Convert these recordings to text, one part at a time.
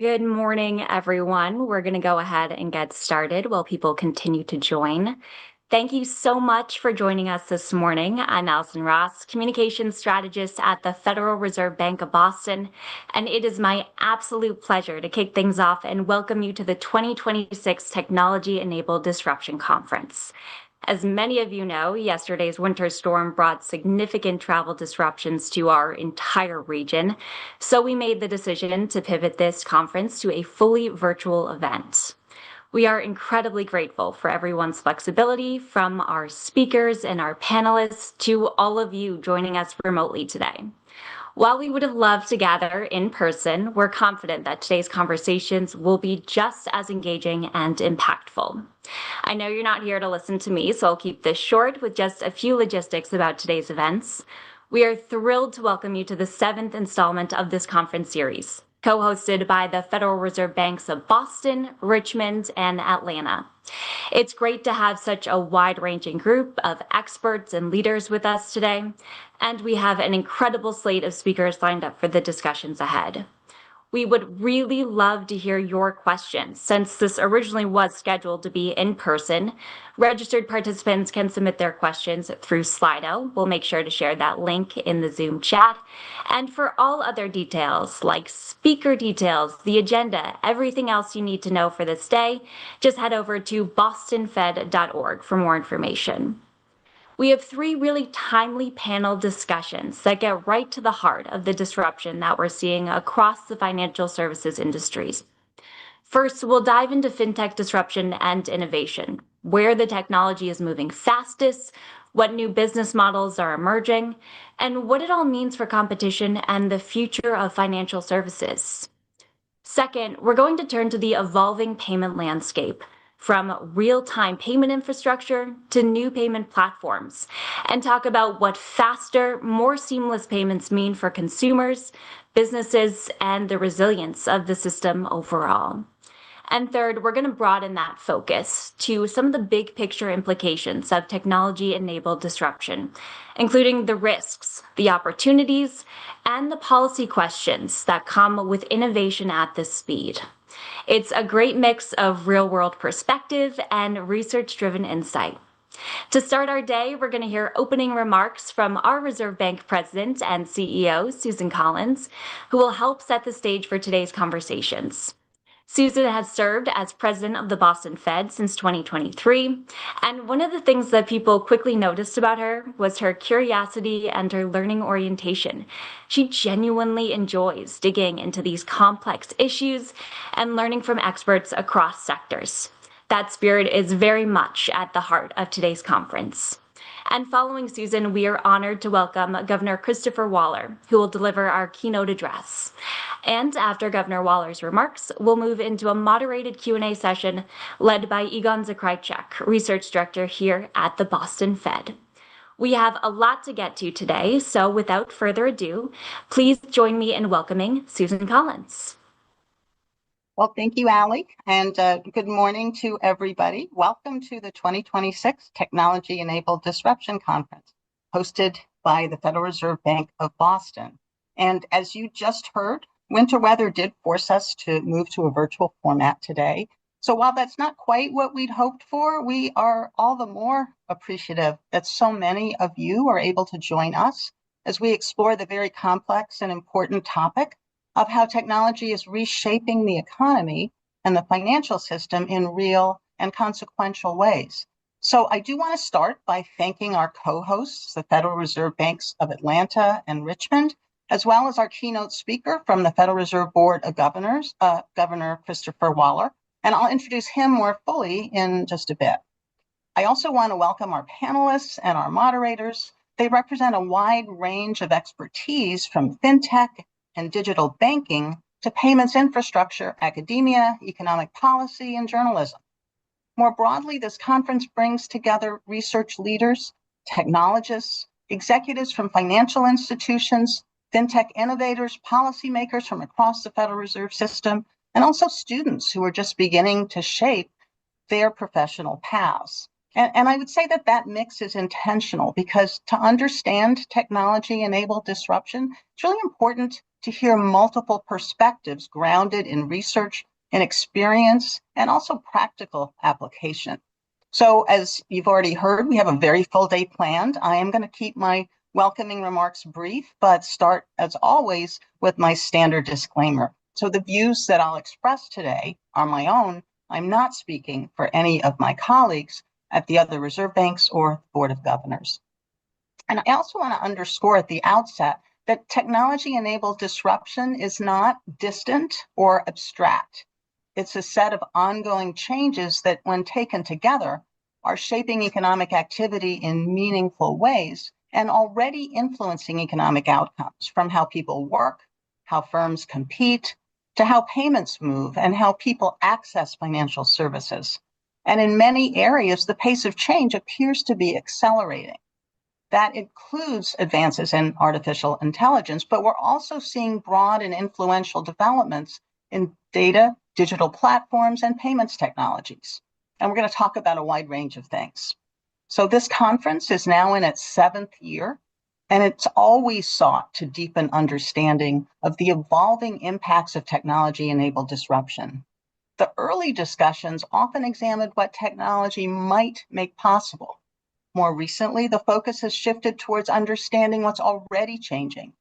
Good morning, everyone. We're going to go ahead and get started while people continue to join. Thank you so much for joining us this morning. I'm Allison Ross, Communications Strategist at the Federal Reserve Bank of Boston, and it is my absolute pleasure to kick things off and welcome you to the 2026 Technology-Enabled Disruption Conference. As many of you know, yesterday's winter storm brought significant travel disruptions to our entire region, so we made the decision to pivot this conference to a fully virtual event. We are incredibly grateful for everyone's flexibility, from our speakers and our panelists to all of you joining us remotely today. While we would have loved to gather in person, we're confident that today's conversations will be just as engaging and impactful. I know you're not here to listen to me, so I'll keep this short with just a few logistics about today's events. We are thrilled to welcome you to the 7th installment of this conference series, co-hosted by the Federal Reserve Banks of Boston, Richmond, and Atlanta. It's great to have such a wide-ranging group of experts and leaders with us today, and we have an incredible slate of speakers lined up for the discussions ahead. We would really love to hear your questions. Since this originally was scheduled to be in person, registered participants can submit their questions through Slido. We'll make sure to share that link in the Zoom chat. And for all other details, like speaker details, the agenda, everything else you need to know for this day, just head over to bostonfed.org for more information. We have 3 really timely panel discussions that get right to the heart of the disruption that we're seeing across the financial services industries. First, we'll dive into fintech disruption and innovation, where the technology is moving fastest, what new business models are emerging, and what it all means for competition and the future of financial services. Second, we're going to turn to the evolving payment landscape, from real-time payment infrastructure to new payment platforms, and talk about what faster, more seamless payments mean for consumers, businesses, and the resilience of the system overall. And third, we're going to broaden that focus to some of the big picture implications of technology-enabled disruption, including the risks, the opportunities, and the policy questions that come with innovation at this speed. It's a great mix of real-world perspective and research-driven insight. To start our day, we're going to hear opening remarks from our Reserve Bank President and CEO, Susan Collins, who will help set the stage for today's conversations. Susan has served as president of the Boston Fed since 2023, and one of the things that people quickly noticed about her was her curiosity and her learning orientation. She genuinely enjoys digging into these complex issues and learning from experts across sectors. That spirit is very much at the heart of today's conference. And following Susan, we are honored to welcome Governor Christopher Waller, who will deliver our keynote address. And after Governor Waller's remarks, we'll move into a moderated Q&A session led by Egon Zakrajcek, Research Director here at the Boston Fed. We have a lot to get to today, so without further ado, please join me in welcoming Susan Collins. Well, thank you, Allie, and good morning to everybody. Welcome to the 2026 Technology-Enabled Disruption Conference, hosted by the Federal Reserve Bank of Boston. And as you just heard, winter weather did force us to move to a virtual format today. So while that's not quite what we'd hoped for, we are all the more appreciative that so many of you are able to join us as we explore the very complex and important topic of how technology is reshaping the economy and the financial system in real and consequential ways. So I do want to start by thanking our co-hosts, the Federal Reserve Banks of Atlanta and Richmond, as well as our keynote speaker from the Federal Reserve Board of Governors, Governor Christopher Waller, and I'll introduce him more fully in just a bit. I also want to welcome our panelists and our moderators. They represent a wide range of expertise from fintech and digital banking to payments infrastructure, academia, economic policy, and journalism. More broadly, this conference brings together research leaders, technologists, executives from financial institutions, fintech innovators, policymakers from across the Federal Reserve System, and also students who are just beginning to shape their professional paths. And I would say that that mix is intentional because to understand technology-enabled disruption, it's really important to hear multiple perspectives grounded in research and experience and also practical application. So as you've already heard, we have a very full day planned. I am going to keep my welcoming remarks brief, but start as always with my standard disclaimer. So the views that I'll express today are my own. I'm not speaking for any of my colleagues at the other reserve banks or Board of Governors. And I also want to underscore at the outset that technology-enabled disruption is not distant or abstract. It's a set of ongoing changes that, when taken together, are shaping economic activity in meaningful ways and already influencing economic outcomes, from how people work, how firms compete, to how payments move and how people access financial services. And in many areas, the pace of change appears to be accelerating. That includes advances in artificial intelligence, but we're also seeing broad and influential developments in data, digital platforms, and payments technologies. And we're going to talk about a wide range of things. So this conference is now in its 7th year, and it's always sought to deepen understanding of the evolving impacts of technology-enabled disruption. The early discussions often examined what technology might make possible. More recently, the focus has shifted towards understanding what's already changing.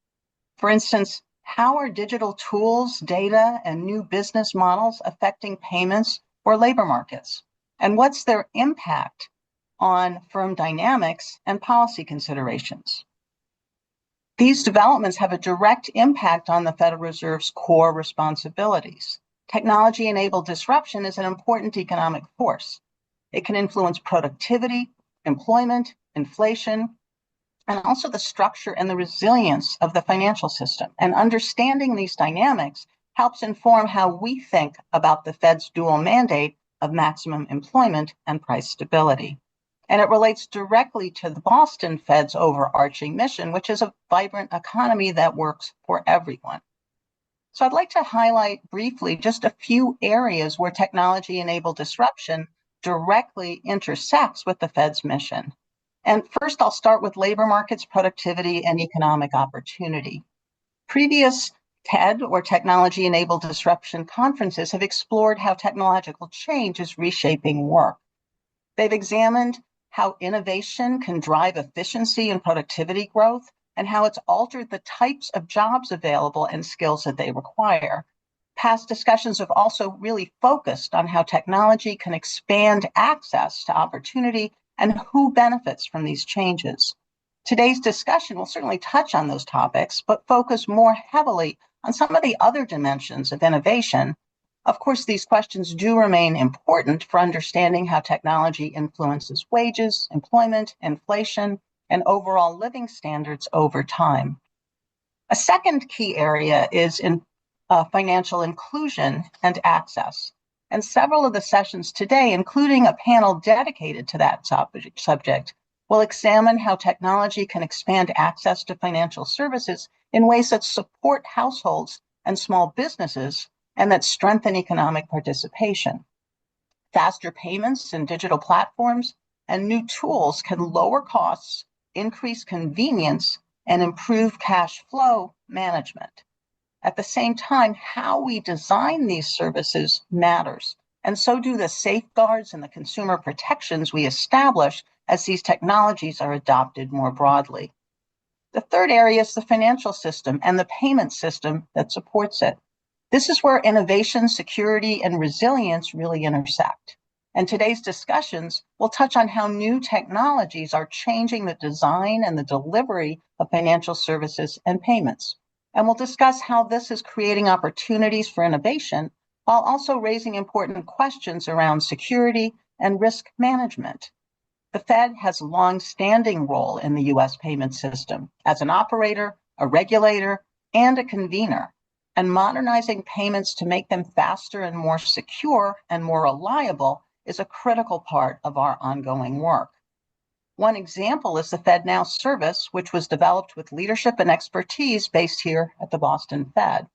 For instance, how are digital tools, data, and new business models affecting payments or labor markets? And what's their impact on firm dynamics and policy considerations? These developments have a direct impact on the Federal Reserve's core responsibilities. Technology-enabled disruption is an important economic force. It can influence productivity, employment, inflation, and also the structure and the resilience of the financial system. And understanding these dynamics helps inform how we think about the Fed's dual mandate of maximum employment and price stability. And it relates directly to the Boston Fed's overarching mission, which is a vibrant economy that works for everyone. So I'd like to highlight briefly just a few areas where technology-enabled disruption directly intersects with the Fed's mission. And first, I'll start with labor markets, productivity, and economic opportunity. Previous TED, or Technology-Enabled Disruption conferences, have explored how technological change is reshaping work. They've examined how innovation can drive efficiency and productivity growth, and how it's altered the types of jobs available and skills that they require. Past discussions have also really focused on how technology can expand access to opportunity and who benefits from these changes. Today's discussion will certainly touch on those topics, but focus more heavily on some of the other dimensions of innovation. Of course, these questions do remain important for understanding how technology influences wages, employment, inflation, and overall living standards over time. A second key area is in financial inclusion and access. And several of the sessions today, including a panel dedicated to that subject, will examine how technology can expand access to financial services in ways that support households and small businesses and that strengthen economic participation. Faster payments and digital platforms and new tools can lower costs, increase convenience, and improve cash flow management. At the same time, how we design these services matters, and so do the safeguards and the consumer protections we establish as these technologies are adopted more broadly. The third area is the financial system and the payment system that supports it. This is where innovation, security, and resilience really intersect. And today's discussions will touch on how new technologies are changing the design and the delivery of financial services and payments. And we'll discuss how this is creating opportunities for innovation while also raising important questions around security and risk management. The Fed has a long-standing role in the U.S. payment system as an operator, a regulator, and a convener. And modernizing payments to make them faster and more secure and more reliable is a critical part of our ongoing work. One example is the FedNow service, which was developed with leadership and expertise based here at the Boston Fed.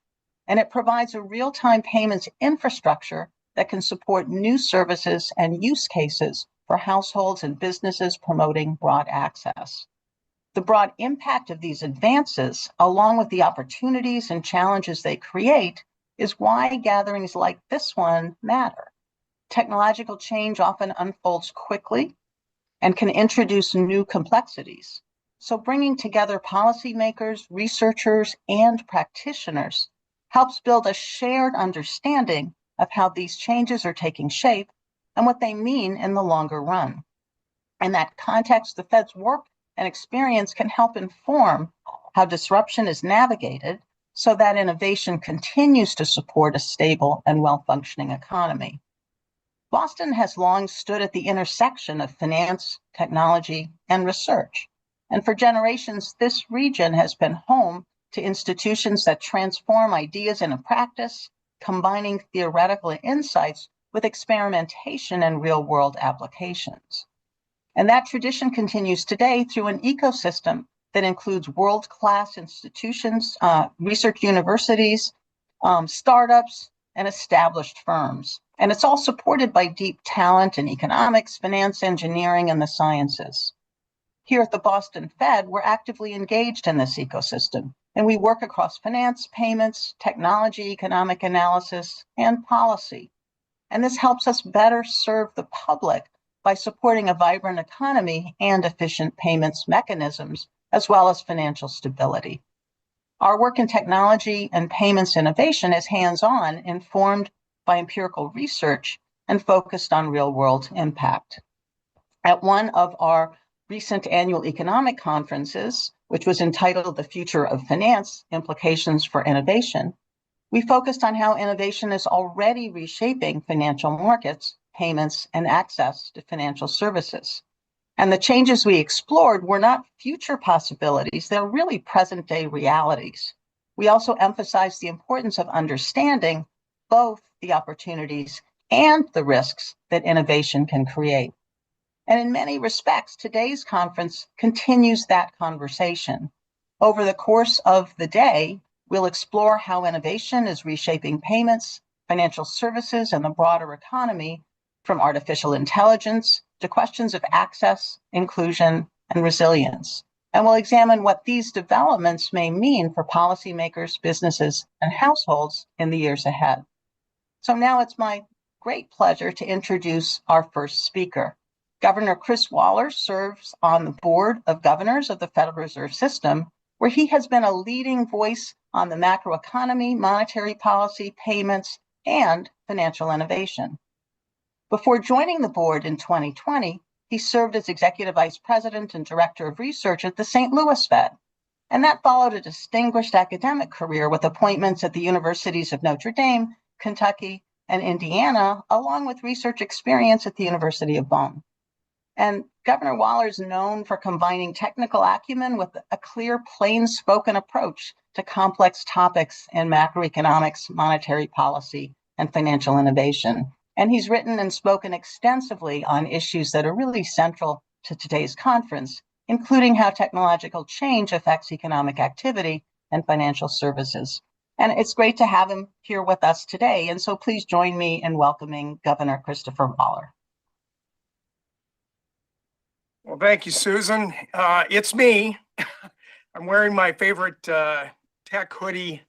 And it provides a real-time payments infrastructure that can support new services and use cases for households and businesses promoting broad access. The broad impact of these advances, along with the opportunities and challenges they create, is why gatherings like this one matter. Technological change often unfolds quickly and can introduce new complexities. So bringing together policymakers, researchers, and practitioners helps build a shared understanding of how these changes are taking shape and what they mean in the longer run. In that context, the Fed's work and experience can help inform how disruption is navigated so that innovation continues to support a stable and well-functioning economy. Boston has long stood at the intersection of finance, technology, and research. And for generations, this region has been home to institutions that transform ideas into practice, combining theoretical insights with experimentation and real-world applications. And that tradition continues today through an ecosystem that includes world-class institutions, research universities, startups, and established firms. And it's all supported by deep talent in economics, finance, engineering, and the sciences. Here at the Boston Fed, we're actively engaged in this ecosystem, and we work across finance, payments, technology, economic analysis, and policy. And this helps us better serve the public by supporting a vibrant economy and efficient payments mechanisms, as well as financial stability. Our work in technology and payments innovation is hands-on, informed by empirical research, and focused on real-world impact. At one of our recent annual economic conferences, which was entitled The Future of Finance: Implications for Innovation, we focused on how innovation is already reshaping financial markets, payments, and access to financial services. And the changes we explored were not future possibilities, they're really present-day realities. We also emphasized the importance of understanding both the opportunities and the risks that innovation can create. And in many respects, today's conference continues that conversation. Over the course of the day, we'll explore how innovation is reshaping payments, financial services, and the broader economy, from artificial intelligence to questions of access, inclusion, and resilience. And we'll examine what these developments may mean for policymakers, businesses, and households in the years ahead. So now it's my great pleasure to introduce our first speaker. Governor Chris Waller serves on the Board of Governors of the Federal Reserve System, where he has been a leading voice on the macroeconomy, monetary policy, payments, and financial innovation. Before joining the board in 2020, he served as Executive Vice President and Director of Research at the St. Louis Fed. And that followed a distinguished academic career with appointments at the universities of Notre Dame, Kentucky, and Indiana, along with research experience at the University of Bonn. And Governor Waller is known for combining technical acumen with a clear, plain-spoken approach to complex topics in macroeconomics, monetary policy, and financial innovation. And he's written and spoken extensively on issues that are really central to today's conference, including how technological change affects economic activity and financial services. And it's great to have him here with us today. And so please join me in welcoming Governor Christopher Waller. Well, thank you, Susan. It's me. I'm wearing my favorite tech hoodie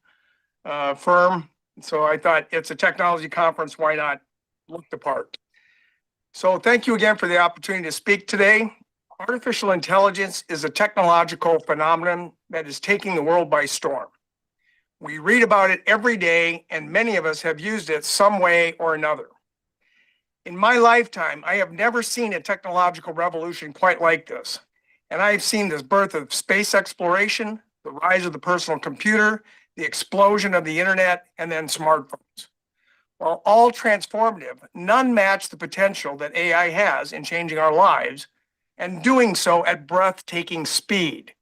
firm. So I thought it's a technology conference. Why not look the part? So thank you again for the opportunity to speak today. Artificial intelligence is a technological phenomenon that is taking the world by storm. We read about it every day, and many of us have used it some way or another. In my lifetime, I have never seen a technological revolution quite like this. And I've seen this birth of space exploration, the rise of the personal computer, the explosion of the internet, and then smartphones. While all transformative, none match the potential that AI has in changing our lives, and doing so at breathtaking speed.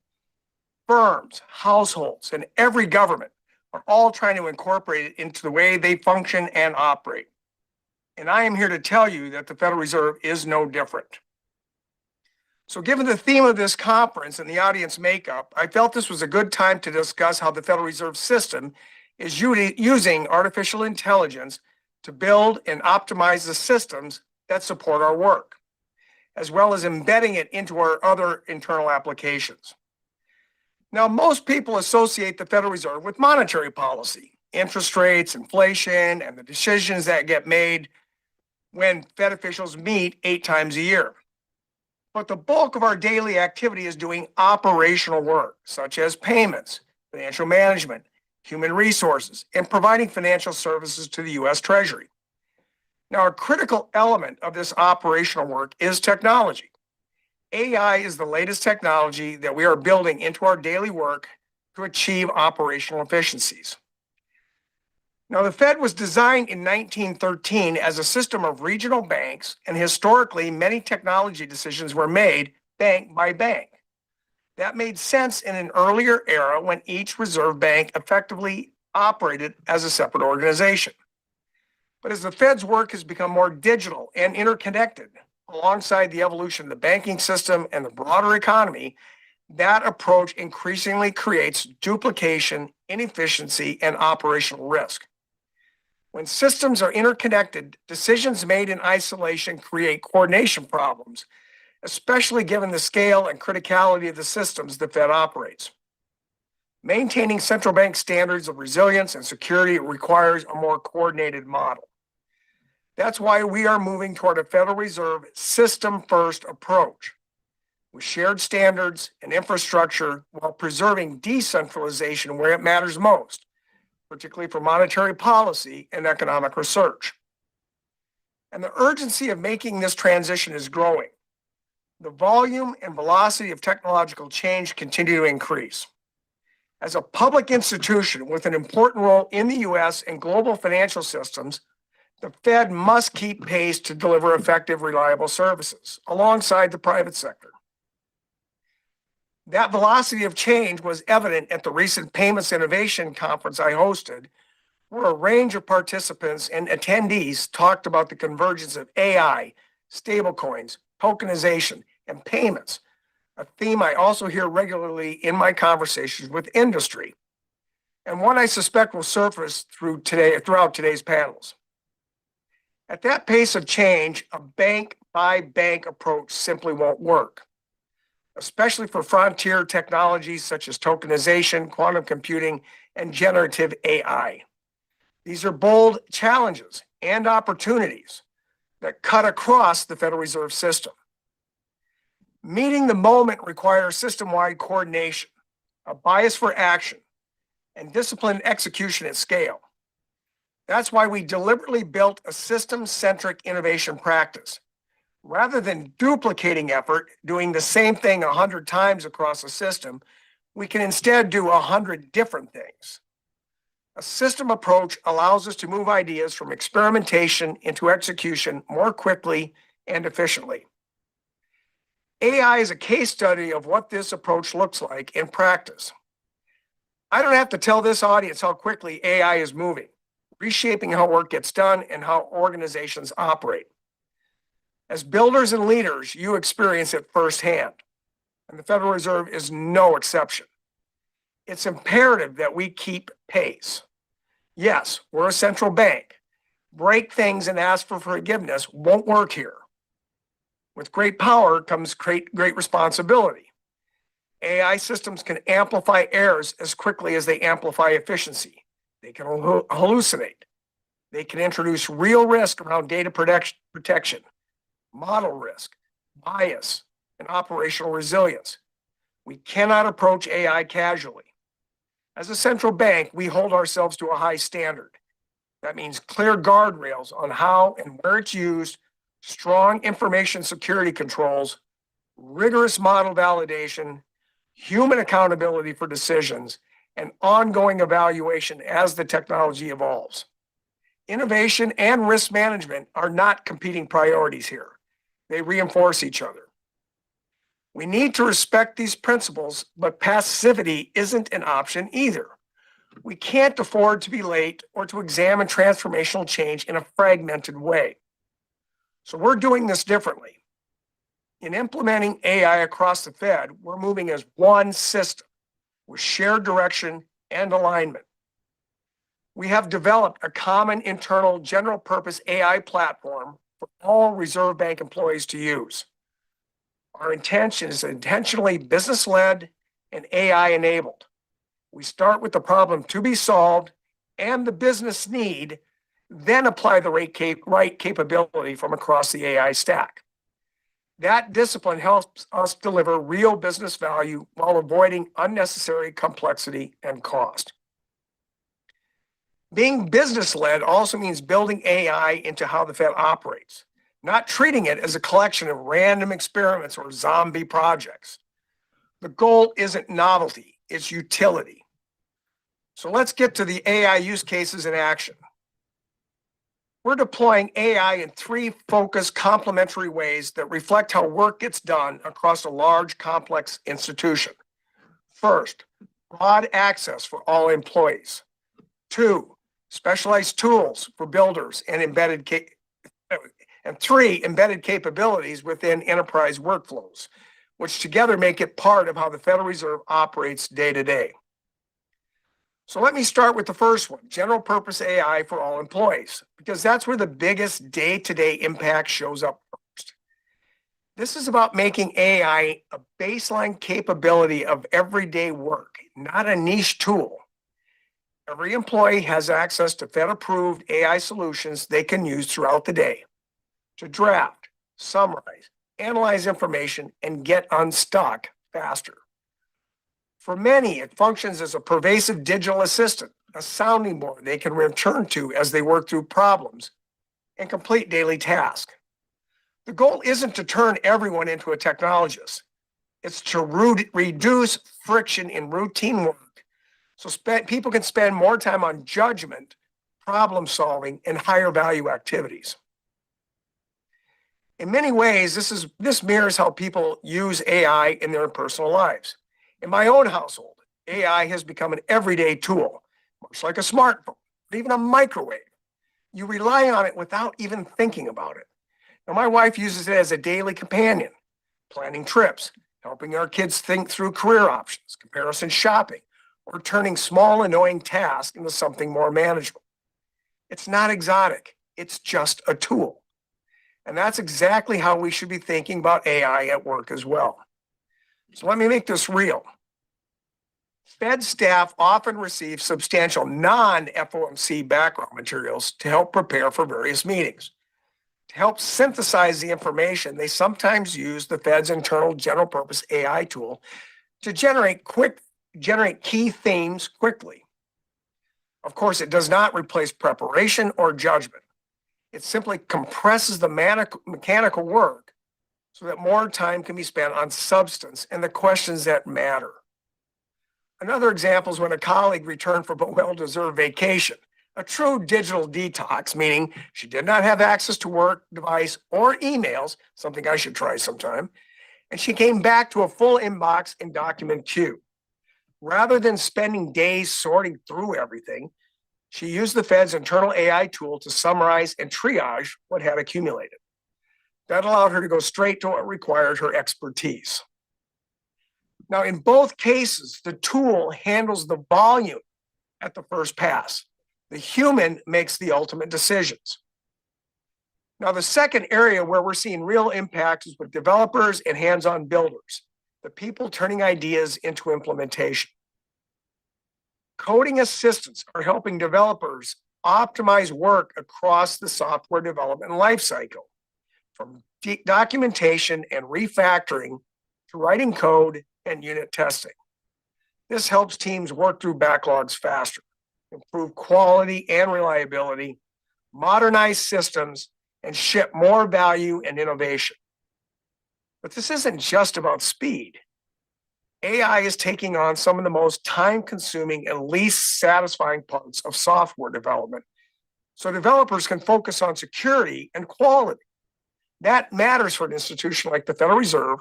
Firms, households, and every government are all trying to incorporate it into the way they function and operate. And I am here to tell you that the Federal Reserve is no different. So given the theme of this conference and the audience makeup, I felt this was a good time to discuss how the Federal Reserve System is using artificial intelligence to build and optimize the systems that support our work, as well as embedding it into our other internal applications. Now, most people associate the Federal Reserve with monetary policy, interest rates, inflation, and the decisions that get made when Fed officials meet 8 times a year. But the bulk of our daily activity is doing operational work, such as payments, financial management, human resources, and providing financial services to the US Treasury. Now, a critical element of this operational work is technology. AI is the latest technology that we are building into our daily work to achieve operational efficiencies. Now, the Fed was designed in 1913 as a system of regional banks, and historically, many technology decisions were made bank by bank. That made sense in an earlier era when each reserve bank effectively operated as a separate organization. But as the Fed's work has become more digital and interconnected, alongside the evolution of the banking system and the broader economy, that approach increasingly creates duplication, inefficiency, and operational risk. When systems are interconnected, decisions made in isolation create coordination problems, especially given the scale and criticality of the systems the Fed operates. Maintaining central bank standards of resilience and security requires a more coordinated model. That's why we are moving toward a Federal Reserve system-first approach with shared standards and infrastructure while preserving decentralization where it matters most, particularly for monetary policy and economic research. And the urgency of making this transition is growing. The volume and velocity of technological change continue to increase. As a public institution with an important role in the US and global financial systems, the Fed must keep pace to deliver effective, reliable services alongside the private sector. That velocity of change was evident at the recent Payments Innovation Conference I hosted, where a range of participants and attendees talked about the convergence of AI, stablecoins, tokenization, and payments, a theme I also hear regularly in my conversations with industry, and one I suspect will surface throughout today's panels. At that pace of change, a bank-by-bank approach simply won't work, especially for frontier technologies such as tokenization, quantum computing, and generative AI. These are bold challenges and opportunities that cut across the Federal Reserve System. Meeting the moment requires system-wide coordination, a bias for action, and disciplined execution at scale. That's why we deliberately built a system-centric innovation practice. Rather than duplicating effort, doing the same thing 100 times across a system, we can instead do 100 different things. A system approach allows us to move ideas from experimentation into execution more quickly and efficiently. AI is a case study of what this approach looks like in practice. I don't have to tell this audience how quickly AI is moving, reshaping how work gets done and how organizations operate. As builders and leaders, you experience it firsthand, and the Federal Reserve is no exception. It's imperative that we keep pace. Yes, we're a central bank. Break things and ask for forgiveness won't work here. With great power comes great responsibility. AI systems can amplify errors as quickly as they amplify efficiency. They can hallucinate. They can introduce real risk around data protection, model risk, bias, and operational resilience. We cannot approach AI casually. As a central bank, we hold ourselves to a high standard. That means clear guardrails on how and where it's used, strong information security controls, rigorous model validation, human accountability for decisions, and ongoing evaluation as the technology evolves. Innovation and risk management are not competing priorities here. They reinforce each other. We need to respect these principles, but passivity isn't an option either. We can't afford to be late or to examine transformational change in a fragmented way. So we're doing this differently. In implementing AI across the Fed, we're moving as one system with shared direction and alignment. We have developed a common internal general purpose AI platform for all Reserve Bank employees to use. Our intention is intentionally business-led and AI enabled. We start with the problem to be solved and the business need, then apply the right capability from across the AI stack. That discipline helps us deliver real business value while avoiding unnecessary complexity and cost. Being business-led also means building AI into how the Fed operates, not treating it as a collection of random experiments or zombie projects. The goal isn't novelty, it's utility. So let's get to the AI use cases in action. We're deploying AI in 3 focused complementary ways that reflect how work gets done across a large, complex institution. First, broad access for all employees. 2, specialized tools for builders and and 3, embedded capabilities within enterprise workflows, which together make it part of how the Federal Reserve operates day to day. So let me start with the first one, general purpose AI for all employees, because that's where the biggest day-to-day impact shows up first. This is about making AI a baseline capability of everyday work, not a niche tool. Every employee has access to Fed-approved AI solutions they can use throughout the day to draft, summarize, analyze information, and get unstuck faster. For many, it functions as a pervasive digital assistant, a sounding board they can return to as they work through problems and complete daily tasks. The goal isn't to turn everyone into a technologist. It's to reduce friction in routine work so people can spend more time on judgment, problem solving, and higher value activities. In many ways, this mirrors how people use AI in their personal lives. In my own household, AI has become an everyday tool, much like a smartphone, or even a microwave. You rely on it without even thinking about it. Now, my wife uses it as a daily companion, planning trips, helping our kids think through career options, comparison shopping, or turning small, annoying tasks into something more manageable. It's not exotic. It's just a tool. And that's exactly how we should be thinking about AI at work as well. So let me make this real. Fed staff often receive substantial non-FOMC background materials to help prepare for various meetings. To help synthesize the information, they sometimes use the Fed's internal general purpose AI tool to generate key themes quickly. Of course, it does not replace preparation or judgment. It simply compresses the mechanical work so that more time can be spent on substance and the questions that matter. Another example is when a colleague returned from a well-deserved vacation, a true digital detox, meaning she did not have access to work device or emails, something I should try sometime, and she came back to a full inbox and document queue. Rather than spending days sorting through everything, she used the Fed's internal AI tool to summarize and triage what had accumulated. That allowed her to go straight to what required her expertise. Now, in both cases, the tool handles the volume at the first pass. The human makes the ultimate decisions. Now, the second area where we're seeing real impact is with developers and hands-on builders, the people turning ideas into implementation. Coding assistants are helping developers optimize work across the software development lifecycle, from documentation and refactoring to writing code and unit testing. This helps teams work through backlogs faster, improve quality and reliability, modernize systems, and ship more value and innovation. But this isn't just about speed. AI is taking on some of the most time-consuming and least satisfying parts of software development, so developers can focus on security and quality. That matters for an institution like the Federal Reserve.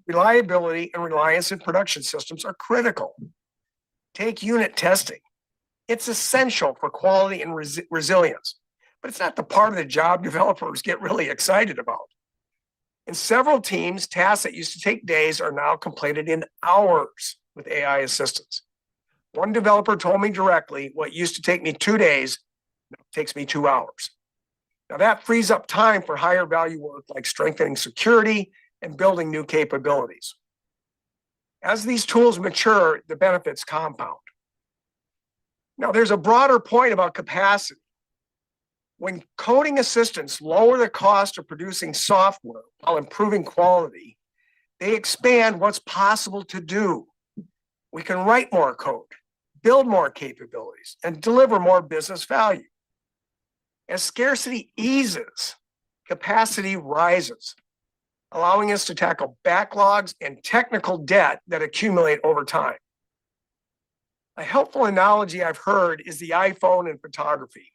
Reliability and reliance in production systems are critical. Take unit testing. It's essential for quality and resilience, but it's not the part of the job developers get really excited about. In several teams, tasks that used to take days are now completed in hours with AI assistance. One developer told me directly, what used to take me 2 days now takes me 2 hours. Now that frees up time for higher value work like strengthening security and building new capabilities. As these tools mature, the benefits compound. Now, there's a broader point about capacity. When coding assistants lower the cost of producing software while improving quality, they expand what's possible to do. We can write more code, build more capabilities, and deliver more business value. As scarcity eases, capacity rises, allowing us to tackle backlogs and technical debt that accumulate over time. A helpful analogy I've heard is the iPhone in photography.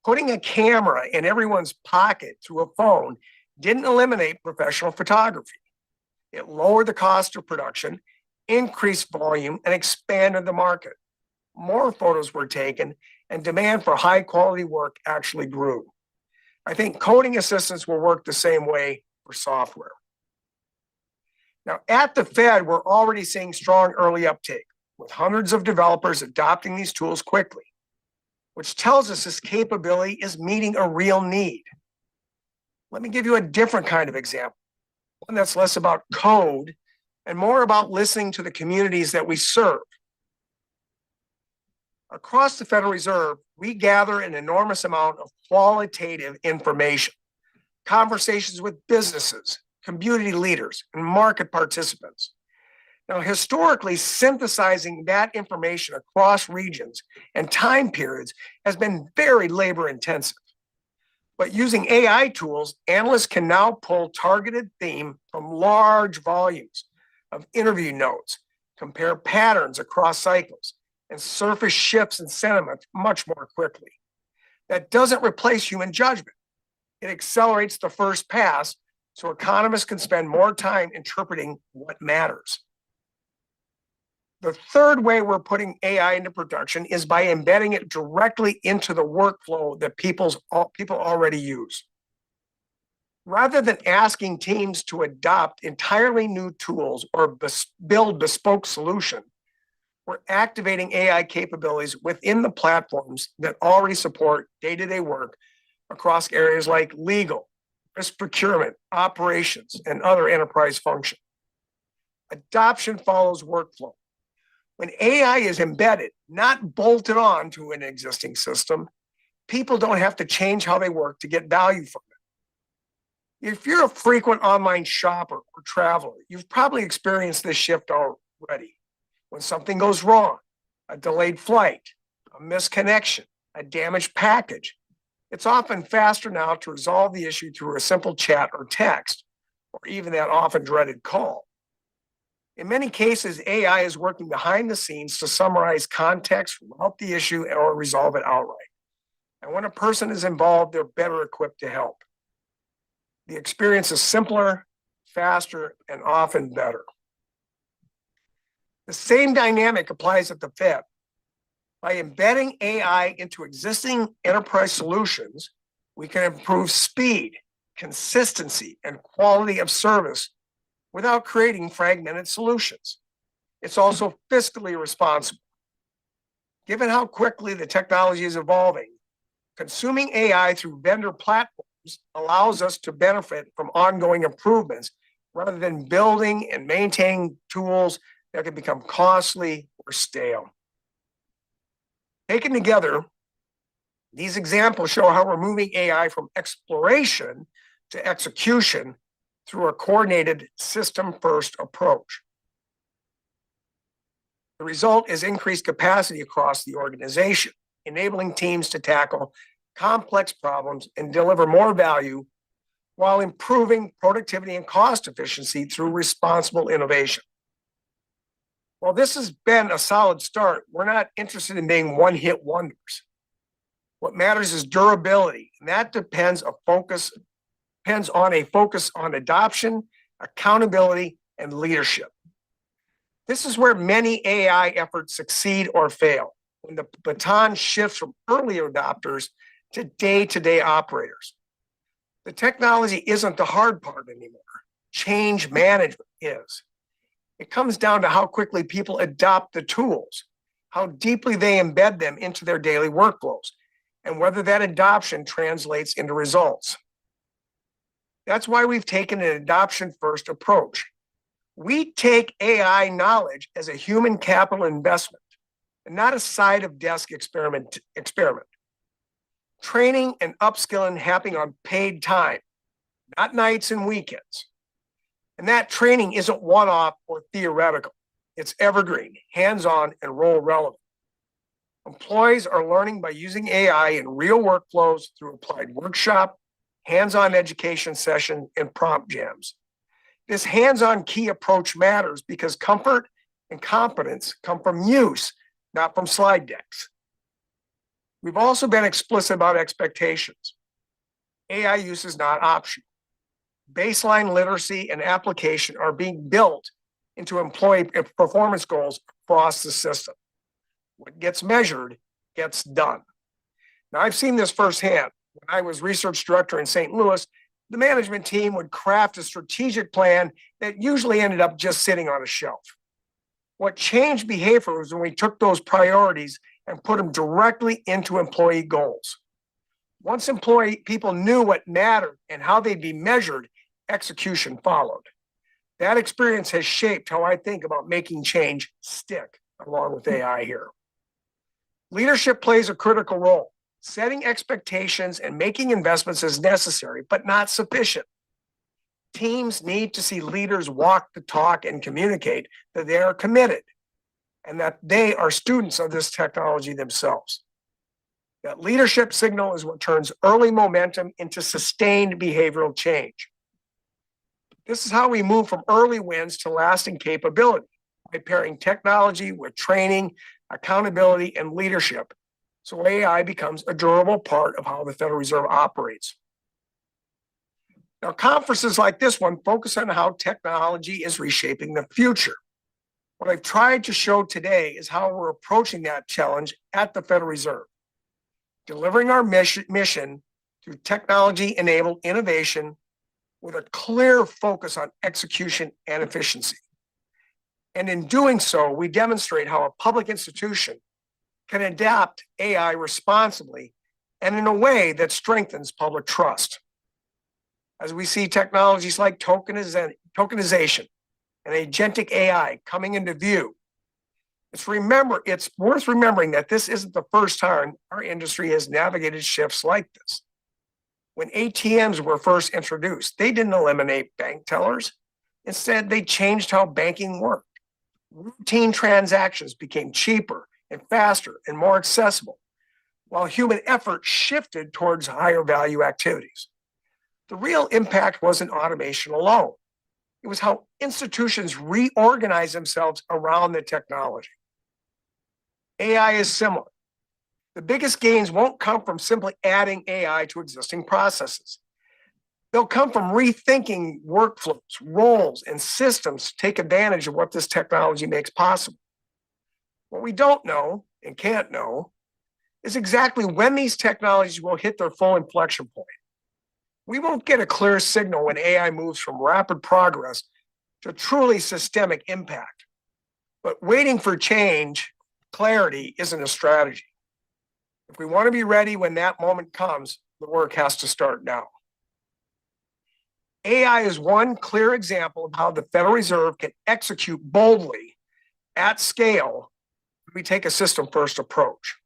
Putting a camera in everyone's pocket through a phone didn't eliminate professional photography. It lowered the cost of production, increased volume, and expanded the market. More photos were taken, and demand for high quality work actually grew. I think coding assistants will work the same way for software. Now, at the Fed, we're already seeing strong early uptake, with hundreds of developers adopting these tools quickly, which tells us this capability is meeting a real need. Let me give you a different kind of example, one that's less about code and more about listening to the communities that we serve. Across the Federal Reserve, we gather an enormous amount of qualitative information, conversations with businesses, community leaders, and market participants. Now, historically, synthesizing that information across regions and time periods has been very labor intensive. But using AI tools, analysts can now pull targeted theme from large volumes of interview notes, compare patterns across cycles, and surface shifts in sentiment much more quickly. That doesn't replace human judgment. It accelerates the first pass so economists can spend more time interpreting what matters. The third way we're putting AI into production is by embedding it directly into the workflow that people already use. Rather than asking teams to adopt entirely new tools or build bespoke solutions, we're activating AI capabilities within the platforms that already support day-to-day work across areas like legal, risk procurement, operations, and other enterprise functions. Adoption follows workflow. When AI is embedded, not bolted on to an existing system, people don't have to change how they work to get value from it. If you're a frequent online shopper or traveler, you've probably experienced this shift already. When something goes wrong, a delayed flight, a misconnection, a damaged package, it's often faster now to resolve the issue through a simple chat or text, or even that often dreaded call. In many cases, AI is working behind the scenes to summarize context, route the issue, or resolve it outright. And when a person is involved, they're better equipped to help. The experience is simpler, faster, and often better. The same dynamic applies at the Fed. By embedding AI into existing enterprise solutions, we can improve speed, consistency, and quality of service without creating fragmented solutions. It's also fiscally responsible. Given how quickly the technology is evolving, consuming AI through vendor platforms allows us to benefit from ongoing improvements rather than building and maintaining tools that can become costly or stale. Taken together, these examples show how we're moving AI from exploration to execution through a coordinated system-first approach. The result is increased capacity across the organization, enabling teams to tackle complex problems and deliver more value while improving productivity and cost efficiency through responsible innovation. While this has been a solid start, we're not interested in being one-hit wonders. What matters is durability, and that depends on a focus on adoption, accountability, and leadership. This is where many AI efforts succeed or fail, when the baton shifts from early adopters to day-to-day operators. The technology isn't the hard part anymore. Change management is. It comes down to how quickly people adopt the tools, how deeply they embed them into their daily workflows, and whether that adoption translates into results. That's why we've taken an adoption-first approach. We take AI knowledge as a human capital investment and not a side of desk experiment. Training and upskilling happening on paid time, not nights and weekends. And that training isn't one-off or theoretical. It's evergreen, hands-on, and role relevant. Employees are learning by using AI in real workflows through applied workshop, hands-on education session, and prompt jams. This hands-on key approach matters because comfort and competence come from use, not from slide decks. We've also been explicit about expectations. AI use is not optional. Baseline literacy and application are being built into employee performance goals across the system. What gets measured gets done. Now, I've seen this firsthand. When I was research director in St. Louis, the management team would craft a strategic plan that usually ended up just sitting on a shelf. What changed behavior was when we took those priorities and put them directly into employee goals. Once people knew what mattered and how they'd be measured, execution followed. That experience has shaped how I think about making change stick, along with AI here. Leadership plays a critical role. Setting expectations and making investments is necessary, but not sufficient. Teams need to see leaders walk the talk and communicate that they are committed and that they are students of this technology themselves. That leadership signal is what turns early momentum into sustained behavioral change. This is how we move from early wins to lasting capability, by pairing technology with training, accountability, and leadership, so AI becomes a durable part of how the Federal Reserve operates. Now, conferences like this one focus on how technology is reshaping the future. What I've tried to show today is how we're approaching that challenge at the Federal Reserve, delivering our mission through technology-enabled innovation with a clear focus on execution and efficiency. And in doing so, we demonstrate how a public institution can adapt AI responsibly and in a way that strengthens public trust. As we see technologies like tokenization and agentic AI coming into view, it's worth remembering that this isn't the first time our industry has navigated shifts like this. When ATMs were first introduced, they didn't eliminate bank tellers. Instead, they changed how banking worked. Routine transactions became cheaper and faster and more accessible, while human effort shifted towards higher value activities. The real impact wasn't automation alone. It was how institutions reorganize themselves around the technology. AI is similar. The biggest gains won't come from simply adding AI to existing processes. They'll come from rethinking workflows, roles, and systems to take advantage of what this technology makes possible. What we don't know and can't know is exactly when these technologies will hit their full inflection point. We won't get a clear signal when AI moves from rapid progress to truly systemic impact. But waiting for clarity isn't a strategy. If we want to be ready when that moment comes, the work has to start now. AI is one clear example of how the Federal Reserve can execute boldly at scale if we take a system-first approach.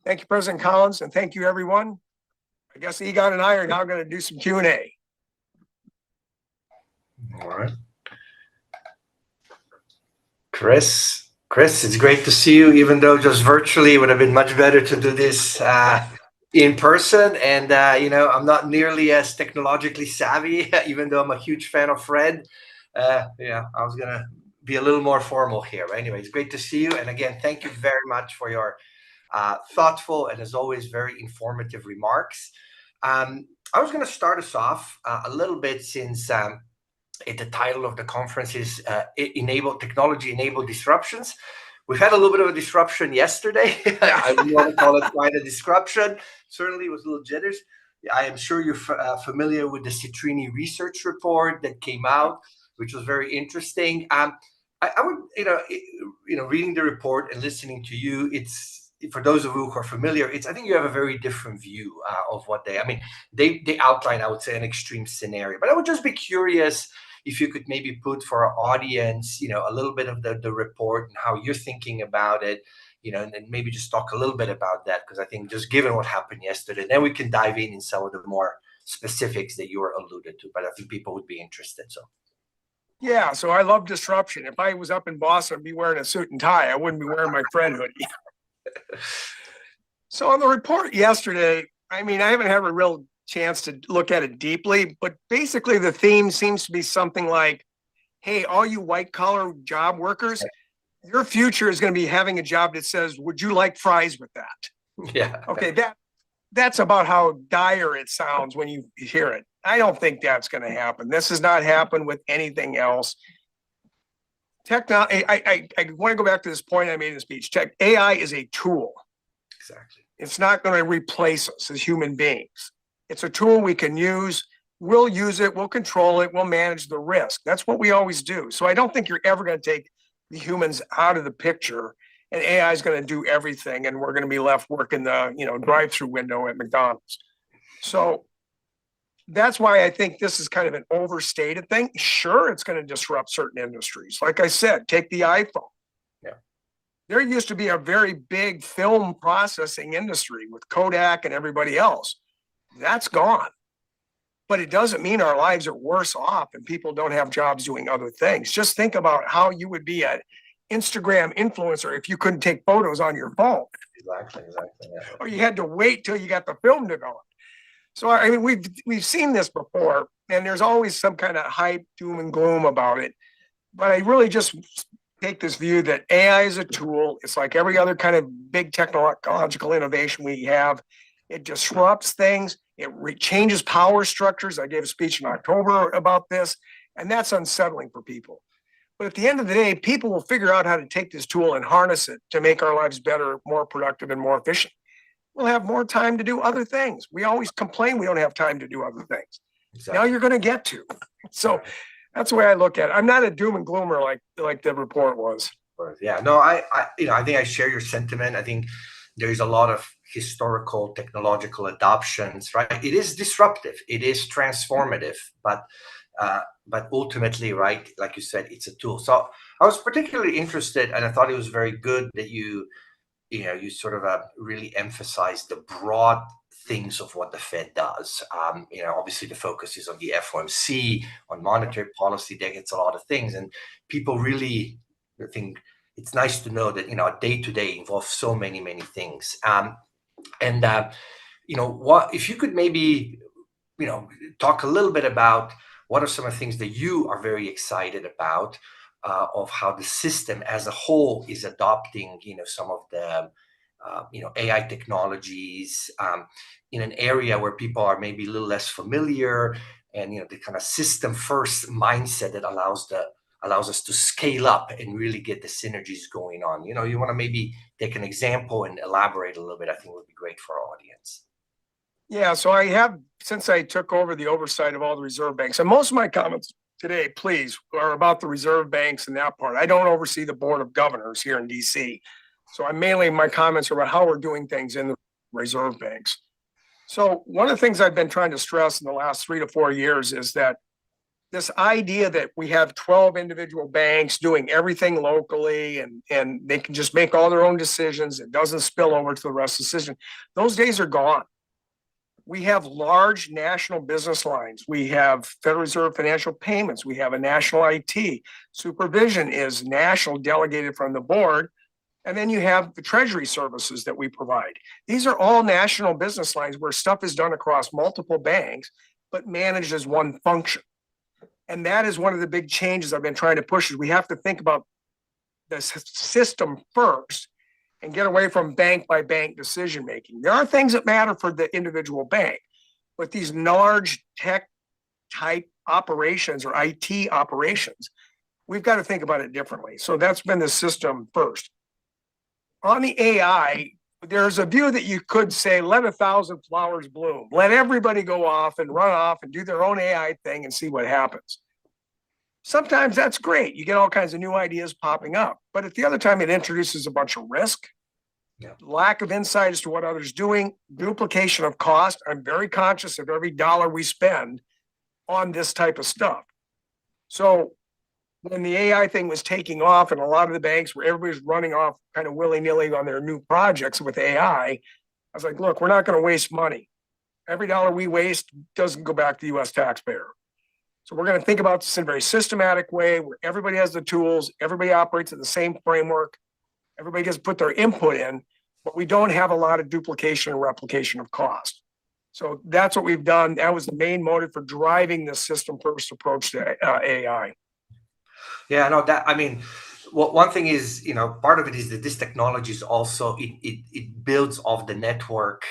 Thank you, President Collins, and thank you, everyone. I guess Egon and I are now going to do some Q&A. All right. Chris, it's great to see you, even though just virtually. It would have been much better to do this in person. And, I'm not nearly as technologically savvy, even though I'm a huge fan of Fred. I was going to be a little more formal here. But anyway, it's great to see you. And again, thank you very much for your thoughtful and, as always, very informative remarks. I was going to start us off a little bit, since the title of the conference is Technology-Enabled Disruptions. We've had a little bit of a disruption yesterday. I wouldn't want to call it quite a disruption. Certainly, it was a little jitters. I am sure you're familiar with the Citrini research report that came out, which was very interesting. I would, reading the report and listening to you, it's, for those of you who are familiar, I think you have a very different view of what they outline, I would say, an extreme scenario. But I would just be curious, if you could maybe put for our audience, a little bit of the report and how you're thinking about it, and then maybe just talk a little bit about that, because I think just given what happened yesterday, then we can dive in some of the more specifics that you were alluded to, but I think people would be interested. So. Yeah, so I love disruption. If I was up in Boston, I'd be wearing a suit and tie. I wouldn't be wearing my Fred hoodie. So on the report yesterday, I haven't had a real chance to look at it deeply, but basically the theme seems to be something like, hey, all you white collar job workers, your future is going to be having a job that says, would you like fries with that? Yeah. Okay, that's about how dire it sounds when you hear it. I don't think that's going to happen. This has not happened with anything else. Technology. I want to go back to this point I made in the speech. AI is a tool. Exactly. It's not going to replace us as human beings. It's a tool we can use. We'll use it. We'll control it. We'll manage the risk. That's what we always do. So I don't think you're ever going to take the humans out of the picture and AI is going to do everything. And we're going to be left working the, drive-through window at McDonald's. So that's why I think this is kind of an overstated thing. Sure, it's going to disrupt certain industries. Like I said, take the iPhone. Yeah. There used to be a very big film processing industry with Kodak and everybody else. That's gone. But it doesn't mean our lives are worse off and people don't have jobs doing other things. Just think about how you would be an Instagram influencer if you couldn't take photos on your phone. Exactly. Yeah. Or you had to wait till you got the film developed. So we've seen this before, and there's always some kind of hype, doom and gloom about it. But I really just take this view that AI is a tool. It's like every other kind of big technological innovation we have. It disrupts things. It changes power structures. I gave a speech in October about this, and that's unsettling for people. But at the end of the day, people will figure out how to take this tool and harness it to make our lives better, more productive, and more efficient. We'll have more time to do other things. We always complain we don't have time to do other things. Exactly. Now you're going to get to. So that's the way I look at it. I'm not a doom and gloomer like the report was. Yeah, no, I think I share your sentiment. I think there is a lot of historical technological adoptions, right? It is disruptive. It is transformative, but ultimately, right, like you said, it's a tool. So I was particularly interested, and I thought it was very good that you sort of really emphasize the broad things of what the Fed does. Obviously the focus is on the FOMC, on monetary policy. That gets a lot of things, and people really think it's nice to know that day to day involves so many things. What if you could maybe talk a little bit about what are some of the things that you are very excited about, of how the system as a whole is adopting, some of the, AI technologies in an area where people are maybe a little less familiar, and the kind of system first mindset that allows us to scale up and really get the synergies going on. You want to maybe take an example and elaborate a little bit. I think would be great for our audience. Yeah, so I have, since I took over the oversight of all the reserve banks, and most of my comments today, please, are about the reserve banks and that part. I don't oversee the board of governors here in DC. So my comments are about how we're doing things in the reserve banks. So one of the things I've been trying to stress in the last 3 to 4 years is that this idea that we have 12 individual banks doing everything locally and they can just make all their own decisions, it doesn't spill over to the rest of the system, those days are gone. We have large national business lines. We have Federal Reserve Financial Payments. We have a national IT. Supervision is national, delegated from the board. And then you have the treasury services that we provide. These are all national business lines where stuff is done across multiple banks, but managed as one function. And that is one of the big changes I've been trying to push, is we have to think about the system first and get away from bank by bank decision making. There are things that matter for the individual bank, but these large tech type operations or IT operations, we've got to think about it differently. So that's been the system first. On the AI, there's a view that you could say, let 1,000 flowers bloom. Let everybody go off and run off and do their own AI thing and see what happens. Sometimes that's great. You get all kinds of new ideas popping up. But at the other time, it introduces a bunch of risk, lack of insight as to what others are doing, duplication of cost. I'm very conscious of every dollar we spend on this type of stuff. So when the AI thing was taking off and a lot of the banks where everybody's running off kind of willy-nilly on their new projects with AI, I was like, look, we're not going to waste money. Every dollar we waste doesn't go back to the US taxpayer. So we're going to think about this in a very systematic way where everybody has the tools, everybody operates in the same framework, everybody gets to put their input in, but we don't have a lot of duplication and replication of cost. So that's what we've done. That was the main motive for driving this system first approach to AI. Yeah, no, that, I mean, one thing is, part of it is that this technology is also, it builds off the network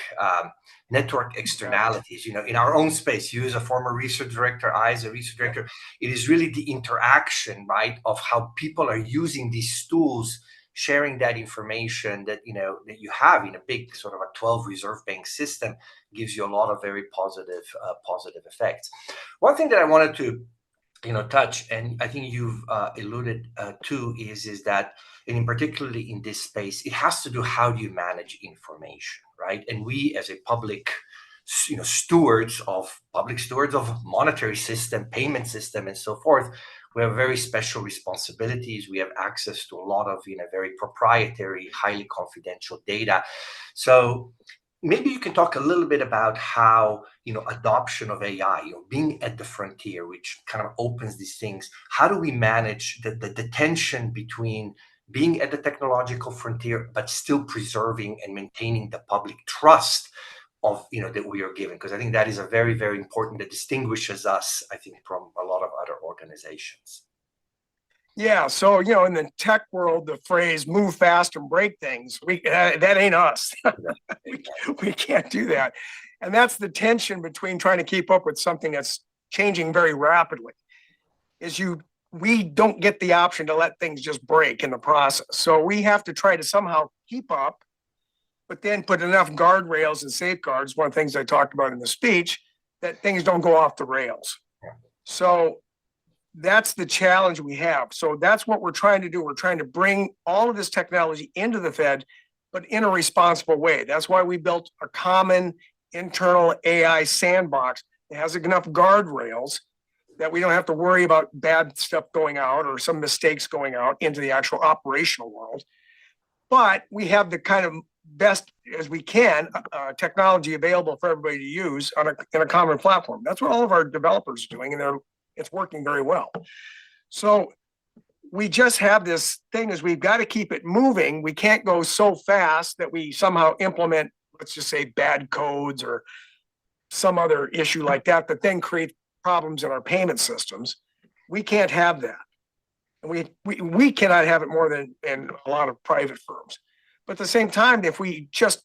externalities. In our own space, you as a former research director, I as a research director, it is really the interaction, right, of how people are using these tools, sharing that information that you have in a big sort of a 12 reserve bank system gives you a lot of very positive effects. One thing that I wanted to touch, and I think you've alluded to, is that, and in particularly in this space, it has to do how do you manage information, right? And we as a public stewards of monetary system, payment system, and so forth, we have very special responsibilities. We have access to a lot of very proprietary, highly confidential data. So maybe you can talk a little bit about how adoption of AI, being at the frontier, which kind of opens these things. How do we manage the tension between being at the technological frontier but still preserving and maintaining the public trust of that we are given? Because I think that is a very, very important, that distinguishes us, I think, from a lot of other organizations. Yeah, so in the tech world, the phrase "move fast and break things," that ain't us. we can't do that, and that's the tension between trying to keep up with something that's changing very rapidly. We don't get the option to let things just break in the process, so we have to try to somehow keep up, but then put enough guardrails and safeguards. One of the things I talked about in the speech, that things don't go off the rails. So that's the challenge we have. So that's what we're trying to do. We're trying to bring all of this technology into the Fed, but in a responsible way. That's why we built a common internal AI sandbox that has enough guardrails that we don't have to worry about bad stuff going out or some mistakes going out into the actual operational world. But we have the kind of best as we can technology available for everybody to use in a common platform. That's what all of our developers are doing, and it's working very well. So we just have this thing is we've got to keep it moving. We can't go so fast that we somehow implement, let's just say, bad codes or some other issue like that then create problems in our payment systems. We can't have that. And we cannot have it more than in a lot of private firms. But at the same time, if we just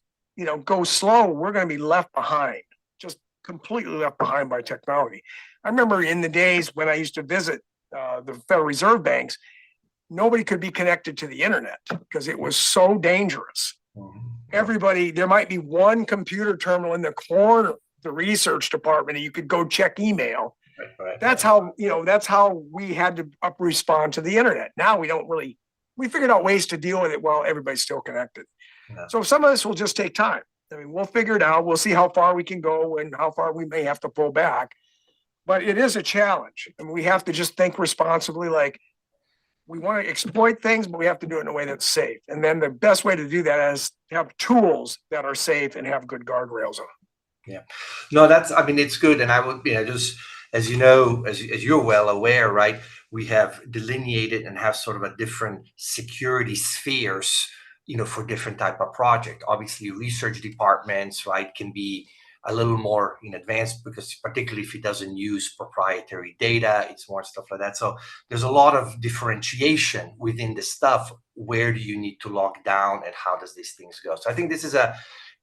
go slow, we're going to be left behind, just completely left behind by technology. I remember in the days when I used to visit the Federal Reserve banks, nobody could be connected to the internet because it was so dangerous. Everybody, there might be one computer terminal in the corner of the research department, and you could go check email. Right. That's how we had to respond to the internet. Now we figured out ways to deal with it while everybody's still connected. Yeah. So some of this will just take time. I mean, we'll figure it out. We'll see how far we can go and how far we may have to pull back. But it is a challenge. And we have to just think responsibly, like we want to exploit things, but we have to do it in a way that's safe. And then the best way to do that is to have tools that are safe and have good guardrails on them. Yeah. No, it's good. And I would, just as you're well aware, right, we have delineated and have sort of a different security spheres, for different type of project. Obviously, research departments, right, can be a little more in advance because particularly if it doesn't use proprietary data, it's more stuff like that. So there's a lot of differentiation within the stuff. Where do you need to lock down and how does these things go? So I think this is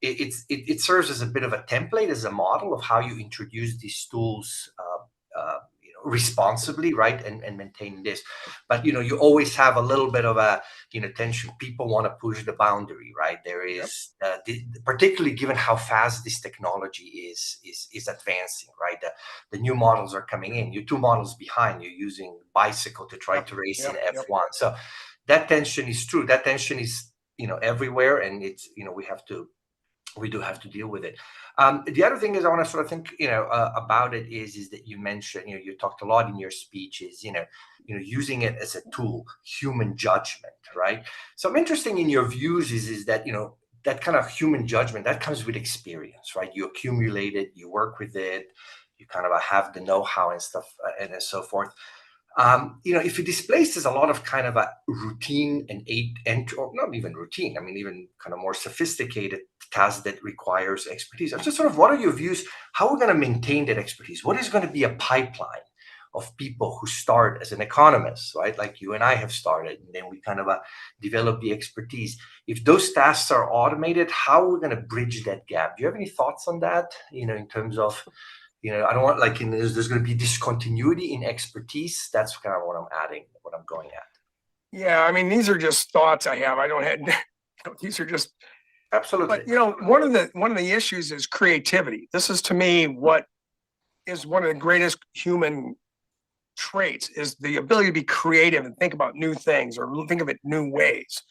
it serves as a bit of a template, as a model of how you introduce these tools responsibly, right, and maintain this. But you always have a little bit of a tension. People want to push the boundary, right? There is particularly given how fast this technology is advancing, right? The new models are coming in. You're 2 models behind. You're using bicycle to try to race in F1. So that tension is true. That tension is everywhere, and it's we have to we do have to deal with it. The other thing is I want to sort of think, about it is that you mentioned, you talked a lot in your speeches, using it as a tool, human judgment, right? So I'm interested in your views is that, that kind of human judgment that comes with experience, right? You accumulate it, you work with it, you kind of have the know-how and stuff and so forth. If it displaces a lot of kind of a routine or not even routine, I mean, even kind of more sophisticated tasks that requires expertise. I'm just sort of, what are your views? How are we going to maintain that expertise? What is going to be a pipeline of people who start as an economist, right? Like you and I have started, and then we kind of develop the expertise. If those tasks are automated, how are we going to bridge that gap? Do you have any thoughts on that? In terms of, I don't want there's going to be discontinuity in expertise. That's kind of what I'm going at. Yeah, I mean, these are just thoughts I have. I don't have, these are just absolutely. But one of the issues is creativity. This is to me what is one of the greatest human traits is the ability to be creative and think about new things or think of it new ways.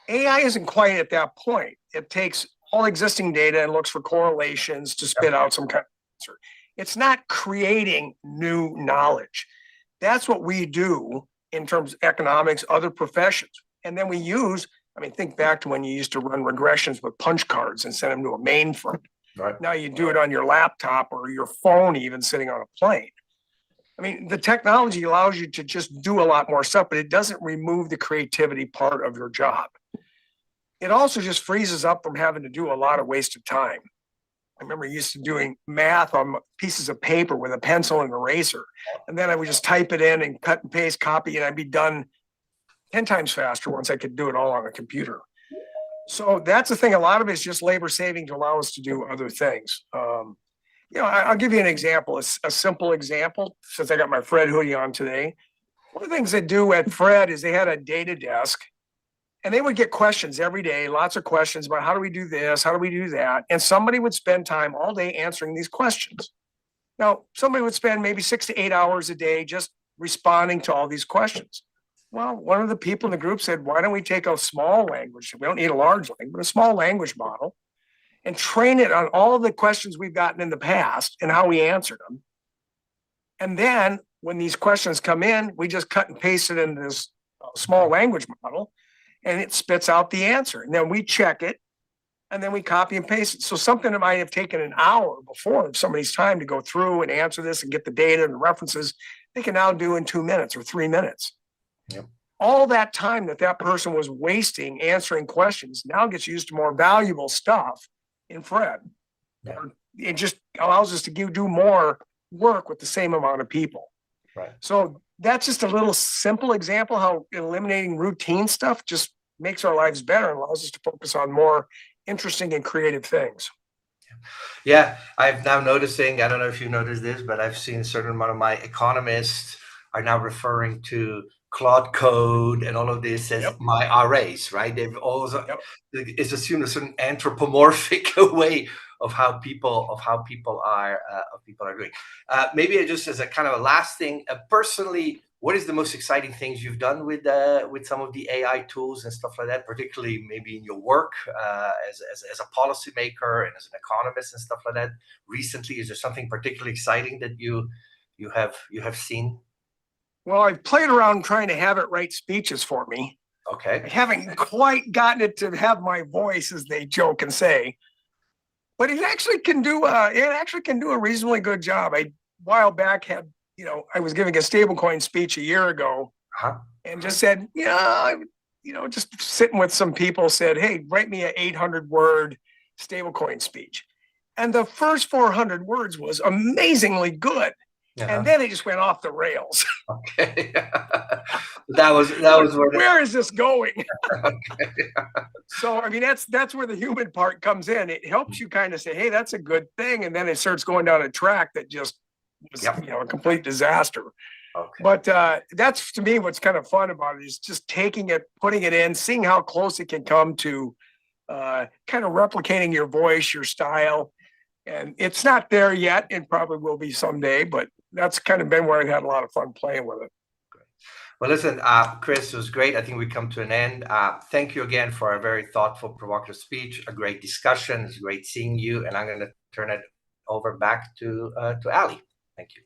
AI isn't quite at that point. It takes all existing data and looks for correlations to spit out some kind of answer. It's not creating new knowledge. That's what we do in terms of economics, other professions. And then we use, think back to when you used to run regressions with punch cards and send them to a mainframe. Right. Now you do it on your laptop or your phone, even sitting on a plane. The technology allows you to just do a lot more stuff, but it doesn't remove the creativity part of your job. It also just frees us up from having to do a lot of wasted time. I remember used to doing math on pieces of paper with a pencil and eraser. And then I would just type it in and cut and paste, copy, and I'd be done 10 times faster once I could do it all on a computer. So that's the thing. A lot of it is just labor saving to allow us to do other things. I'll give you an example, a simple example, since I got my Fred hoodie on today. One of the things they do at Fred is they had a data desk, and they would get questions every day, lots of questions about how do we do this, how do we do that, and somebody would spend time all day answering these questions. Now, somebody would spend maybe 6 to 8 hours a day just responding to all these questions. Well, one of the people in the group said, why don't we take a small language, we don't need a large language, but a small language model, and train it on all of the questions we've gotten in the past and how we answered them. And then when these questions come in, we just cut and paste it into this small language model, and it spits out the answer. And then we check it, and then we copy and paste it. So something that might have taken an hour before of somebody's time to go through and answer this and get the data and the references, they can now do in 2 minutes or 3 minutes. Yep. All that time that person was wasting answering questions now gets used to more valuable stuff in Fred. Yeah. It just allows us to do more work with the same amount of people. Right. So that's just a little simple example how eliminating routine stuff just makes our lives better and allows us to focus on more interesting and creative things. Yeah, I'm now noticing, I don't know if you noticed this, but I've seen a certain amount of my economists are now referring to Claude Code and all of this as my RAs, right? They've also it's assumed a certain anthropomorphic way of how people are doing. Maybe just as a kind of a last thing, personally, what is the most exciting things you've done with some of the AI tools and stuff like that, particularly maybe in your work as a policymaker and as an economist and stuff like that? Recently, is there something particularly exciting that you have seen? Well, I've played around trying to have it write speeches for me. Okay. I haven't quite gotten it to have my voice, as they joke and say, but it actually can do a reasonably good job. A while back I was giving a stablecoin speech a year ago, and just said, just sitting with some people said, hey, write me an 800-word stablecoin speech. And the first 400 words was amazingly good. And then it just went off the rails. Okay. that was where is this going? Okay. So that's where the human part comes in. It helps you kind of say, hey, that's a good thing, and then it starts going down a track that just was a complete disaster. Okay. But that's, to me, what's kind of fun about it is just taking it, putting it in, seeing how close it can come to kind of replicating your voice, your style. And it's not there yet. It probably will be someday, but that's kind of been where I've had a lot of fun playing with it. Well, listen, Chris, it was great. I think we come to an end. Thank you again for a very thoughtful, provocative speech, a great discussion. It's great seeing you. And I'm going to turn it over back to Ali. Thank you.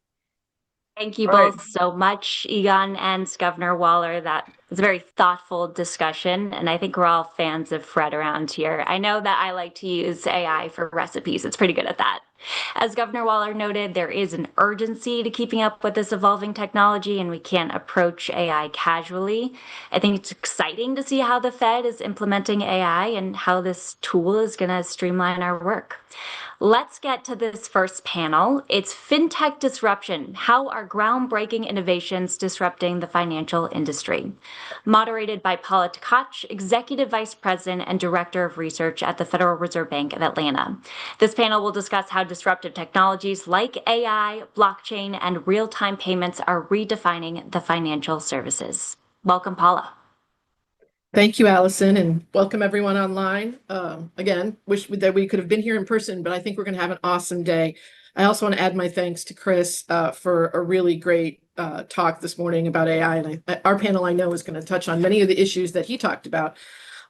Thank you All right. both so much, Egon and Governor Waller. That was a very thoughtful discussion, and I think we're all fans of Fred around here. I know that I like to use AI for recipes. It's pretty good at that. As Governor Waller noted, there is an urgency to keeping up with this evolving technology, and we can't approach AI casually. I think it's exciting to see how the Fed is implementing AI and how this tool is going to streamline our work. Let's get to this first panel. It's FinTech Disruption, How Are Groundbreaking Innovations Disrupting the Financial Industry? Moderated by Paula Tkach, Executive Vice President and Director of Research at the Federal Reserve Bank of Atlanta. This panel will discuss how disruptive technologies like AI, blockchain, and real-time payments are redefining the financial services. Welcome, Paula. Thank you, Allison, and welcome everyone online. Again, wish that we could have been here in person, but I think we're going to have an awesome day. I also want to add my thanks to Chris for a really great talk this morning about AI. And our panel, I know, is going to touch on many of the issues that he talked about.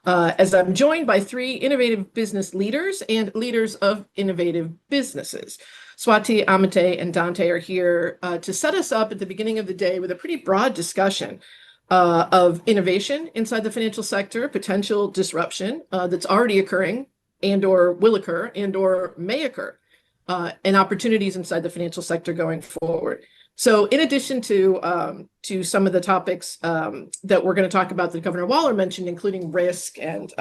As I'm joined by three innovative business leaders and leaders of innovative businesses. Swati, Amite, and Dante are here to set us up at the beginning of the day with a pretty broad discussion of innovation inside the financial sector, potential disruption that's already occurring and or will occur and or may occur, and opportunities inside the financial sector going forward. So in addition to some of the topics that we're going to talk about that Governor Waller mentioned, including risk and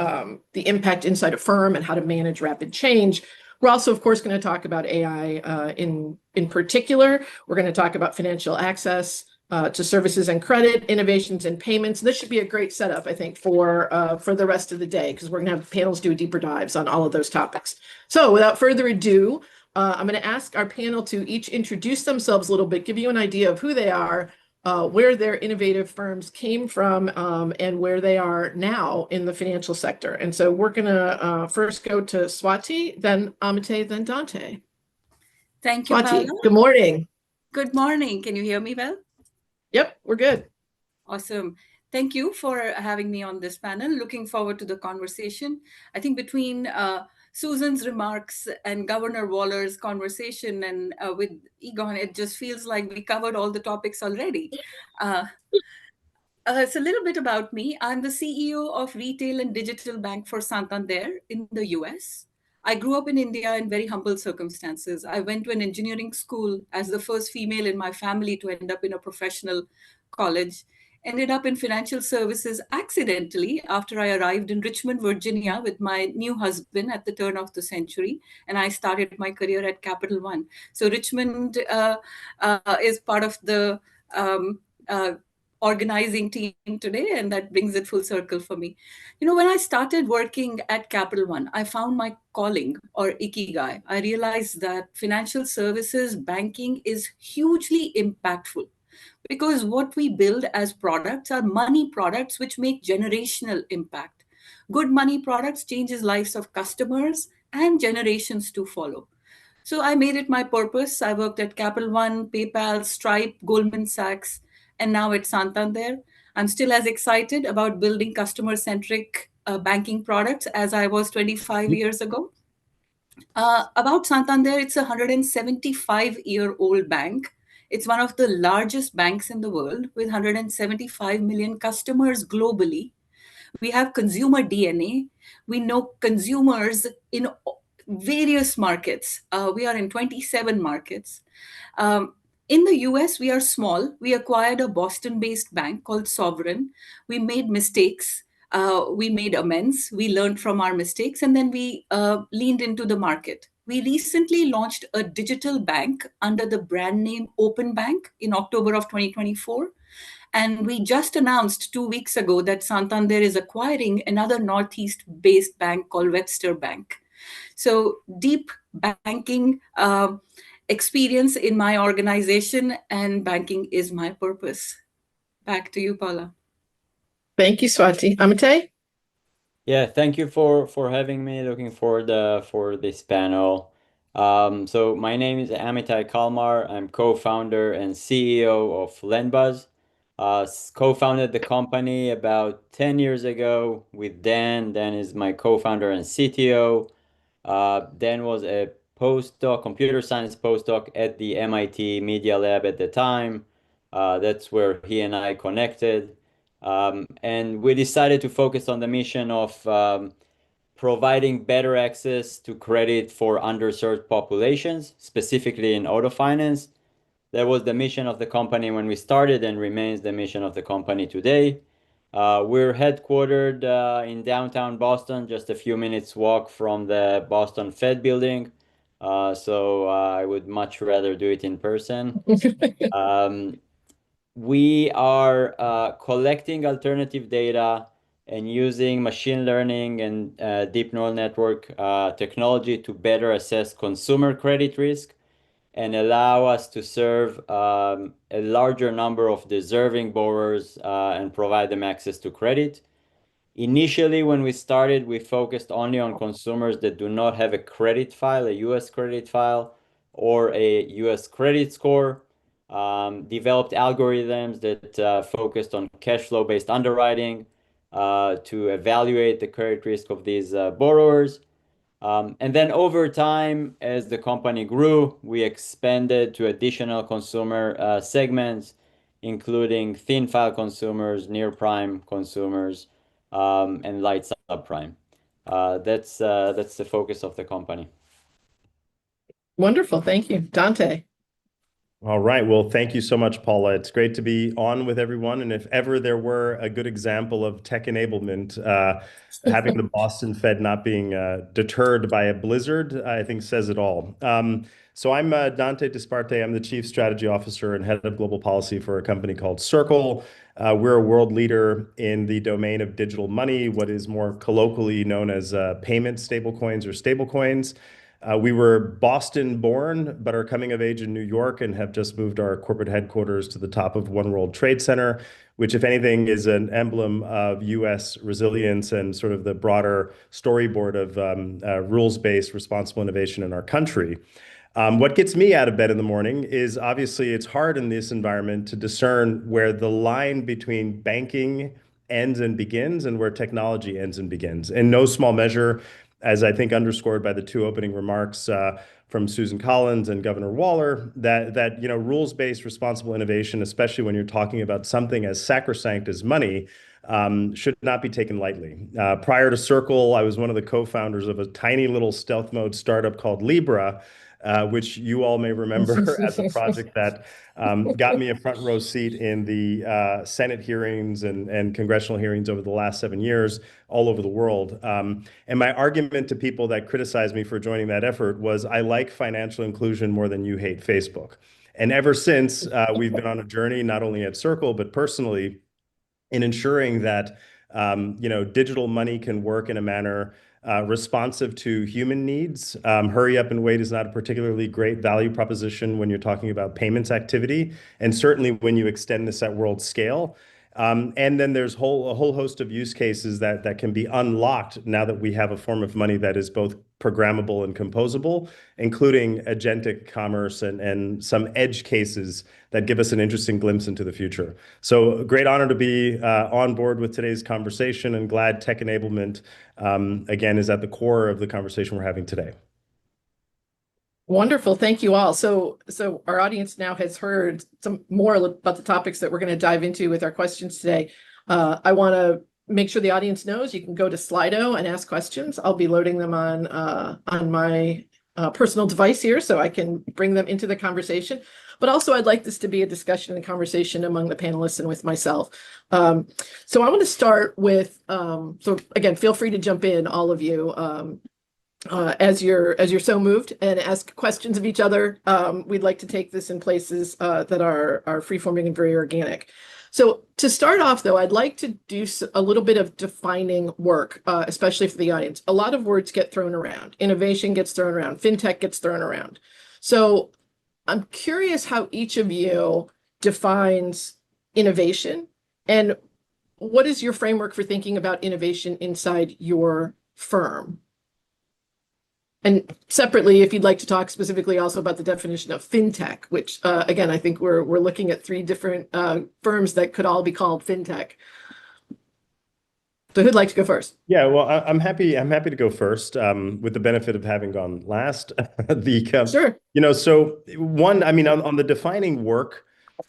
the impact inside a firm and how to manage rapid change, we're also, of course, going to talk about AI in particular. We're going to talk about financial access to services and credit, innovations and payments. This should be a great setup, I think, for the rest of the day, because we're going to have panels do deeper dives on all of those topics. So without further ado, I'm going to ask our panel to each introduce themselves a little bit, give you an idea of who they are, where their innovative firms came from, and where they are now in the financial sector. And so we're going to first go to Swati, then Amite, then Dante. Thank you, Swati, Paula. good morning. Good morning. Can you hear me well? Yep, we're good. Awesome. Thank you for having me on this panel. Looking forward to the conversation. I think between Susan's remarks and Governor Waller's conversation and with Egon, it just feels like we covered all the topics already. It's a little bit about me. I'm the CEO of Retail and Digital Bank for Santander in the US. I grew up in India in very humble circumstances. I went to an engineering school as the first female in my family to end up in a professional college. Ended up in financial services accidentally after I arrived in Richmond, Virginia with my new husband at the turn of the century. And I started my career at Capital One. So Richmond is part of the organizing team today, and that brings it full circle for me. You know, when I started working at Capital One, I found my calling, or ikigai. I realized that financial services banking is hugely impactful because what we build as products are money products which make generational impact. Good money products changes lives of customers and generations to follow. So I made it my purpose. I worked at Capital One, PayPal, Stripe, Goldman Sachs, and now at Santander. I'm still as excited about building customer-centric banking products as I was 25 years ago. About Santander, it's a 175-year-old bank. It's one of the largest banks in the world with 175 million customers globally. We have consumer DNA. We know consumers in various markets. We are in 27 markets. In the US, we are small. We acquired a Boston-based bank called Sovereign. We made mistakes. We made amends. We learned from our mistakes, and then we leaned into the market. We recently launched a digital bank under the brand name Open Bank in October of 2024. And we just announced 2 weeks ago that Santander is acquiring another Northeast-based bank called Webster Bank. So deep banking experience in my organization, and banking is my purpose. Back to you, Paula. Thank you, Swati. Amite? Yeah, thank you for having me. Looking forward for this panel. So my name is Amitai Kalmar. I'm co-founder and CEO of Lenbuzz. Co-founded the company about 10 years ago with Dan. Dan is my co-founder and CTO. Dan was a postdoc, computer science postdoc at the MIT Media Lab at the time. That's where he and I connected. And we decided to focus on the mission of providing better access to credit for underserved populations, specifically in auto finance. That was the mission of the company when we started and remains the mission of the company today. We're headquartered in downtown Boston, just a few minutes walk from the Boston Fed building. So I would much rather do it in person. We are collecting alternative data and using machine learning and deep neural network technology to better assess consumer credit risk and allow us to serve a larger number of deserving borrowers and provide them access to credit. Initially, when we started, we focused only on consumers that do not have a credit file, a US credit file, or a US credit score. Developed algorithms that focused on cash flow-based underwriting to evaluate the credit risk of these borrowers. And then over time, as the company grew, we expanded to additional consumer segments, including thin file consumers, near prime consumers, and light subprime. That's the focus of the company. Wonderful. Thank you. Dante. All right. Well, thank you so much, Paula. It's great to be on with everyone. And if ever there were a good example of tech enablement, having the Boston Fed not being deterred by a blizzard, I think says it all. So I'm Dante Disparte. I'm the Chief Strategy Officer and Head of Global Policy for a company called Circle. We're a world leader in the domain of digital money, what is more colloquially known as payment stablecoins or stablecoins. We were Boston born, but are coming of age in New York and have just moved our corporate headquarters to the top of One World Trade Center, which, if anything, is an emblem of US resilience and sort of the broader storyboard of rules-based responsible innovation in our country. What gets me out of bed in the morning is obviously it's hard in this environment to discern where the line between banking ends and begins and where technology ends and begins. In no small measure, as I think underscored by the two opening remarks from Susan Collins and Governor Waller, that rules-based responsible innovation, especially when you're talking about something as sacrosanct as money, should not be taken lightly. Prior to Circle, I was one of the co-founders of a tiny little stealth mode startup called Libra, which you all may remember as a project that got me a front row seat in the Senate hearings and congressional hearings over the last 7 years all over the world. And my argument to people that criticize me for joining that effort was, I like financial inclusion more than you hate Facebook. And ever since, we've been on a journey, not only at Circle, but personally, in ensuring that digital money can work in a manner responsive to human needs. Hurry up and wait is not a particularly great value proposition when you're talking about payments activity, and certainly when you extend this at world scale. And then there's a whole host of use cases that can be unlocked now that we have a form of money that is both programmable and composable, including agentic commerce and some edge cases that give us an interesting glimpse into the future. So a great honor to be on board with today's conversation, and glad tech enablement, again, is at the core of the conversation we're having today. Wonderful. Thank you all. So our audience now has heard some more about the topics that we're going to dive into with our questions today. I want to make sure the audience knows you can go to Slido and ask questions. I'll be loading them on my personal device here so I can bring them into the conversation. But also I'd like this to be a discussion and conversation among the panelists and with myself. So I want to start with, so again, feel free to jump in, all of you, as you're so moved, and ask questions of each other. We'd like to take this in places that are free-forming and very organic. So to start off, though, I'd like to do a little bit of defining work, especially for the audience. A lot of words get thrown around. Innovation gets thrown around. FinTech gets thrown around. So I'm curious how each of you defines innovation, and what is your framework for thinking about innovation inside your firm? And separately, if you'd like to talk specifically also about the definition of fintech, which again, I think we're looking at 3 different firms that could all be called fintech. So who'd like to go first? Yeah, well, I'm happy to go first, with the benefit of having gone last. Sure. So one, I mean, on the defining work,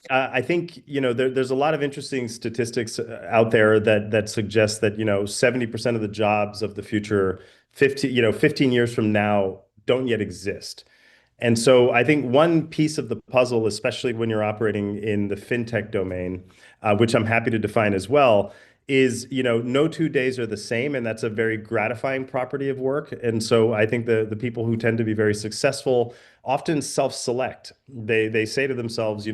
I think, there's a lot of interesting statistics out there that suggest that, 70% of the jobs of the future, 15 years from now, don't yet exist. And so I think one piece of the puzzle, especially when you're operating in the fintech domain, which I'm happy to define as well, is, no 2 days are the same, and that's a very gratifying property of work. And so I think the people who tend to be very successful often self-select. They say to themselves,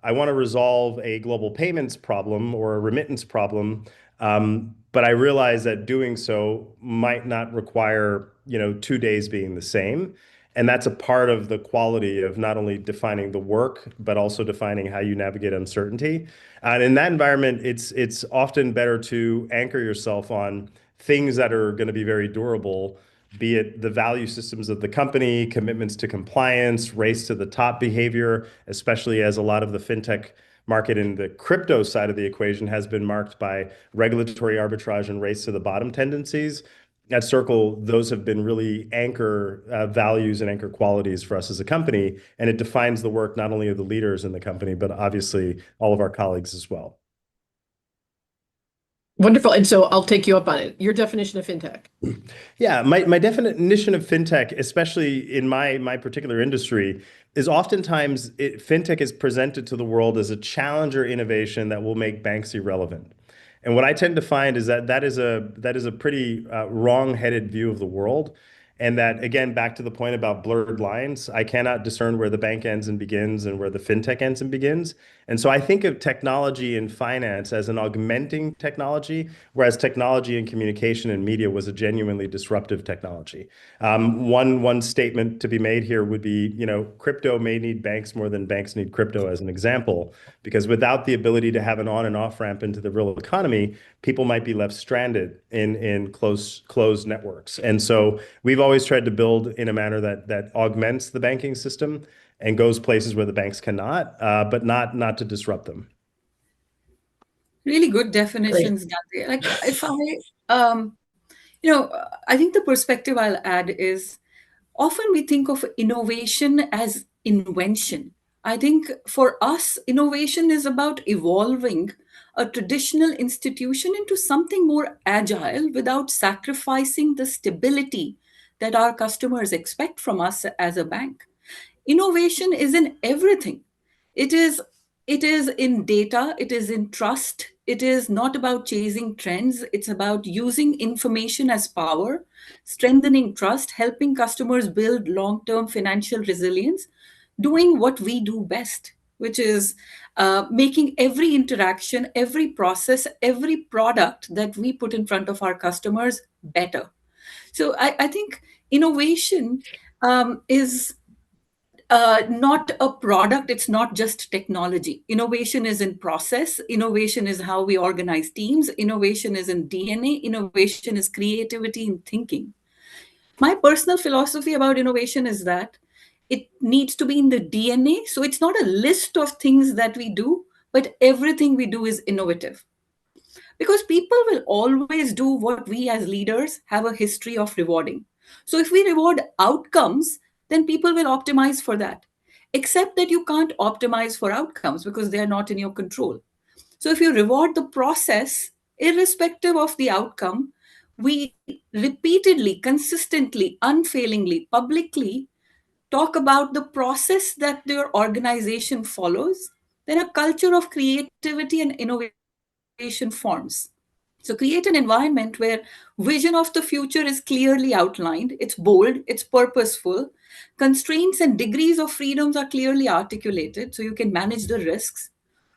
I want to resolve a global payments problem or a remittance problem, but I realize that doing so might not require, 2 days being the same. And that's a part of the quality of not only defining the work, but also defining how you navigate uncertainty. And in that environment, it's often better to anchor yourself on things that are going to be very durable, be it the value systems of the company, commitments to compliance, race to the top behavior, especially as a lot of the fintech market in the crypto side of the equation has been marked by regulatory arbitrage and race to the bottom tendencies. At Circle, those have been really anchor values and anchor qualities for us as a company, and it defines the work not only of the leaders in the company, but obviously all of our colleagues as well. Wonderful. And so I'll take you up on it. Your definition of fintech. Yeah, my definition of fintech, especially in my particular industry, is oftentimes fintech is presented to the world as a challenger innovation that will make banks irrelevant. And what I tend to find is that is a pretty wrong-headed view of the world. And that, again, back to the point about blurred lines, I cannot discern where the bank ends and begins and where the fintech ends and begins. And so I think of technology and finance as an augmenting technology, whereas technology and communication and media was a genuinely disruptive technology. One statement to be made here would be, crypto may need banks more than banks need crypto, as an example, because without the ability to have an on and off ramp into the real economy, people might be left stranded in closed networks. And so we've always tried to build in a manner that augments the banking system and goes places where the banks cannot, but not to disrupt them. Really good definitions, Gayatri. Like if I think the perspective I'll add is often we think of innovation as invention. I think for us, innovation is about evolving a traditional institution into something more agile without sacrificing the stability that our customers expect from us as a bank. Innovation is in everything. It is in data, it is in trust. It is not about chasing trends. It's about using information as power, strengthening trust, helping customers build long-term financial resilience, doing what we do best, which is making every interaction, every process, every product that we put in front of our customers better. So I think innovation is not a product. It's not just technology. Innovation is in process. Innovation is how we organize teams. Innovation is in DNA. Innovation is creativity in thinking. My personal philosophy about innovation is that it needs to be in the DNA. So it's not a list of things that we do, but everything we do is innovative. Because people will always do what we as leaders have a history of rewarding. So if we reward outcomes, then people will optimize for that. Except that you can't optimize for outcomes because they're not in your control. So if you reward the process, irrespective of the outcome, we repeatedly, consistently, unfailingly, publicly talk about the process that your organization follows, then a culture of creativity and innovation forms. So create an environment where vision of the future is clearly outlined, it's bold, it's purposeful, constraints and degrees of freedoms are clearly articulated so you can manage the risks.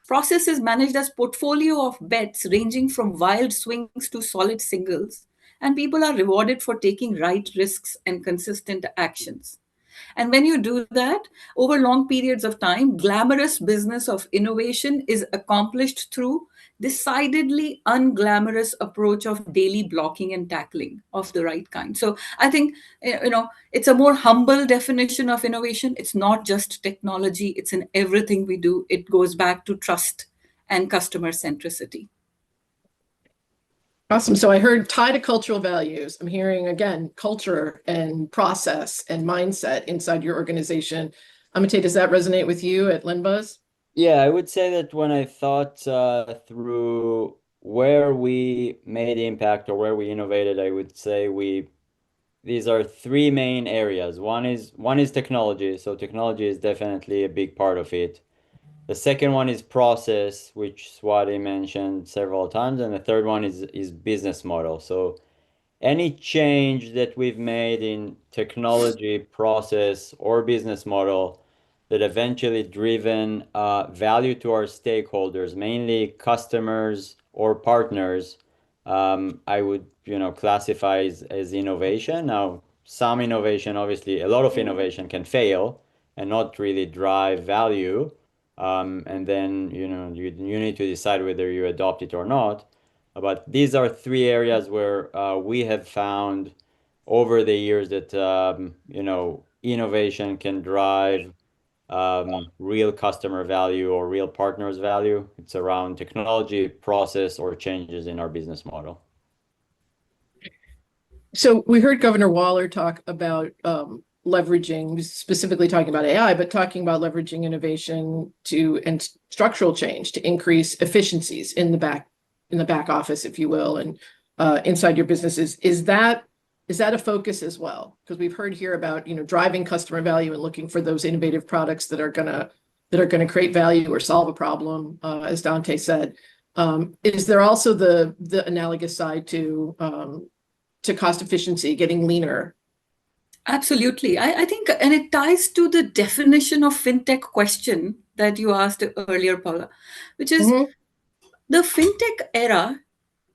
Process is managed as portfolio of bets ranging from wild swings to solid singles, and people are rewarded for taking right risks and consistent actions. And when you do that, over long periods of time, glamorous business of innovation is accomplished through decidedly unglamorous approach of daily blocking and tackling of the right kind. So I think, it's a more humble definition of innovation. It's not just technology, it's in everything we do. It goes back to trust and customer centricity. Awesome. So I heard tie to cultural values. I'm hearing again, culture and process and mindset inside your organization. Amite, does that resonate with you at LendBuzz? Yeah, I would say that when I thought through where we made impact or where we innovated, I would say these are three main areas. One is technology. So technology is definitely a big part of it. The second one is process, which Swati mentioned several times, and the third one is business model. So any change that we've made in technology, process, or business model that eventually driven value to our stakeholders, mainly customers or partners, I would classify as innovation. Now, some innovation, obviously, a lot of innovation can fail and not really drive value. And then you need to decide whether you adopt it or not. But these are three areas where we have found over the years that innovation can drive real customer value or real partners value. It's around technology, process, or changes in our business model. So we heard Governor Waller talk about leveraging, specifically talking about AI, but talking about leveraging innovation and structural change to increase efficiencies in the back office, if you will, and inside your businesses. Is that a focus as well? Because we've heard here about driving customer value and looking for those innovative products that are gonna create value or solve a problem, as Dante said. Is there also the analogous side to cost efficiency, getting leaner? Absolutely. I think, and it ties to the definition of fintech question that you asked earlier, Paula, which is the fintech era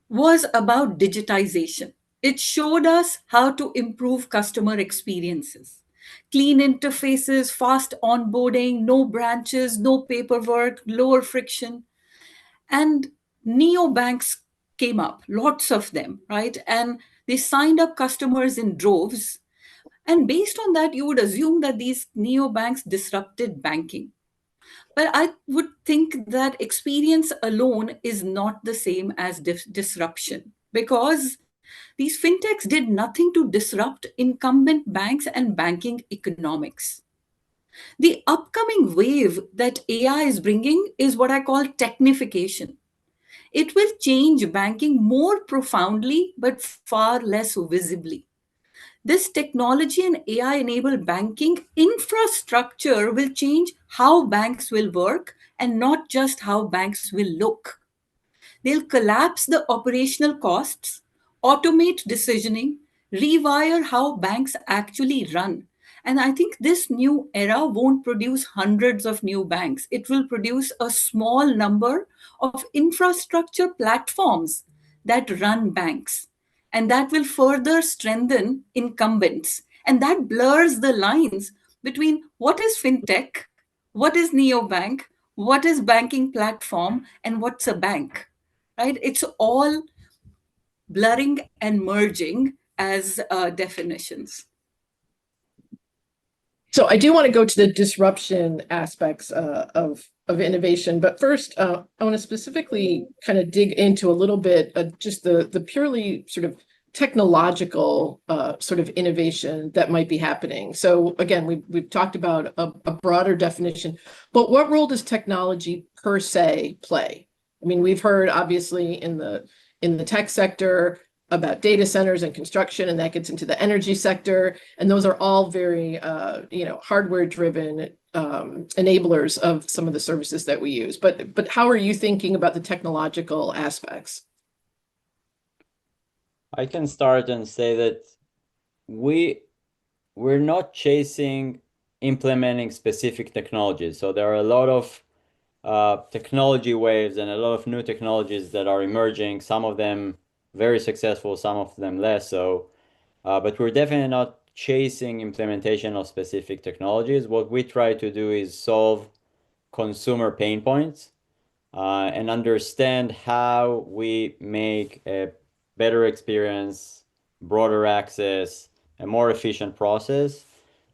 was about digitization. It showed us how to improve customer experiences. Clean interfaces, fast onboarding, no branches, no paperwork, lower friction. And neobanks came up, lots of them, right? And they signed up customers in droves. And based on that, you would assume that these neobanks disrupted banking. But I would think that experience alone is not the same as disruption, because these fintechs did nothing to disrupt incumbent banks and banking economics. The upcoming wave that AI is bringing is what I call technification. It will change banking more profoundly, but far less visibly. This technology and AI enabled banking infrastructure will change how banks will work and not just how banks will look. They'll collapse the operational costs, automate decisioning, rewire how banks actually run. And I think this new era won't produce hundreds of new banks. It will produce a small number of infrastructure platforms that run banks. And that will further strengthen incumbents. And that blurs the lines between what is fintech, what is neobank, what is banking platform, and what's a bank, right? It's all blurring and merging as definitions. So I do want to go to the disruption aspects of innovation, but first I want to specifically kind of dig into a little bit just the purely sort of technological sort of innovation that might be happening. So again, we've talked about a broader definition, but what role does technology per se play? I mean, we've heard obviously in the tech sector about data centers and construction, and that gets into the energy sector, and those are all very hardware-driven enablers of some of the services that we use. But how are you thinking about the technological aspects? I can start and say that we're not chasing implementing specific technologies. So there are a lot of technology waves and a lot of new technologies that are emerging, some of them very successful, some of them less so. But we're definitely not chasing implementation of specific technologies. What we try to do is solve consumer pain points. and understand how we make a better experience, broader access, a more efficient process.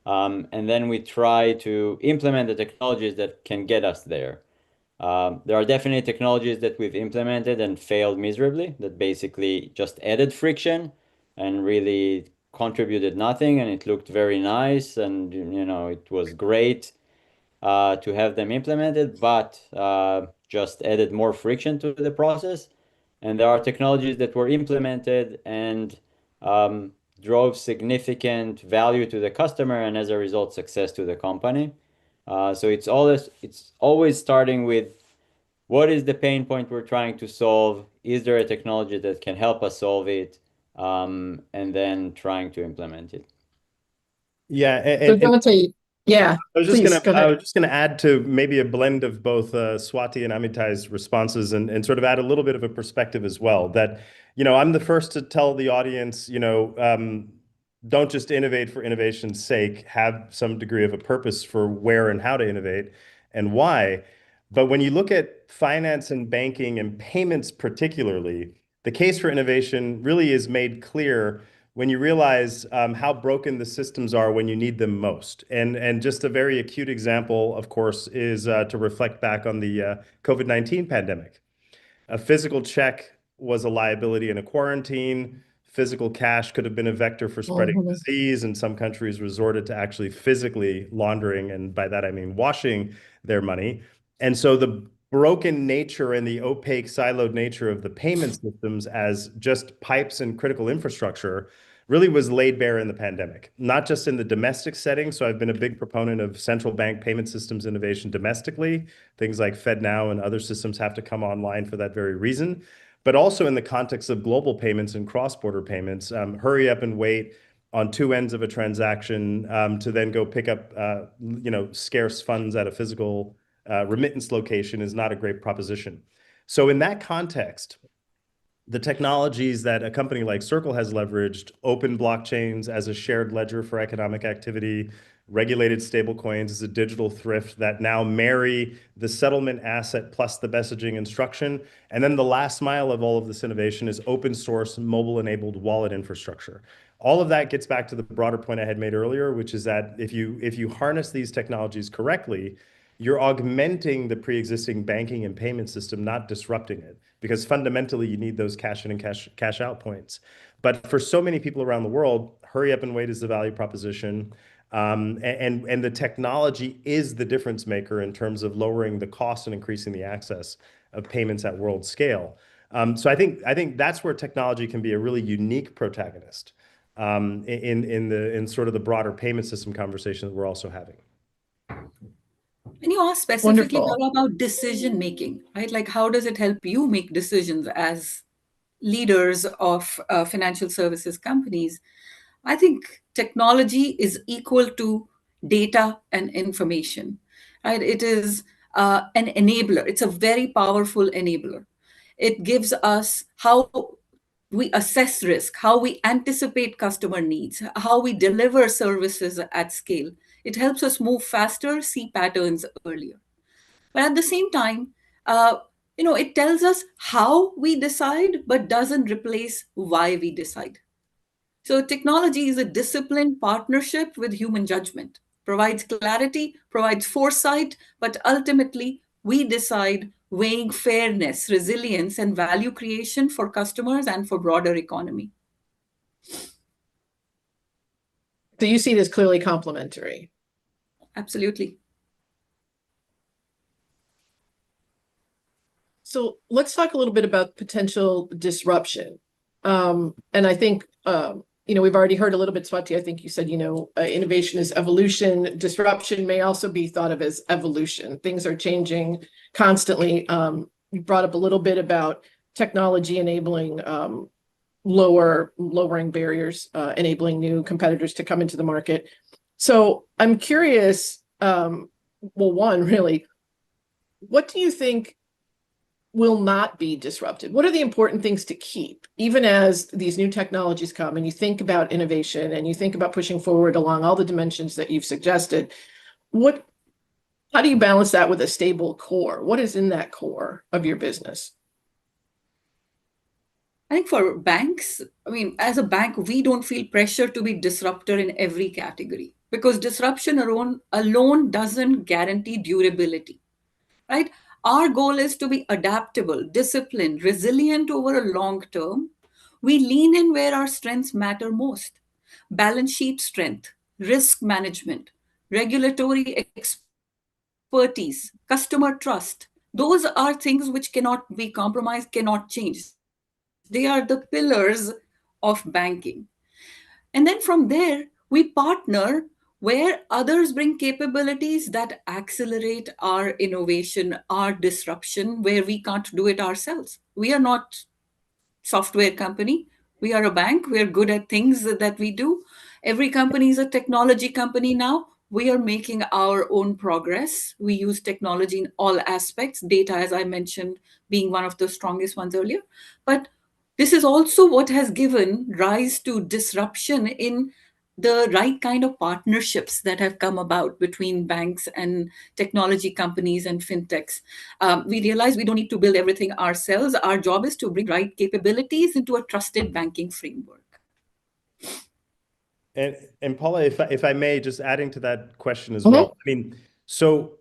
And then we try to implement the technologies that can get us there. There are definitely technologies that we've implemented and failed miserably, that basically just added friction and really contributed nothing, and it looked very nice, and it was great to have them implemented, but just added more friction to the process. And there are technologies that were implemented and drove significant value to the customer, and as a result, success to the company. So it's always starting with, what is the pain point we're trying to solve? Is there a technology that can help us solve it? And then trying to implement it. Yeah, So Dante, yeah, I was just please go ahead. gonna add to maybe a blend of both Swati and Amitai's responses, and sort of add a little bit of a perspective as well. That I'm the first to tell the audience, don't just innovate for innovation's sake. Have some degree of a purpose for where and how to innovate and why. But when you look at finance and banking and payments particularly, the case for innovation really is made clear when you realize how broken the systems are when you need them most. And just a very acute example, of course, is to reflect back on the COVID-19 pandemic. A physical check was a liability in a quarantine. Physical cash could have been a vector for spreading disease, and some countries resorted to actually physically laundering, and by that I mean washing their money. And so the broken nature and the opaque siloed nature of the payment systems as just pipes and critical infrastructure really was laid bare in the pandemic, not just in the domestic setting. So I've been a big proponent of central bank payment systems innovation domestically. Things like FedNow and other systems have to come online for that very reason, but also in the context of global payments and cross-border payments. Hurry up and wait on two ends of a transaction to then go pick up scarce funds at a physical remittance location is not a great proposition. So in that context, the technologies that a company like Circle has leveraged, open blockchains as a shared ledger for economic activity, regulated stablecoins as a digital thrift that now marry the settlement asset plus the messaging instruction. And then the last mile of all of this innovation is open source, mobile-enabled wallet infrastructure. All of that gets back to the broader point I had made earlier, which is that if you harness these technologies correctly, you're augmenting the pre-existing banking and payment system, not disrupting it, because fundamentally you need those cash in and cash out points. But for so many people around the world, hurry up and wait is the value proposition. And the technology is the difference maker in terms of lowering the cost and increasing the access of payments at world scale. So I think that's where technology can be a really unique protagonist in sort of the broader payment system conversation that we're also having. And you asked specifically Wonderful. about decision making, right? Like, how does it help you make decisions as leaders of financial services companies? I think technology is equal to data and information, right? It is an enabler. It's a very powerful enabler. It gives us how we assess risk, how we anticipate customer needs, how we deliver services at scale. It helps us move faster, see patterns earlier. But at the same time, it tells us how we decide, but doesn't replace why we decide. So technology is a disciplined partnership with human judgment, provides clarity, provides foresight, but ultimately we decide, weighing fairness, resilience, and value creation for customers and for broader economy. So you see it as clearly complementary. Absolutely. So let's talk a little bit about potential disruption. And I think, we've already heard a little bit, Swati, I think you said, innovation is evolution. Disruption may also be thought of as evolution. Things are changing constantly. You brought up a little bit about technology enabling lowering barriers, enabling new competitors to come into the market. So I'm curious, one, really, what do you think will not be disrupted? What are the important things to keep, even as these new technologies come and you think about innovation and you think about pushing forward along all the dimensions that you've suggested? What How do you balance that with a stable core? What is in that core of your business? I think for banks, I mean, as a bank, we don't feel pressure to be disruptor in every category because disruption alone doesn't guarantee durability, right? Our goal is to be adaptable, disciplined, resilient over a long term. We lean in where our strengths matter most: balance sheet strength, risk management, regulatory expertise, customer trust. Those are things which cannot be compromised, cannot change. They are the pillars of banking. And then from there, we partner where others bring capabilities that accelerate our innovation, our disruption, where we can't do it ourselves. We are not software company. We are a bank. We are good at things that we do. Every company is a technology company now. We are making our own progress. We use technology in all aspects, data, as I mentioned, being one of the strongest ones earlier. But this is also what has given rise to disruption in the right kind of partnerships that have come about between banks and technology companies and fintechs. We realize we don't need to build everything ourselves. Our job is to bring right capabilities into a trusted banking framework. And Paula, if I may, just adding to that question as well. I mean, so,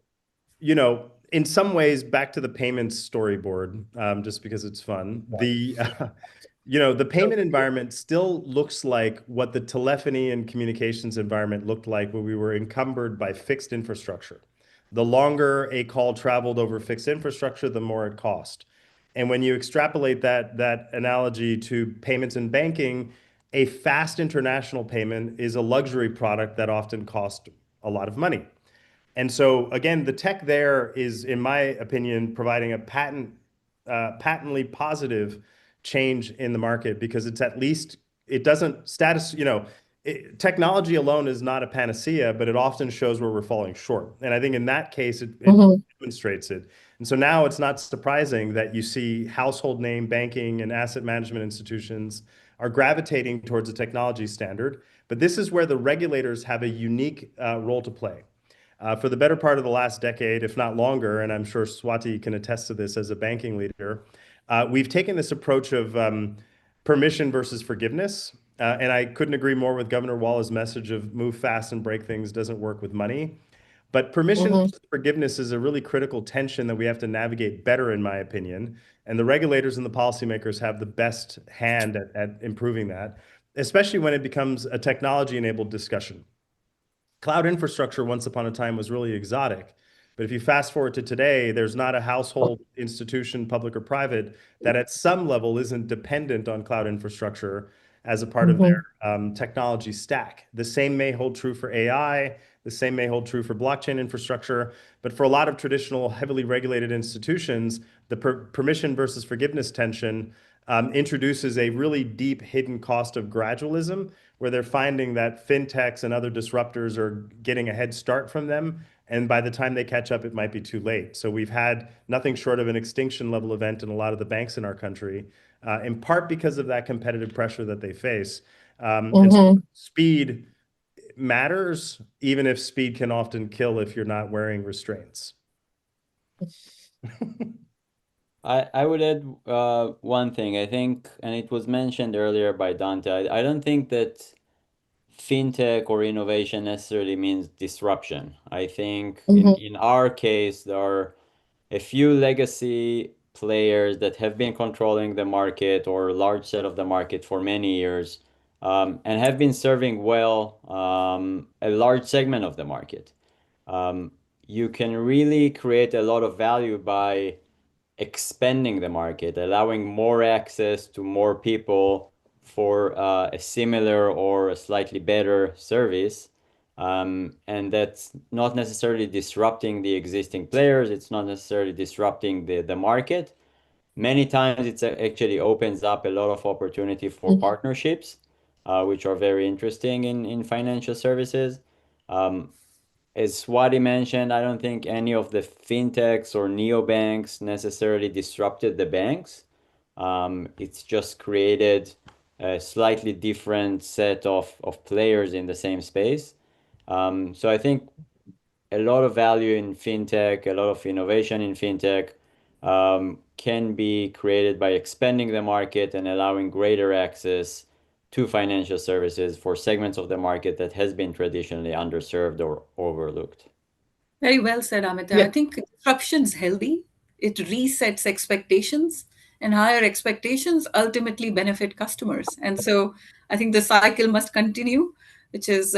you know, in some ways, back to the payments storyboard, just because it's fun. You know, the payment environment still looks like what the telephony and communications environment looked like when we were encumbered by fixed infrastructure. The longer a call traveled over fixed infrastructure, the more it cost. And when you extrapolate that analogy to payments and banking, a fast international payment is a luxury product that often costs a lot of money. And so again, the tech there is, in my opinion, providing a patently positive change in the market, because it's at least, it doesn't technology alone is not a panacea, but it often shows where we're falling short. And I think in that case, it demonstrates it. And so now it's not surprising that you see household name banking and asset management institutions are gravitating towards a technology standard. But this is where the regulators have a unique role to play. For the better part of the last decade, if not longer, and I'm sure Swati can attest to this as a banking leader, we've taken this approach of permission versus forgiveness. And I couldn't agree more with Governor Waller's message of move fast and break things doesn't work with money. But permission versus forgiveness is a really critical tension that we have to navigate better, in my opinion. And the regulators and the policymakers have the best hand at improving that, especially when it becomes a technology-enabled discussion. Cloud infrastructure once upon a time was really exotic. But if you fast forward to today, there's not a household institution, public or private, that at some level isn't dependent on cloud infrastructure as a part of their technology stack. The same may hold true for AI. The same may hold true for blockchain infrastructure. But for a lot of traditional, heavily regulated institutions, the permission versus forgiveness tension introduces a really deep hidden cost of gradualism, where they're finding that fintechs and other disruptors are getting a head start from them. And by the time they catch up, it might be too late. So we've had nothing short of an extinction level event in a lot of the banks in our country, in part because of that competitive pressure that they face. And so speed matters, even if speed can often kill if you're not wearing restraints. I would add one thing. I think, and it was mentioned earlier by Dante, I don't think that fintech or innovation necessarily means disruption. I think in our case, there are a few legacy players that have been controlling the market or a large set of the market for many years, and have been serving well a large segment of the market. You can really create a lot of value by expanding the market, allowing more access to more people for a similar or a slightly better service. And that's not necessarily disrupting the existing players. It's not necessarily disrupting the market. Many times it actually opens up a lot of opportunity for partnerships, which are very interesting in financial services. As Swati mentioned, I don't think any of the fintechs or neobanks necessarily disrupted the banks. It's just created a slightly different set of players in the same space. So I think a lot of value in fintech, a lot of innovation in fintech can be created by expanding the market and allowing greater access to financial services for segments of the market that has been traditionally underserved or overlooked. Very well said, Amita. Yeah. I think disruption's healthy. It resets expectations, and higher expectations ultimately benefit customers. And so I think the cycle must continue, which is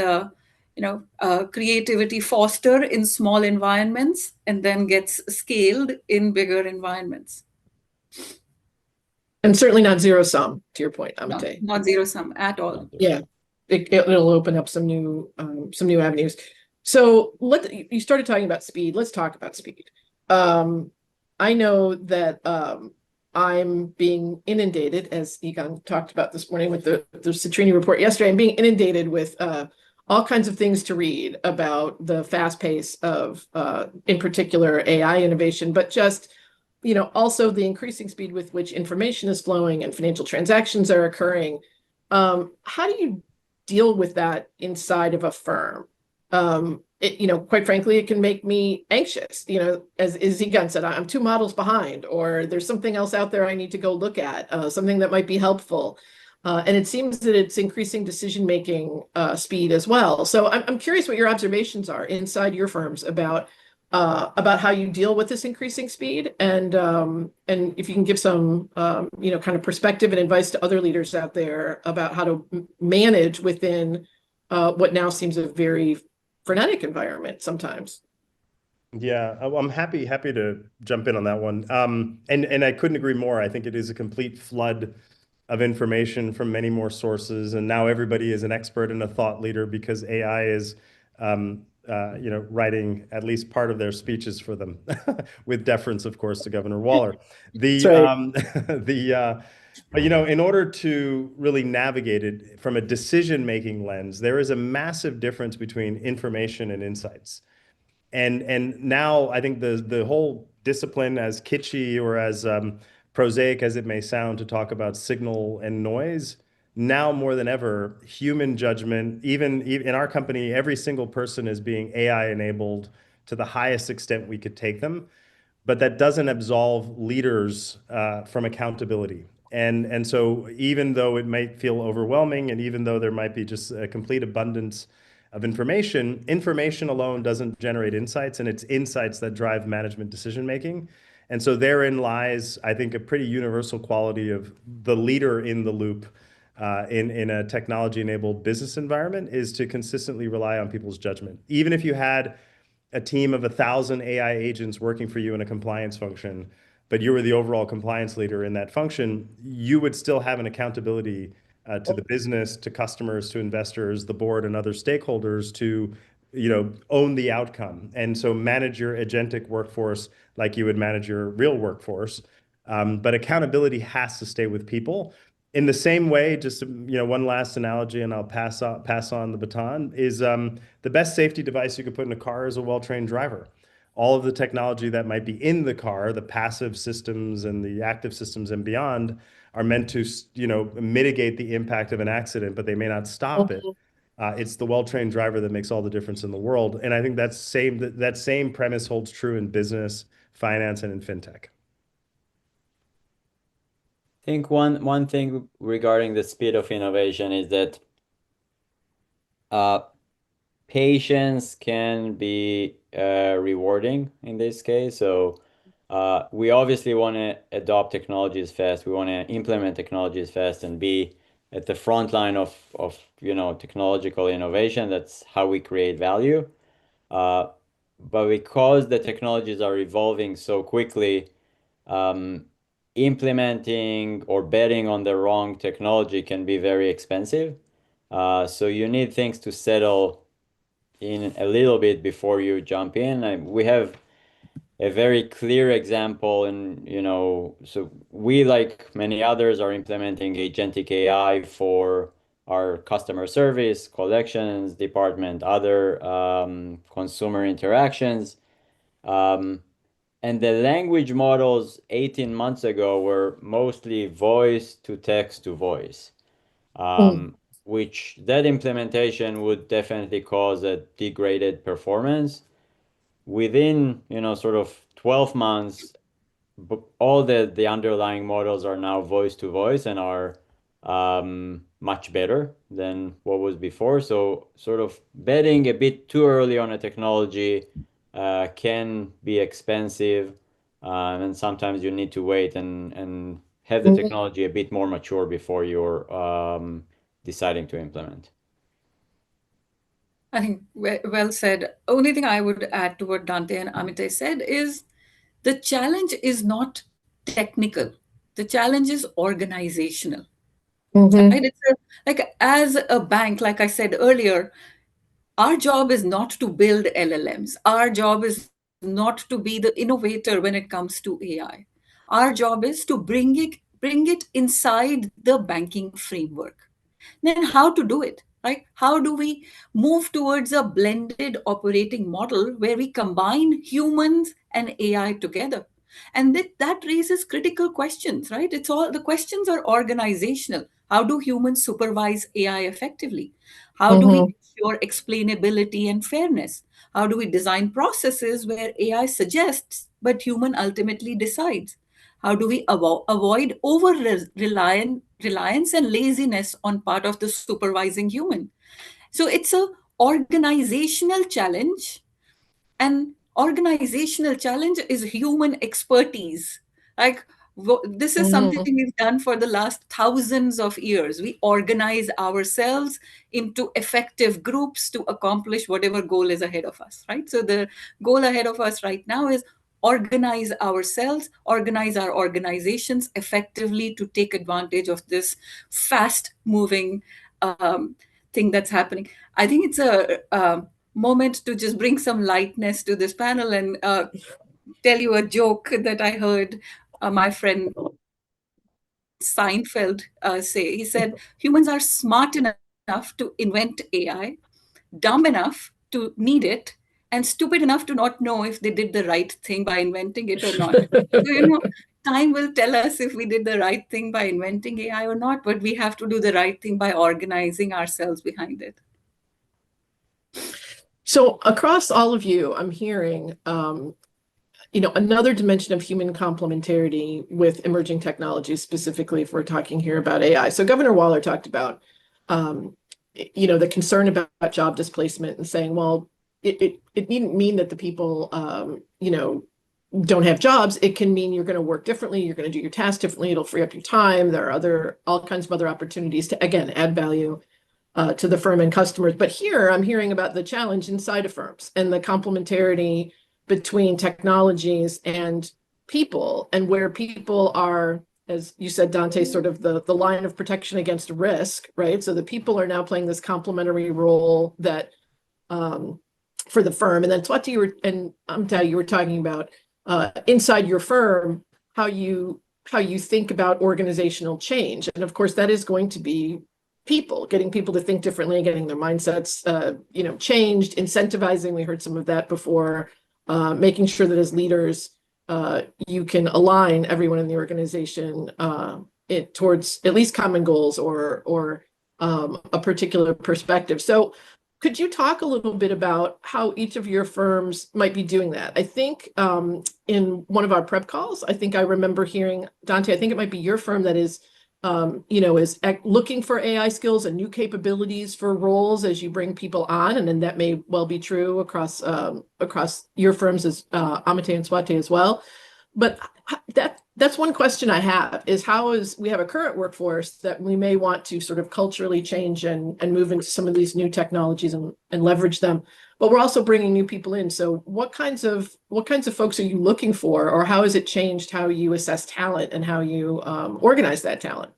creativity foster in small environments and then gets scaled in bigger environments. And certainly not zero sum, to your point, No, Amite. not zero sum at all. Yeah, it'll open up some new avenues. So you started talking about speed. Let's talk about speed. I know that I'm being inundated, as Egon talked about this morning with the Citrini report yesterday. I'm being inundated with all kinds of things to read about the fast pace of, in particular, AI innovation, but just also the increasing speed with which information is flowing and financial transactions are occurring. How do you deal with that inside of a firm? Quite frankly, it can make me anxious. As Egon said, I'm 2 models behind, or there's something else out there I need to go look at, something that might be helpful. And it seems that it's increasing decision-making speed as well. So I'm curious what your observations are inside your firms about how you deal with this increasing speed, and if you can give some kind of perspective and advice to other leaders out there about how to manage within what now seems a very frenetic environment sometimes. Yeah, I'm happy to jump in on that one. And I couldn't agree more. I think it is a complete flood of information from many more sources, and now everybody is an expert and a thought leader because AI is writing at least part of their speeches for them, with deference, of course, to Governor Waller. That's right. But in order to really navigate it from a decision-making lens, there is a massive difference between information and insights. And now I think the whole discipline, as kitschy or as prosaic as it may sound to talk about signal and noise, now more than ever, human judgment, even in our company, every single person is being AI enabled to the highest extent we could take them. But that doesn't absolve leaders from accountability. And so even though it might feel overwhelming, and even though there might be just a complete abundance of information alone doesn't generate insights, and it's insights that drive management decision making. And so therein lies, I think, a pretty universal quality of the leader in the loop in a technology-enabled business environment, is to consistently rely on people's judgment. Even if you had a team of 1,000 AI agents working for you in a compliance function, but you were the overall compliance leader in that function, you would still have an accountability to the business, to customers, to investors, the board, and other stakeholders to own the outcome. And so manage your agentic workforce like you would manage your real workforce. But accountability has to stay with people. In the same way, just one last analogy, and I'll pass on the baton, is the best safety device you could put in a car is a well-trained driver. All of the technology that might be in the car, the passive systems and the active systems and beyond, are meant to mitigate the impact of an accident, but they may not stop it. It's the well-trained driver that makes all the difference in the world. And I think that same premise holds true in business, finance, and in fintech. I think one thing regarding the speed of innovation is that patience can be rewarding in this case. So we obviously want to adopt technologies fast. We want to implement technologies fast and be at the front line of technological innovation. That's how we create value. But because the technologies are evolving so quickly, implementing or betting on the wrong technology can be very expensive. So you need things to settle in a little bit before you jump in. We have a very clear example, and so we, like many others, are implementing agentic AI for our customer service, collections department, other consumer interactions. And the language models 18 months ago were mostly voice to text to voice, which that implementation would definitely cause a degraded performance. within, sort of 12 months, all the underlying models are now voice to voice and are much better than what was before. So sort of betting a bit too early on a technology can be expensive, and sometimes you need to wait and have the technology a bit more mature before you're deciding to implement. I think well said. Only thing I would add to what Dante and Amite said is the challenge is not technical. The challenge is organizational. Right? Like as a bank, like I said earlier, our job is not to build LLMs. Our job is not to be the innovator when it comes to AI. Our job is to bring it inside the banking framework. Then how to do it? Right? How do we move towards a blended operating model where we combine humans and AI together? And that raises critical questions, right? It's all the questions are organizational. How do humans supervise AI effectively? How do we ensure explainability and fairness? How do we design processes where AI suggests but human ultimately decides? How do we avoid over reliance and laziness on part of the supervising human? So it's a organizational challenge, and organizational challenge is human expertise. Like this is something we've done for the last thousands of years. We organize ourselves into effective groups to accomplish whatever goal is ahead of us, right? So the goal ahead of us right now is organize ourselves, organize our organizations effectively to take advantage of this fast moving thing that's happening. I think it's a moment to just bring some lightness to this panel and tell you a joke that I heard my friend Seinfeld say. He said, humans are smart enough to invent AI, dumb enough to need it, and stupid enough to not know if they did the right thing by inventing it or not. So, time will tell us if we did the right thing by inventing AI or not, but we have to do the right thing by organizing ourselves behind it. So across all of you, I'm hearing, another dimension of human complementarity with emerging technologies, specifically if we're talking here about AI. So Governor Waller talked about, the concern about job displacement and saying, well, it needn't mean that the people, don't have jobs. It can mean you're going to work differently. You're going to do your tasks differently. It'll free up your time. There are all kinds of other opportunities to, again, add value to the firm and customers. But here I'm hearing about the challenge inside of firms and the complementarity between technologies and people, and where people are, as you said, Dante, sort of the line of protection against risk, right? So the people are now playing this complementary role that for the firm. And then Swati, and Amita, you were talking about inside your firm, how you think about organizational change. And of course, that is going to be people, getting people to think differently, getting their mindsets, changed, incentivizing. We heard some of that before, making sure that as leaders, you can align everyone in the organization towards at least common goals or a particular perspective. So could you talk a little bit about how each of your firms might be doing that? I think in one of our prep calls, I think I remember hearing, Dante, I think it might be your firm that is looking for AI skills and new capabilities for roles as you bring people on, and then that may well be true across your firms as Amite and Swati as well. But that's one question I have, is we have a current workforce that we may want to sort of culturally change and move into some of these new technologies and leverage them, but we're also bringing new people in. So what kinds of folks are you looking for, or how has it changed how you assess talent and how you organize that talent?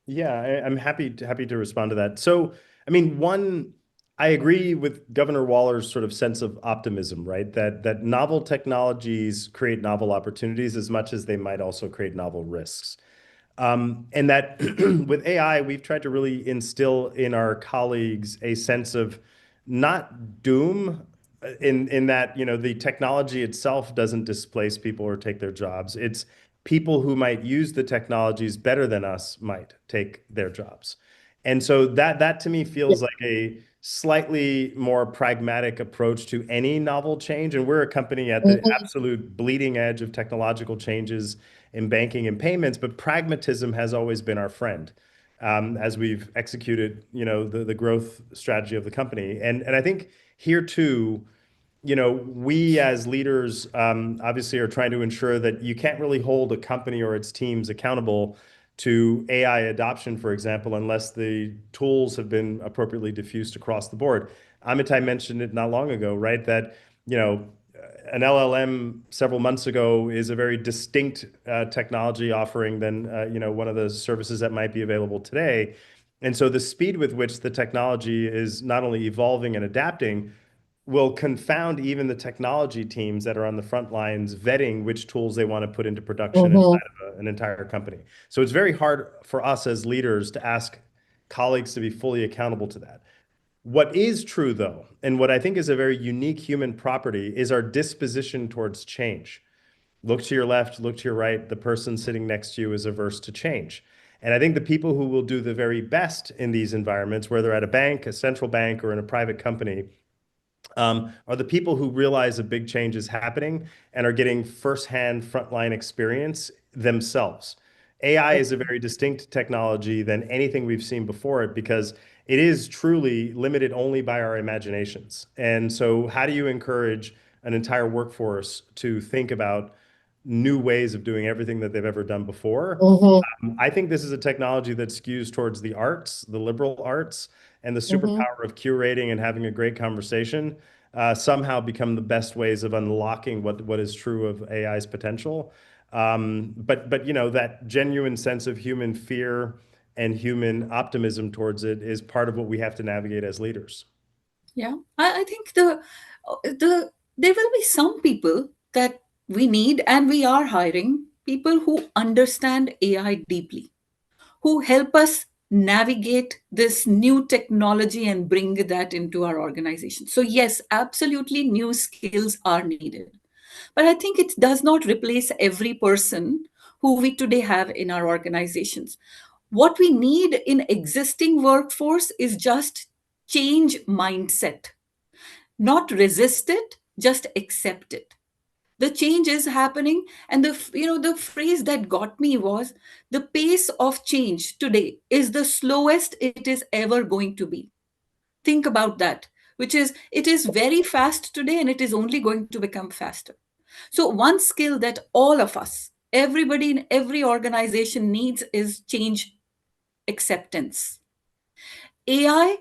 Yeah, I'm happy to respond to that. So, I mean, I agree with Governor Waller's sort of sense of optimism, right? That novel technologies create novel opportunities as much as they might also create novel risks. And that with AI, we've tried to really instill in our colleagues a sense of not doom in that, the technology itself doesn't displace people or take their jobs. It's people who might use the technologies better than us might take their jobs. And so that to me feels like slightly more pragmatic approach to any novel change. And we're a company at the absolute bleeding edge of technological changes in banking and payments, but pragmatism has always been our friend as we've executed, the growth strategy of the company. And I think here too, we as leaders obviously are trying to ensure that you can't really hold a company or its teams accountable to AI adoption, for example, unless the tools have been appropriately diffused across the board. Amitai mentioned it not long ago, right? That, an LLM several months ago is a very distinct technology offering than, one of the services that might be available today. And so the speed with which the technology is not only evolving and adapting will confound even the technology teams that are on the front lines vetting which tools they want to put into production inside of an entire company. So it's very hard for us as leaders to ask colleagues to be fully accountable to that. What is true, though, and what I think is a very unique human property, is our disposition towards change. Look to your left, look to your right. The person sitting next to you is averse to change. And I think the people who will do the very best in these environments, whether at a bank, a central bank, or in a private company, are the people who realize a big change is happening and are getting firsthand frontline experience themselves. AI is a very distinct technology than anything we've seen before it, because it is truly limited only by our imaginations. And so how do you encourage an entire workforce to think about new ways of doing everything that they've ever done before? I think this is a technology that skews towards the arts, the liberal arts, and the superpower of curating and having a great conversation somehow become the best ways of unlocking what is true of AI's potential. But that genuine sense of human fear and human optimism towards it is part of what we have to navigate as leaders. Yeah, I think there will be some people that we need, and we are hiring people who understand AI deeply, who help us navigate this new technology and bring that into our organization. So yes, absolutely new skills are needed. But I think it does not replace every person who we today have in our organizations. What we need in existing workforce is just change mindset, not resist it, just accept it. The change is happening, and the phrase that got me was, the pace of change today is the slowest it is ever going to be. Think about that, which is, it is very fast today and it is only going to become faster. So one skill that all of us, everybody in every organization needs, is change acceptance. AI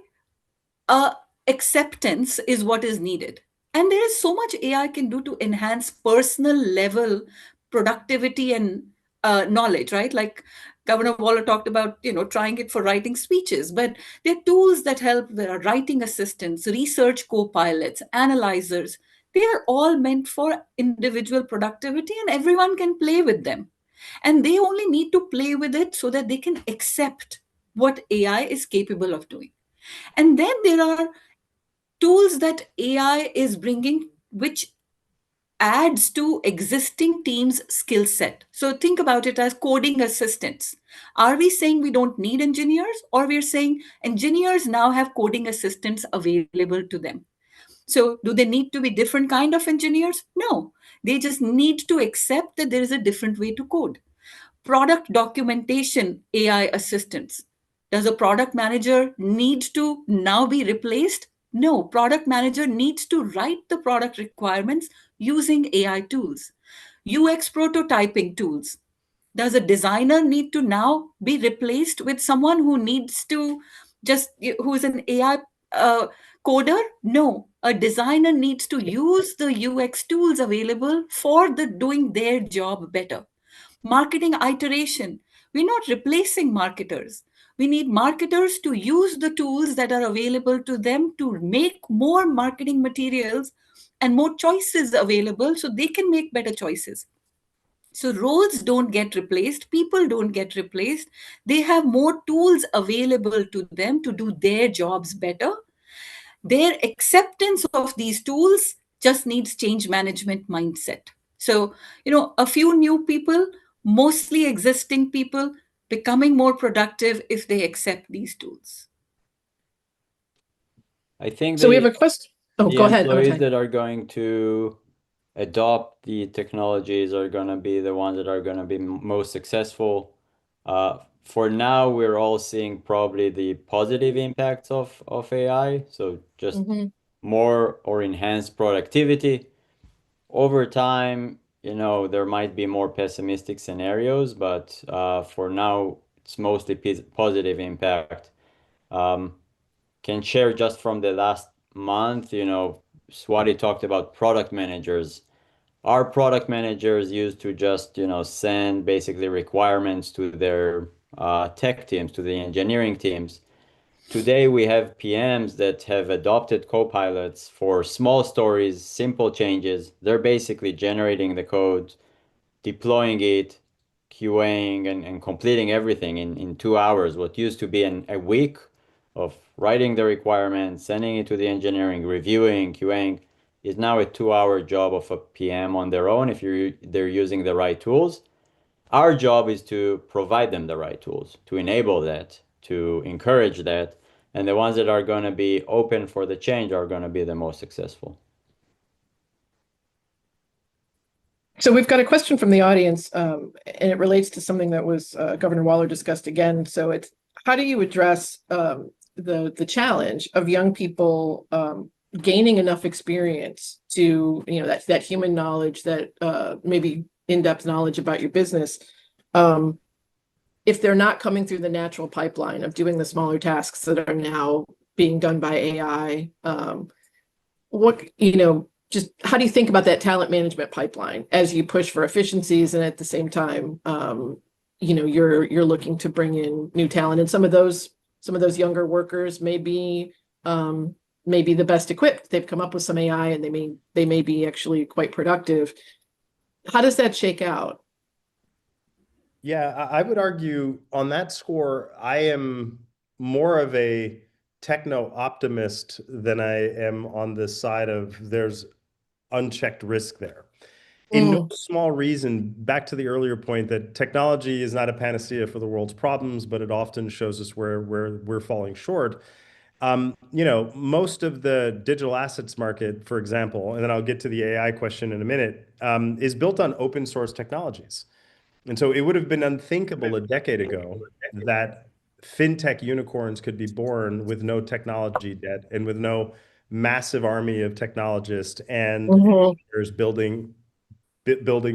acceptance is what is needed. And there is so much AI can do to enhance personal level productivity and knowledge, right? Like Governor Waller talked about, trying it for writing speeches, but there are tools that help. There are writing assistants, research co-pilots, analyzers. They are all meant for individual productivity, and everyone can play with them. And they only need to play with it so that they can accept what AI is capable of doing. And then there are tools that AI is bringing, which adds to existing teams' skill set. So think about it as coding assistants. Are we saying we don't need engineers, or we're saying engineers now have coding assistants available to them? So do they need to be different kind of engineers? No, they just need to accept that there is a different way to code. Product documentation AI assistants. Does a product manager need to now be replaced? No, product manager needs to write the product requirements using AI tools. UX prototyping tools. Does a designer need to now be replaced with someone who needs to who is an AI coder? No, a designer needs to use the UX tools available for doing their job better. Marketing iteration. We're not replacing marketers. We need marketers to use the tools that are available to them to make more marketing materials and more choices available so they can make better choices. So roles don't get replaced, people don't get replaced. They have more tools available to them to do their jobs better. Their acceptance of these tools just needs change management mindset. So, a few new people, mostly existing people, becoming more productive if they accept these tools. I think So we have the a question. Oh, the go ahead. employees Amitai. that are going to adopt the technologies are going to be the ones that are going to be most successful. For now, we're all seeing probably the positive impacts of AI. So just Mhm. more or enhanced productivity. Over time, there might be more pessimistic scenarios, but for now, it's mostly positive impact. Can share just from the last month, Swati talked about product managers. Our product managers used to just, send basically requirements to their tech teams, to the engineering teams. Today, we have PMs that have adopted copilots for small stories, simple changes. They're basically generating the code, deploying it, QAing, and completing everything in 2 hours. What used to be a week of writing the requirements, sending it to the engineering, reviewing, QAing, is now a 2 hour job of a PM on their own if they're using the right tools. Our job is to provide them the right tools, to enable that, to encourage that, and the ones that are going to be open for the change are going to be the most successful. So we've got a question from the audience, and it relates to something that was Governor Waller discussed again. So it's, how do you address the challenge of young people gaining enough experience to, that human knowledge, that maybe in-depth knowledge about your business, if they're not coming through the natural pipeline of doing the smaller tasks that are now being done by AI? Just how do you think about that talent management pipeline as you push for efficiencies, and at the same time, you're looking to bring in new talent, and some of those younger workers may be the best equipped. They've come up with some AI, and they may be actually quite productive. How does that shake out? Yeah, I would argue on that score, I am more of a techno optimist than I am on the side of there's unchecked risk there. In no small reason, back to the earlier point that technology is not a panacea for the world's problems, but it often shows us where we're falling short. Most of the digital assets market, for example, and then I'll get to the AI question in a minute, is built on open source technologies. And so it would have been unthinkable a decade ago that fintech unicorns could be born with no technology debt and with no massive army of technologists and engineers building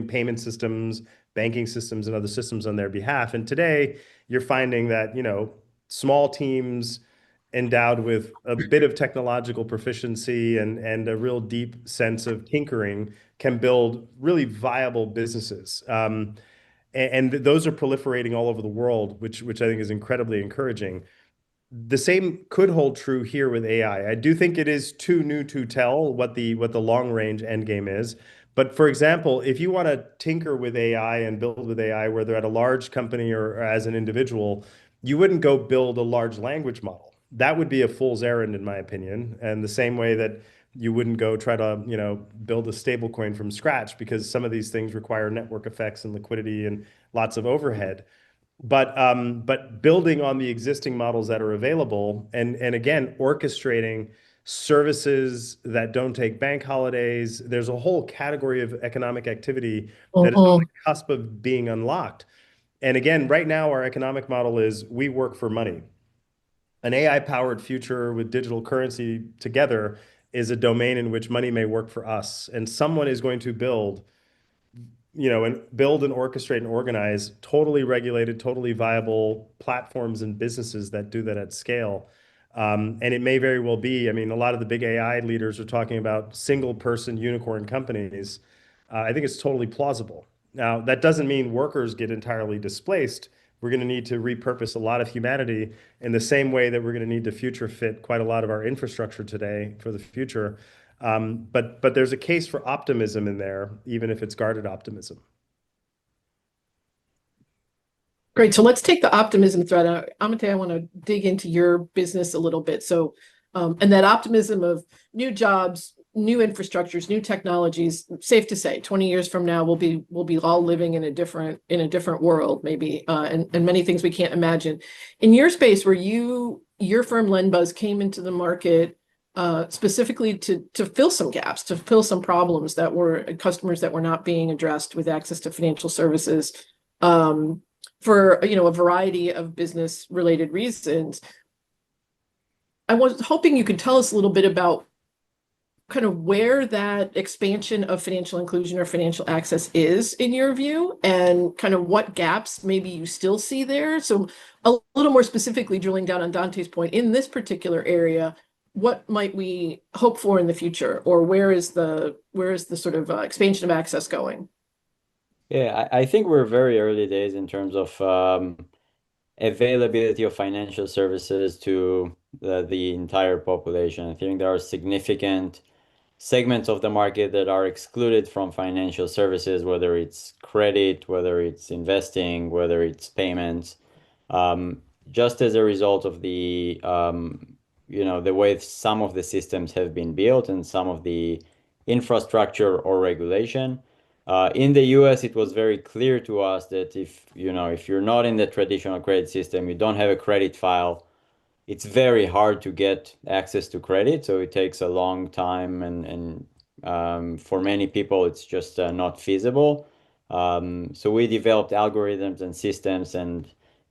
payment systems, banking systems, and other systems on their behalf. And today, you're finding that small teams endowed with a bit of technological proficiency and a real deep sense of tinkering can build really viable businesses. And those are proliferating all over the world, which I think is incredibly encouraging. The same could hold true here with AI. I do think it is too new to tell what the long range end game is. But for example, if you want to tinker with AI and build with AI, whether at a large company or as an individual, you wouldn't go build a large language model. That would be a fool's errand, in my opinion. And the same way that you wouldn't go try to, build a stable coin from scratch, because some of these things require network effects and liquidity and lots of overhead. But building on the existing models that are available and again, orchestrating services that don't take bank holidays. There's a whole category of economic activity that is on the cusp of being unlocked. And again, right now, our economic model is we work for money. An AI-powered future with digital currency together is a domain in which money may work for us. And someone is going to build and orchestrate and organize totally regulated, totally viable platforms and businesses that do that at scale. And it may very well be, a lot of the big AI leaders are talking about single person unicorn companies. I think it's totally plausible. Now, that doesn't mean workers get entirely displaced. We're going to need to repurpose a lot of humanity in the same way that we're going to need to future fit quite a lot of our infrastructure today for the future. But there's a case for optimism in there, even if it's guarded optimism. Great. So let's take the optimism thread. Amitai, I want to dig into your business a little bit. So, and that optimism of new jobs, new infrastructures, new technologies. Safe to say, 20 years from now, we'll be all living in a different world, maybe, and many things we can't imagine. In your space, where your firm LendBuzz came into the market specifically to fill some gaps, to fill some problems that were customers that were not being addressed with access to financial services for a variety of business related reasons. I was hoping you could tell us a little bit about kind of where that expansion of financial inclusion or financial access is in your view, and kind of what gaps maybe you still see there. So a little more specifically drilling down on Dante's point, in this particular area, what might we hope for in the future, or where is the sort of expansion of access going? Yeah, I think we're very early days in terms of availability of financial services to the entire population. I think there are significant segments of the market that are excluded from financial services, whether it's credit, whether it's investing, whether it's payments, just as a result of the the way some of the systems have been built and some of the infrastructure or regulation. In the US, it was very clear to us that if you're not in the traditional credit system, you don't have a credit file, it's very hard to get access to credit. So it takes a long time, and for many people, it's just not feasible. So we developed algorithms and systems and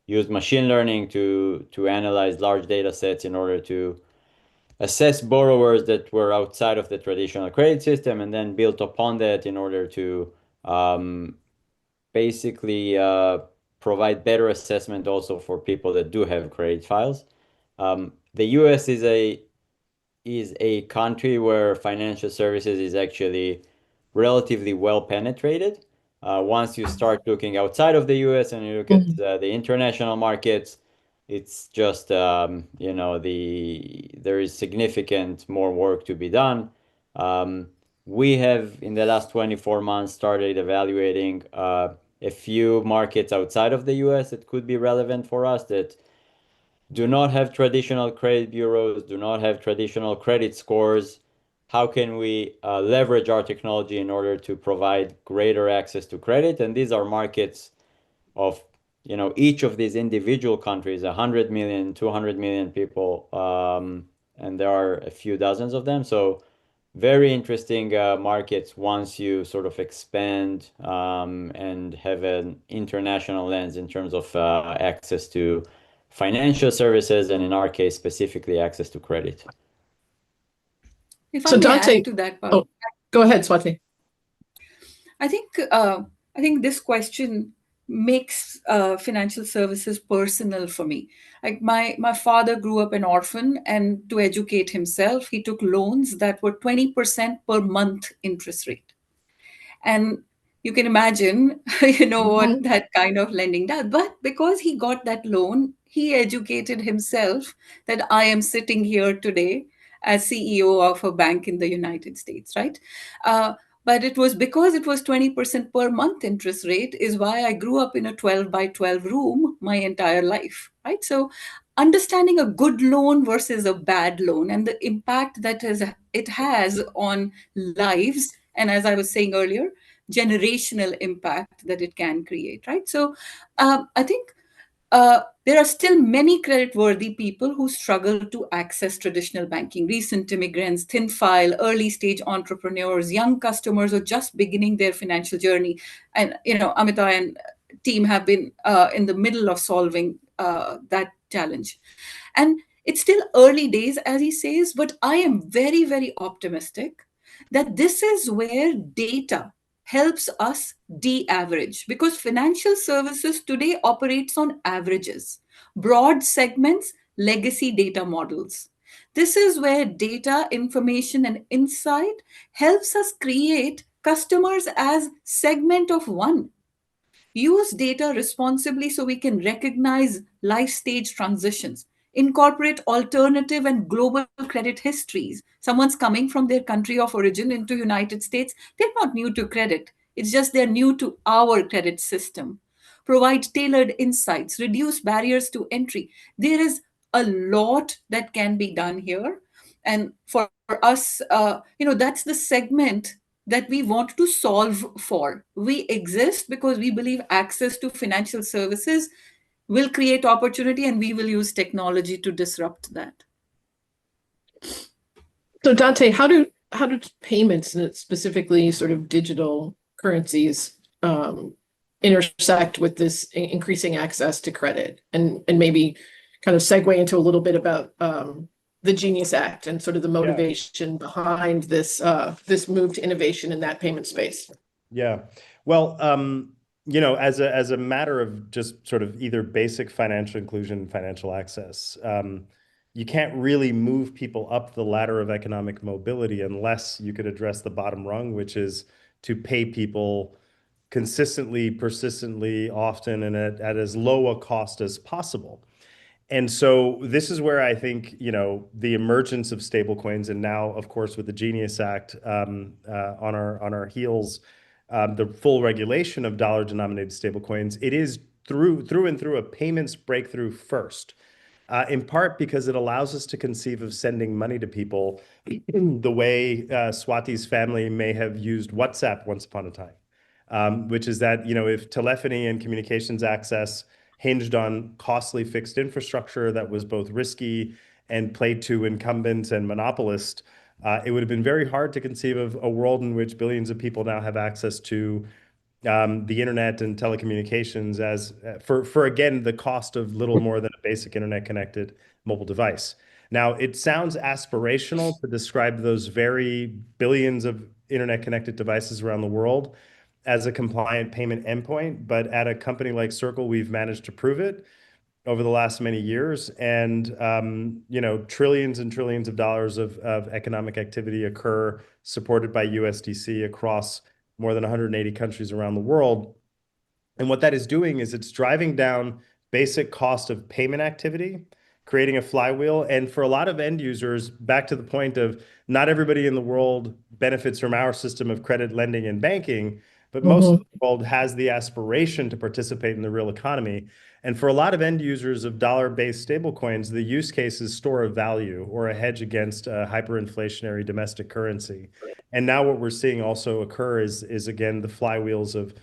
used machine learning to analyze large data sets in order to assess borrowers that were outside of the traditional credit system, and then built upon that in order to basically provide better assessment also for people that do have credit files. The US is a country where financial services is actually relatively well penetrated. Once you start looking outside of the US and you look at the international markets, it's just there is significant more work to be done. We have in the last 24 months started evaluating a few markets outside of the US that could be relevant for us, that do not have traditional credit bureaus, do not have traditional credit scores. How can we leverage our technology in order to provide greater access to credit? And these are markets of, each of these individual countries, 100 million, 200 million people, and there are a few dozens of them. So very interesting markets once you sort of expand and have an international lens in terms of access to financial services, and in our case, specifically access to credit. If I So may Dante, add to that, oh, go ahead, Swati. I think this question makes financial services personal for me. Like my father grew up an orphan, and to educate himself, he took loans that were 20% per month interest rate. And you can imagine, what that kind of lending does. But because he got that loan, he educated himself that I am sitting here today as CEO of a bank in the United States, right? But it was because it was 20% per month interest rate is why I grew up in a 12 by 12 room my entire life, right? So understanding a good loan versus a bad loan and the impact that it has on lives, and as I was saying earlier, generational impact that it can create, right? So I think there are still many credit-worthy people who struggle to access traditional banking. Recent immigrants, thin file, early stage entrepreneurs, young customers who are just beginning their financial journey. And, Amita and team have been in the middle of solving that challenge. And it's still early days, as he says, but I am very, very optimistic that this is where data helps us de-average, because financial services today operates on averages, broad segments, legacy data models. This is where data, information, and insight helps us create customers as segment of one. Use data responsibly so we can recognize life stage transitions, incorporate alternative and global credit histories. Someone's coming from their country of origin into United States, they're not new to credit. It's just they're new to our credit system. Provide tailored insights, reduce barriers to entry. There is a lot that can be done here. And for us, that's the segment that we want to solve for. We exist because we believe access to financial services will create opportunity, and we will use technology to disrupt that. So Dante, how do payments, and specifically sort of digital currencies, intersect with this increasing access to credit, and maybe kind of segue into a little bit about the Genius Act and sort of the motivation behind this this move to innovation in that payment space? Yeah. Well, as a matter of just sort of either basic financial inclusion and financial access, you can't really move people up the ladder of economic mobility unless you could address the bottom rung, which is to pay people consistently, persistently, often, and at as low a cost as possible. And so this is where I think, the emergence of stablecoins, and now, of course, with the Genius Act on our heels, the full regulation of dollar-denominated stablecoins, it is through and through a payments breakthrough first. In part because it allows us to conceive of sending money to people the way Swati's family may have used WhatsApp once upon a time, which is that, if telephony and communications access hinged on costly fixed infrastructure that was both risky and played to incumbents and monopolists, it would have been very hard to conceive of a world in which billions of people now have access to the internet and telecommunications as for again the cost of little more than a basic internet connected mobile device. Now, it sounds aspirational to describe those very billions of internet connected devices around the world as a compliant payment endpoint, but at a company like Circle, we've managed to prove it over the last many years, and trillions and trillions of dollars of economic activity occur supported by USDC across more than 180 countries around the world. And what that is doing is it's driving down basic cost of payment activity, creating a flywheel. And for a lot of end users, back to the point of not everybody in the world benefits from our system of credit, lending, and banking, but most of the world has the aspiration to participate in the real economy. And for a lot of end users of dollar-based stablecoins, the use case is store of value or a hedge against hyperinflationary domestic currency. And now what we're seeing also occur is again, the flywheels of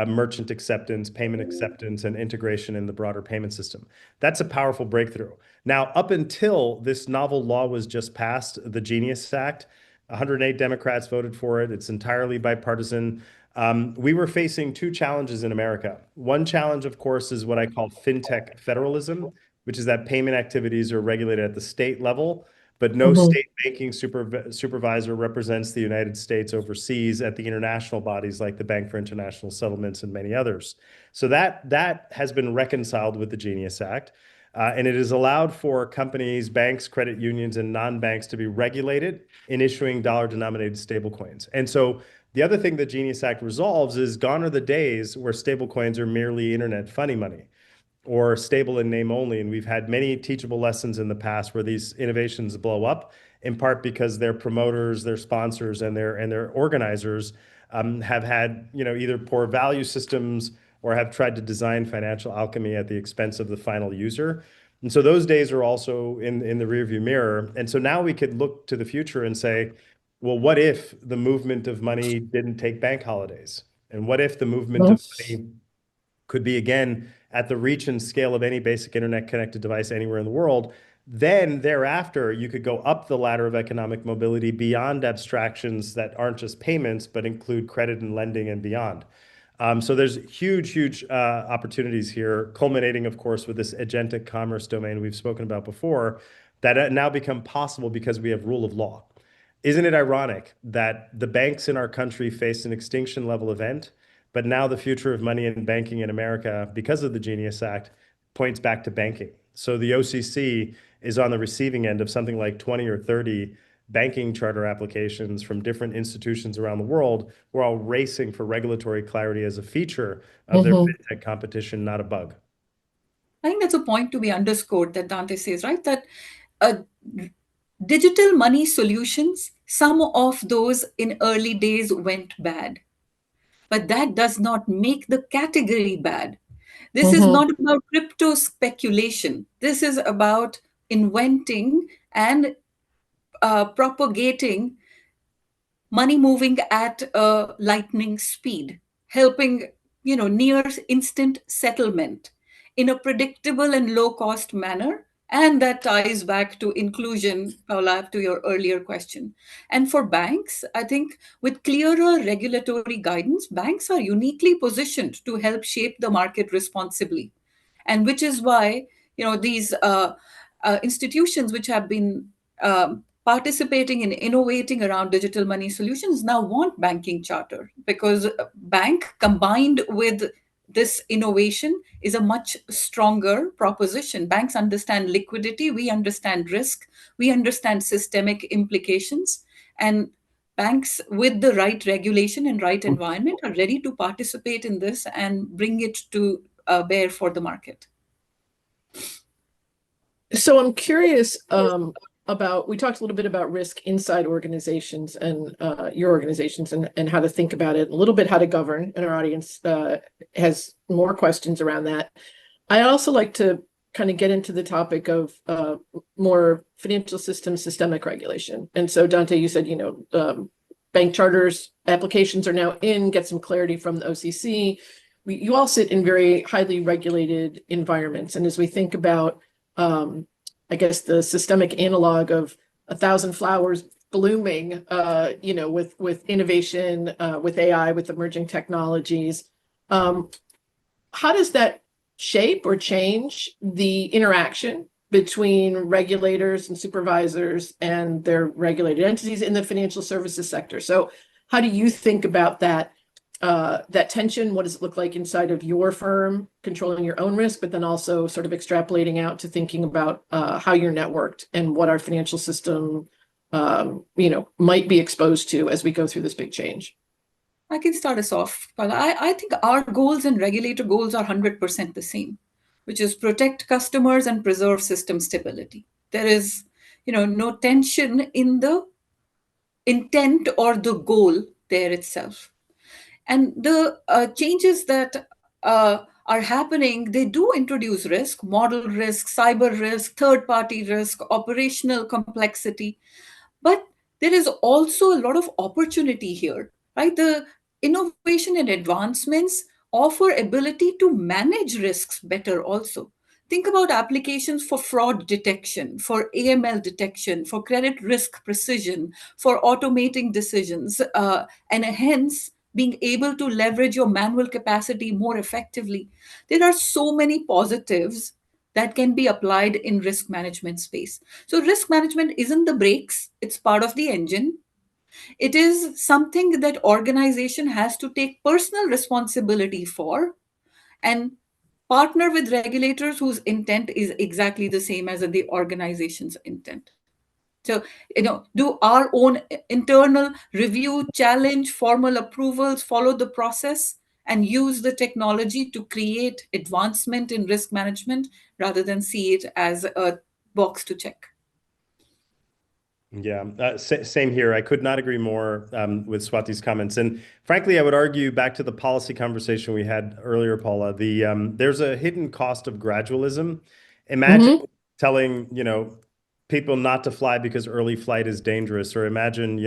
merchant acceptance, payment acceptance, and integration in the broader payment system. That's a powerful breakthrough. Now, up until this novel law was just passed, the Genius Act, 108 Democrats voted for it. It's entirely bipartisan. We were facing two challenges in America. One challenge, of course, is what I call fintech federalism, which is that payment activities are regulated at the state level, but no state banking supervisor represents the United States overseas at the international bodies like the Bank for International Settlements and many others. So that has been reconciled with the Genius Act, and it has allowed for companies, banks, credit unions, and non-banks to be regulated in issuing dollar-denominated stablecoins. And so the other thing the Genius Act resolves is gone are the days where stablecoins are merely internet funny money or stable in name only. And we've had many teachable lessons in the past where these innovations blow up, in part because their promoters, their sponsors, and their organizers have had either poor value systems or have tried to design financial alchemy at the expense of the final user. And so those days are also in the rearview mirror. And so now we could look to the future and say, well, what if the movement of money didn't take bank holidays? And what if the movement of money could be, again, at the reach and scale of any basic internet connected device anywhere in the world? Then thereafter, you could go up the ladder of economic mobility beyond abstractions that aren't just payments, but include credit and lending and beyond. So there's huge opportunities here, culminating, of course, with this agentic commerce domain we've spoken about before, that now become possible because we have rule of law. Isn't it ironic that the banks in our country faced an extinction level event, but now the future of money and banking in America, because of the Genius Act, points back to banking? So the OCC is on the receiving end of something like 20 or 30 banking charter applications from different institutions around the world. We're all racing for regulatory clarity as a feature of their fintech competition, not a bug. I think that's a point to be underscored that Dante says, right? That digital money solutions, some of those in early days went bad, but that does not make the category bad. This is not about crypto speculation. This is about inventing and propagating money moving at a lightning speed, helping near instant settlement in a predictable and low cost manner, And that ties back to inclusion, Paula, to your earlier question. And for banks, I think with clearer regulatory guidance, banks are uniquely positioned to help shape the market responsibly. And which is why, these institutions which have been participating in innovating around digital money solutions now want banking charter, because bank combined with this innovation is a much stronger proposition. Banks understand liquidity, we understand risk, we understand systemic implications, and banks with the right regulation and right environment are ready to participate in this and bring it to bear for the market. So I'm curious about, we talked a little bit about risk inside organizations and your organizations and how to think about it, a little bit how to govern, and our audience has more questions around that. I also like to kind of get into the topic of more financial system systemic regulation. And so Dante, you said, bank charters applications are now in, get some clarity from the OCC. You all sit in very highly regulated environments. And as we think about I guess the systemic analog of 1,000 flowers blooming, with innovation, with AI, with emerging technologies. How does that shape or change the interaction between regulators and supervisors and their regulated entities in the financial services sector? So how do you think about that tension? What does it look like inside of your firm, controlling your own risk, but then also sort of extrapolating out to thinking about how you're networked and what our financial system, might be exposed to as we go through this big change? I can start us off. But I think our goals and regulator goals are 100% the same, which is protect customers and preserve system stability. There is, no tension in the intent or the goal there itself. And the changes that are happening, they do introduce risk, model risk, cyber risk, third-party risk, operational complexity. But there is also a lot of opportunity here, right? The innovation and advancements offer ability to manage risks better also. Think about applications for fraud detection, for AML detection, for credit risk precision, for automating decisions, and hence being able to leverage your manual capacity more effectively. There are so many positives that can be applied in risk management space. So risk management isn't the brakes, it's part of the engine. It is something that organization has to take personal responsibility for and partner with regulators whose intent is exactly the same as the organization's intent. So, do our own internal review, challenge, formal approvals, follow the process, and use the technology to create advancement in risk management rather than see it as a box to check. Yeah, same here. I could not agree more with Swati's comments. And frankly, I would argue back to the policy conversation we had earlier, Paula, there's a hidden cost of gradualism. Imagine telling, people not to fly because early flight is dangerous, or imagine,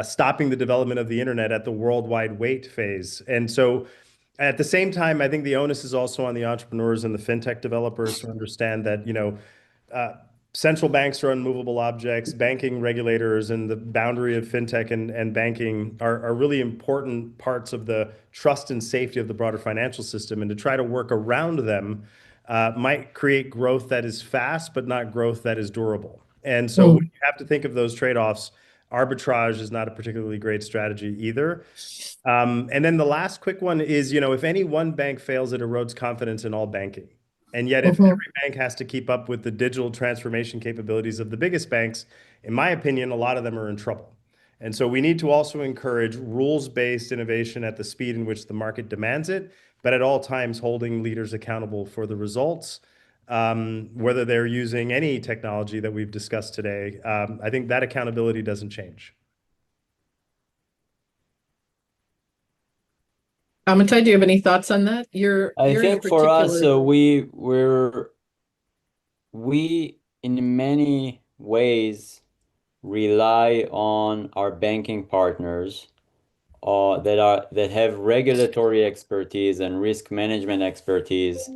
stopping the development of the internet at the worldwide wait phase. And so at the same time, I think the onus is also on the entrepreneurs and the fintech developers to understand that, central banks are unmovable objects. Banking regulators and the boundary of fintech and banking are really important parts of the trust and safety of the broader financial system. And to try to work around them might create growth that is fast, but not growth that is durable. And so when you have to think of those trade-offs, arbitrage is not a particularly great strategy either. And then the last quick one is, if any one bank fails, it erodes confidence in all banking. And yet, if every bank has to keep up with the digital transformation capabilities of the biggest banks, in my opinion, a lot of them are in trouble. And so we need to also encourage rules-based innovation at the speed in which the market demands it, but at all times holding leaders accountable for the results, whether they're using any technology that we've discussed today. I think that accountability doesn't change. Amitai, do you have any thoughts on that? I think for us, we in many ways rely on our banking partners that have regulatory expertise and risk management expertise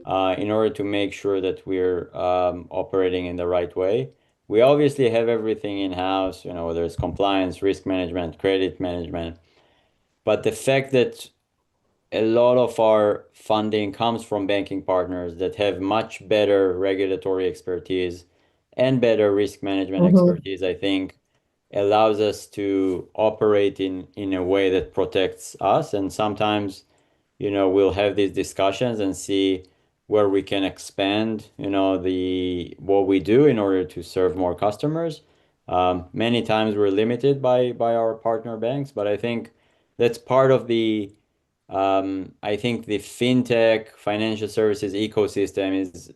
in order to make sure that we're operating in the right way. We obviously have everything in-house, whether it's compliance, risk management, credit management. But the fact that a lot of our funding comes from banking partners that have much better regulatory expertise and better risk management expertise, I think allows us to operate in a way that protects us. And sometimes, we'll have these discussions and see where we can expand, what we do in order to serve more customers. Many times we're limited by our partner banks, but I think that's part of I think the fintech financial services ecosystem is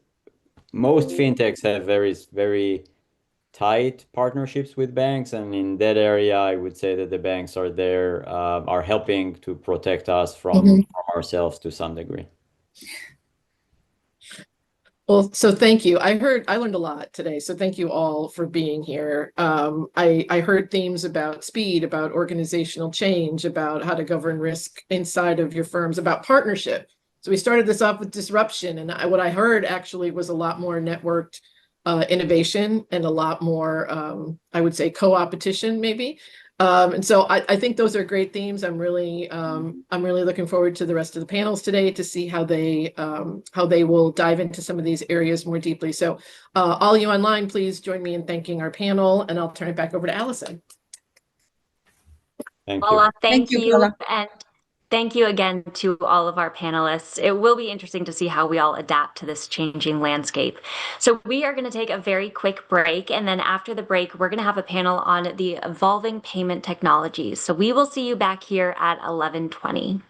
most fintechs have very, very tight partnerships with banks. And in that area, I would say that the banks are there, are helping to protect us from ourselves to some degree. Well, so thank you. I learned a lot today. So thank you all for being here. I heard themes about speed, about organizational change, about how to govern risk inside of your firms, about partnership. So we started this off with disruption, and what I heard actually was a lot more networked innovation and a lot more, I would say, co-opetition maybe. And so I think those are great themes. I'm really looking forward to the rest of the panels today to see how they will dive into some of these areas more deeply. So all you online, please join me in thanking our panel, and I'll turn it back over to Allison. Thank you. Paula, thank you, you. Paula. And thank you again to all of our panelists. It will be interesting to see how we all adapt to this changing landscape. So we are going to take a very quick break. And then after the break, we're going to have a panel on the evolving payment technologies. So we will see you back here at 11:20.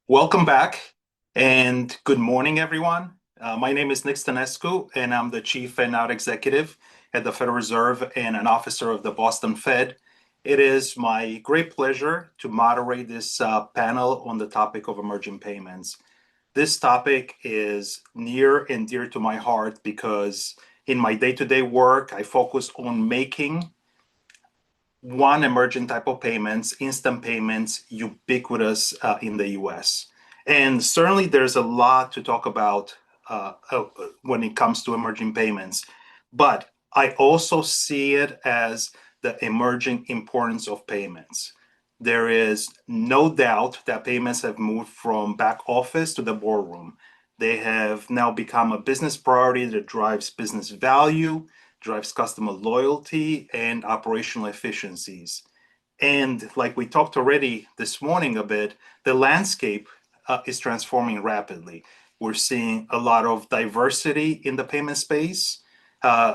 Welcome back and good morning, everyone. My name is Nick Stanescu, and I'm the Chief FedNow Executive at the Federal Reserve and an officer of the Boston Fed. It is my great pleasure to moderate this panel on the topic of emerging payments. This topic is near and dear to my heart because in my day-to-day work, I focus on making one emerging type of payments, instant payments, ubiquitous in the US. And certainly there's a lot to talk about when it comes to emerging payments, but I also see it as the emerging importance of payments. There is no doubt that payments have moved from back office to the boardroom. They have now become a business priority that drives business value, drives customer loyalty, and operational efficiencies. And like we talked already this morning a bit, the landscape is transforming rapidly. We're seeing a lot of diversity in the payment space.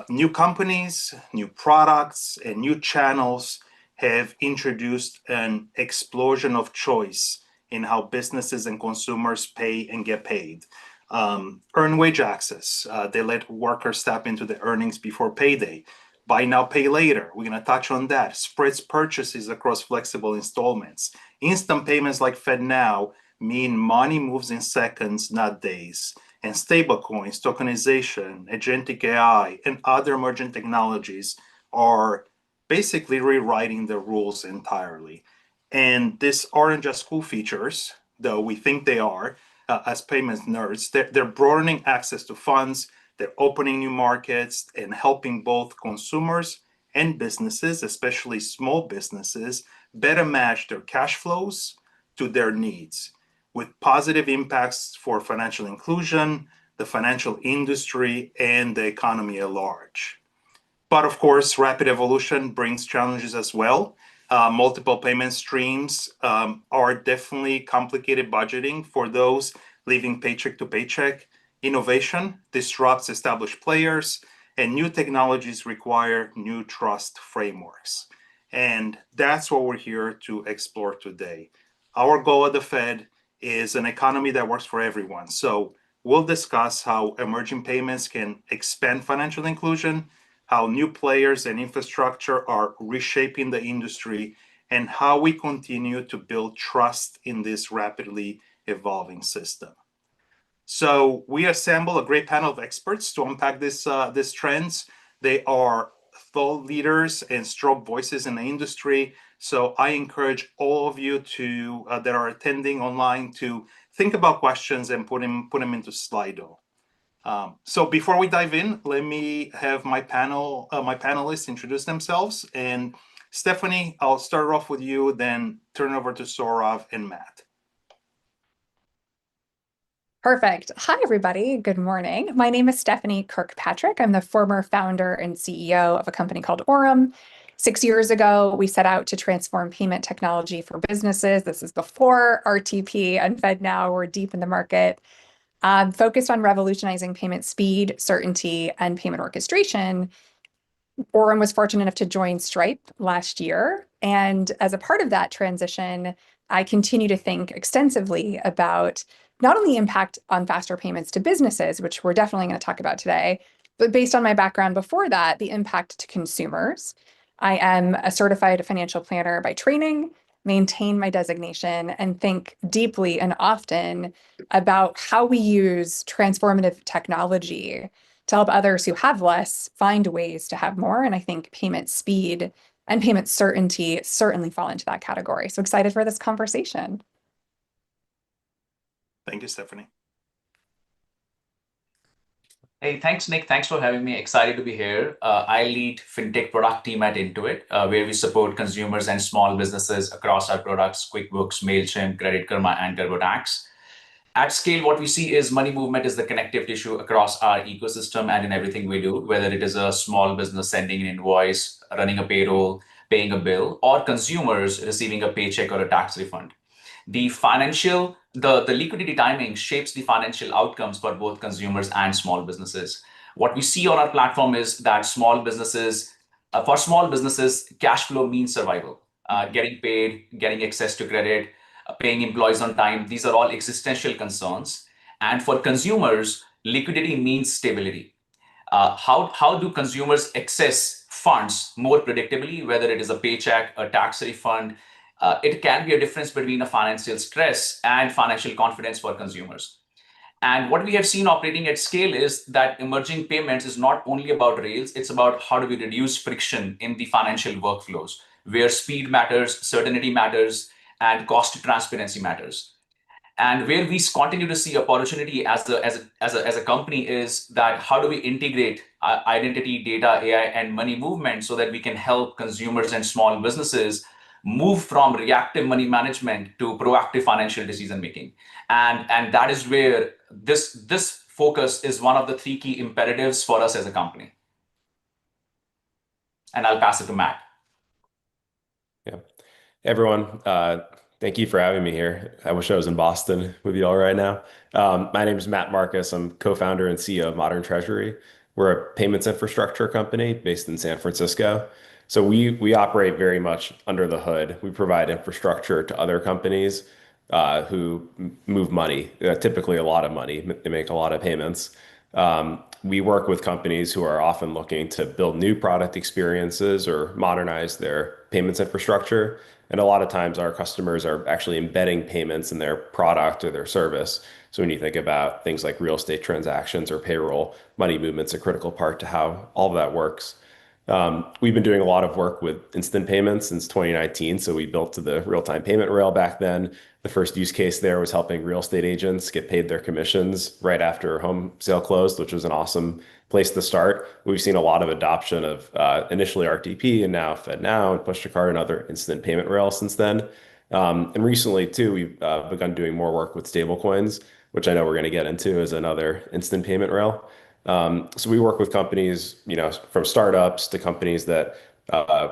New companies, new products, and new channels have introduced an explosion of choice in how businesses and consumers pay and get paid. Earned wage access, they let workers tap into the earnings before payday. Buy now, pay later, we're going to touch on that. Spreads purchases across flexible installments. Instant payments like FedNow mean money moves in seconds, not days. And stablecoins, tokenization, agentic AI, and other emerging technologies are basically rewriting the rules entirely. And these aren't just cool features, though we think they are, as payments nerds. They're broadening access to funds, they're opening new markets, and helping both consumers and businesses, especially small businesses, better match their cash flows to their needs, with positive impacts for financial inclusion, the financial industry, and the economy at large. But of course, rapid evolution brings challenges as well. Multiple payment streams are definitely complicated budgeting for those living paycheck to paycheck. Innovation disrupts established players, and new technologies require new trust frameworks. And that's what we're here to explore today. Our goal at the Fed is an economy that works for everyone. So we'll discuss how emerging payments can expand financial inclusion, how new players and infrastructure are reshaping the industry, and how we continue to build trust in this rapidly evolving system. So we assemble a great panel of experts to unpack these trends. They are thought leaders and strong voices in the industry. So I encourage all of you to that are attending online to think about questions and put them into Slido. So before we dive in, let me have my panelists introduce themselves. And Stephanie, I'll start off with you, then turn it over to Saurav and Matt. Perfect. Hi, everybody. Good morning. My name is Stephanie Kirkpatrick. I'm the former founder and CEO of a company called Aurum. 6 years ago, we set out to transform payment technology for businesses. This is before RTP and FedNow. We're deep in the market. Focused on revolutionizing payment speed, certainty, and payment orchestration. Aurum was fortunate enough to join Stripe last year. And as a part of that transition, I continue to think extensively about not only impact on faster payments to businesses, which we're definitely going to talk about today, but based on my background before that, the impact to consumers. I am a certified financial planner by training, maintain my designation, and think deeply and often about how we use transformative technology to help others who have less find ways to have more. And I think payment speed and payment certainty certainly fall into that category. So excited for this conversation. Thank you, Stephanie. Hey, thanks, Nick. Thanks for having me. Excited to be here. I lead FinTech product team at Intuit, where we support consumers and small businesses across our products, QuickBooks, MailChimp, Credit Karma, and TurboTax. At scale, what we see is money movement is the connective tissue across our ecosystem and in everything we do, whether it is a small business sending an invoice, running a payroll, paying a bill, or consumers receiving a paycheck or a tax refund. The liquidity timing shapes the financial outcomes for both consumers and small businesses. What we see on our platform is that for small businesses, cash flow means survival. Getting paid, getting access to credit, paying employees on time, these are all existential concerns. And for consumers, liquidity means stability. How do consumers access funds more predictably, whether it is a paycheck, a tax refund? It can be a difference between a financial stress and financial confidence for consumers. And what we have seen operating at scale is that emerging payments is not only about rails, it's about how do we reduce friction in the financial workflows, where speed matters, certainty matters, and cost transparency matters. And where we continue to see opportunity as a company is that how do we integrate identity, data, AI, and money movement so that we can help consumers and small businesses move from reactive money management to proactive financial decision making. And that is where this focus is one of the 3 key imperatives for us as a company. And I'll pass it to Matt. Yeah. Hey, everyone, thank you for having me here. I wish I was in Boston with you all right now. My name is Matt Marcus. I'm co-founder and CEO of Modern Treasury. We're a payments infrastructure company based in San Francisco. So we operate very much under the hood. We provide infrastructure to other companies who move money, typically a lot of money. They make a lot of payments. We work with companies who are often looking to build new product experiences or modernize their payments infrastructure. And a lot of times our customers are actually embedding payments in their product or their service. So when you think about things like real estate transactions or payroll, money movement's a critical part to how all of that works. We've been doing a lot of work with instant payments since 2019. So we built to the real-time payment rail back then. The first use case there was helping real estate agents get paid their commissions right after a home sale closed, which was an awesome place to start. We've seen a lot of adoption of initially RTP and now FedNow and Push to Card and other instant payment rails since then. And recently, too, we've begun doing more work with stablecoins, which I know we're going to get into as another instant payment rail. So we work with companies, from startups to companies that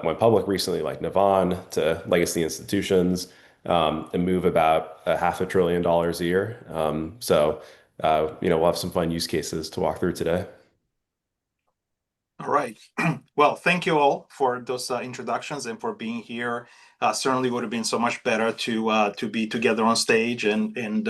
went public recently, like Navan, to legacy institutions, and move about $500 billion a year. We'll have some fun use cases to walk through today. All right. Well, thank you all for those introductions and for being here. Certainly would have been so much better to be together on stage and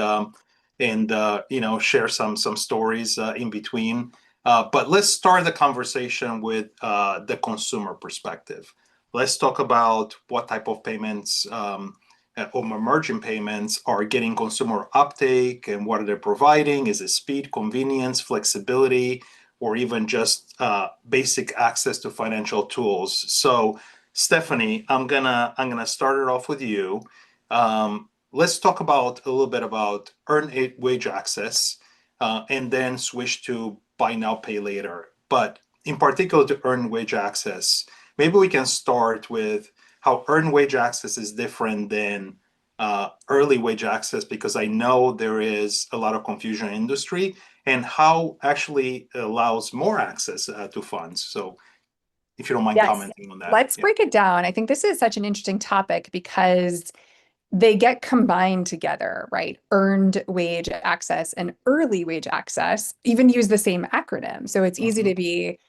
share some stories in between. But let's start the conversation with the consumer perspective. Let's talk about what type of payments or emerging payments are getting consumer uptake and what are they providing? Is it speed, convenience, flexibility, or even just basic access to financial tools? So Stephanie, I'm gonna start it off with you. Let's talk about a little bit about earned wage access, and then switch to buy now, pay later. But in particular to earned wage access, maybe we can start with how earned wage access is different than early wage access, because I know there is a lot of confusion in industry, and how actually allows more access to funds. So if you don't mind Yes, commenting on that. let's Yeah. break it down. I think this is such an interesting topic because they get combined together, right? Earned wage access and early wage access even use the same acronym. So it's easy to be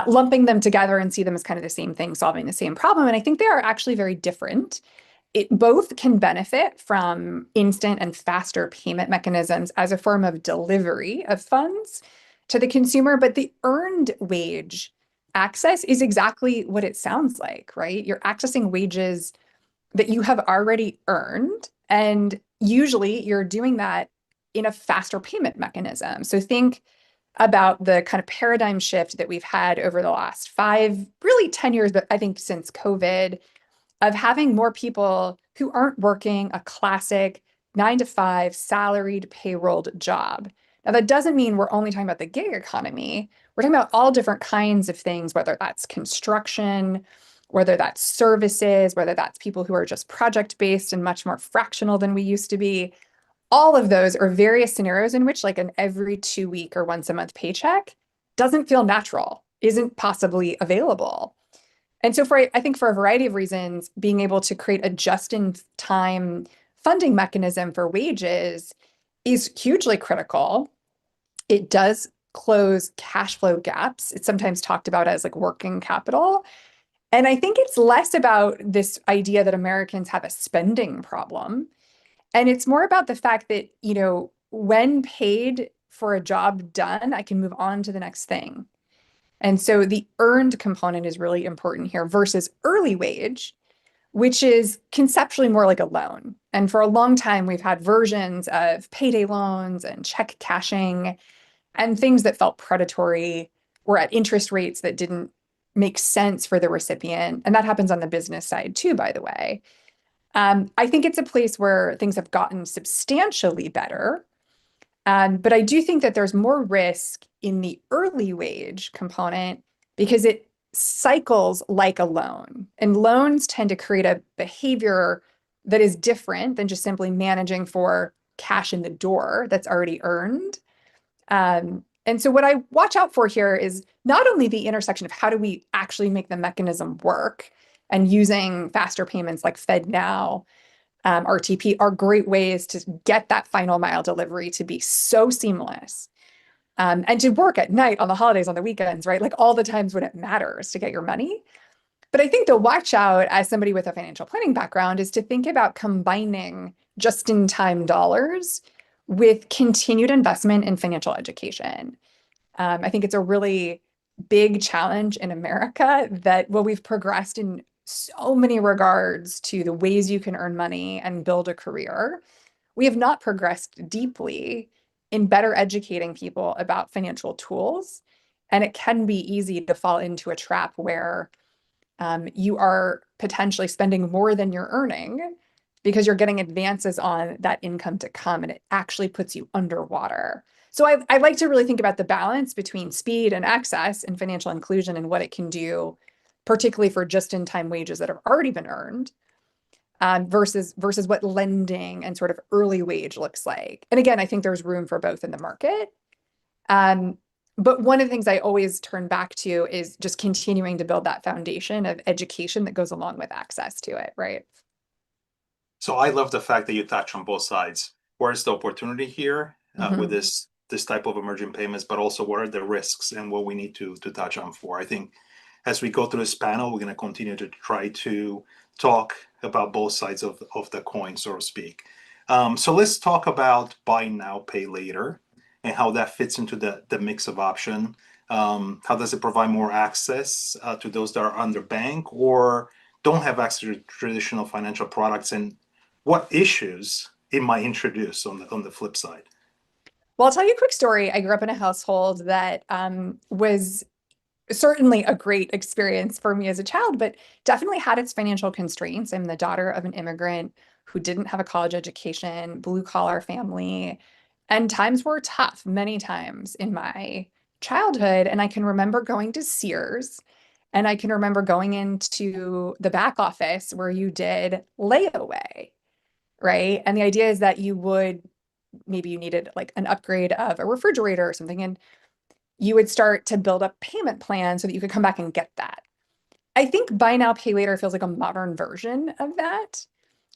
lumping them together and see them as kind of the same thing, solving the same problem. And I think they are actually very different. It both can benefit from instant and faster payment mechanisms as a form of delivery of funds to the consumer, but the earned wage access is exactly what it sounds like, right? You're accessing wages that you have already earned, and usually you're doing that in a faster payment mechanism. So think about the kind of paradigm shift that we've had over the last 5, really 10 years, but I think since COVID, of having more people who aren't working a classic 9 to 5 salaried payrolled job. Now, that doesn't mean we're only talking about the gig economy. We're talking about all different kinds of things, whether that's construction, whether that's services, whether that's people who are just project-based and much more fractional than we used to be. All of those are various scenarios in which like an every 2-week or once a month paycheck doesn't feel natural, isn't possibly available. And so I think for a variety of reasons, being able to create a just-in-time funding mechanism for wages is hugely critical. It does close cash flow gaps. It's sometimes talked about as like working capital. And I think it's less about this idea that Americans have a spending problem. And it's more about the fact that, you know, when paid for a job done, I can move on to the next thing. And so the earned component is really important here versus early wage, which is conceptually more like a loan. And for a long time, we've had versions of payday loans and check cashing and things that felt predatory or at interest rates that didn't make sense for the recipient. And that happens on the business side too, by the way. I think it's a place where things have gotten substantially better. But I do think that there's more risk in the early wage component because it cycles like a loan. And loans tend to create a behavior that is different than just simply managing for cash in the door that's already earned. And so what I watch out for here is not only the intersection of how do we actually make the mechanism work, and using faster payments like FedNow, RTP are great ways to get that final mile delivery to be so seamless. And to work at night, on the holidays, on the weekends, right? Like all the times when it matters to get your money. But I think the watch out as somebody with a financial planning background is to think about combining just-in-time dollars with continued investment in financial education. I think it's a really big challenge in America that while we've progressed in so many regards to the ways you can earn money and build a career, we have not progressed deeply in better educating people about financial tools. And it can be easy to fall into a trap where you are potentially spending more than you're earning because you're getting advances on that income to come, and it actually puts you underwater. So I like to really think about the balance between speed and access and financial inclusion and what it can do, particularly for just-in-time wages that have already been earned, versus what lending and sort of early wage looks like. And again, I think there's room for both in the market. But one of the things I always turn back to is just continuing to build that foundation of education that goes along with access to it, right? So I love the fact that you touch on both sides. Where's the opportunity here with this type of emerging payments, but also what are the risks and what we need to touch on for. I think as we go through this panel, we're going to continue to try to talk about both sides of the coin, so to speak. So let's talk about buy now, pay later, and how that fits into the mix of option. How does it provide more access to those that are underbanked or don't have access to traditional financial products, and what issues it might introduce on the flip side? Well, I'll tell you a quick story. I grew up in a household that was certainly a great experience for me as a child, but definitely had its financial constraints. I'm the daughter of an immigrant who didn't have a college education, blue collar family, and times were tough many times in my childhood. And I can remember going to Sears and I can remember going into the back office where you did layaway, right? And the idea is that maybe you needed like an upgrade of a refrigerator or something, and you would start to build a payment plan so that you could come back and get that. I think buy now, pay later feels like a modern version of that,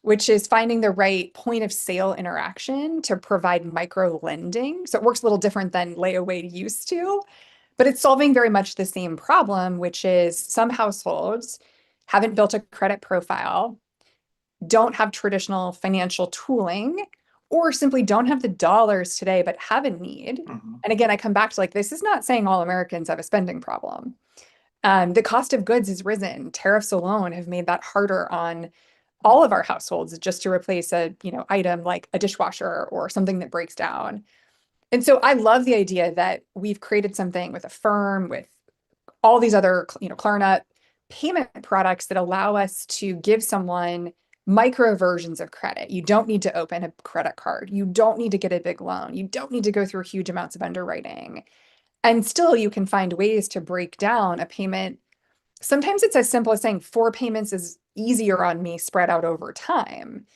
which is finding the right point of sale interaction to provide micro lending. So it works a little different than layaway used to, but it's solving very much the same problem, which is some households haven't built a credit profile, don't have traditional financial tooling, or simply don't have the dollars today, but have a need. And again, I come back to like, this is not saying all Americans have a spending problem. The cost of goods has risen. Tariffs alone have made that harder on all of our households just to replace a item like a dishwasher or something that breaks down. And so I love the idea that we've created something with Affirm, with all these other, Klarna payment products that allow us to give someone micro versions of credit. You don't need to open a credit card. You don't need to get a big loan. You don't need to go through huge amounts of underwriting. And still you can find ways to break down a payment. Sometimes it's as simple as saying 4 payments is easier on me spread out over time.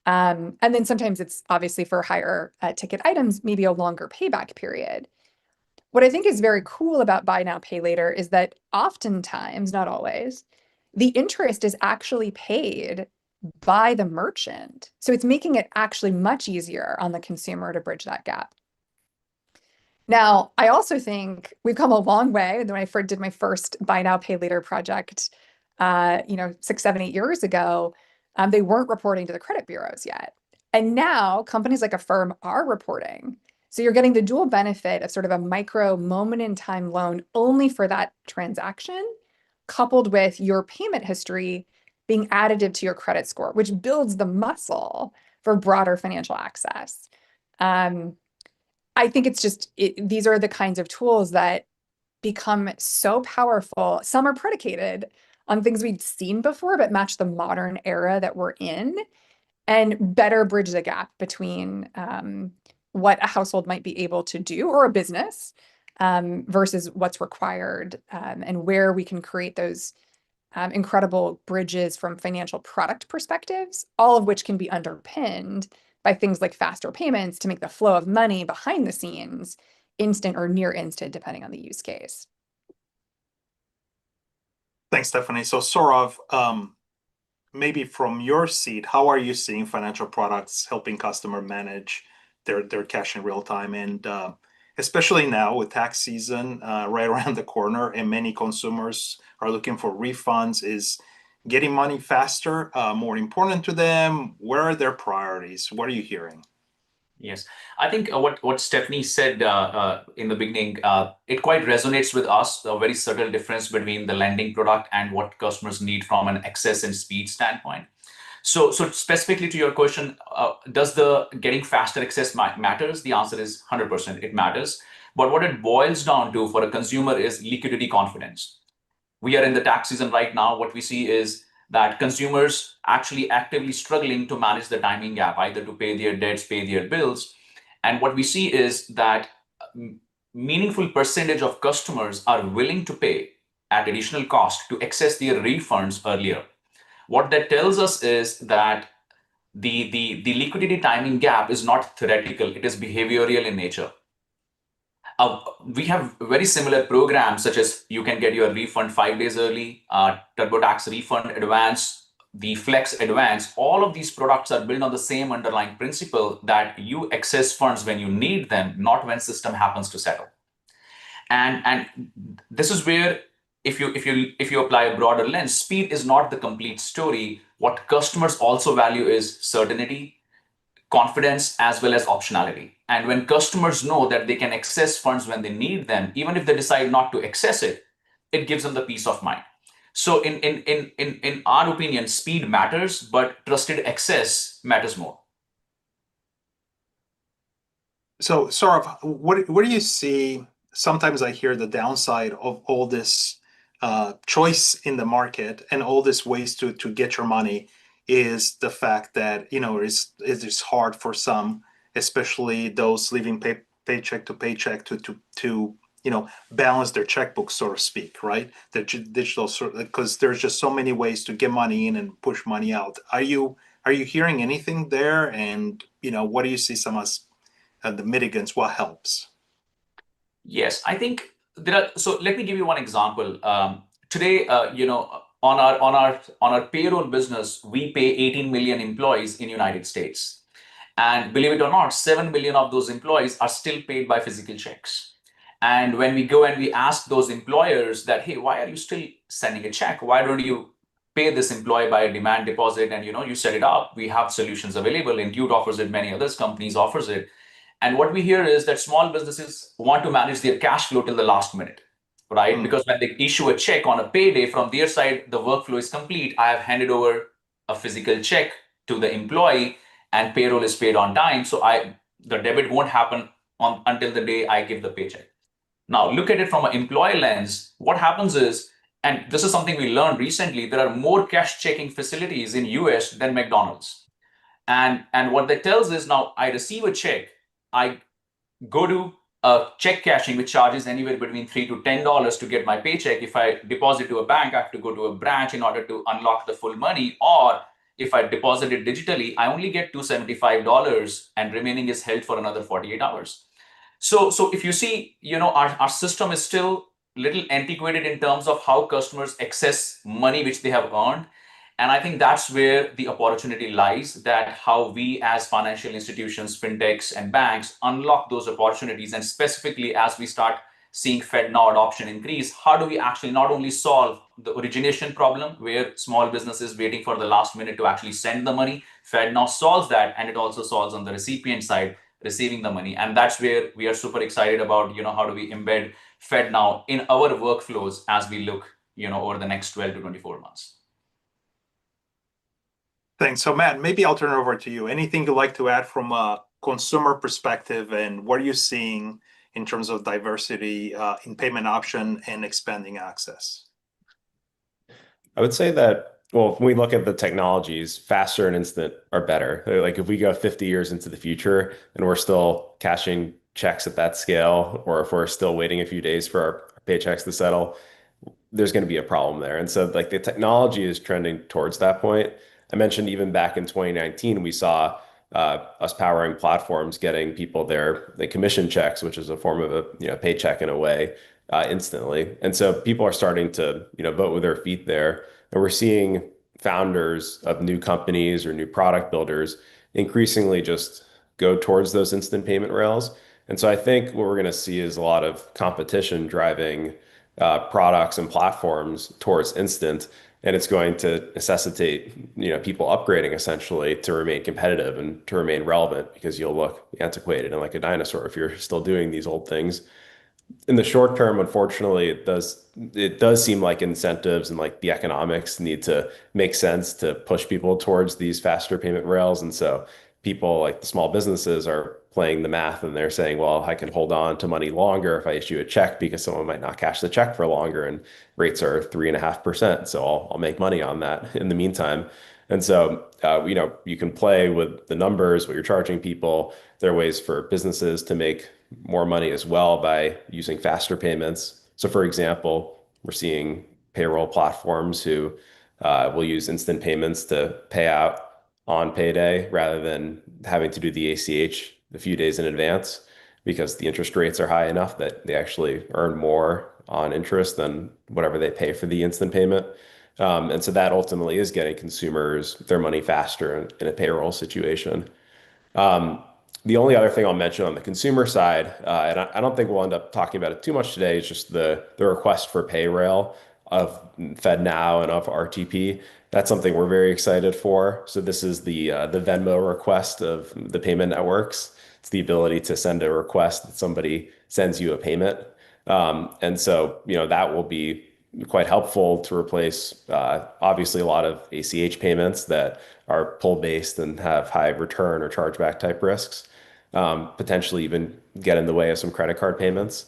And then sometimes it's obviously for higher ticket items, maybe a longer payback period. What I think is very cool about buy now, pay later is that oftentimes, not always, the interest is actually paid by the merchant. So it's making it actually much easier on the consumer to bridge that gap. Now, I also think we've come a long way. When I did my first buy now, pay later project, 6, 7, 8 years ago, they weren't reporting to the credit bureaus yet. And now companies like Affirm are reporting. So you're getting the dual benefit of sort of a micro moment in time loan only for that transaction, coupled with your payment history being additive to your credit score, which builds the muscle for broader financial access. I think it's just, these are the kinds of tools that become so powerful. Some are predicated on things we've seen before, but match the modern era that we're in and better bridge the gap between what a household might be able to do or a business versus what's required and where we can create those incredible bridges from financial product perspectives, all of which can be underpinned by things like faster payments to make the flow of money behind the scenes instant or near instant, depending on the use case. Thanks, Stephanie. So Saurav, maybe from your seat, how are you seeing financial products helping customer manage their cash in real time? And especially now with tax season right around the corner and many consumers are looking for refunds, is getting money faster more important to them? Where are their priorities? What are you hearing? Yes, I think what Stephanie said in the beginning, it quite resonates with us, a very subtle difference between the lending product and what customers need from an access and speed standpoint. So specifically to your question, does the getting faster access matters? The answer is 100%, it matters. But what it boils down to for a consumer is liquidity confidence. We are in the tax season right now. What we see is that consumers actually actively struggling to manage the timing gap, either to pay their debts, pay their bills. And what we see is that meaningful percentage of customers are willing to pay at additional cost to access their refunds earlier. What that tells us is that the liquidity timing gap is not theoretical, it is behavioral in nature. We have very similar programs, such as you can get your refund 5 days early, TurboTax refund advance, the Flex advance. All of these products are built on the same underlying principle that you access funds when you need them, not when system happens to settle. And this is where if you apply a broader lens, speed is not the complete story. What customers also value is certainty, confidence, as well as optionality. And when customers know that they can access funds when they need them, even if they decide not to access it, it gives them the peace of mind. So in our opinion, speed matters, but trusted access matters more. So Saurav, what do you see sometimes I hear the downside of all this choice in the market and all this ways to get your money is the fact that it is hard for some, especially those living paycheck to paycheck, to balance their checkbook, so to speak, right? The digital sort, because there's just so many ways to get money in and push money out. Are you hearing anything there? And what do you see some as the mitigants? What helps? Yes, I think there are. So let me give you one example. Today, on our payroll business, we pay 18 million employees in United States, and believe it or not, 7 million of those employees are still paid by physical checks. And when we go and we ask those employers that, hey, why are you still sending a check? Why don't you pay this employee by a demand deposit and you set it up? We have solutions available. Intuit offers it. Many other companies offers it. And what we hear is that small businesses want to manage their cash flow till the last minute, right? Because when they issue a check on a payday, from their side, the workflow is complete. I have handed over a physical check to the employee and payroll is paid on time. So the debit won't happen until the day I give the paycheck. Now, look at it from an employee lens. What happens is, and this is something we learned recently, there are more cash checking facilities in US than McDonald's. And what that tells is, now I receive a check, I go to a check cashing, which charges anywhere between $3 to $10 to get my paycheck. If I deposit to a bank, I have to go to a branch in order to unlock the full money. Or if I deposit it digitally, I only get $275 and remaining is held for another 48 hours. So if you see, our system is still a little antiquated in terms of how customers access money which they have earned. And I think that's where the opportunity lies, that how we as financial institutions, fintechs, and banks unlock those opportunities. And specifically, as we start seeing FedNow adoption increase, how do we actually not only solve the origination problem where small businesses waiting for the last minute to actually send the money? FedNow solves that, and it also solves on the recipient side, receiving the money. And that's where we are super excited about, how do we embed FedNow in our workflows as we look, over the next 12 to 24 months. Thanks. So Matt, maybe I'll turn it over to you. Anything you'd like to add from a consumer perspective, and what are you seeing in terms of diversity in payment option and expanding access? I would say that, well, when we look at the technologies, faster and instant are better. Like if we go 50 years into the future and we're still cashing checks at that scale, or if we're still waiting a few days for our paychecks to settle, there's going to be a problem there. And so like the technology is trending towards that point. I mentioned even back in 2019, we saw us powering platforms, getting people their commission checks, which is a form of a paycheck in a way, instantly. And so people are starting to vote with their feet there, and we're seeing founders of new companies or new product builders increasingly just go towards those instant payment rails. And so I think what we're going to see is a lot of competition driving products and platforms towards instant. And it's going to necessitate, people upgrading essentially to remain competitive and to remain relevant, because you'll look antiquated and like a dinosaur if you're still doing these old things. In the short term, unfortunately, it does seem like incentives and like the economics need to make sense to push people towards these faster payment rails. And so people like the small businesses are playing the math, and they're saying, well, I can hold on to money longer if I issue a check because someone might not cash the check for longer, and rates are 3.5%. So I'll make money on that in the meantime. And so, you can play with the numbers, what you're charging people. There are ways for businesses to make more money as well by using faster payments. So for example, we're seeing payroll platforms who will use instant payments to pay out on payday rather than having to do the ACH a few days in advance, because the interest rates are high enough that they actually earn more on interest than whatever they pay for the instant payment. And so that ultimately is getting consumers their money faster in a payroll situation. The only other thing I'll mention on the consumer side, and I don't think we'll end up talking about it too much today, is just the request for Payrail of FedNow and of RTP. That's something we're very excited for. So this is the Venmo request of the payment networks. It's the ability to send a request that somebody sends you a payment. And so, that will be quite helpful to replace, obviously, a lot of ACH payments that are pull-based and have high return or chargeback type risks, potentially even get in the way of some credit card payments.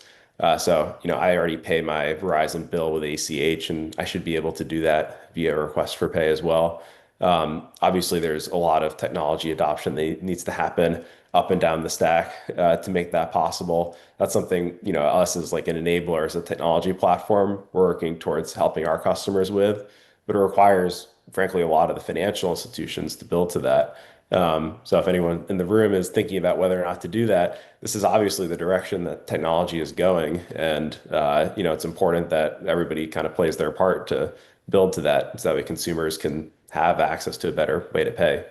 So, I already pay my Verizon bill with ACH, and I should be able to do that via request for pay as well. Obviously, there's a lot of technology adoption that needs to happen up and down the stack to make that possible. That's something, us as like an enabler, as a technology platform, we're working towards helping our customers with, but it requires, frankly, a lot of the financial institutions to build to that. So if anyone in the room is thinking about whether or not to do that, this is obviously the direction that technology is going. And, it's important that everybody kind of plays their part to build to that so that way consumers can have access to a better way to pay.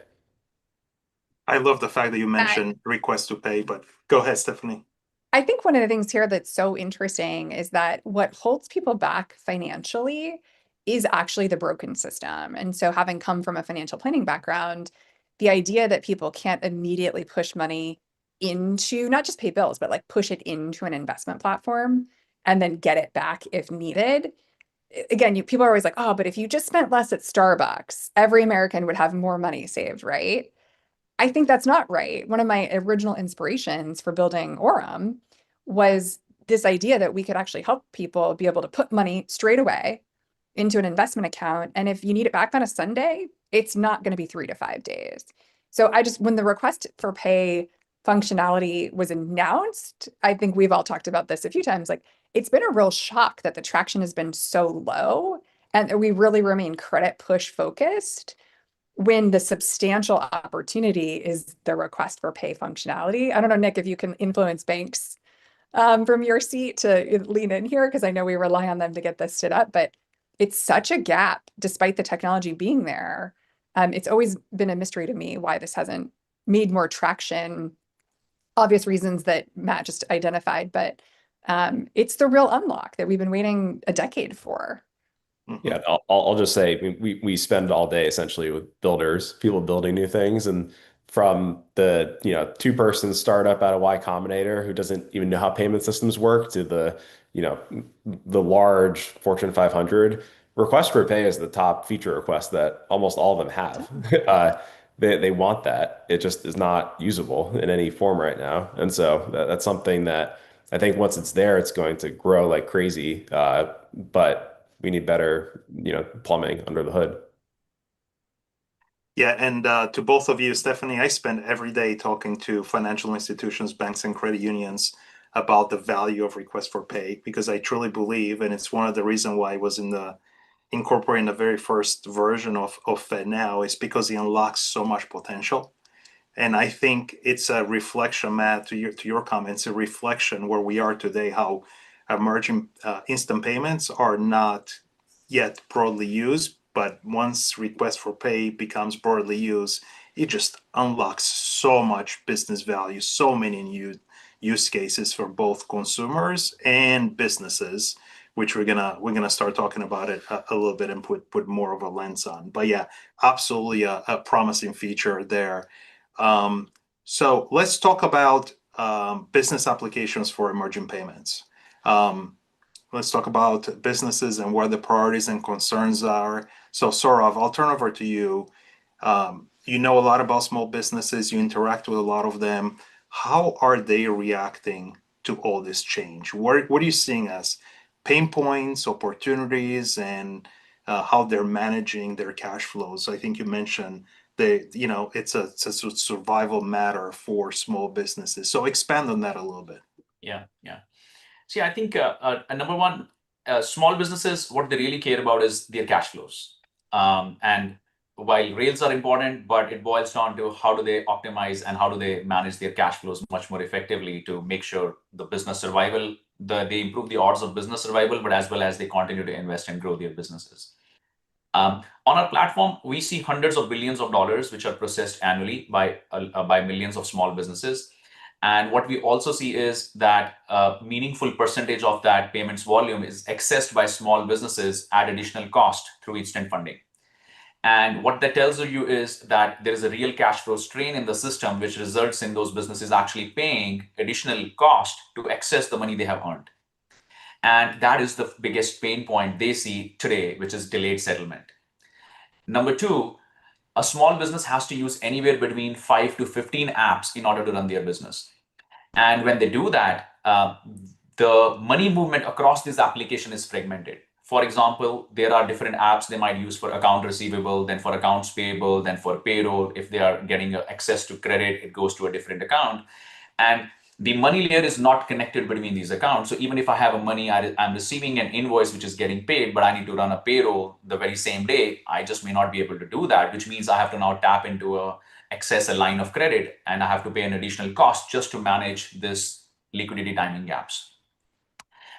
I love the fact that you mentioned request to pay, but go ahead, Stephanie. I think one of the things here that's so interesting is that what holds people back financially is actually the broken system. And so, having come from a financial planning background, the idea that people can't immediately push money into not just pay bills, but like push it into an investment platform and then get it back if needed. Again, people are always like, oh, but if you just spent less at Starbucks, every American would have more money saved, right? I think that's not right. One of my original inspirations for building Orem was this idea that we could actually help people be able to put money straight away into an investment account. And if you need it back on a Sunday, it's not going to be 3 to 5 days. So when the request for pay functionality was announced, I think we've all talked about this a few times, like it's been a real shock that the traction has been so low and that we really remain credit push focused when the substantial opportunity is the request for pay functionality. I don't know, Nick, if you can influence banks from your seat to lean in here, because I know we rely on them to get this stood up, but it's such a gap despite the technology being there. It's always been a mystery to me why this hasn't made more traction. Obvious reasons that Matt just identified, but it's the real unlock that we've been waiting a decade for. Yeah, I'll just say we spend all day essentially with builders, people building new things, and from the 2-person startup out of Y Combinator who doesn't even know how payment systems work to the large Fortune 500. Request for pay is the top feature request that almost all of them have. They want that. It just is not usable in any form right now, and so that's something that I think once it's there, it's going to grow like crazy. But we need better, plumbing under the hood. Yeah, and to both of you, Stephanie, I spend every day talking to financial institutions, banks, and credit unions about the value of request for pay, because I truly believe, and it's one of the reasons why I was incorporating the very first version of FedNow, is because it unlocks so much potential. And I think it's a reflection, Matt, to your comments, a reflection where we are today, how emerging instant payments are not yet broadly used, but once request for pay becomes broadly used, it just unlocks so much business value, so many new use cases for both consumers and businesses, which we're gonna start talking about it a little bit and put more of a lens on. But yeah, absolutely a promising feature there. So let's talk about business applications for emerging payments. Let's talk about businesses and where the priorities and concerns are. So Saurav, I'll turn over to you. You know a lot about small businesses, you interact with a lot of them. How are they reacting to all this change? What are you seeing as pain points, opportunities, and how they're managing their cash flows? I think you mentioned it's a survival matter for small businesses. So expand on that a little bit. Yeah. See, I think number one, small businesses, what they really care about is their cash flows. And while rails are important, but it boils down to how do they optimize and how do they manage their cash flows much more effectively to make sure the business survival, they improve the odds of business survival, but as well as they continue to invest and grow their businesses. On our platform, we see hundreds of billions of dollars which are processed annually by millions of small businesses. And what we also see is that a meaningful percentage of that payments volume is accessed by small businesses at additional cost through instant funding. And what that tells you is that there is a real cash flow strain in the system, which results in those businesses actually paying additional cost to access the money they have earned. And that is the biggest pain point they see today, which is delayed settlement. Number two, a small business has to use anywhere between 5 to 15 apps in order to run their business. And when they do that, the money movement across this application is fragmented. For example, there are different apps they might use for account receivable, then for accounts payable, then for payroll. If they are getting access to credit, it goes to a different account. And the money layer is not connected between these accounts. So even if I have a money, I'm receiving an invoice which is getting paid, but I need to run a payroll the very same day, I just may not be able to do that, which means I have to now tap into access a line of credit, and I have to pay an additional cost just to manage this liquidity timing gaps.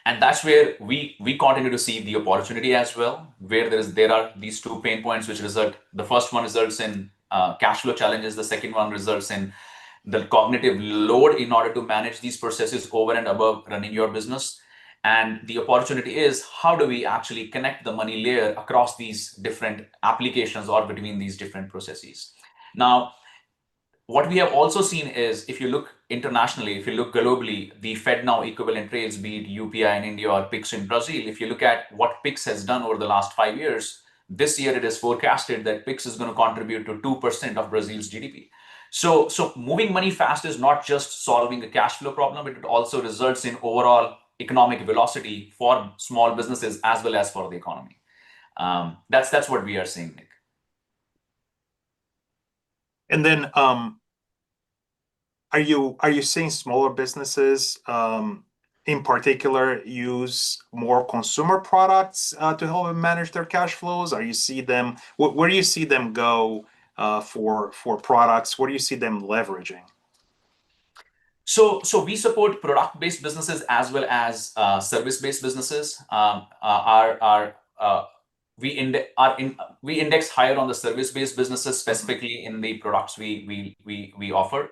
And that's where we continue to see the opportunity as well, where there are these two pain points which result. The first one results in cash flow challenges. The second one results in the cognitive load in order to manage these processes over and above running your business. And the opportunity is, how do we actually connect the money layer across these different applications or between these different processes? Now, what we have also seen is, if you look internationally, if you look globally, the FedNow equivalent rails, be it UPI in India or Pix in Brazil, if you look at what Pix has done over the last 5 years, this year it is forecasted that Pix is going to contribute to 2% of Brazil's GDP. So moving money fast is not just solving a cash flow problem, but it also results in overall economic velocity for small businesses as well as for the economy. That's what we are seeing, Nick. And then, are you seeing smaller businesses, in particular, use more consumer products to help them manage their cash flows? Are you see them? Where do you see them go for products? Where do you see them leveraging? So we support product-based businesses as well as service-based businesses. We index higher on the service-based businesses, specifically in the products we offer.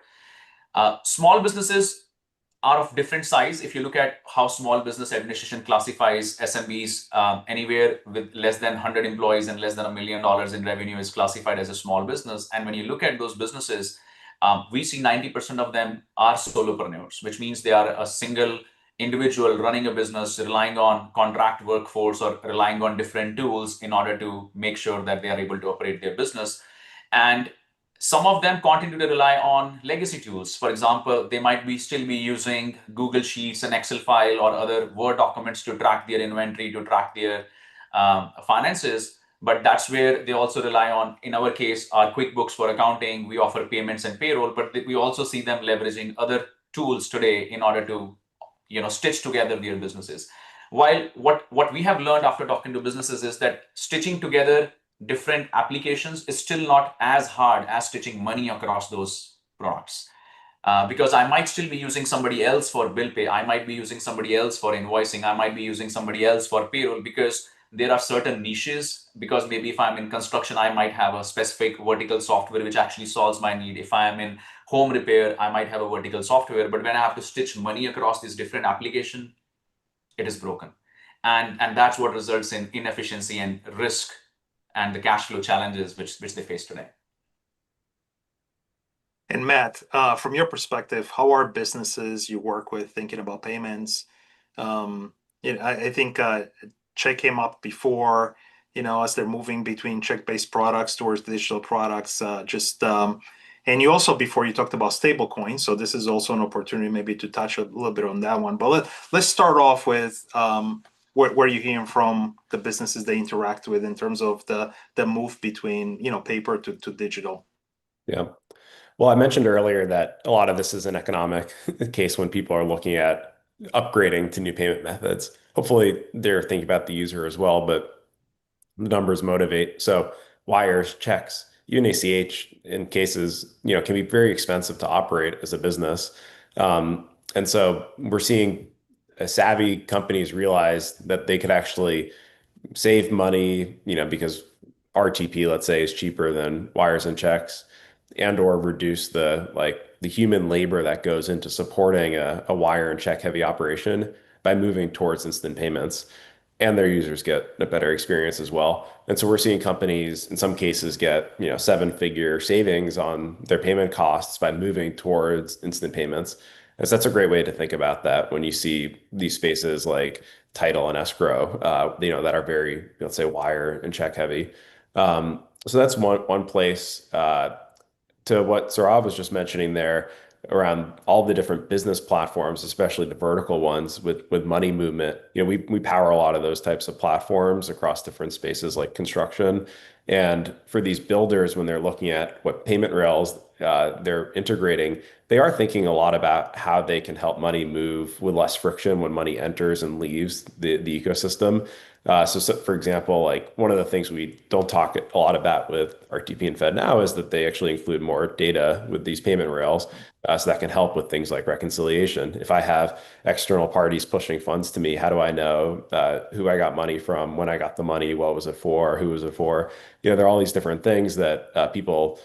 Small businesses are of different size. If you look at how Small Business Administration classifies SMBs, anywhere with less than 100 employees and less than $1 million in revenue is classified as a small business. And when you look at those businesses, we see 90% of them are solopreneurs, which means they are a single individual running a business, relying on contract workforce or relying on different tools in order to make sure that they are able to operate their business. And some of them continue to rely on legacy tools. For example, they might still be using Google Sheets and Excel file or other Word documents to track their inventory, to track their finances. But that's where they also rely on, in our case, our QuickBooks for accounting. We offer payments and payroll, but we also see them leveraging other tools today in order to stitch together their businesses. While what we have learned after talking to businesses is that stitching together different applications is still not as hard as stitching money across those products. Because I might still be using somebody else for bill pay. I might be using somebody else for invoicing. I might be using somebody else for payroll, because there are certain niches. Because maybe if I'm in construction, I might have a specific vertical software which actually solves my need. If I am in home repair, I might have a vertical software. But when I have to stitch money across these different applications, it is broken. And that's what results in inefficiency and risk and the cash flow challenges which they face today. And Matt, from your perspective, how are businesses you work with thinking about payments? I think check came up before, as they're moving between check-based products towards digital products. And you also, before you talked about stablecoins, so this is also an opportunity maybe to touch a little bit on that one. But let's start off with where you're hearing from the businesses they interact with in terms of the move between paper to digital. Yeah. Well, I mentioned earlier that a lot of this is an economic case when people are looking at upgrading to new payment methods. Hopefully they're thinking about the user as well, but the numbers motivate. So wires, checks, even ACH in cases, can be very expensive to operate as a business. And so we're seeing savvy companies realize that they could actually save money, because RTP, let's say, is cheaper than wires and checks, and or reduce the human labor that goes into supporting a wire and check heavy operation by moving towards instant payments, and their users get a better experience as well. And so we're seeing companies in some cases get 7-figure savings on their payment costs by moving towards instant payments. And so that's a great way to think about that when you see these spaces like title and escrow, that are very, let's say, wire and check heavy. So that's one place. To what Saurav was just mentioning there, around all the different business platforms, especially the vertical ones with money movement. We power a lot of those types of platforms across different spaces like construction. And for these builders, when they're looking at what payment rails they're integrating, they are thinking a lot about how they can help money move with less friction when money enters and leaves the ecosystem. So for example, like one of the things we don't talk a lot about with RTP and FedNow is that they actually include more data with these payment rails. So that can help with things like reconciliation. If I have external parties pushing funds to me, how do I know who I got money from, when I got the money, what was it for, who was it for? There are all these different things that people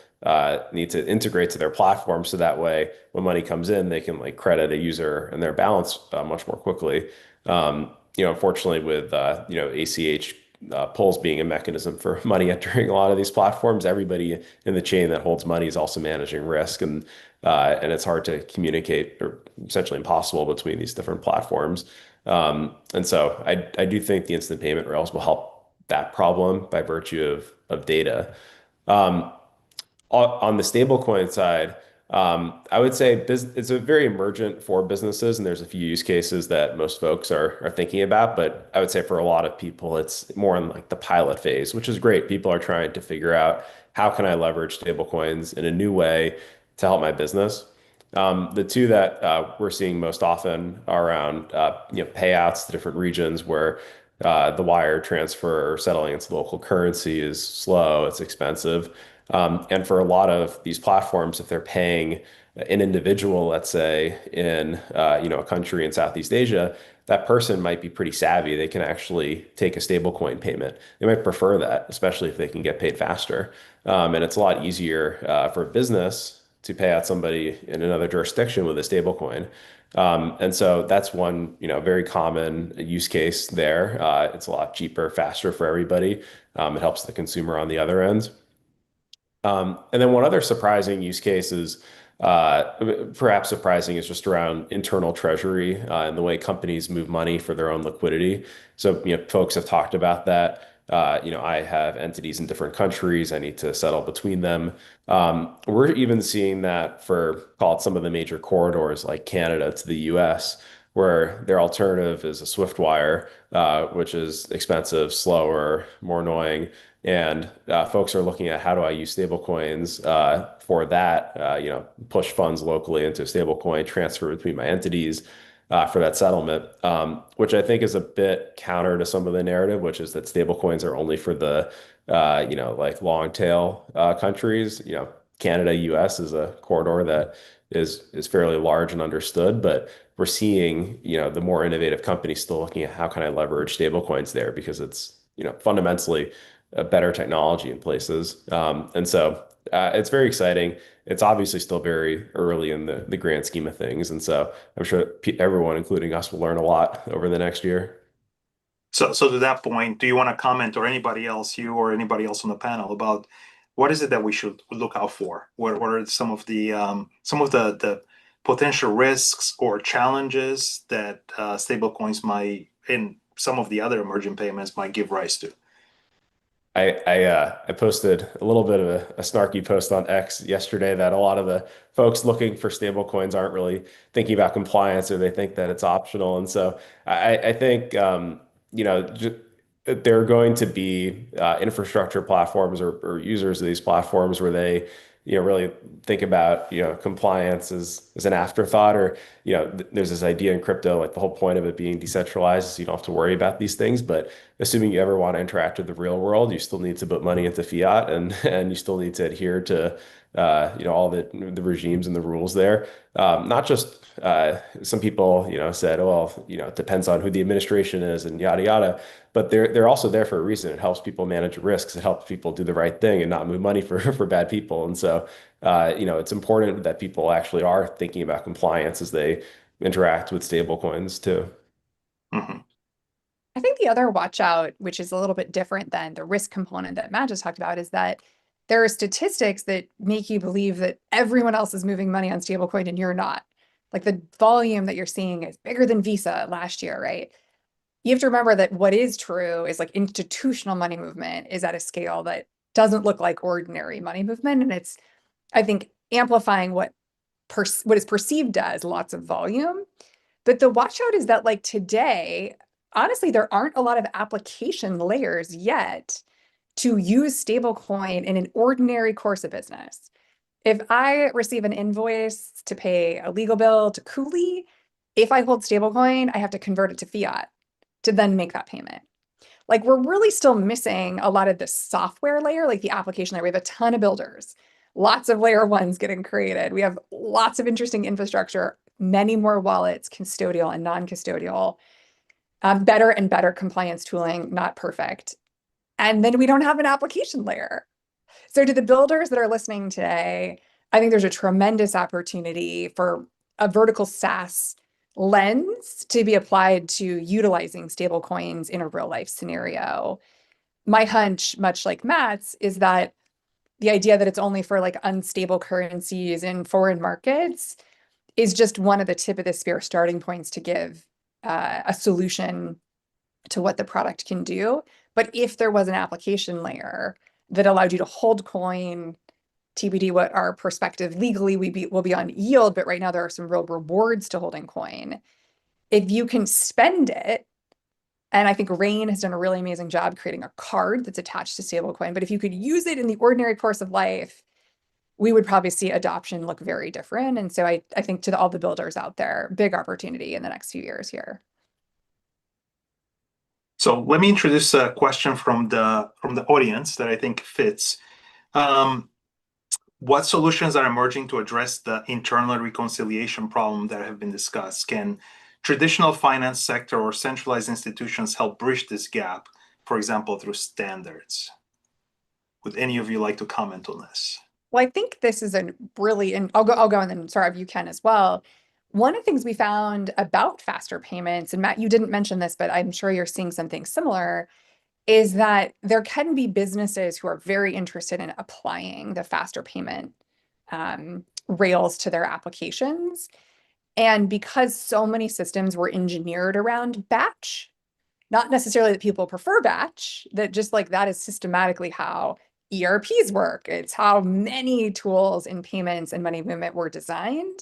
need to integrate to their platform, so that way when money comes in, they can like credit a user and their balance much more quickly. Unfortunately, with ACH pulls being a mechanism for money entering a lot of these platforms, everybody in the chain that holds money is also managing risk, and it's hard to communicate, or essentially impossible, between these different platforms. And so I do think the instant payment rails will help that problem by virtue of data. On the stablecoin side, I would say it's a very emergent for businesses, and there's a few use cases that most folks are thinking about. But I would say for a lot of people, it's more in like the pilot phase, which is great. People are trying to figure out, how can I leverage stablecoins in a new way to help my business? The two that we're seeing most often are around payouts to different regions where the wire transfer or settling into local currency is slow, it's expensive. And for a lot of these platforms, if they're paying an individual, let's say in a country in Southeast Asia, that person might be pretty savvy. They can actually take a stablecoin payment. They might prefer that, especially if they can get paid faster. And it's a lot easier for a business to pay out somebody in another jurisdiction with a stablecoin. And so that's one very common use case there. It's a lot cheaper, faster for everybody. It helps the consumer on the other end. And then one other surprising use case is, perhaps surprising, is just around internal treasury and the way companies move money for their own liquidity. So, folks have talked about that. I have entities in different countries. I need to settle between them. We're even seeing that for, call it, some of the major corridors like Canada to the US, where their alternative is a Swift wire, which is expensive, slower, more annoying. And folks are looking at, how do I use stablecoins for that, push funds locally into a stablecoin, transfer between my entities for that settlement, which I think is a bit counter to some of the narrative, which is that stablecoins are only for the, like long tail countries. Canada, US is a corridor that is fairly large and understood, but we're seeing, the more innovative companies still looking at, how can I leverage stablecoins there, because it's, fundamentally a better technology in places. And so it's very exciting. It's obviously still very early in the grand scheme of things. And so I'm sure everyone, including us, will learn a lot over the next year. So to that point, do you want to comment, or anybody else, you or anybody else on the panel, about what is it that we should look out for? What are some of the potential risks or challenges that stablecoins might, and some of the other emerging payments, might give rise to? I posted a little bit of a snarky post on X yesterday that a lot of the folks looking for stablecoins aren't really thinking about compliance, or they think that it's optional. And so I think there are going to be infrastructure platforms or users of these platforms where they really think about compliance as an afterthought, or there's this idea in crypto, like the whole point of it being decentralized is you don't have to worry about these things. But assuming you ever want to interact with the real world, you still need to put money into fiat, and you still need to adhere to all the regimes and the rules there. Not just some people said, oh, well, it depends on who the administration is and yada yada, but they're also there for a reason. It helps people manage risks. It helps people do the right thing and not move money for bad people. And so it's important that people actually are thinking about compliance as they interact with stable coins too. Mm-hmm. I think the other watch out, which is a little bit different than the risk component that Matt just talked about, is that there are statistics that make you believe that everyone else is moving money on stablecoin and you're not. Like the volume that you're seeing is bigger than Visa last year, right? You have to remember that what is true is like institutional money movement is at a scale that doesn't look like ordinary money movement. And it's, I think, amplifying what what is perceived as lots of volume. But the watch out is that like today, honestly, there aren't a lot of application layers yet to use stablecoin in an ordinary course of business. If I receive an invoice to pay a legal bill to Cooley, if I hold stablecoin, I have to convert it to fiat to then make that payment. Like we're really still missing a lot of the software layer, like the application layer. We have a ton of builders, lots of layer ones getting created. We have lots of interesting infrastructure, many more wallets, custodial and non-custodial, better and better compliance tooling, not perfect. And then we don't have an application layer. So to the builders that are listening today, I think there's a tremendous opportunity for a vertical SaaS lens to be applied to utilizing stablecoins in a real life scenario. My hunch, much like Matt's, is that the idea that it's only for like unstable currencies in foreign markets is just one of the tip of the spear starting points to give a solution to what the product can do. But if there was an application layer that allowed you to hold coin, TBD what our perspective legally will be on yield, but right now there are some real rewards to holding coin. If you can spend it, and I think Rain has done a really amazing job creating a card that's attached to stablecoin, but if you could use it in the ordinary course of life, we would probably see adoption look very different. And so I think to all the builders out there, big opportunity in the next few years here. So let me introduce a question from the audience that I think fits. What solutions are emerging to address the internal reconciliation problem that have been discussed? Can traditional finance sector or centralized institutions help bridge this gap, for example, through standards? Would any of you like to comment on this? Well, I think this is a really, and I'll go and then Saurav, you can as well. One of the things we found about faster payments, and Matt, you didn't mention this, but I'm sure you're seeing something similar, is that there can be businesses who are very interested in applying the faster payment rails to their applications. And because so many systems were engineered around batch, not necessarily that people prefer batch, that just like that is systematically how ERPs work. It's how many tools in payments and money movement were designed.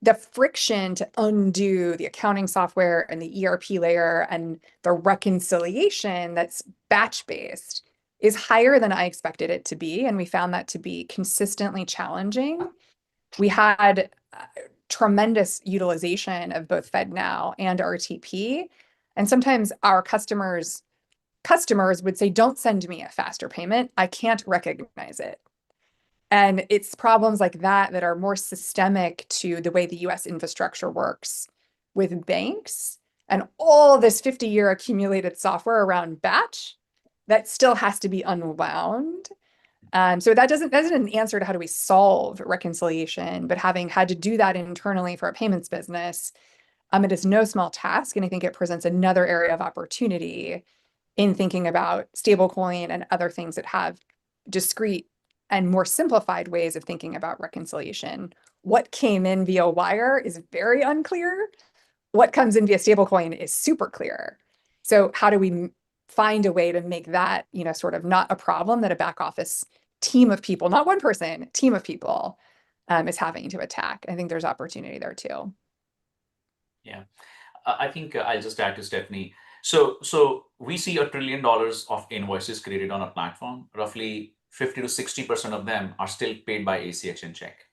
The friction to undo the accounting software and the ERP layer and the reconciliation that's batch-based is higher than I expected it to be. And we found that to be consistently challenging. We had tremendous utilization of both FedNow and RTP. And sometimes our customers would say, don't send me a faster payment. I can't recognize it. And it's problems like that that are more systemic to the way the US infrastructure works with banks and all this 50-year accumulated software around batch that still has to be unwound. So that isn't an answer to how do we solve reconciliation, but having had to do that internally for a payments business, it is no small task. And I think it presents another area of opportunity in thinking about stablecoin and other things that have discrete and more simplified ways of thinking about reconciliation. What came in via wire is very unclear. What comes in via stablecoin is super clear. So how do we find a way to make that, sort of not a problem that a back office team of people, not one person, team of people is having to attack? I think there's opportunity there too. Yeah, I think I'll just add to Stephanie. So we see $1 trillion of invoices created on a platform. Roughly 50 to 60% of them are still paid by ACH and check.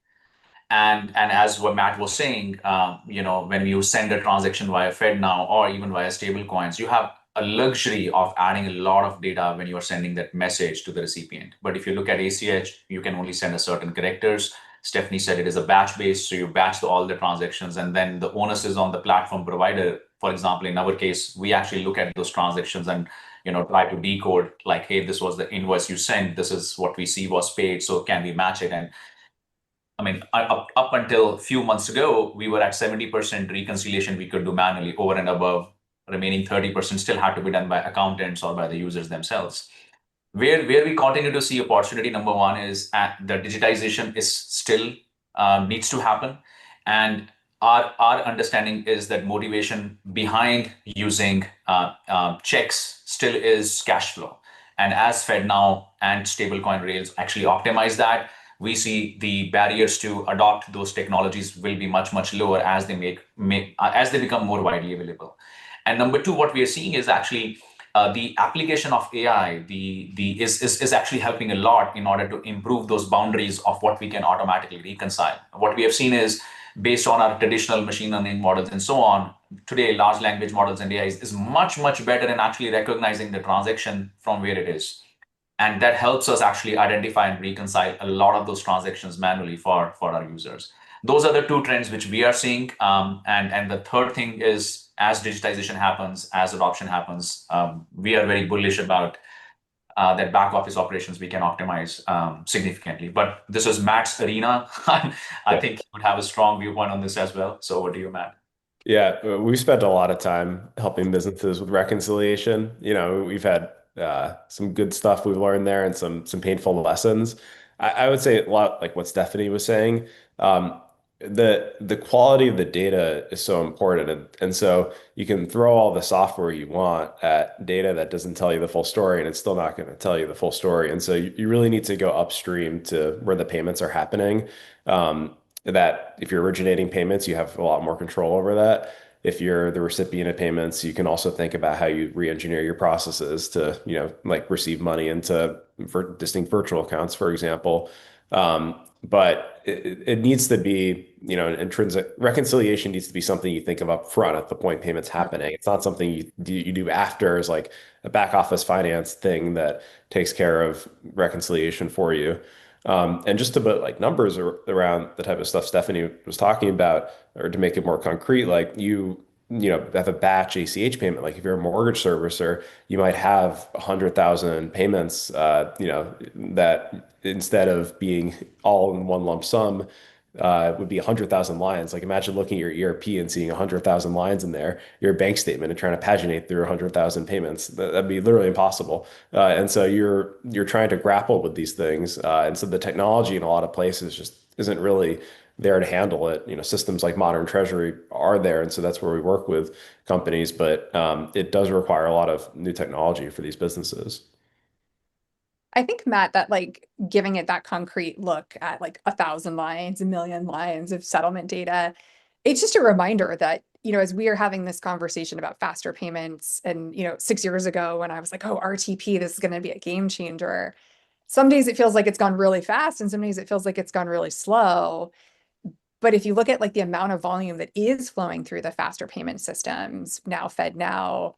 And as what Matt was saying, when you send a transaction via FedNow or even via stablecoins, you have a luxury of adding a lot of data when you're sending that message to the recipient. But if you look at ACH, you can only send a certain characters. Stephanie said it is a batch based, so you batch all the transactions, and then the onus is on the platform provider. For example, in our case, we actually look at those transactions and try to decode like, hey, this was the invoice you sent. This is what we see was paid. So can we match it? And I mean, up until a few months ago, we were at 70% reconciliation we could do manually. Over and above, remaining 30% still had to be done by accountants or by the users themselves. Where we continue to see opportunity, number one, is the digitization is still needs to happen. And our understanding is that motivation behind using checks still is cash flow. And as FedNow and stablecoin rails actually optimize that, we see the barriers to adopt those technologies will be much, much lower as they as they become more widely available. And number two, what we are seeing is actually the application of AI is actually helping a lot in order to improve those boundaries of what we can automatically reconcile. What we have seen is, based on our traditional machine learning models and so on, today large language models and AI is much, much better in actually recognizing the transaction from where it is. And that helps us actually identify and reconcile a lot of those transactions manually for our users. Those are the two trends which we are seeing. And the third thing is, as digitization happens, as adoption happens, we are very bullish about that back office operations we can optimize significantly. But this is Matt's arena. I think he would have a strong viewpoint on this as well. So over to you, Matt. Yeah, we've spent a lot of time helping businesses with reconciliation. We've had some good stuff we've learned there and some painful lessons. I would say a lot like what Stephanie was saying. The quality of the data is so important, and so you can throw all the software you want at data that doesn't tell you the full story, and it's still not going to tell you the full story. And so you really need to go upstream to where the payments are happening. That if you're originating payments, you have a lot more control over that. If you're the recipient of payments, you can also think about how you re-engineer your processes to, like receive money into distinct virtual accounts, for example. But it needs to be, intrinsic reconciliation needs to be something you think of up front at the point payment's happening. It's not something you do after as like a back office finance thing that takes care of reconciliation for you. And just to put like numbers around the type of stuff Stephanie was talking about, or to make it more concrete, like you have a batch ACH payment. Like if you're a mortgage servicer, you might have 100,000 payments, that instead of being all in one lump sum, would be 100,000 lines. Like imagine looking at your ERP and seeing 100,000 lines in there, your bank statement, and trying to paginate through 100,000 payments. That'd be literally impossible. And so you're trying to grapple with these things. And so the technology in a lot of places just isn't really there to handle it. Systems like Modern Treasury are there, and so that's where we work with companies. But it does require a lot of new technology for these businesses. I think, Matt, that like giving it that concrete look at like 1,000 lines, 1,000,000 lines of settlement data, it's just a reminder that, as we are having this conversation about faster payments and, 6 years ago when I was like, oh, RTP, this is going to be a game changer. Some days it feels like it's gone really fast and some days it feels like it's gone really slow. But if you look at like the amount of volume that is flowing through the faster payment systems, now FedNow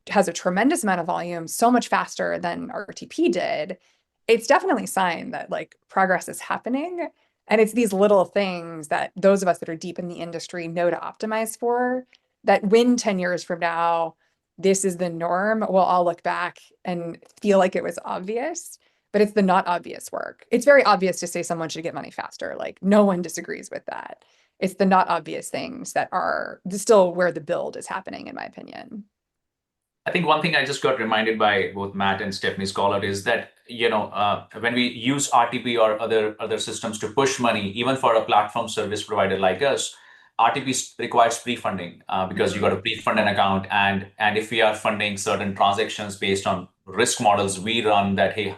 has a tremendous amount of volume, so much faster than RTP did. It's definitely a sign that like progress is happening. And it's these little things that those of us that are deep in the industry know to optimize for, that when 10 years from now, this is the norm, we'll all look back and feel like it was obvious, but it's the not obvious work. It's very obvious to say someone should get money faster. Like no one disagrees with that. It's the not obvious things that are still where the build is happening, in my opinion. I think one thing I just got reminded by both Matt and Stephanie's call out is that, when we use RTP or other systems to push money, even for a platform service provider like us, RTP requires pre-funding because you got to pre-fund an account. And if we are funding certain transactions based on risk models we run that, hey,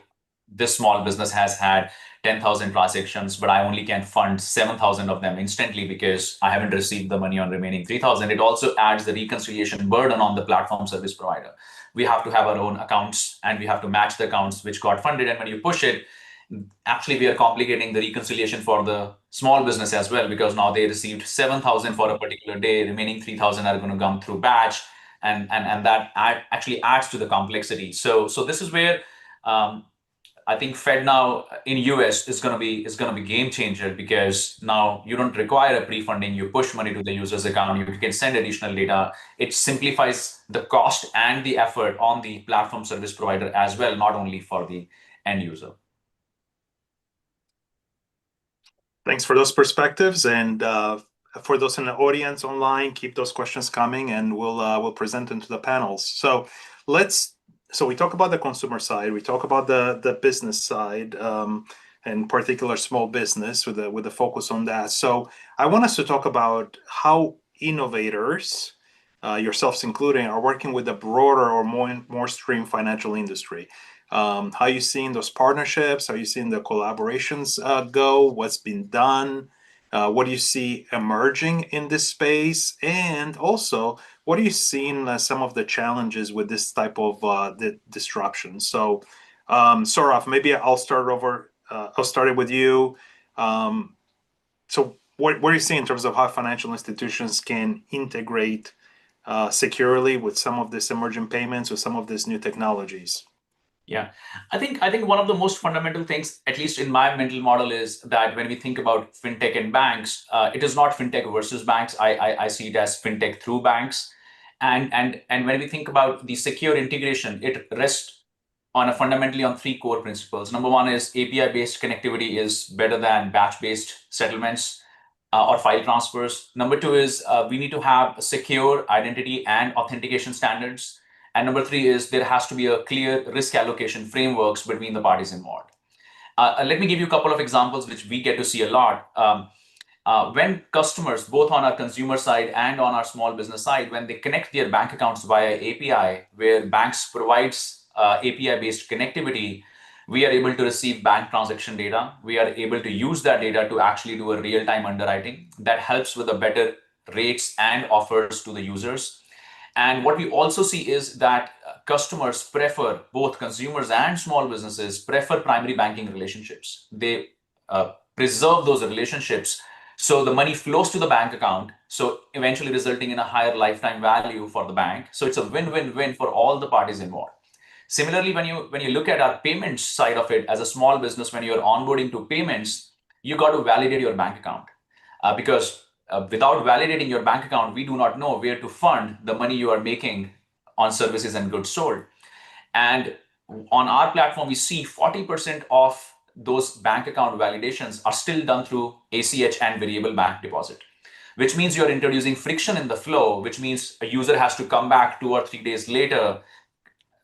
this small business has had 10,000 transactions, but I only can fund 7,000 of them instantly because I haven't received the money on remaining 3,000. It also adds the reconciliation burden on the platform service provider. We have to have our own accounts and we have to match the accounts which got funded. And when you push it, actually we are complicating the reconciliation for the small business as well, because now they received 7,000 for a particular day, remaining 3,000 are going to come through batch. And that actually adds to the complexity. So this is where I think FedNow in US is going to be game changer, because now you don't require a pre-funding. You push money to the user's account. You can send additional data. It simplifies the cost and the effort on the platform service provider as well, not only for the end user. Thanks for those perspectives, and for those in the audience online, keep those questions coming, and we'll present them to the panels. So we talk about the consumer side, we talk about the business side, and particular small business with a focus on that. So I want us to talk about how innovators yourselves including, are working with a broader or more stream financial industry. How are you seeing those partnerships? How are you seeing the collaborations go? What's been done? What do you see emerging in this space? And also, what are you seeing some of the challenges with this type of the disruption? So, Saurav, maybe I'll start over. I'll start it with you. So, what are you seeing in terms of how financial institutions can integrate securely with some of this emerging payments or some of these new technologies? Yeah, I think one of the most fundamental things, at least in my mental model, is that when we think about fintech and banks, it is not fintech versus banks. I see it as fintech through banks, and when we think about the secure integration, it rests on fundamentally on three core principles. Number one is API-based connectivity is better than batch-based settlements or file transfers. Number two is we need to have secure identity and authentication standards. And number three is there has to be a clear risk allocation frameworks between the parties involved. Let me give you a couple of examples which we get to see a lot. When customers, both on our consumer side and on our small business side, when they connect their bank accounts via API, where banks provides API-based connectivity, we are able to receive bank transaction data. We are able to use that data to actually do a real-time underwriting that helps with the better rates and offers to the users. And what we also see is that customers prefer, both consumers and small businesses prefer primary banking relationships. They preserve those relationships so the money flows to the bank account, so eventually resulting in a higher lifetime value for the bank. So it's a win-win-win for all the parties involved. Similarly, when you look at our payments side of it, as a small business, when you're onboarding to payments, you got to validate your bank account because without validating your bank account, we do not know where to fund the money you are making on services and goods sold. And on our platform, we see 40% of those bank account validations are still done through ACH and variable bank deposit, which means you're introducing friction in the flow, which means a user has to come back 2 or 3 days later,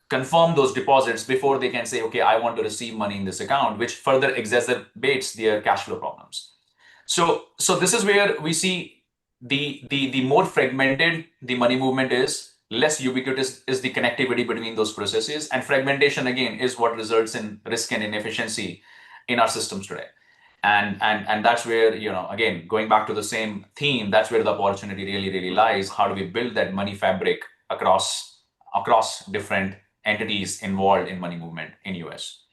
confirm those deposits before they can say, okay, I want to receive money in this account, which further exacerbates their cash flow problems. So this is where we see the more fragmented the money movement is, less ubiquitous is the connectivity between those processes. And fragmentation, again, is what results in risk and inefficiency in our systems today. And that's where, again, going back to the same theme, that's where the opportunity really lies. How do we build that money fabric across different entities involved in money movement in US?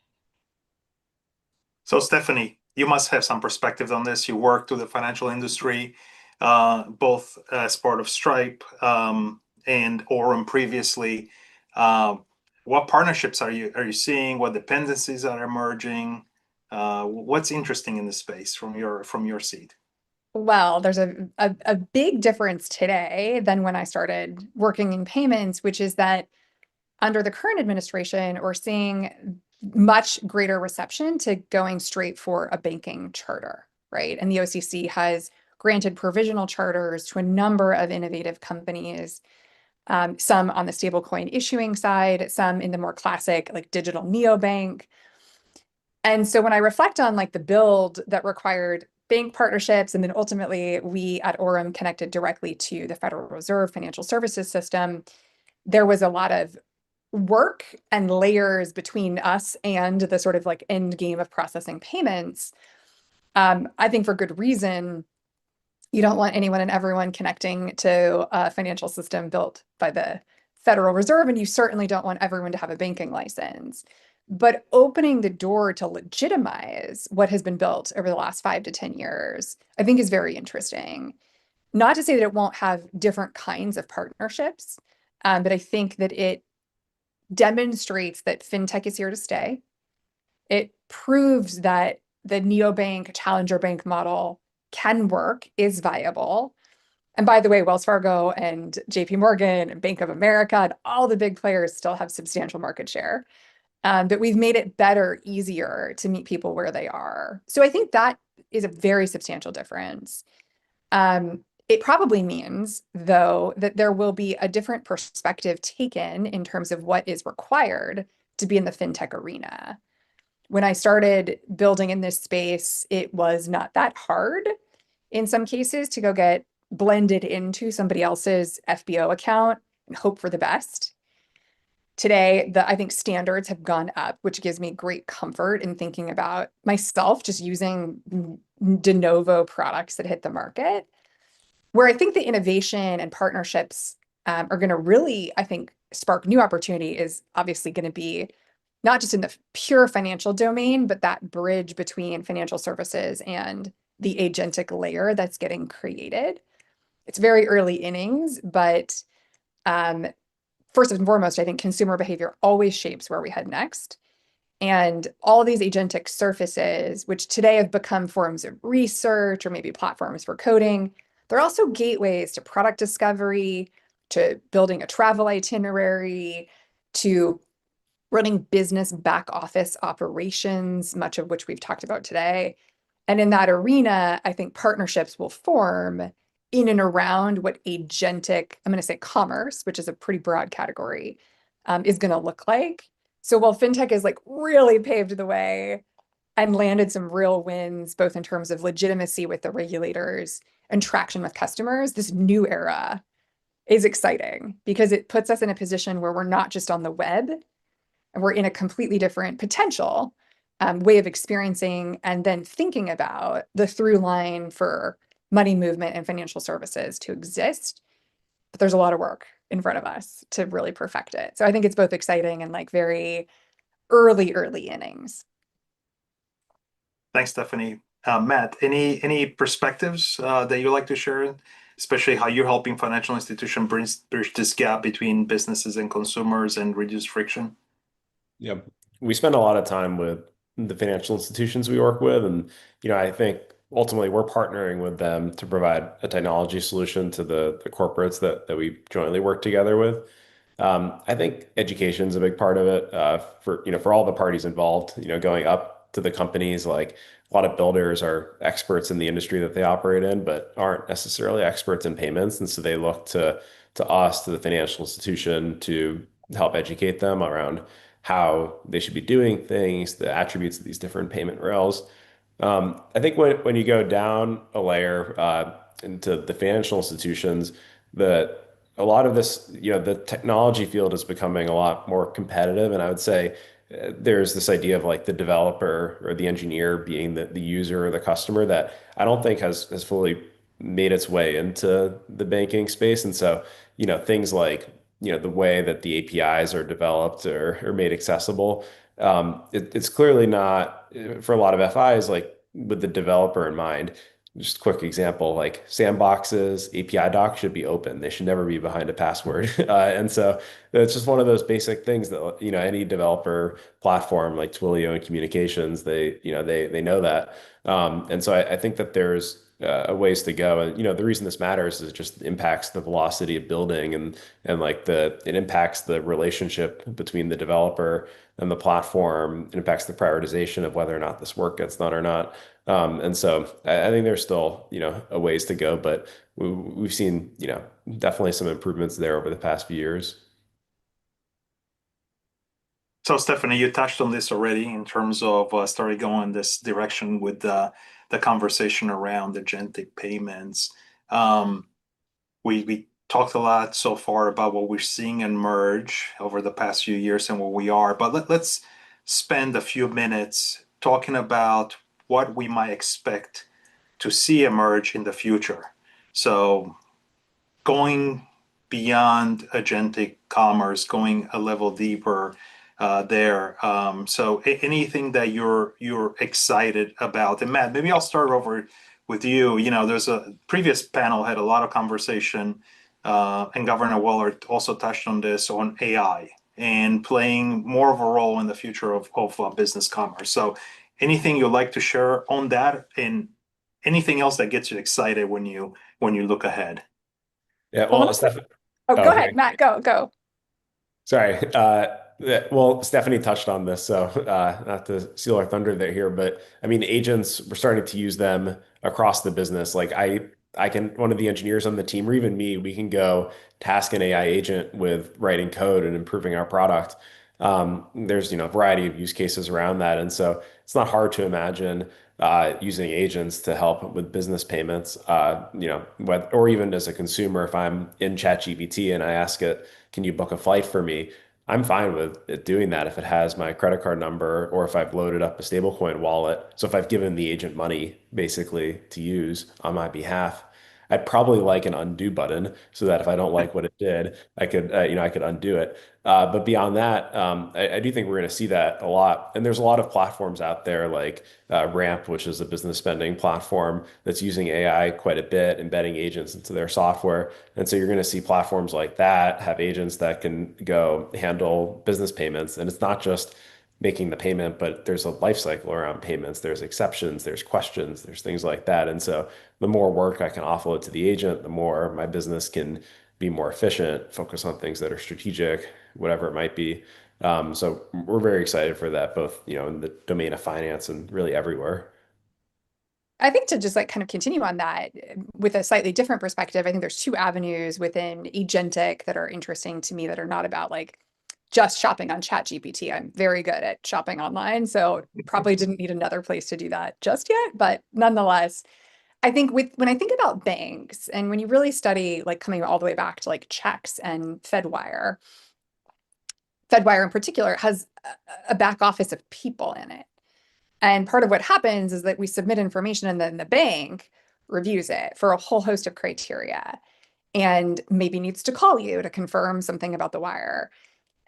So Stephanie, you must have some perspective on this. You worked with the financial industry, both as part of Stripe and Aurum previously. What partnerships are you seeing? What dependencies are emerging? What's interesting in this space from your seat? Well, there's a big difference today than when I started working in payments, which is that under the current administration, we're seeing much greater reception to going straight for a banking charter, right? And the OCC has granted provisional charters to a number of innovative companies, some on the stablecoin issuing side, some in the more classic like digital neobank. And so when I reflect on like the build that required bank partnerships, and then ultimately we at Aurum connected directly to the Federal Reserve financial services system, there was a lot of work and layers between us and the sort of like end game of processing payments. I think for good reason. You don't want anyone and everyone connecting to a financial system built by the Federal Reserve, and you certainly don't want everyone to have a banking license. But opening the door to legitimize what has been built over the last 5 to 10 years, I think is very interesting. Not to say that it won't have different kinds of partnerships, but I think that it demonstrates that fintech is here to stay. It proves that the neobank challenger bank model can work, is viable. And by the way, Wells Fargo and JP Morgan and Bank of America and all the big players still have substantial market share. But we've made it better, easier to meet people where they are. So I think that is a very substantial difference. It probably means, though, that there will be a different perspective taken in terms of what is required to be in the fintech arena. When I started building in this space, it was not that hard in some cases to go get blended into somebody else's FBO account and hope for the best. Today, I think standards have gone up, which gives me great comfort in thinking about myself just using de novo products that hit the market. Where I think the innovation and partnerships are going to really, I think, spark new opportunity is obviously going to be not just in the pure financial domain, but that bridge between financial services and the agentic layer that's getting created. It's very early innings, but first and foremost, I think consumer behavior always shapes where we head next. And all these agentic surfaces, which today have become forms of research or maybe platforms for coding, they're also gateways to product discovery, to building a travel itinerary, to running business back office operations, much of which we've talked about today. And in that arena, I think partnerships will form in and around what agentic, I'm going to say commerce, which is a pretty broad category, is going to look like. So while fintech is like really paved the way and landed some real wins, both in terms of legitimacy with the regulators and traction with customers, this new era is exciting because it puts us in a position where we're not just on the web, and we're in a completely different potential way of experiencing and then thinking about the through line for money movement and financial services to exist. But there's a lot of work in front of us to really perfect it. So I think it's both exciting and like very early innings. Thanks, Stephanie. Matt, any perspectives that you'd like to share, especially how you're helping financial institutions bridge this gap between businesses and consumers and reduce friction? Yeah, we spend a lot of time with the financial institutions we work with, and I think ultimately we're partnering with them to provide a technology solution to the corporates that we jointly work together with. I think education is a big part of it for all the parties involved. Going up to the companies, like a lot of builders are experts in the industry that they operate in, but aren't necessarily experts in payments, and so they look to us, to the financial institution, to help educate them around how they should be doing things, the attributes of these different payment rails. I think when you go down a layer into the financial institutions, a lot of this, the technology field is becoming a lot more competitive. And I would say there's this idea of like the developer or the engineer being the user or the customer that I don't think has fully made its way into the banking space. And so, things like, the way that the APIs are developed or made accessible, it's clearly not for a lot of FIs, like with the developer in mind. Just a quick example, like sandboxes, API docs should be open. They should never be behind a password. And so it's just one of those basic things that, any developer platform like Twilio and Communications, they know that. And so I think that there's a ways to go. And, the reason this matters is it just impacts the velocity of building and like it impacts the relationship between the developer and the platform. It impacts the prioritization of whether or not this work gets done or not. And so I think there's still, a ways to go, but we've seen, definitely some improvements there over the past few years. So Stephanie, you touched on this already in terms of starting going this direction with the conversation around agentic payments. We talked a lot so far about what we're seeing emerge over the past few years and where we are, but let's spend a few minutes talking about what we might expect to see emerge in the future. So going beyond agentic commerce, going a level deeper there. So anything that you're excited about? And Matt, maybe I'll start over with you. There's a previous panel had a lot of conversation, and Governor Waller also touched on this, on AI and playing more of a role in the future of business commerce. So anything you'd like to share on that, and anything else that gets you excited when you look ahead? Yeah, well, Stephanie. Go ahead, Matt, go. Sorry. Well, Stephanie touched on this, so not to steal our thunder there here, but I mean, agents, we're starting to use them across the business. Like one of the engineers on the team, or even me, we can go task an AI agent with writing code and improving our product. There's, a variety of use cases around that. And so it's not hard to imagine using agents to help with business payments, or even as a consumer, if I'm in ChatGPT and I ask it, can you book a flight for me? I'm fine with it doing that if it has my credit card number or if I've loaded up a stablecoin wallet. So if I've given the agent money basically to use on my behalf, I'd probably like an undo button so that if I don't like what it did, I could, I could undo it. But beyond that, I do think we're going to see that a lot. And there's a lot of platforms out there like Ramp, which is a business spending platform that's using AI quite a bit, embedding agents into their software. And so you're going to see platforms like that have agents that can go handle business payments. And it's not just making the payment, but there's a life cycle around payments. There's exceptions, there's questions, there's things like that. And so the more work I can offload to the agent, the more my business can be more efficient, focus on things that are strategic, whatever it might be. So we're very excited for that, both, in the domain of finance and really everywhere. I think to just like kind of continue on that with a slightly different perspective, I think there's two avenues within agentic that are interesting to me that are not about like just shopping on ChatGPT. I'm very good at shopping online, so probably didn't need another place to do that just yet. But nonetheless, I think when I think about banks and when you really study like coming all the way back to like checks and FedWire in particular has a back office of people in it. And part of what happens is that we submit information and then the bank reviews it for a whole host of criteria and maybe needs to call you to confirm something about the wire.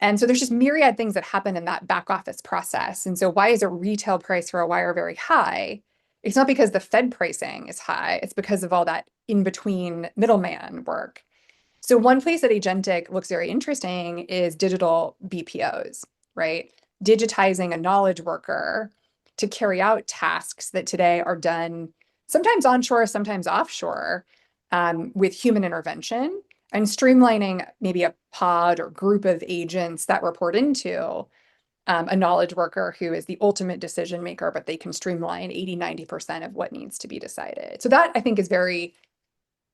And so there's just myriad things that happen in that back office process. And so why is a retail price for a wire very high? It's not because the Fed pricing is high, it's because of all that in between middleman work. So one place that agentic looks very interesting is digital BPOs, right? Digitizing a knowledge worker to carry out tasks that today are done sometimes onshore, sometimes offshore, with human intervention, and streamlining maybe a pod or group of agents that report into a knowledge worker who is the ultimate decision maker, but they can streamline 80-90% of what needs to be decided. So that I think is very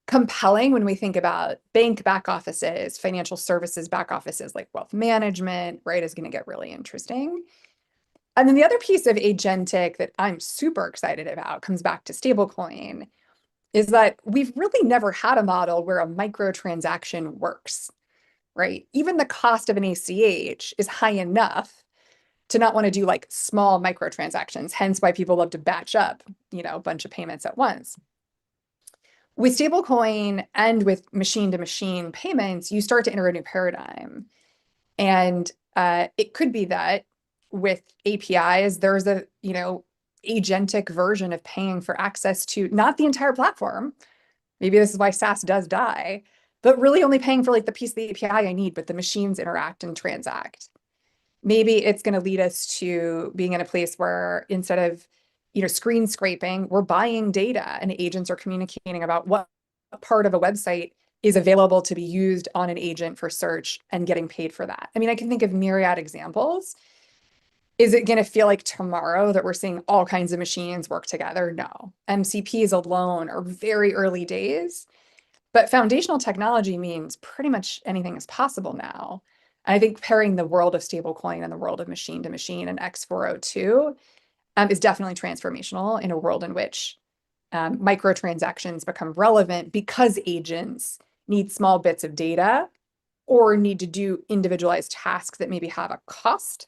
compelling when we think about bank back offices, financial services back offices like wealth management, right, is going to get really interesting. And then the other piece of agentic that I'm super excited about comes back to stablecoin, is that we've really never had a model where a microtransaction works, right? Even the cost of an ACH is high enough to not want to do like small microtransactions, hence why people love to batch up, a bunch of payments at once. With stablecoin and with machine-to-machine payments, you start to enter a new paradigm. And it could be that with APIs, there's a, agentic version of paying for access to not the entire platform. Maybe this is why SaaS does die, but really only paying for like the piece of the API I need, but the machines interact and transact. Maybe it's going to lead us to being in a place where instead of, screen scraping, we're buying data and agents are communicating about what part of a website is available to be used on an agent for search and getting paid for that. I mean, I can think of myriad examples. Is it going to feel like tomorrow that we're seeing all kinds of machines work together? No. MCPs alone are very early days, but foundational technology means pretty much anything is possible now. And I think pairing the world of stablecoin and the world of machine to machine and X402 is definitely transformational in a world in which microtransactions become relevant because agents need small bits of data or need to do individualized tasks that maybe have a cost.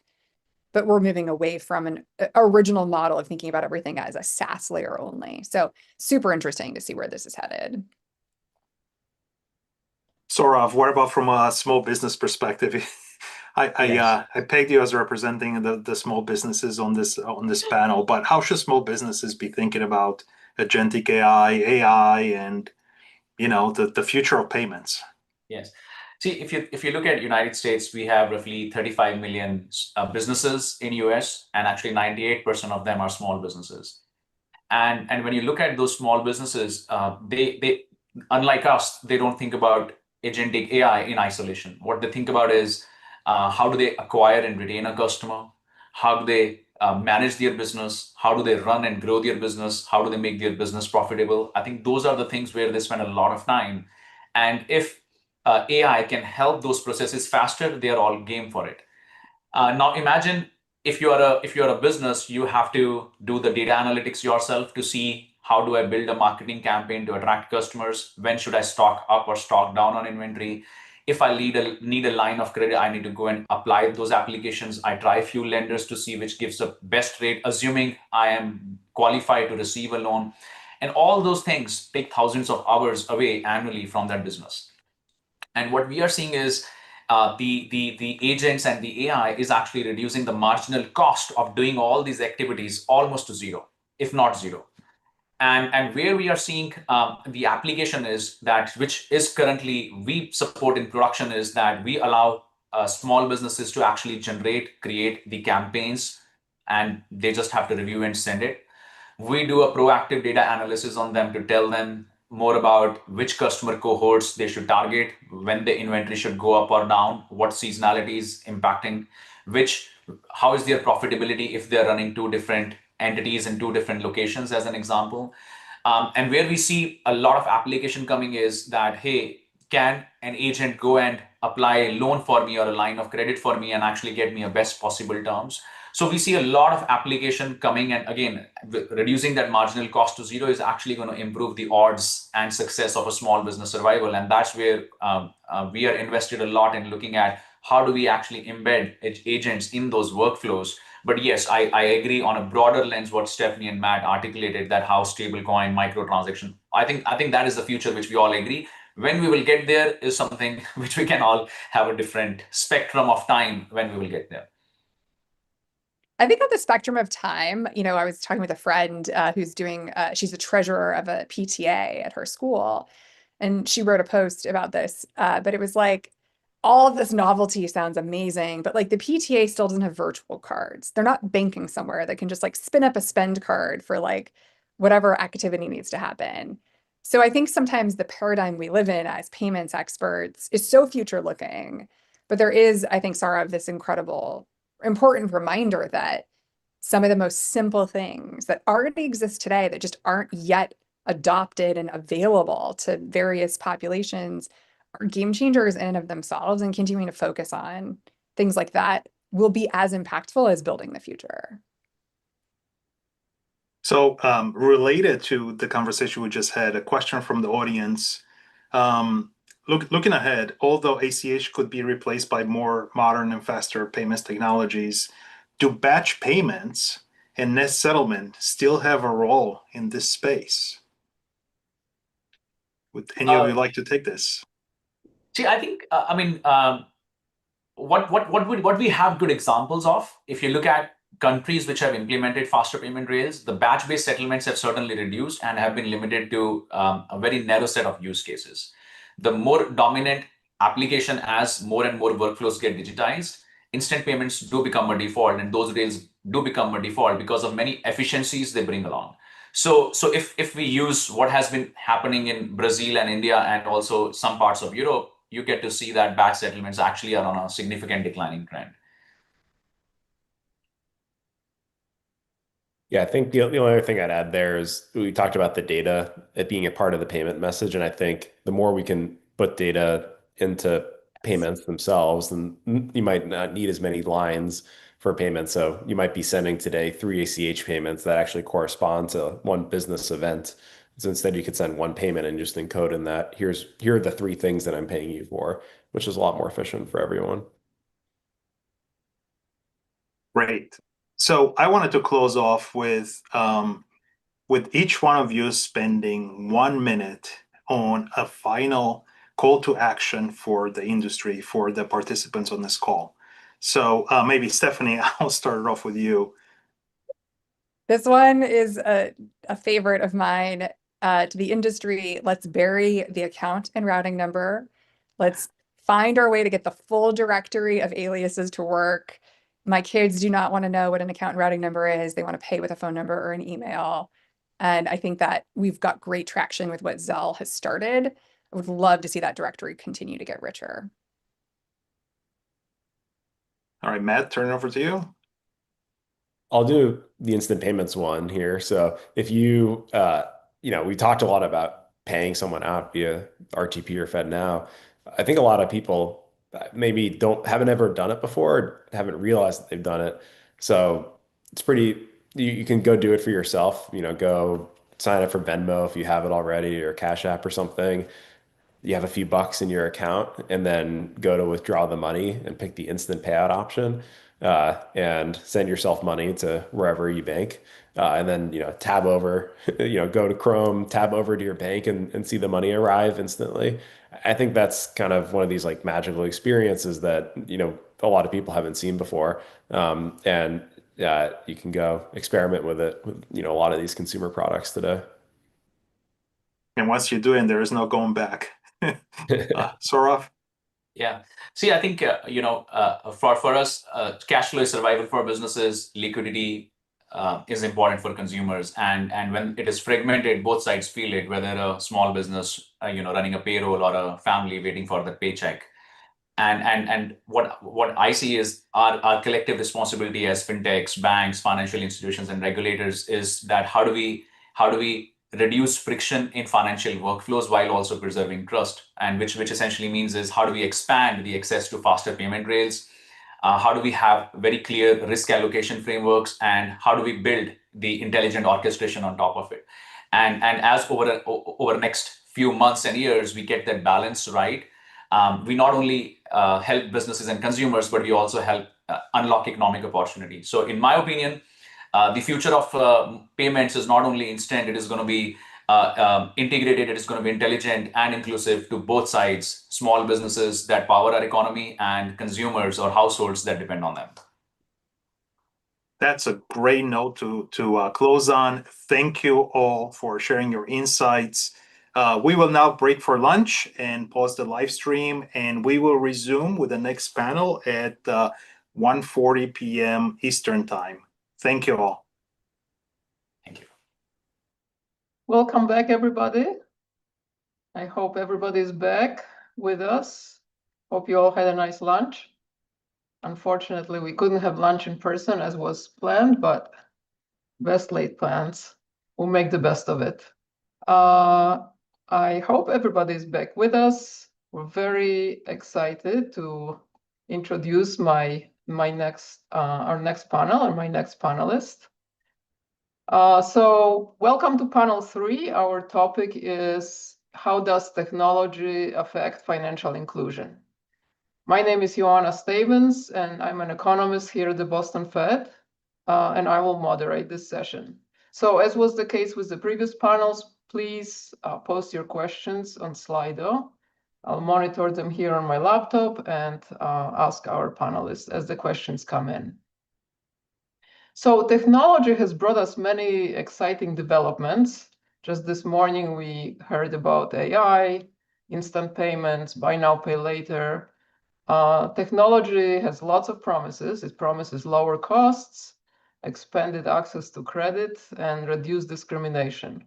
But we're moving away from an original model of thinking about everything as a SaaS layer only. So super interesting to see where this is headed. Saurav, what about from a small business perspective? I pegged you as representing the small businesses on this panel, but how should small businesses be thinking about agentic AI, and the future of payments? Yes. See, if you look at United States, we have roughly 35 million businesses in US, and actually 98% of them are small businesses. And when you look at those small businesses, they unlike us, they don't think about agentic AI in isolation. What they think about is how do they acquire and retain a customer? How do they manage their business? How do they run and grow their business? How do they make their business profitable? I think those are the things where they spend a lot of time. And if AI can help those processes faster, they are all game for it. Now imagine if you're a business, you have to do the data analytics yourself to see how do I build a marketing campaign to attract customers? When should I stock up or stock down on inventory? If I need a line of credit, I need to go and apply those applications. I try a few lenders to see which gives the best rate, assuming I am qualified to receive a loan. And all those things take thousands of hours away annually from that business. And what we are seeing is the agents and the AI is actually reducing the marginal cost of doing all these activities almost to zero, if not zero. And where we are seeing the application is that, which is currently we support in production, is that we allow small businesses to actually create the campaigns, and they just have to review and send it. We do a proactive data analysis on them to tell them more about which customer cohorts they should target, when the inventory should go up or down, what seasonality is impacting, how is their profitability if they're running two different entities in two different locations, as an example. And where we see a lot of application coming is that, hey, can an agent go and apply a loan for me or a line of credit for me and actually get me a best possible terms? So we see a lot of application coming, and again, reducing that marginal cost to zero is actually going to improve the odds and success of a small business survival. And that's where we are invested a lot in looking at how do we actually embed agents in those workflows. But yes, I agree on a broader lens what Stephanie and Matt articulated, that how stablecoin, microtransaction, I think that is the future which we all agree. When we will get there is something which we can all have a different spectrum of time when we will get there. I think on the spectrum of time, I was talking with a friend who's doing, she's a treasurer of a PTA at her school, and she wrote a post about this, but it was like, all of this novelty sounds amazing, but like the PTA still doesn't have virtual cards. They're not banking somewhere that can just like spin up a spend card for like whatever activity needs to happen. So I think sometimes the paradigm we live in as payments experts is so future looking, but there is, I think, Saurav, this incredible, important reminder that some of the most simple things that already exist today that just aren't yet adopted and available to various populations are game changers in and of themselves, and continuing to focus on things like that will be as impactful as building the future. So related to the conversation we just had, a question from the audience. Looking ahead, although ACH could be replaced by more modern and faster payments technologies, do batch payments and net settlement still have a role in this space? Would any of you like to take this? See, I think, what we have good examples of, if you look at countries which have implemented faster payment rails, the batch-based settlements have certainly reduced and have been limited to a very narrow set of use cases. The more dominant application, as more and more workflows get digitized, instant payments do become a default, and those rails do become a default because of many efficiencies they bring along. So if we use what has been happening in Brazil and India and also some parts of Europe, you get to see that batch settlements actually are on a significant declining trend. Yeah, I think the only other thing I'd add there is we talked about the data, it being a part of the payment message. And I think the more we can put data into payments themselves, then you might not need as many lines for payments. So you might be sending today 3 ACH payments that actually correspond to one business event. So instead you could send one payment and just encode in that, here are the 3 things that I'm paying you for, which is a lot more efficient for everyone. Great. So I wanted to close off with each one of you spending 1 minute on a final call to action for the industry, for the participants on this call. So maybe Stephanie, I'll start it off with you. This one is a favorite of mine. To the industry, let's bury the account and routing number. Let's find our way to get the full directory of aliases to work. My kids do not want to know what an account and routing number is. They want to pay with a phone number or an email. And I think that we've got great traction with what Zelle has started. I would love to see that directory continue to get richer. All right, Matt, turn it over to you. I'll do the instant payments one here. So if you, we talked a lot about paying someone out via RTP or FedNow. I think a lot of people maybe haven't ever done it before, or haven't realized that they've done it. So it's pretty, you can go do it for yourself, go sign up for Venmo if you have it already, or Cash App or something. You have a few bucks in your account, and then go to withdraw the money and pick the instant payout option, and send yourself money to wherever you bank. And then, tab over, go to Chrome, tab over to your bank, and see the money arrive instantly. I think that's kind of one of these like magical experiences that, a lot of people haven't seen before. And you can go experiment with it with, a lot of these consumer products today. And once you're doing, there is no going back. Saurav? Yeah. See, I think, for us, cash flow is survival for businesses. Liquidity is important for consumers. And when it is fragmented, both sides feel it, whether a small business, running a payroll, or a family waiting for the paycheck. And what I see is our collective responsibility as fintechs, banks, financial institutions, and regulators is that how do we reduce friction in financial workflows while also preserving trust, and which essentially means is how do we expand the access to faster payment rails, how do we have very clear risk allocation frameworks, and how do we build the intelligent orchestration on top of it. And as over the next few months and years we get that balance right, we not only help businesses and consumers, but we also help unlock economic opportunity. So in my opinion, the future of payments is not only instant, it is going to be integrated, it is going to be intelligent and inclusive to both sides, small businesses that power our economy and consumers or households that depend on them. That's a great note to close on. Thank you all for sharing your insights. We will now break for lunch and pause the live stream, and we will resume with the next panel at 1:40 p.m. Eastern Time. Thank you all. Thank you. Welcome back, everybody. I hope everybody's back with us. Hope you all had a nice lunch. Unfortunately, we couldn't have lunch in person as was planned, but best laid plans. We'll make the best of it. I hope everybody's back with us. We're very excited to introduce our next panel and my next panelist. So welcome to panel 3. Our topic is how does technology affect financial inclusion? My name is Joanna Stevens, and I'm an economist here at the Boston Fed, and I will moderate this session. So as was the case with the previous panels, please post your questions on Slido. I'll monitor them here on my laptop and ask our panelists as the questions come in. So technology has brought us many exciting developments. Just this morning, we heard about AI, instant payments, buy now, pay later. Technology has lots of promises. It promises lower costs, expanded access to credit, and reduced discrimination.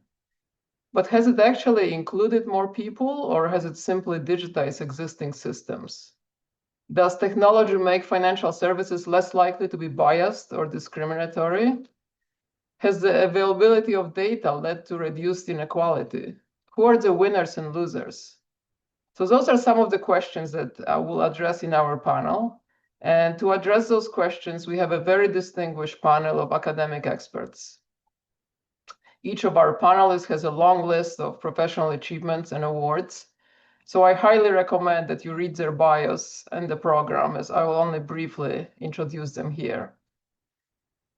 But has it actually included more people, or has it simply digitized existing systems? Does technology make financial services less likely to be biased or discriminatory? Has the availability of data led to reduced inequality? Who are the winners and losers? So those are some of the questions that I will address in our panel. And to address those questions, we have a very distinguished panel of academic experts. Each of our panelists has a long list of professional achievements and awards. So I highly recommend that you read their bios and the program, as I will only briefly introduce them here.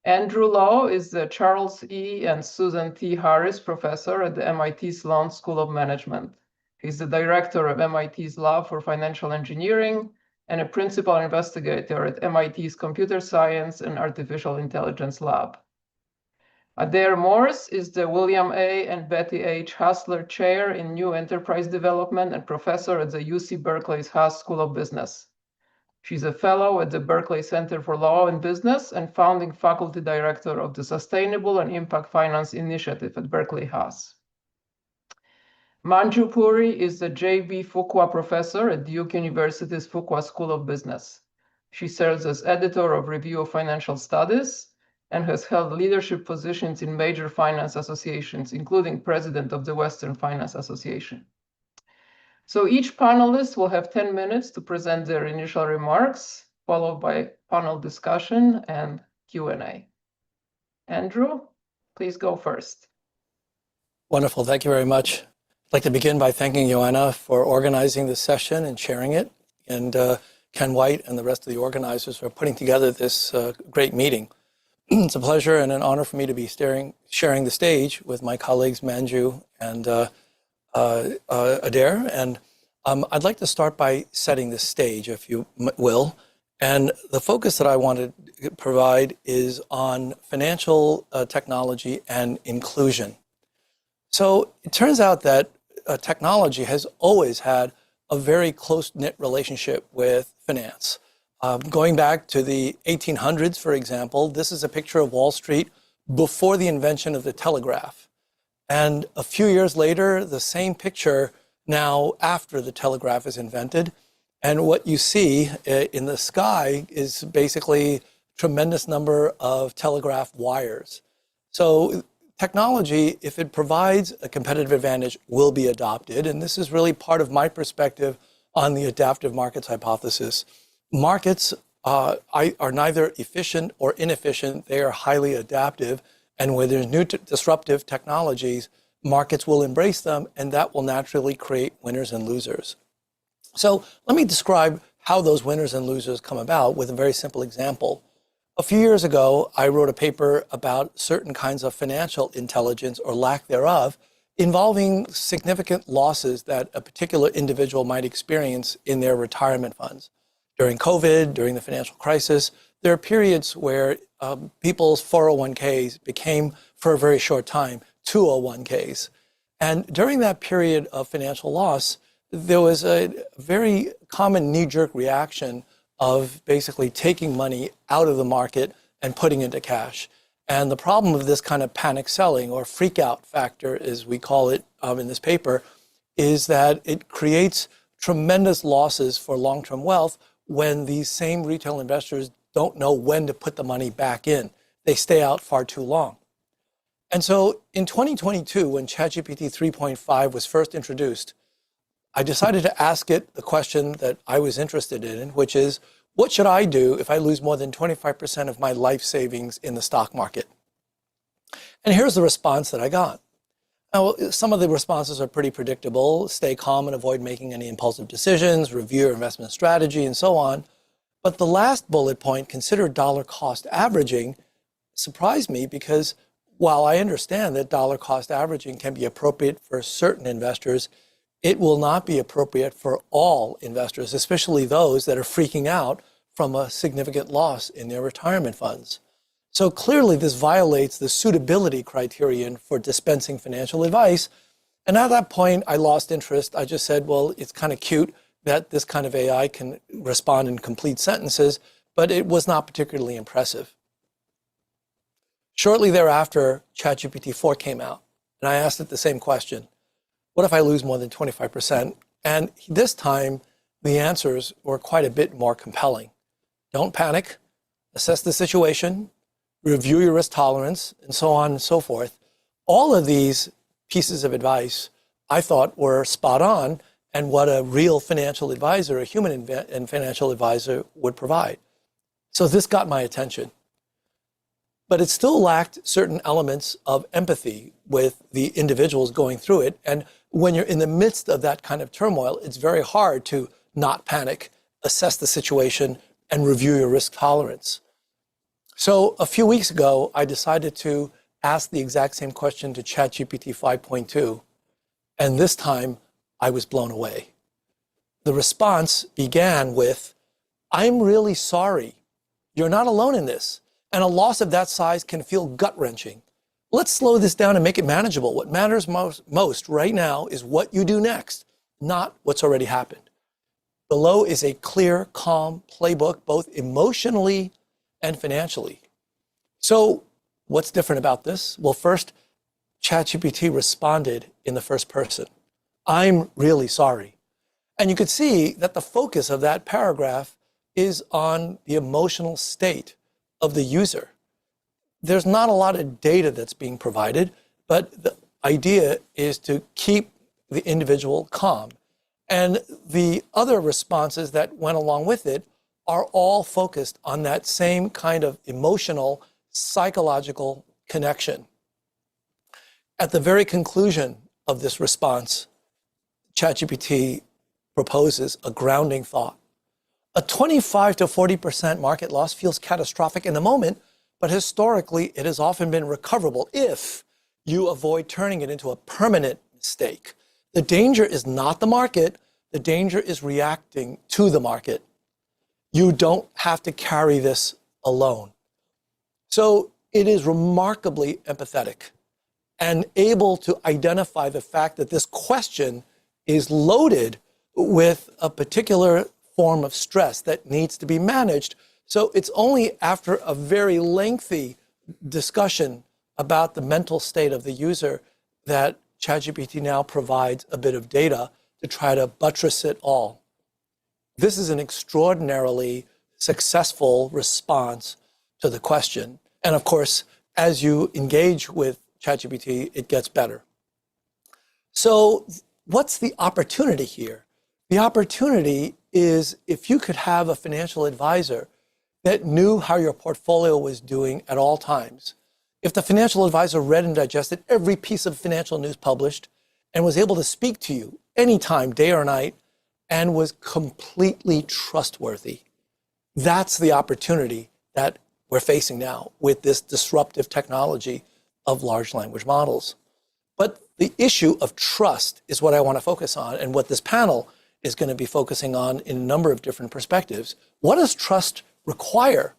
Andrew Lo is the Charles E. and Susan T. Harris Professor at the MIT Sloan School of Management. He's the director of MIT's Lab for Financial Engineering and a principal investigator at MIT's Computer Science and Artificial Intelligence Lab. Adair Morse is the William A. and Betty H. Hassler Chair in New Enterprise Development and professor at the UC Berkeley's Haas School of Business. She's a fellow at the Berkeley Center for Law and Business and founding faculty director of the Sustainable and Impact Finance Initiative at Berkeley Haas. Manju Puri is the J.B. Fuqua Professor at Duke University's Fuqua School of Business. She serves as editor of Review of Financial Studies and has held leadership positions in major finance associations, including president of the Western Finance Association. So each panelist will have 10 minutes to present their initial remarks, followed by panel discussion and Q&A. Andrew, please go first. Wonderful. Thank you very much. I'd like to begin by thanking Joanna for organizing this session and sharing it, and Ken White and the rest of the organizers for putting together this great meeting. It's a pleasure and an honor for me to be sharing the stage with my colleagues Manju and Adair. And I'd like to start by setting the stage, if you will. And the focus that I want to provide is on financial technology and inclusion. So it turns out that technology has always had a very close-knit relationship with finance. Going back to the 1800s, for example, this is a picture of Wall Street before the invention of the telegraph. And a few years later, the same picture now after the telegraph is invented. And what you see in the sky is basically a tremendous number of telegraph wires. So technology, if it provides a competitive advantage, will be adopted. And this is really part of my perspective on the adaptive markets hypothesis. Markets are neither efficient or inefficient. They are highly adaptive. And when there's new disruptive technologies, markets will embrace them, and that will naturally create winners and losers. So let me describe how those winners and losers come about with a very simple example. A few years ago, I wrote a paper about certain kinds of financial intelligence or lack thereof involving significant losses that a particular individual might experience in their retirement funds. During COVID, during the financial crisis, there are periods where people's 401ks became, for a very short time, 201ks. And during that period of financial loss, there was a very common knee-jerk reaction of basically taking money out of the market and putting it into cash. And the problem of this kind of panic selling, or freak out factor, as we call it in this paper, is that it creates tremendous losses for long-term wealth when these same retail investors don't know when to put the money back in. They stay out far too long. And so in 2022, when ChatGPT 3.5 was first introduced, I decided to ask it the question that I was interested in, which is, what should I do if I lose more than 25% of my life savings in the stock market? And here's the response that I got. Now, some of the responses are pretty predictable. Stay calm and avoid making any impulsive decisions, review your investment strategy, and so on. But the last bullet point, consider dollar cost averaging, surprised me because while I understand that dollar cost averaging can be appropriate for certain investors, it will not be appropriate for all investors, especially those that are freaking out from a significant loss in their retirement funds. So clearly this violates the suitability criterion for dispensing financial advice. And at that point, I lost interest. I just said, well, it's kind of cute that this kind of AI can respond in complete sentences, but it was not particularly impressive. Shortly thereafter, ChatGPT 4 came out, and I asked it the same question. What if I lose more than 25%? And this time, the answers were quite a bit more compelling. Don't panic, assess the situation, review your risk tolerance, and so on and so forth. All of these pieces of advice I thought were spot on and what a real financial advisor, a human and financial advisor would provide. So this got my attention. But it still lacked certain elements of empathy with the individuals going through it. And when you're in the midst of that kind of turmoil, it's very hard to not panic, assess the situation, and review your risk tolerance. So a few weeks ago, I decided to ask the exact same question to ChatGPT 5.2. And this time, I was blown away. The response began with, I'm really sorry. You're not alone in this. And a loss of that size can feel gut-wrenching. Let's slow this down and make it manageable. What matters most right now is what you do next, not what's already happened. Below is a clear, calm playbook, both emotionally and financially. So what's different about this? Well, first, ChatGPT responded in the first person. I'm really sorry. And you could see that the focus of that paragraph is on the emotional state of the user. There's not a lot of data that's being provided, but the idea is to keep the individual calm. And the other responses that went along with it are all focused on that same kind of emotional, psychological connection. At the very conclusion of this response, ChatGPT proposes a grounding thought. A 25 to 40% market loss feels catastrophic in the moment, but historically it has often been recoverable if you avoid turning it into a permanent mistake. The danger is not the market, the danger is reacting to the market. You don't have to carry this alone. So it is remarkably empathetic and able to identify the fact that this question is loaded with a particular form of stress that needs to be managed. So it's only after a very lengthy discussion about the mental state of the user that ChatGPT now provides a bit of data to try to buttress it all. This is an extraordinarily successful response to the question. And of course, as you engage with ChatGPT, it gets better. So what's the opportunity here? The opportunity is if you could have a financial advisor that knew how your portfolio was doing at all times. If the financial advisor read and digested every piece of financial news published and was able to speak to you anytime, day or night, and was completely trustworthy. That's the opportunity that we're facing now with this disruptive technology of large language models. But the issue of trust is what I want to focus on, and what this panel is going to be focusing on in a number of different perspectives. What does trust require?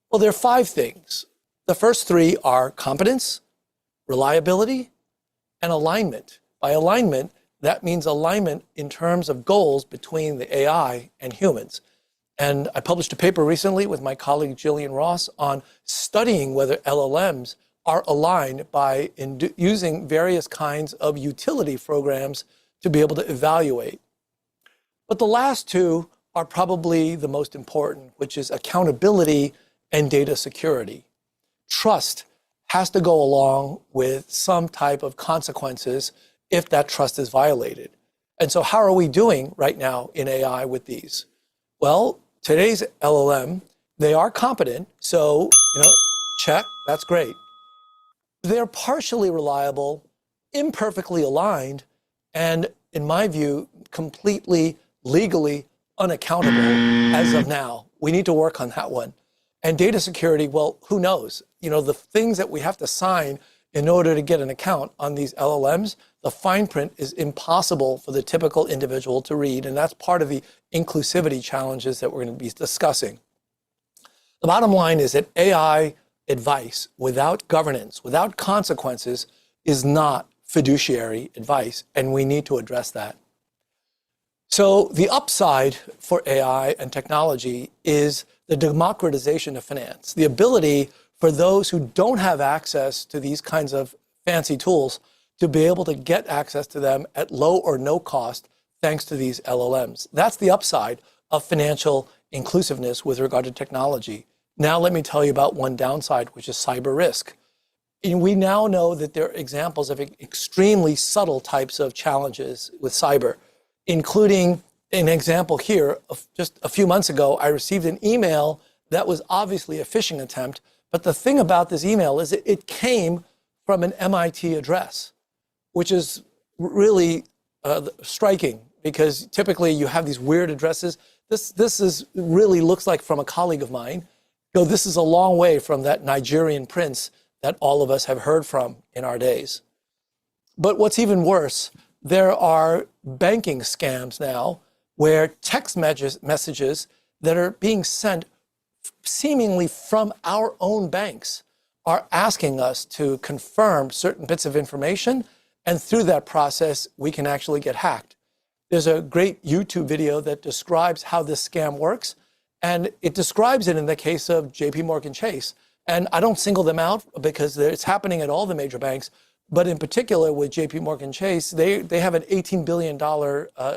Well, there are 5 things. The first 3 are competence, reliability, and alignment. By alignment, that means alignment in terms of goals between the AI and humans. And I published a paper recently with my colleague Jillian Ross on studying whether LLMs are aligned by using various kinds of utility programs to be able to evaluate. But the last 2 are probably the most important, which is accountability and data security. Trust has to go along with some type of consequences if that trust is violated. And so how are we doing right now in AI with these? Well, today's LLM, they are competent, so, check, that's great. They're partially reliable, imperfectly aligned, and in my view, completely legally unaccountable as of now. We need to work on that one. And data security, well, who knows? The things that we have to sign in order to get an account on these LLMs, the fine print is impossible for the typical individual to read, and that's part of the inclusivity challenges that we're going to be discussing. The bottom line is that AI advice without governance, without consequences, is not fiduciary advice, and we need to address that. So the upside for AI and technology is the democratization of finance, the ability for those who don't have access to these kinds of fancy tools to be able to get access to them at low or no cost thanks to these LLMs. That's the upside of financial inclusiveness with regard to technology. Now let me tell you about one downside, which is cyber risk. And we now know that there are examples of extremely subtle types of challenges with cyber, including an example here of just a few months ago, I received an email that was obviously a phishing attempt. But the thing about this email is it came from an MIT address, which is really striking because typically you have these weird addresses. This is really looks like from a colleague of mine. This is a long way from that Nigerian prince that all of us have heard from in our days. But what's even worse, there are banking scams now where text messages that are being sent seemingly from our own banks are asking us to confirm certain bits of information, and through that process, we can actually get hacked. There's a great YouTube video that describes how this scam works, and it describes it in the case of JP Morgan Chase. And I don't single them out because it's happening at all the major banks, but in particular with JP Morgan Chase, they have an $18 billion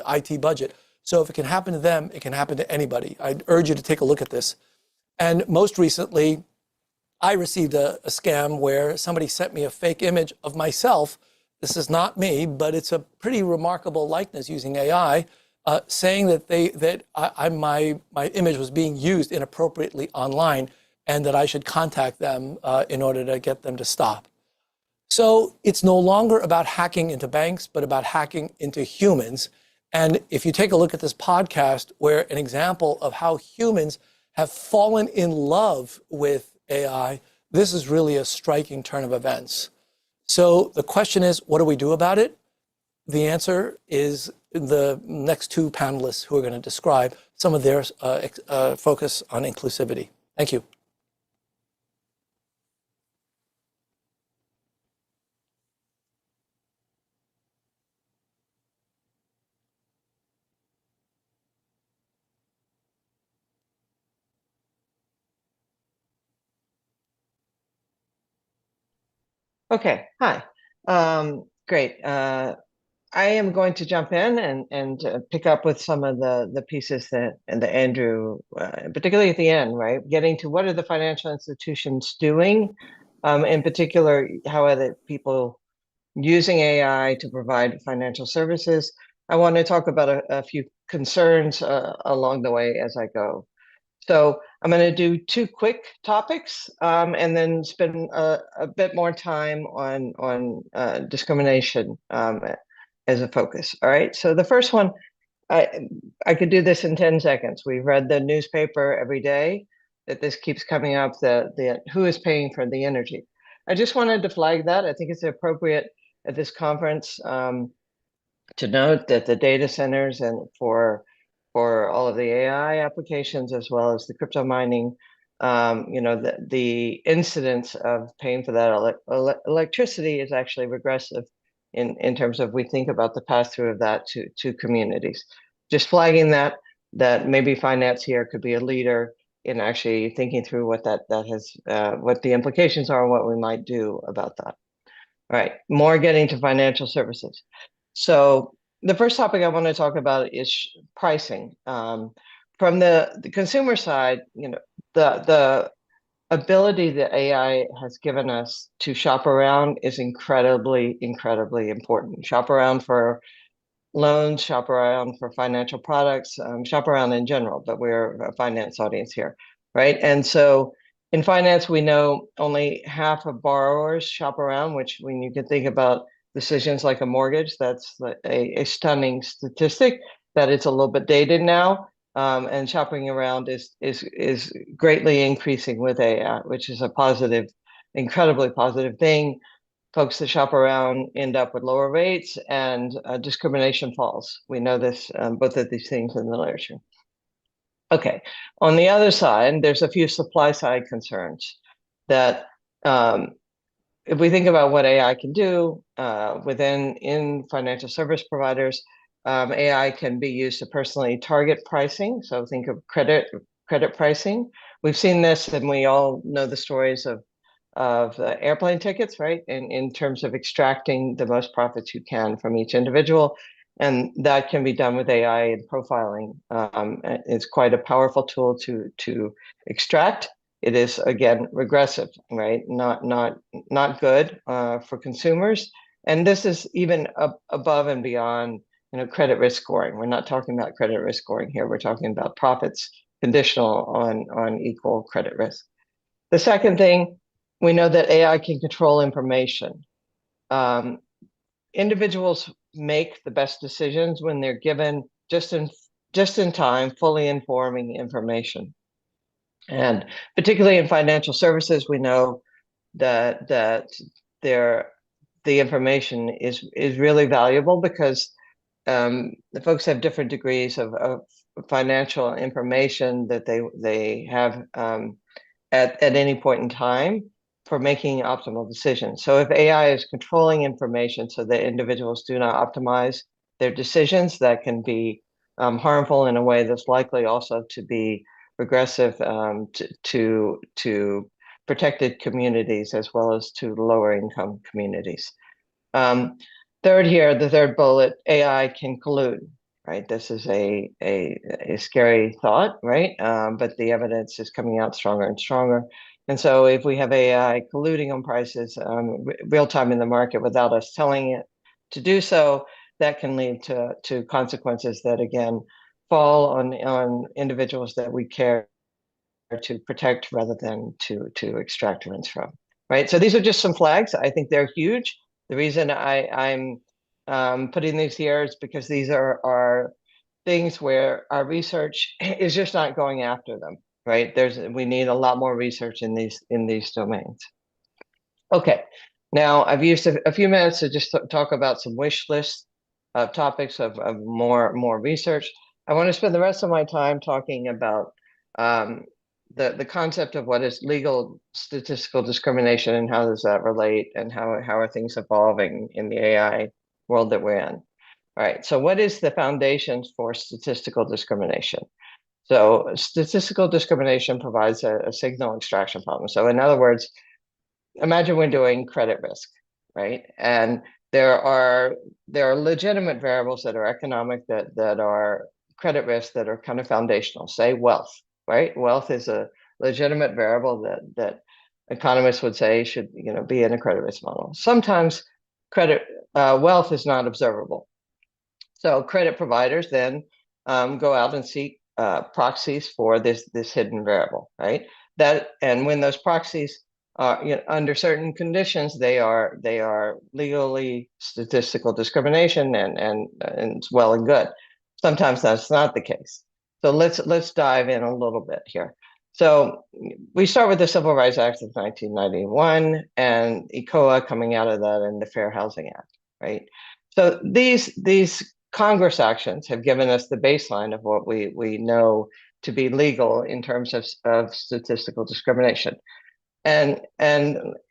IT budget. So if it can happen to them, it can happen to anybody. I'd urge you to take a look at this. And most recently, I received a scam where somebody sent me a fake image of myself. This is not me, but it's a pretty remarkable likeness using AI saying that my image was being used inappropriately online and that I should contact them in order to get them to stop. So it's no longer about hacking into banks, but about hacking into humans. And if you take a look at this podcast, where an example of how humans have fallen in love with AI, this is really a striking turn of events. So the question is, what do we do about it? The answer is the next two panelists who are going to describe some of their focus on inclusivity. Thank you. Okay, hi. Great. I am going to jump in and pick up with some of the pieces that Andrew, particularly at the end, right? Getting to what are the financial institutions doing? In particular, how are the people using AI to provide financial services? I want to talk about a few concerns along the way as I go. So I'm going to do two quick topics and then spend a bit more time on discrimination as a focus. All right. So the first one, I could do this in 10 seconds. We've read the newspaper every day that this keeps coming up, the who is paying for the energy. I just wanted to flag that. I think it's appropriate at this conference to note that the data centers and for all of the AI applications, as well as the crypto mining, the incidence of paying for that electricity is actually regressive in terms of we think about the pass-through of that to communities. Just flagging that maybe finance here could be a leader in actually thinking through what that has, what the implications are and what we might do about that. All right, more getting to financial services. So the first topic I want to talk about is pricing. From the consumer side, the ability that AI has given us to shop around is incredibly, incredibly important. Shop around for loans, shop around for financial products, shop around in general, but we're a finance audience here, right? And so in finance, we know only half of borrowers shop around, which when you can think about decisions like a mortgage, that's a stunning statistic that it's a little bit dated now. And shopping around is greatly increasing with AI, which is a positive, incredibly positive thing. Folks that shop around end up with lower rates and discrimination falls. We know this, both of these things in the literature. Okay, on the other side, there's a few supply side concerns that if we think about what AI can do in financial service providers, AI can be used to personally target pricing. So think of credit pricing. We've seen this, and we all know the stories of airplane tickets, right? In terms of extracting the most profits you can from each individual. And that can be done with AI and profiling. It's quite a powerful tool to extract. It is, again, regressive, right? Not good for consumers. And this is even above and beyond, credit risk scoring. We're not talking about credit risk scoring here. We're talking about profits conditional on equal credit risk. The second thing, we know that AI can control information. Individuals make the best decisions when they're given just in time, fully informing information. And particularly in financial services, we know that the information is really valuable because the folks have different degrees of financial information that they have at any point in time for making optimal decisions. So if AI is controlling information so that individuals do not optimize their decisions, that can be harmful in a way that's likely also to be regressive to protected communities as well as to lower income communities. Third here, the third bullet, AI can collude, right? This is a scary thought, right? But the evidence is coming out stronger and stronger. And so if we have AI colluding on prices real time in the market without us telling it to do so, that can lead to consequences that again fall on individuals that we care to protect rather than to extract rents from, right? So these are just some flags. I think they're huge. The reason I'm putting these here is because these are things where our research is just not going after them, right? We need a lot more research in these domains. Okay, now I've used a few minutes to just talk about some wish lists of topics of more research. I want to spend the rest of my time talking about the concept of what is legal statistical discrimination and how does that relate, and how are things evolving in the AI world that we're in. All right, so what is the foundations for statistical discrimination? So statistical discrimination provides a signal extraction problem. So in other words, imagine we're doing credit risk, right? And there are legitimate variables that are economic, that are credit risk, that are kind of foundational, say wealth, right? Wealth is a legitimate variable that economists would say should be in a credit risk model. Sometimes wealth is not observable. So credit providers then go out and seek proxies for this hidden variable, right? And when those proxies under certain conditions, they are legally statistical discrimination, and it's well and good. Sometimes that's not the case. So let's dive in a little bit here. So we start with the Civil Rights Act of 1991 and ECOA coming out of that, and the Fair Housing Act, right? So these Congress actions have given us the baseline of what we know to be legal in terms of statistical discrimination. And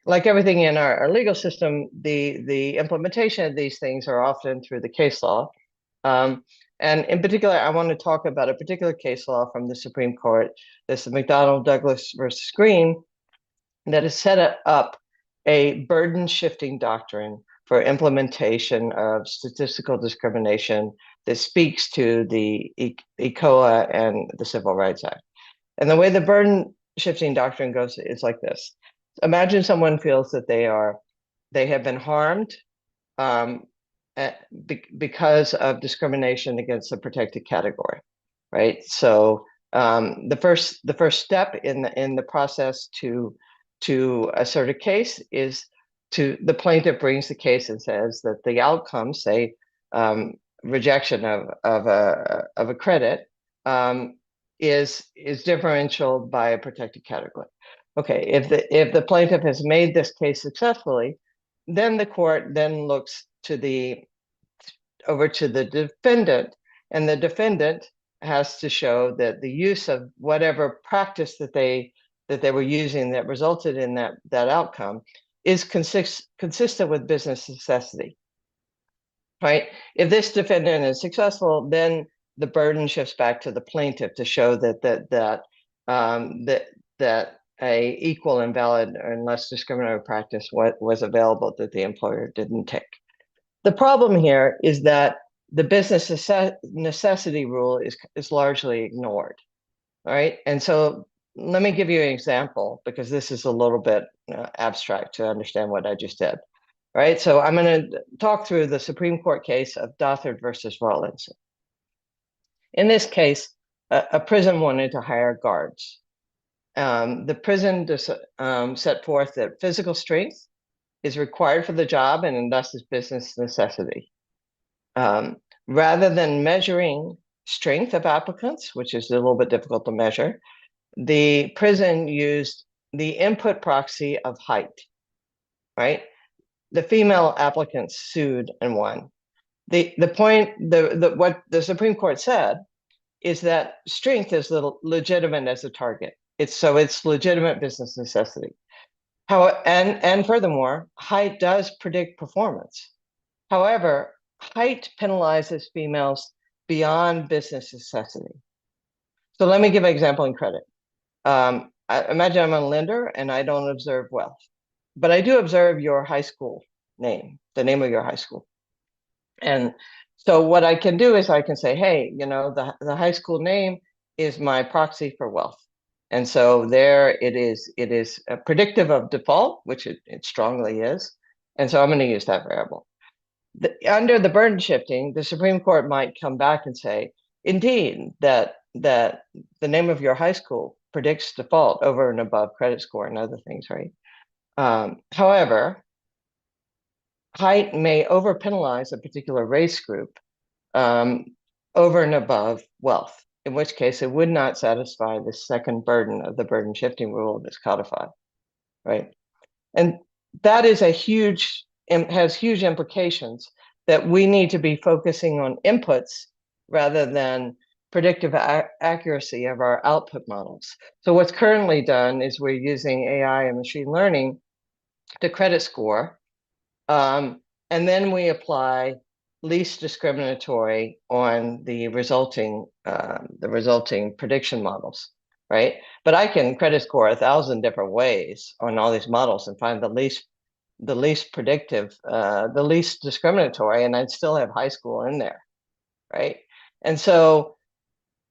like everything in our legal system, the implementation of these things are often through the case law. And in particular, I want to talk about a particular case law from the Supreme Court. This is McDonnell Douglas versus Green, that has set up a burden shifting doctrine for implementation of statistical discrimination that speaks to the ECOA and the Civil Rights Act. And the way the burden shifting doctrine goes is like this. Imagine someone feels that they have been harmed because of discrimination against a protected category, right? So the first step in the process to assert a case is the plaintiff brings the case and says that the outcome, say rejection of a credit, is differential by a protected category. Okay, if the plaintiff has made this case successfully, then the court then looks over to the defendant, and the defendant has to show that the use of whatever practice that they were using that resulted in that outcome is consistent with business necessity, right? If this defendant is successful, then the burden shifts back to the plaintiff to show that a equal and valid and less discriminatory practice was available that the employer didn't take. The problem here is that the business necessity rule is largely ignored, right? And so let me give you an example, because this is a little bit abstract to understand what I just did, right? So I'm going to talk through the Supreme Court case of Dothert versus Rawlinson. In this case, a prison wanted to hire guards. The prison set forth that physical strength is required for the job, and thus is business necessity. Rather than measuring strength of applicants, which is a little bit difficult to measure, the prison used the input proxy of height, right? The female applicants sued and won. What the Supreme Court said is that strength is legitimate as a target. It's legitimate business necessity. And furthermore, height does predict performance. However, height penalizes females beyond business necessity. So let me give an example in credit. Imagine I'm a lender and I don't observe wealth, but I do observe your high school name, the name of your high school. And so what I can do is I can say, hey, the high school name is my proxy for wealth. And so there it is predictive of default, which it strongly is. And so I'm going to use that variable. under the burden shifting, the Supreme Court might come back and say, indeed, that the name of your high school predicts default over and above credit score and other things, right? However, height may over-penalize a particular race group over and above wealth, in which case it would not satisfy the second burden of the burden shifting rule that's codified, right? And that is has huge implications that we need to be focusing on inputs rather than predictive accuracy of our output models. So what's currently done is we're using AI and machine learning to credit score, and then we apply least discriminatory on the resulting prediction models, right? But I can credit score 1,000 different ways on all these models and find the least predictive, the least discriminatory, and I'd still have high school in there, right? And so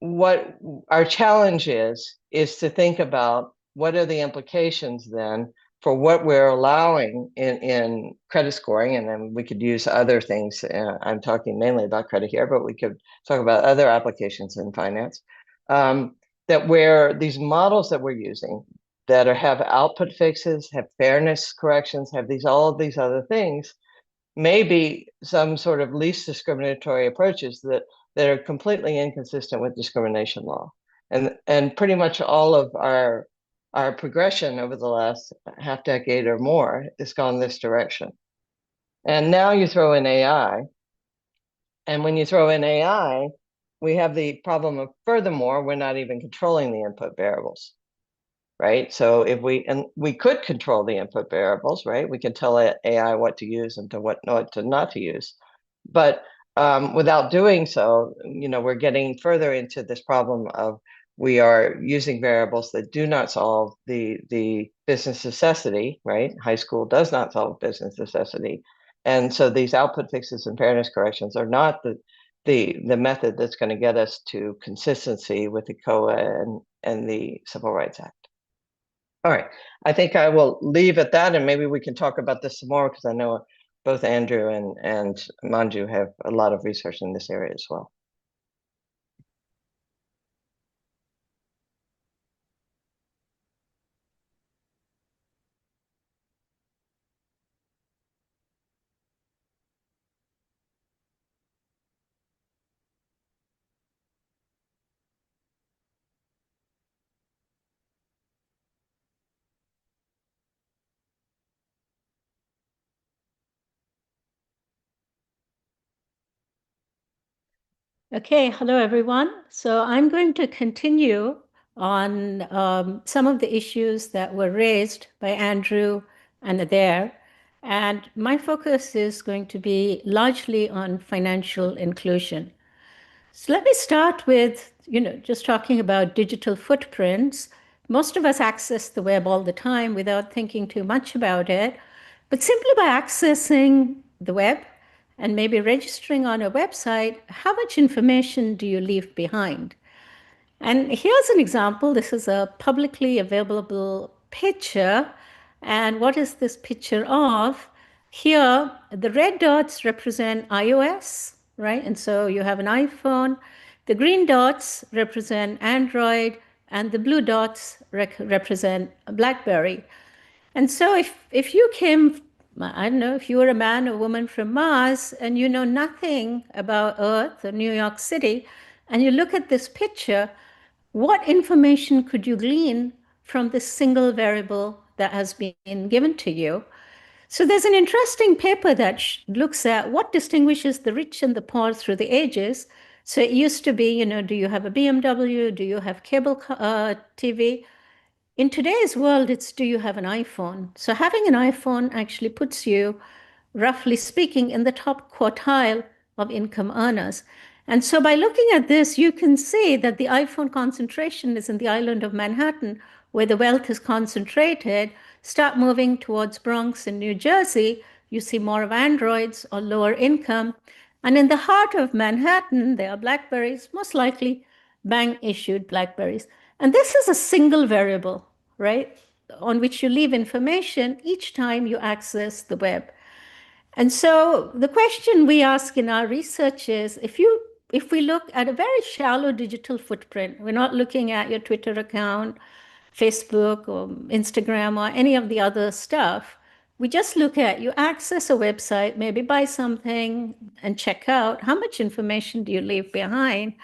what our challenge is to think about what are the implications then for what we're allowing in credit scoring, and then we could use other things. I'm talking mainly about credit here, but we could talk about other applications in finance, that where these models that we're using that have output fixes, have fairness corrections, have all of these other things, maybe some sort of least discriminatory approaches that are completely inconsistent with discrimination law. And pretty much all of our progression over the last half decade or more has gone this direction. And now you throw in AI. And when you throw in AI, we have the problem of, furthermore, we're not even controlling the input variables, right? So if we could control the input variables, right? We can tell AI what to use and what not to use. But without doing so, we're getting further into this problem of we are using variables that do not solve the business necessity, right? High school does not solve business necessity. And so these output fixes and fairness corrections are not the method that's going to get us to consistency with the COA and the Civil Rights Act. All right, I think I will leave at that, and maybe we can talk about this some more because I know both Andrew and Manju have a lot of research in this area as well. Okay, hello everyone. So I'm going to continue on some of the issues that were raised by Andrew and Adair. And my focus is going to be largely on financial inclusion. So let me start with, just talking about digital footprints. Most of us access the web all the time without thinking too much about it. But simply by accessing the web, and maybe registering on a website, how much information do you leave behind? And here's an example. This is a publicly available picture. And what is this picture of? Here, the red dots represent iOS, right? And so you have an iPhone. The green dots represent Android, and the blue dots represent BlackBerry. And so if you came, I don't know, if you were a man or woman from Mars and you know nothing about Earth or New York City, and you look at this picture, what information could you glean from this single variable that has been given to you? So there's an interesting paper that looks at what distinguishes the rich and the poor through the ages. So it used to be, do you have a BMW? Do you have cable TV? In today's world, it's do you have an iPhone? So having an iPhone actually puts you, roughly speaking, in the top quartile of income earners. And so by looking at this, you can see that the iPhone concentration is in the island of Manhattan, where the wealth is concentrated. Start moving towards Bronx and New Jersey, you see more of Androids or lower income. And in the heart of Manhattan, there are BlackBerries, most likely bank-issued BlackBerries. And this is a single variable, right, on which you leave information each time you access the web. And so the question we ask in our research is, if we look at a very shallow digital footprint, we're not looking at your Twitter account, Facebook or Instagram or any of the other stuff. We just look at you access a website, maybe buy something and check out. How much information do you leave behind?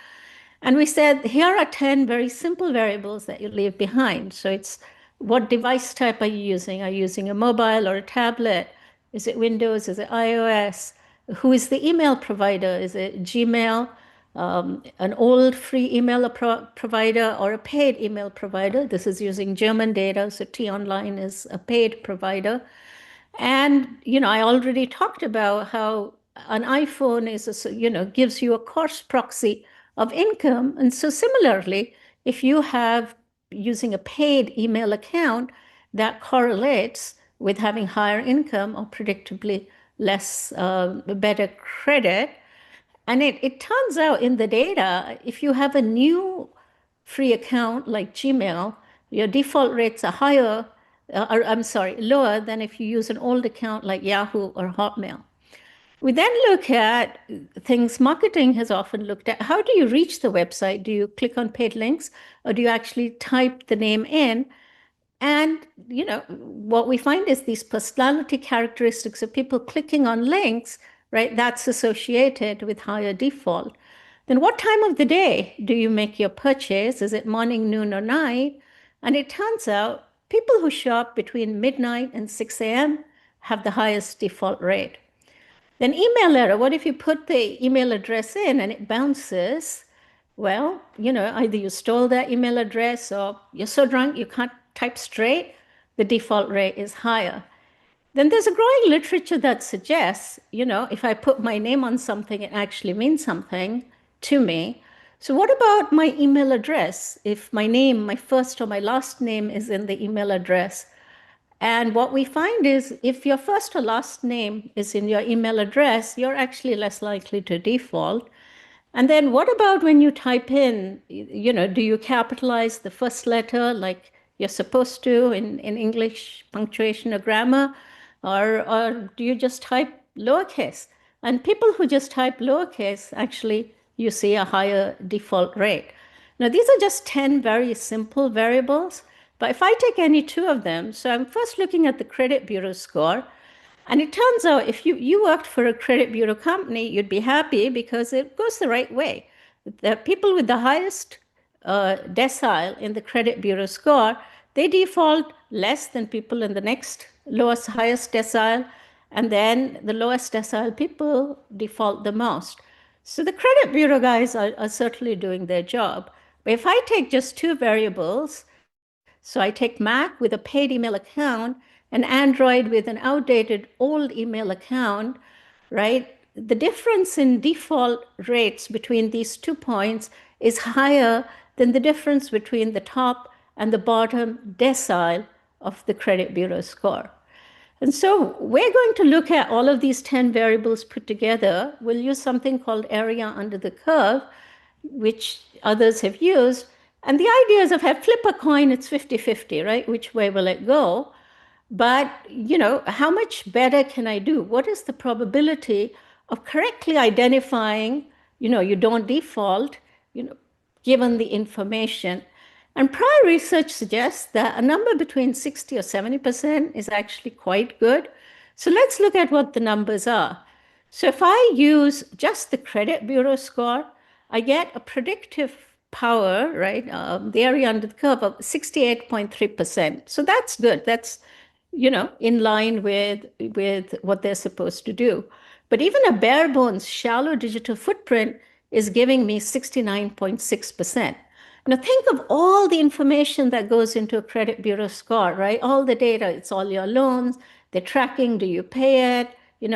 And we said, here are 10 very simple variables that you leave behind. So it's what device type are you using? Are you using a mobile or a tablet? Is it Windows? Is it iOS? Who is the email provider? Is it Gmail, an old free email provider, or a paid email provider? This is using German data, so T-Online is a paid provider. And, I already talked about how an iPhone is, gives you a coarse proxy of income. And so similarly, if you have using a paid email account, that correlates with having higher income or predictably less, better credit. And it turns out in the data, if you have a new free account like Gmail, your default rates are higher, lower than if you use an old account like Yahoo or Hotmail. We then look at things marketing has often looked at. How do you reach the website? Do you click on paid links, or do you actually type the name in? And, what we find is these personality characteristics of people clicking on links, right? That's associated with higher default. Then what time of the day do you make your purchase? Is it morning, noon, or night? And it turns out people who shop between midnight and 6 a.m. have the highest default rate. Then email error, what if you put the email address in and it bounces? Well, either you stole that email address or you're so drunk you can't type straight, the default rate is higher. Then there's a growing literature that suggests, if I put my name on something, it actually means something to me. So what about my email address? If my name, my first or my last name is in the email address, and what we find is if your first or last name is in your email address, you're actually less likely to default. And then what about when you type in, do you capitalize the first letter like you're supposed to in English punctuation or grammar, or do you just type lowercase? And people who just type lowercase, actually, you see a higher default rate. Now, these are just 10 very simple variables. But if I take any two of them, so I'm first looking at the credit bureau score, and it turns out if you worked for a credit bureau company, you'd be happy because it goes the right way. The people with the highest decile in the credit bureau score, they default less than people in the next highest decile, and then the lowest decile people default the most. So the credit bureau guys are certainly doing their job. But if I take just two variables, so I take Mac with a paid email account and Android with an outdated old email account, right? The difference in default rates between these 2 points is higher than the difference between the top and the bottom decile of the credit bureau score. And so we're going to look at all of these 10 variables put together. We'll use something called area under the curve, which others have used. And the idea is if I flip a coin, it's 50-50, right? Which way will it go? But, how much better can I do? What is the probability of correctly identifying, you don't default, given the information? And prior research suggests that a number between 60 or 70% is actually quite good. So let's look at what the numbers are. So if I use just the credit bureau score, I get a predictive power, right? The area under the curve of 68.3%. So that's good. That's, in line with what they're supposed to do. But even a bare bones shallow digital footprint is giving me 69.6%. Now think of all the information that goes into a credit bureau score, right? All the data, it's all your loans, the tracking, do you pay it,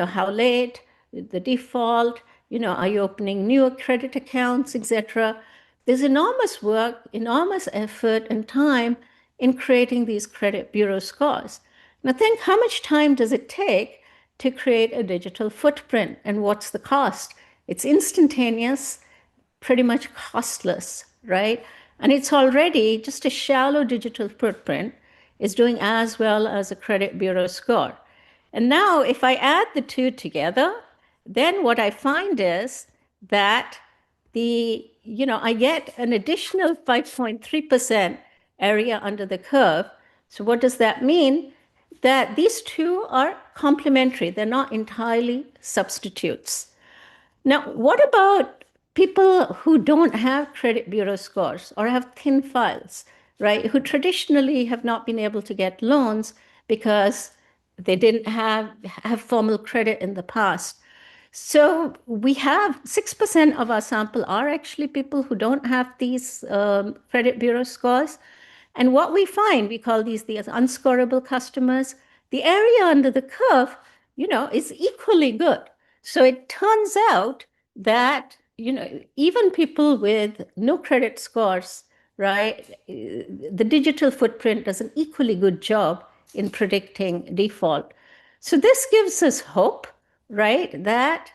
how late, the default, are you opening new credit accounts, etc. There's enormous work, enormous effort and time in creating these credit bureau scores. Now think how much time does it take to create a digital footprint and what's the cost? It's instantaneous, pretty much costless, right? And it's already just a shallow digital footprint is doing as well as a credit bureau score. And now if I add the two together, then what I find is that I get an additional 5.3% area under the curve. So what does that mean? That these two are complementary. They're not entirely substitutes. Now, what about people who don't have credit bureau scores or have thin files, right? Who traditionally have not been able to get loans because they didn't have formal credit in the past. So we have 6% of our sample are actually people who don't have these credit bureau scores. And what we find, we call these the unscorable customers, the area under the curve, is equally good. So it turns out that, even people with no credit scores, right, the digital footprint does an equally good job in predicting default. So this gives us hope, right, that,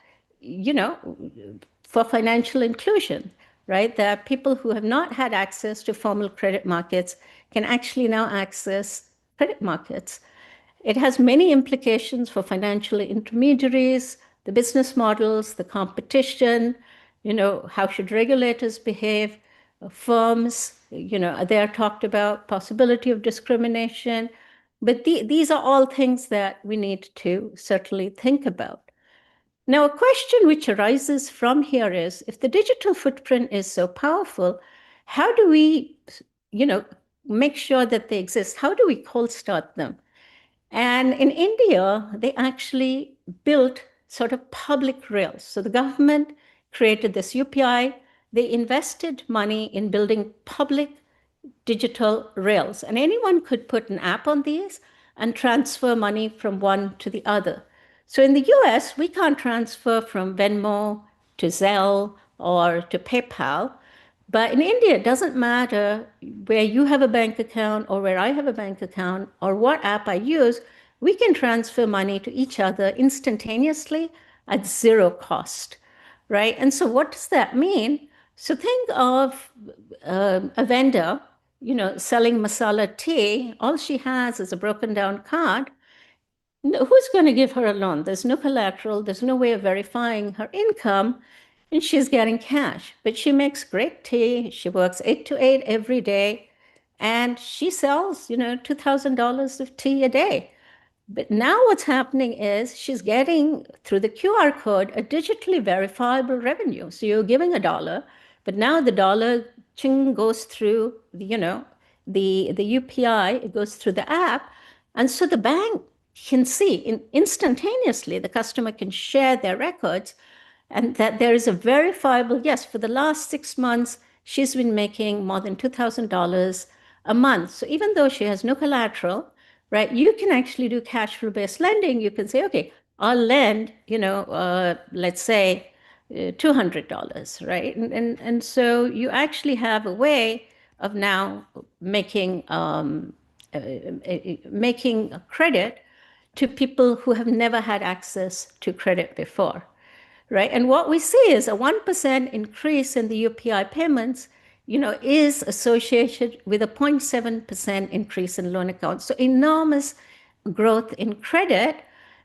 for financial inclusion, right, that people who have not had access to formal credit markets can actually now access credit markets. It has many implications for financial intermediaries, the business models, the competition, how should regulators behave, firms, they are talked about, possibility of discrimination. But these are all things that we need to certainly think about. Now, a question which arises from here is, if the digital footprint is so powerful, how do we, make sure that they exist? How do we cold start them? And in India, they actually built sort of public rails. So the government created this UPI. They invested money in building public digital rails. And anyone could put an app on these and transfer money from one to the other. So in the US, we can't transfer from Venmo to Zelle or to PayPal. But in India, it doesn't matter where you have a bank account or where I have a bank account or what app I use, we can transfer money to each other instantaneously at zero cost, right? And so what does that mean? So think of a vendor, selling masala tea. All she has is a broken down card. Who's going to give her a loan? There's no collateral. There's no way of verifying her income. And she's getting cash. But she makes great tea. She works 8 to 8 every day. And she sells, $2,000 of tea a day. But now what's happening is she's getting, through the QR code, a digitally verifiable revenue. So you're giving $1, but now the dollar goes through, the UPI, it goes through the app. And so the bank can see instantaneously, the customer can share their records, and that there is a verifiable, yes, for the last 6 months, she's been making more than $2,000 a month. So even though she has no collateral, right, you can actually do cash flow based lending. You can say, okay, I'll lend, let's say $200, right? And so you actually have a way of now making credit to people who have never had access to credit before, right? And what we see is a 1% increase in the UPI payments, is associated with a 0.7% increase in loan accounts. So enormous growth in credit.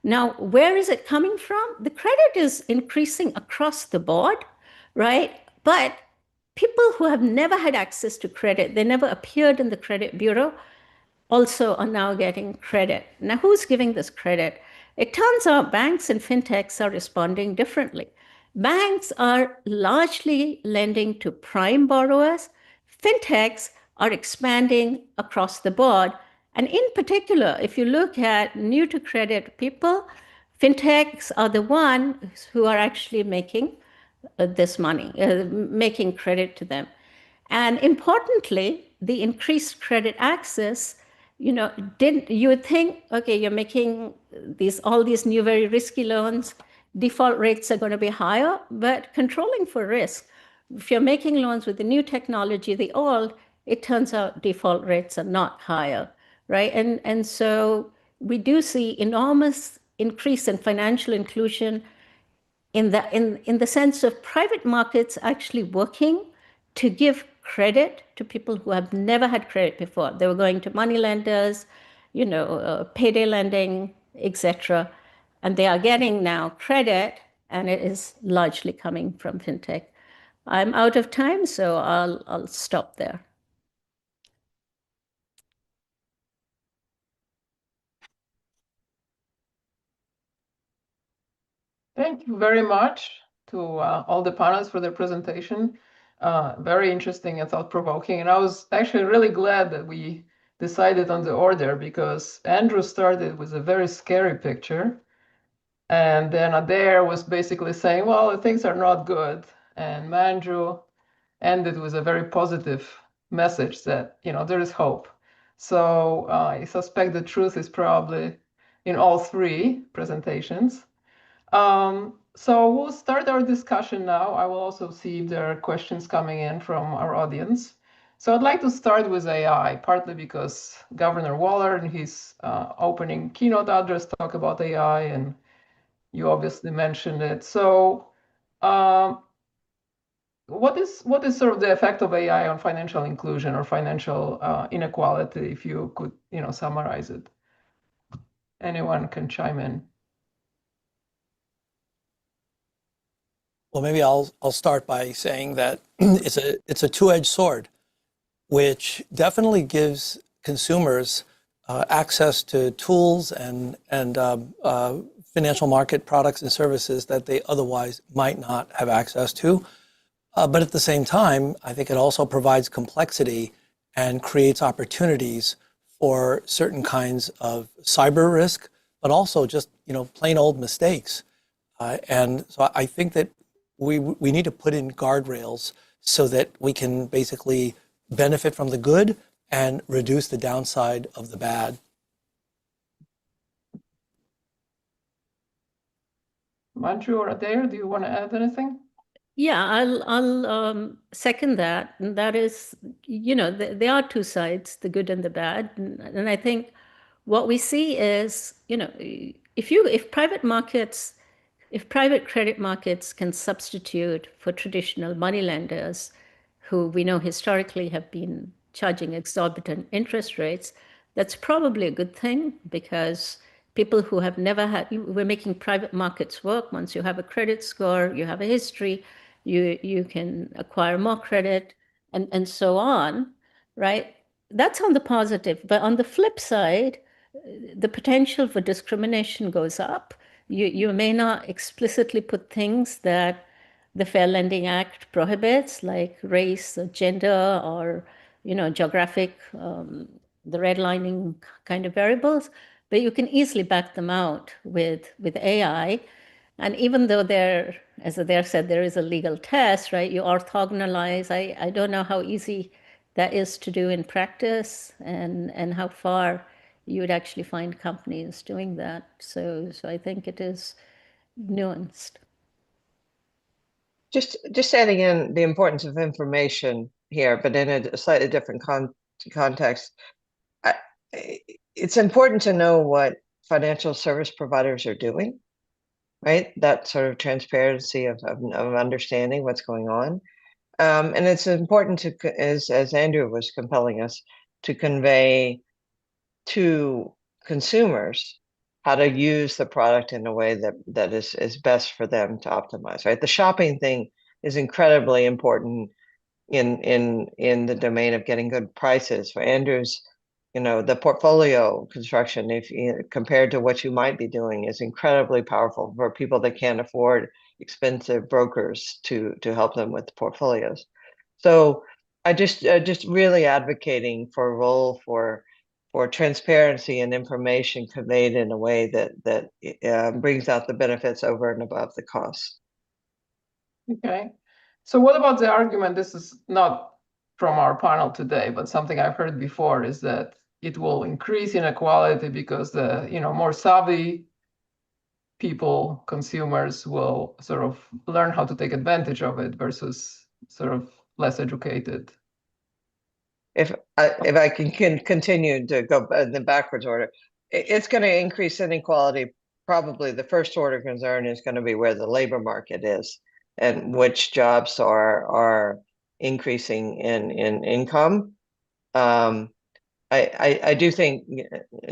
Now, where is it coming from? The credit is increasing across the board, right? But people who have never had access to credit, they never appeared in the credit bureau, also are now getting credit. Now, who's giving this credit? It turns out banks and fintechs are responding differently. Banks are largely lending to prime borrowers. Fintechs are expanding across the board. And in particular, if you look at new to credit people, fintechs are the ones who are actually making this money, making credit to them. And importantly, the increased credit access, you would think, okay, you're making all these new very risky loans, default rates are going to be higher, but controlling for risk, if you're making loans with the new technology, the old, it turns out default rates are not higher, right? And so we do see enormous increase in financial inclusion in the sense of private markets actually working to give credit to people who have never had credit before. They were going to money lenders, payday lending, etc. And they are getting now credit, and it is largely coming from fintech. I'm out of time, so I'll stop there. Thank you very much to all the panelists for their presentation. Very interesting and thought-provoking. And I was actually really glad that we decided on the order, because Andrew started with a very scary picture. And then Adair was basically saying, well, things are not good. And Manju ended with a very positive message that, there is hope. So I suspect the truth is probably in all three presentations. So we'll start our discussion now. I will also see if there are questions coming in from our audience. So I'd like to start with AI, partly because Governor Waller in his opening keynote address talked about AI, and you obviously mentioned it. So what is sort of the effect of AI on financial inclusion or financial inequality, if you could summarize it? Anyone can chime in. Well, maybe I'll start by saying that it's a two-edged sword, which definitely gives consumers access to tools and financial market products and services that they otherwise might not have access to. But at the same time, I think it also provides complexity and creates opportunities for certain kinds of cyber risk, but also just plain old mistakes. And so I think that we need to put in guardrails so that we can basically benefit from the good and reduce the downside of the bad. Manju or Adair, do you want to add anything? Yeah, I'll second that. And that is, there are two sides, the good and the bad. And I think what we see is, if private credit markets can substitute for traditional moneylenders, who we know historically have been charging exorbitant interest rates, that's probably a good thing, because people who have never had, we're making private markets work. Once you have a credit score, you have a history, you can acquire more credit, and so on, right? That's on the positive. But on the flip side, the potential for discrimination goes up. You may not explicitly put things that the Fair Lending Act prohibits, like race or gender or geographic, the redlining kind of variables, but you can easily back them out with AI. And even though there, as Adair said, there is a legal test, right? You orthogonalize. I don't know how easy that is to do in practice, and how far you would actually find companies doing that. So I think it is nuanced. Just adding in the importance of information here, but in a slightly different context. It's important to know what financial service providers are doing, right? That sort of transparency of understanding what's going on. And it's important to, as Andrew was compelling us, to convey to consumers how to use the product in a way that is best for them to optimize, right? The shopping thing is incredibly important in the domain of getting good prices. For Andrew's, the portfolio construction, if compared to what you might be doing, is incredibly powerful for people that can't afford expensive brokers to help them with portfolios. So I just really advocating for a role for transparency and information conveyed in a way that brings out the benefits over and above the costs. Okay. So what about the argument, this is not from our panel today, but something I've heard before, is that it will increase inequality because the more savvy people, consumers, will sort of learn how to take advantage of it versus sort of less educated. If I can continue to go in the backwards order, it's going to increase inequality. Probably the first order concern is going to be where the labor market is and which jobs are increasing in income. I do think,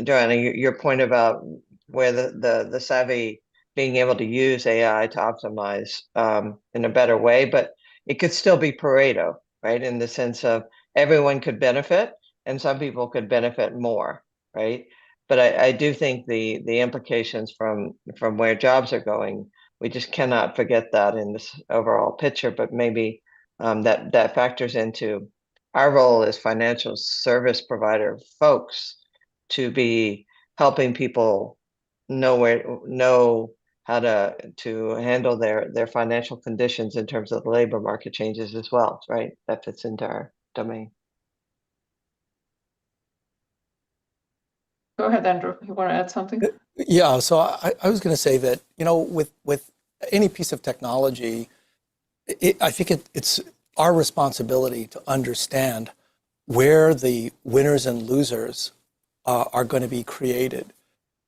Joanna, your point about where the savvy being able to use AI to optimize in a better way, but it could still be Pareto, right? In the sense of everyone could benefit and some people could benefit more, right? But I do think the implications from where jobs are going, we just cannot forget that in this overall picture, but maybe that factors into our role as financial service provider folks to be helping people know how to handle their financial conditions in terms of the labor market changes as well, right? That fits into our domain. Go ahead, Andrew. You want to add something? Yeah, so I was going to say that, you know, with any piece of technology, I think it's our responsibility to understand where the winners and losers are going to be created,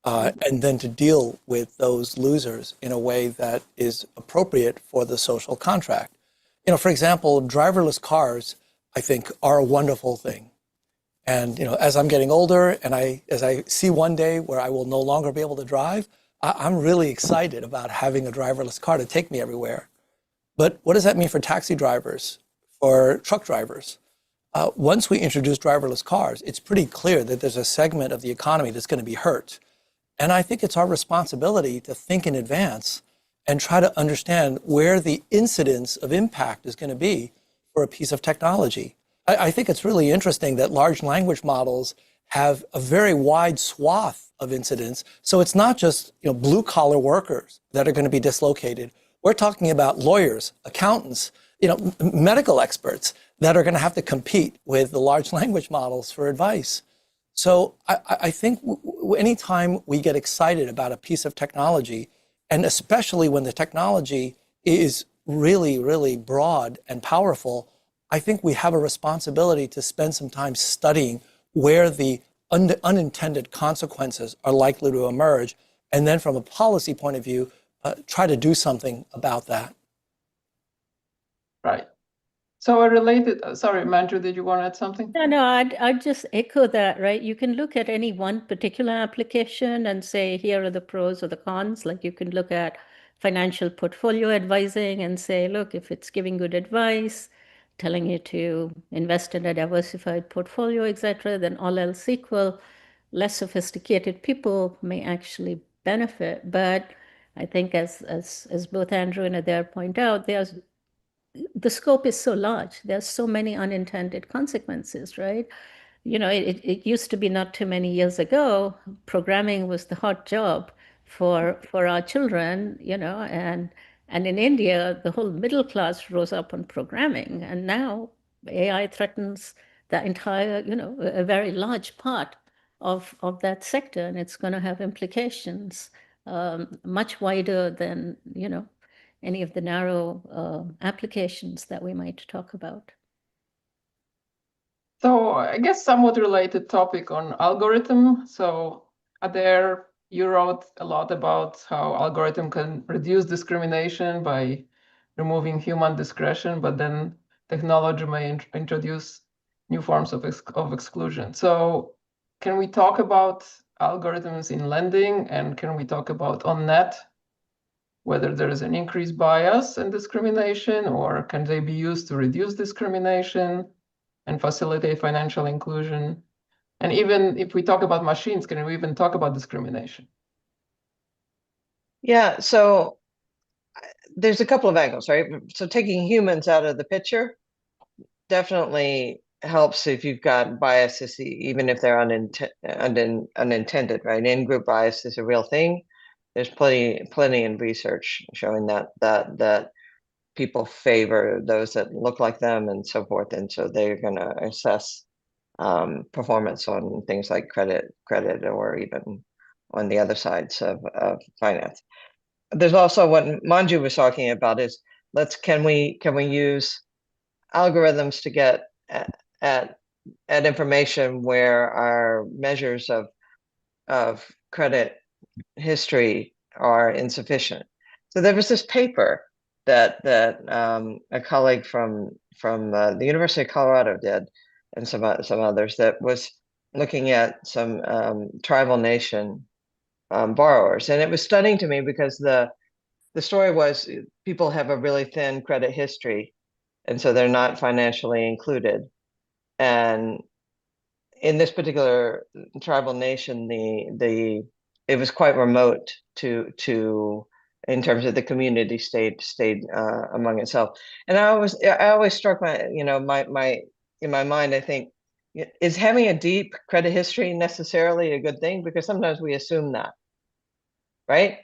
and then to deal with those losers in a way that is appropriate for the social contract. You know, for example, driverless cars, I think, are a wonderful thing. And, you know, as I'm getting older and as I see one day where I will no longer be able to drive, I'm really excited about having a driverless car to take me everywhere. But what does that mean for taxi drivers, for truck drivers? Once we introduce driverless cars, it's pretty clear that there's a segment of the economy that's going to be hurt. And I think it's our responsibility to think in advance and try to understand where the incidence of impact is going to be for a piece of technology. I think it's really interesting that large language models have a very wide swath of incidents. So it's not just, you know, blue collar workers that are going to be dislocated. We're talking about lawyers, accountants, you know, medical experts that are going to have to compete with the large language models for advice. So I think anytime we get excited about a piece of technology, and especially when the technology is really, really broad and powerful, I think we have a responsibility to spend some time studying where the unintended consequences are likely to emerge, and then from a policy point of view, try to do something about that. Right. So a related, sorry, Manju, did you want to add something? No, I'd just echo that, right? You can look at any one particular application and say, here are the pros or the cons. Like you can look at financial portfolio advising and say, look, if it's giving good advice, telling you to invest in a diversified portfolio, etc., then all else equal, less sophisticated people may actually benefit. But I think as both Andrew and Adair point out, the scope is so large. There's so many unintended consequences, right? You know, it used to be not too many years ago, programming was the hot job for our children, you know, and in India, the whole middle class rose up on programming. And now AI threatens the entire, you know, a very large part of that sector. And it's going to have implications much wider than, you know, any of the narrow applications that we might talk about. So I guess somewhat related topic on algorithm. So Adair, you wrote a lot about how algorithm can reduce discrimination by removing human discretion, but then technology may introduce new forms of exclusion. So can we talk about algorithms in lending, and can we talk about on net, whether there is an increased bias and discrimination, or can they be used to reduce discrimination and facilitate financial inclusion? And even if we talk about machines, can we even talk about discrimination? Yeah, so there's a couple of angles, right? So taking humans out of the picture definitely helps if you've got biases, even if they're unintended, right? In-group bias is a real thing. There's plenty in research showing that people favor those that look like them and so forth, and so they're going to assess performance on things like credit, or even on the other sides of finance. There's also what Manju was talking about is can we use algorithms to get at information where our measures of credit history are insufficient. So there was this paper that a colleague from the University of Colorado did, and some others, that was looking at some tribal nation borrowers. And it was stunning to me because the story was people have a really thin credit history, and so they're not financially included. And in this particular tribal nation, it was quite remote to in terms of the community stayed among itself. And I always struck my in my mind, I think, is having a deep credit history necessarily a good thing? Because sometimes we assume that, right?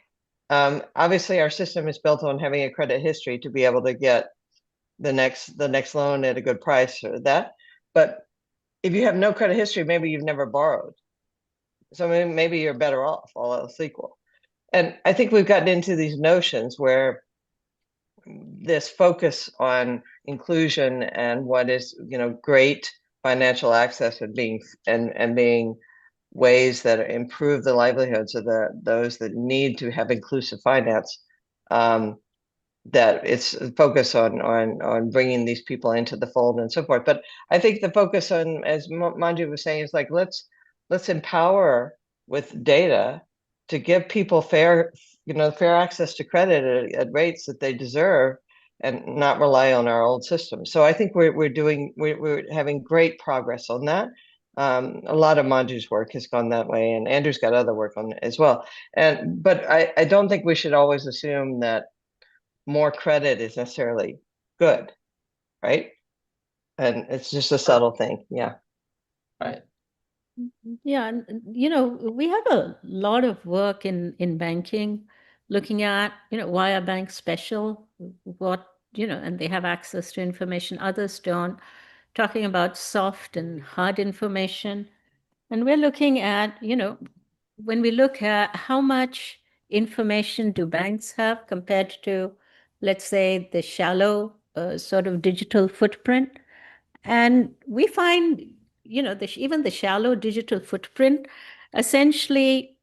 Obviously, our system is built on having a credit history to be able to get the next loan at a good price or that. But if you have no credit history, maybe you've never borrowed. So maybe you're better off, all else equal. And I think we've gotten into these notions where this focus on inclusion and what is, great financial access and being ways that improve the livelihoods of those that need to have inclusive finance, that it's focus on bringing these people into the fold and so forth. But I think the focus on, as Manju was saying, is like, let's empower with data to give people fair access to credit at rates that they deserve, and not rely on our old system. So I think we're having great progress on that. A lot of Manju's work has gone that way, and Andrew's got other work on it as well. But I don't think we should always assume that more credit is necessarily good, right? And it's just a subtle thing. Yeah. Right. Yeah, and we have a lot of work in banking, looking at, why are banks special? What, and they have access to information others don't, talking about soft and hard information. And we're looking at, when we look at how much information do banks have compared to, let's say, the shallow sort of digital footprint. And we find, even the shallow digital footprint essentially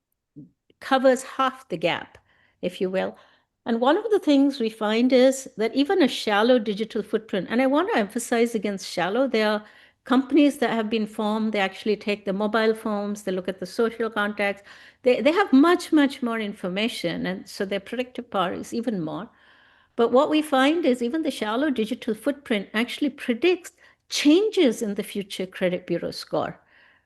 covers half the gap, if you will. And one of the things we find is that even a shallow digital footprint, and I want to emphasize against shallow, there are companies that have been formed, they actually take the mobile phones, they look at the social contacts, they have much, much more information, and so their predictive power is even more. But what we find is even the shallow digital footprint actually predicts changes in the future credit bureau score,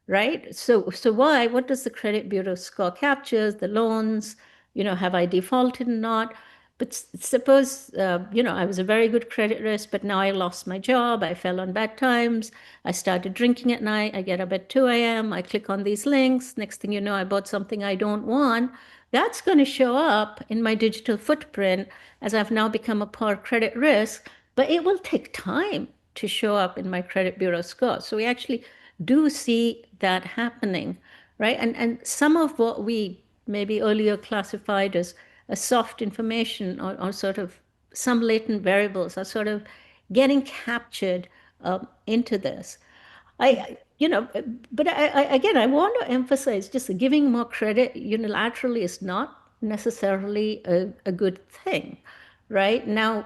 right? So why? What does the credit bureau score captures? The loans, have I defaulted or not? But suppose, I was a very good credit risk, but now I lost my job. I fell on bad times. I started drinking at night. I get up at 2 a.m. I click on these links. Next thing you know, I bought something I don't want. That's going to show up in my digital footprint as I've now become a poor credit risk, but it will take time to show up in my credit bureau score. So we actually do see that happening, right? And some of what we maybe earlier classified as a soft information or sort of some latent variables are sort of getting captured into this. But again, I want to emphasize just giving more credit unilaterally is not necessarily a good thing, right? Now,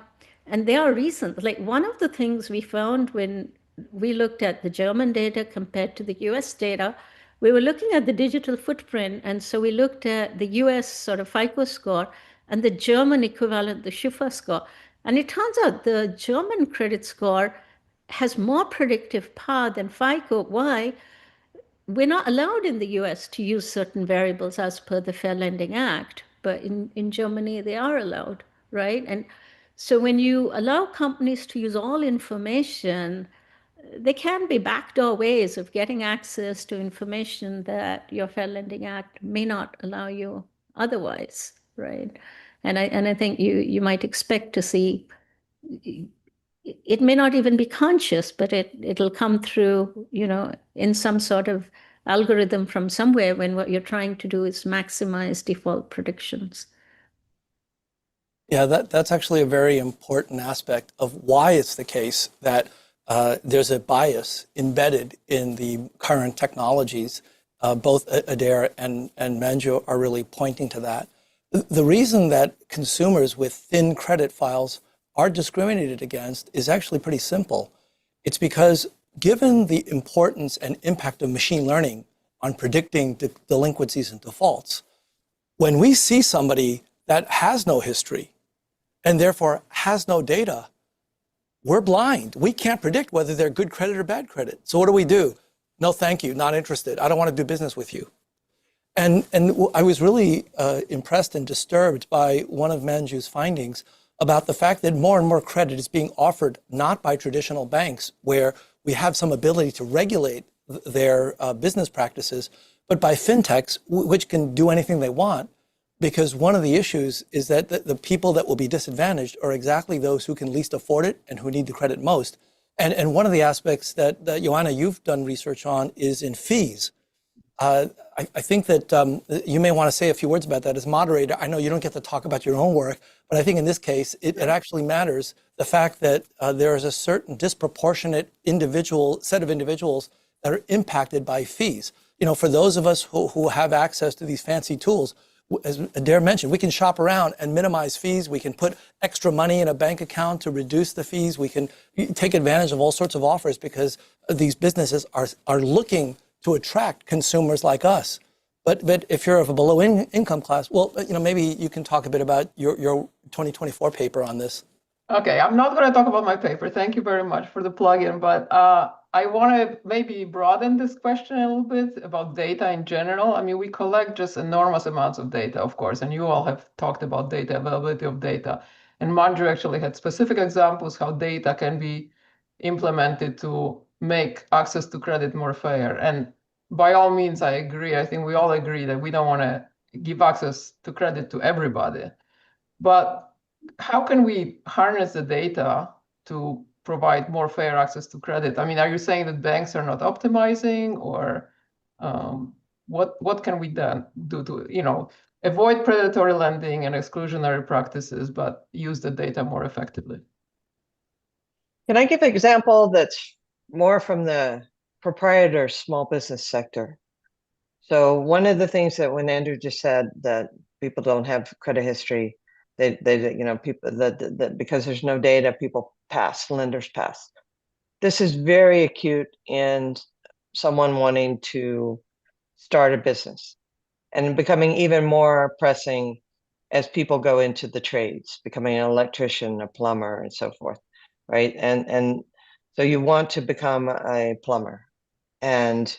and there are reasons. Like one of the things we found when we looked at the German data compared to the US data, we were looking at the digital footprint. And so we looked at the US sort of FICO score and the German equivalent, the Schufa score. And it turns out the German credit score has more predictive power than FICO. Why? We're not allowed in the US to use certain variables as per the Fair Lending Act, but in Germany they are allowed, right? And so when you allow companies to use all information, there can be backdoor ways of getting access to information that your Fair Lending Act may not allow you otherwise, right? And I think you might expect to see, it may not even be conscious, but it'll come through, in some sort of algorithm from somewhere when what you're trying to do is maximize default predictions. Yeah, that's actually a very important aspect of why it's the case that there's a bias embedded in the current technologies. Both Adaire and Manju are really pointing to that. The reason that consumers with thin credit files are discriminated against is actually pretty simple. It's because given the importance and impact of machine learning on predicting delinquencies and defaults, When we see somebody that has no history and therefore has no data, we're blind. We can't predict whether they're good credit or bad credit. So what do? No, thank you, not interested. I don't want to do business with you. And I was really impressed and disturbed by one of Manju's findings about the fact that more and more credit is being offered not by traditional banks, where we have some ability to regulate their business practices, but by fintechs, which can do anything they want. Because one of the issues is that the people that will be disadvantaged are exactly those who can least afford it and who need the credit most. And one of the aspects that Joanna, you've done research on is in fees. I think that you may want to say a few words about that as moderator. I know you don't get to talk about your own work, but I think in this case, it actually matters the fact that there is a certain disproportionate set of individuals that are impacted by fees. You know, for those of us who have access to these fancy tools, as Adair mentioned, we can shop around and minimize fees. We can put extra money in a bank account to reduce the fees. We can take advantage of all sorts of offers because these businesses are looking to attract consumers like us. But if you're of a below income class, well, you know, maybe you can talk a bit about your 2024 paper on this. Okay, I'm not going to talk about my paper. Thank you very much for the plug-in, but I want to maybe broaden this question a little bit about data in general. I mean, we collect just enormous amounts of data, of course, and you all have talked about data, availability of data. And Manju actually had specific examples how data can be implemented to make access to credit more fair. And by all means, I agree. I think we all agree that we don't want to give access to credit to everybody. But how can we harness the data to provide more fair access to credit? I mean, are you saying that banks are not optimizing, or what can we then do to, you know, avoid predatory lending and exclusionary practices, but use the data more effectively? Can I give an example that's more from the proprietor small business sector? So one of the things that when Andrew just said that people don't have credit history, they you know, people that because there's no data, people pass, lenders pass. This is very acute in someone wanting to start a business, and becoming even more pressing as people go into the trades, becoming an electrician, a plumber, and so forth, right? And so you want to become a plumber, and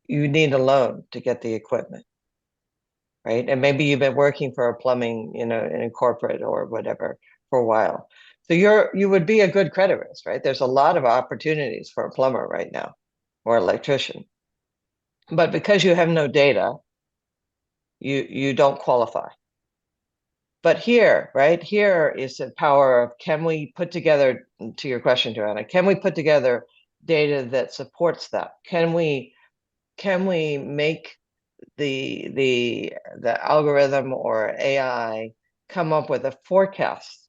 you need a loan to get the equipment, right? And maybe you've been working for a plumbing, you know, in a corporate or whatever for a while. So you would be a good credit risk, right? There's a lot of opportunities for a plumber right now or electrician. But because you have no data, you don't qualify. But here, right, here is the power of, can we put together, to your question, Joanna, can we put together data that supports that? Can we make the algorithm or AI come up with a forecast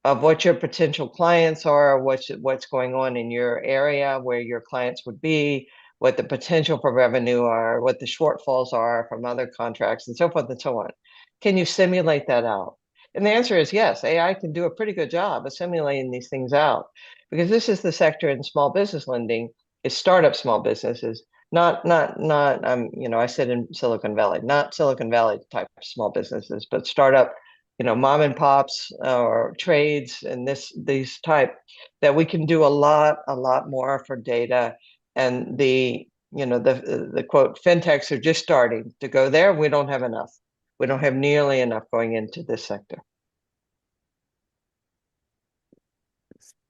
of what your potential clients are, what's going on in your area, where your clients would be, what the potential for revenue are, what the shortfalls are from other contracts, and so forth and so on? Can you simulate that out? And the answer is yes. AI can do a pretty good job of simulating these things out, because this is the sector in small business lending, is startup small businesses, not you know, I said in Silicon Valley, not Silicon Valley type of small businesses, but startup, you know, mom and pops or trades and these type, that we can do a lot more for data. And the quote, fintechs are just starting to go there. We don't have enough. We don't have nearly enough going into this sector.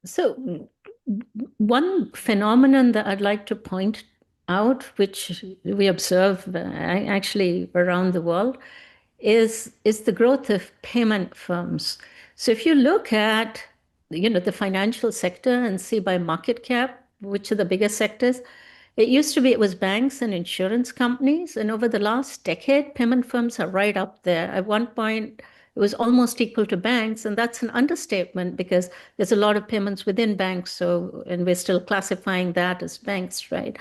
So one phenomenon that I'd like to point out, which we observe actually around the world, is the growth of payment firms. So if you look at, you know, the financial sector and see by market cap, which are the biggest sectors, it used to be it was banks and insurance companies. And over the last decade, payment firms are right up there. At one point, it was almost equal to banks. And that's an understatement, because there's a lot of payments within banks. So, and we're still classifying that as banks, right?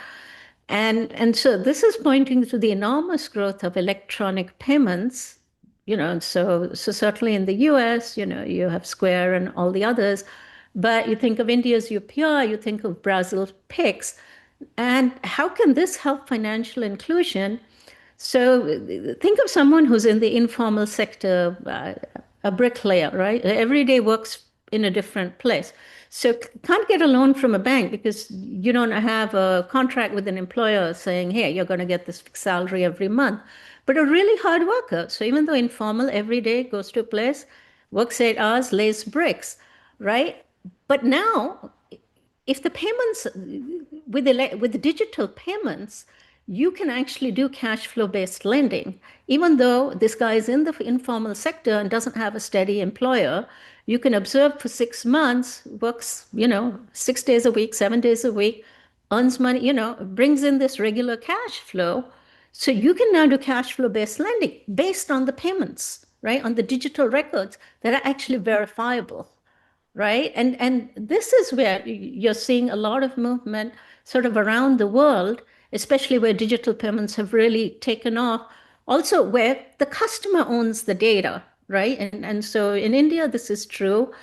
And so this is pointing to the enormous growth of electronic payments, you know, and so certainly in the US, you know, you have Square and all the others, but you think of India's UPI, you think of Brazil's Pix, and how can this help financial inclusion? So think of someone who's in the informal sector, a bricklayer, right? Every day works in a different place. So can't get a loan from a bank because you don't have a contract with an employer saying, hey, you're going to get this fixed salary every month. But a really hard worker. So even though informal, every day goes to a place, works 8 hours, lays bricks, right? But now, if the payments with the digital payments, you can actually do cash flow based lending. Even though this guy is in the informal sector and doesn't have a steady employer, you can observe for 6 months, works, 6 days a week, 7 days a week, earns money, brings in this regular cash flow. So you can now do cash flow based lending based on the payments, right? On the digital records that are actually verifiable. Right. And this is where you're seeing a lot of movement sort of around the world, especially where digital payments have really taken off. Also, where the customer owns the data. Right. And so in India, this is true.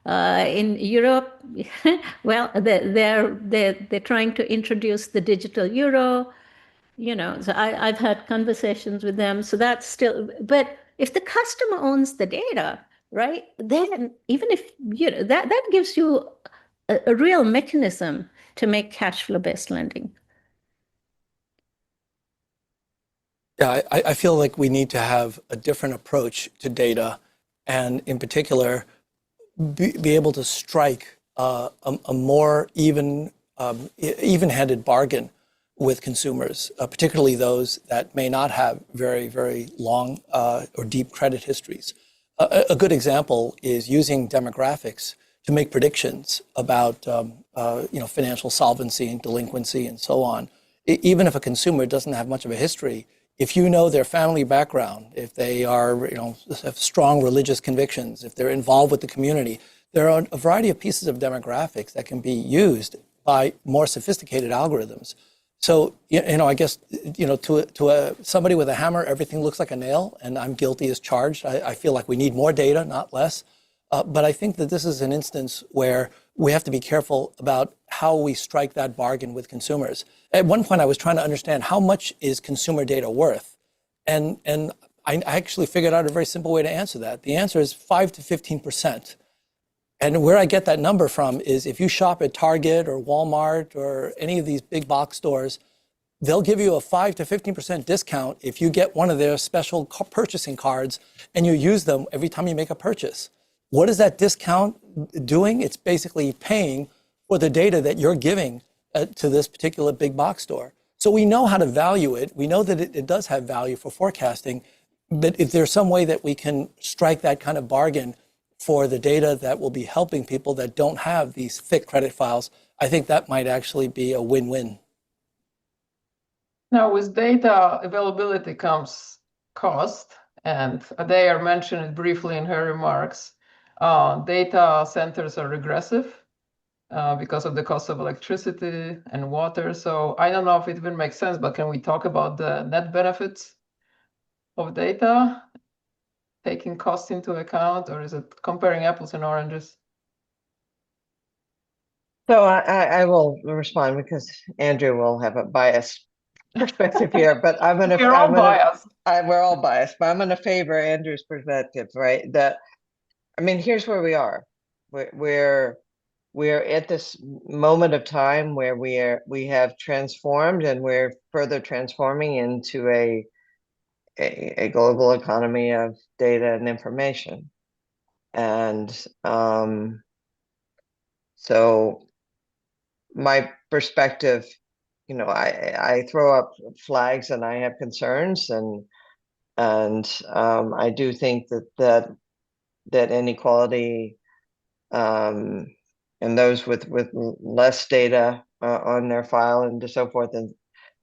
In Europe, well, they're trying to introduce the digital euro. So I've had conversations with them. So that's still, but if the customer owns the data, right, then even if, that gives you a real mechanism to make cash flow based lending. Yeah, I feel like we need to have a different approach to data, and in particular, be able to strike a more even-handed bargain with consumers, particularly those that may not have very, very long or deep credit histories. A good example is using demographics to make predictions about financial solvency and delinquency and so on. Even if a consumer doesn't have much of a history, if you know their family background, if they are, have strong religious convictions, if they're involved with the community, there are a variety of pieces of demographics that can be used by more sophisticated algorithms. So, I guess, to somebody with a hammer, everything looks like a nail, and I'm guilty as charged. I feel like we need more data, not less. But I think that this is an instance where we have to be careful about how we strike that bargain with consumers. At one point, I was trying to understand how much is consumer data worth? And I actually figured out a very simple way to answer that. The answer is 5 to 15%. And where I get that number from is if you shop at Target or Walmart or any of these big box stores, they'll give you a 5 to 15% discount if you get one of their special purchasing cards and you use them every time you make a purchase. What is that discount doing? It's basically paying for the data that you're giving to this particular big box store. So we know how to value it. We know that it does have value for forecasting. But if there's some way that we can strike that kind of bargain for the data that will be helping people that don't have these thick credit files, I think that might actually be a win-win. Now, with data availability comes cost, and Adair mentioned it briefly in her remarks. Data centers are regressive because of the cost of electricity and water. So I don't know if it even makes sense, but can we talk about the net benefits of data, taking cost into account, or is it comparing apples and oranges? So I will respond because Andrew will have a biased perspective here, but I'm going to. We're all biased. We're all biased, but I'm going to favor Andrew's perspective, right? Here's where we are. We're at this moment of time where we have transformed, and we're further transforming into a global economy of data and information. And so my perspective, I throw up flags and I have concerns, and I do think that inequality and those with less data on their file and so forth, and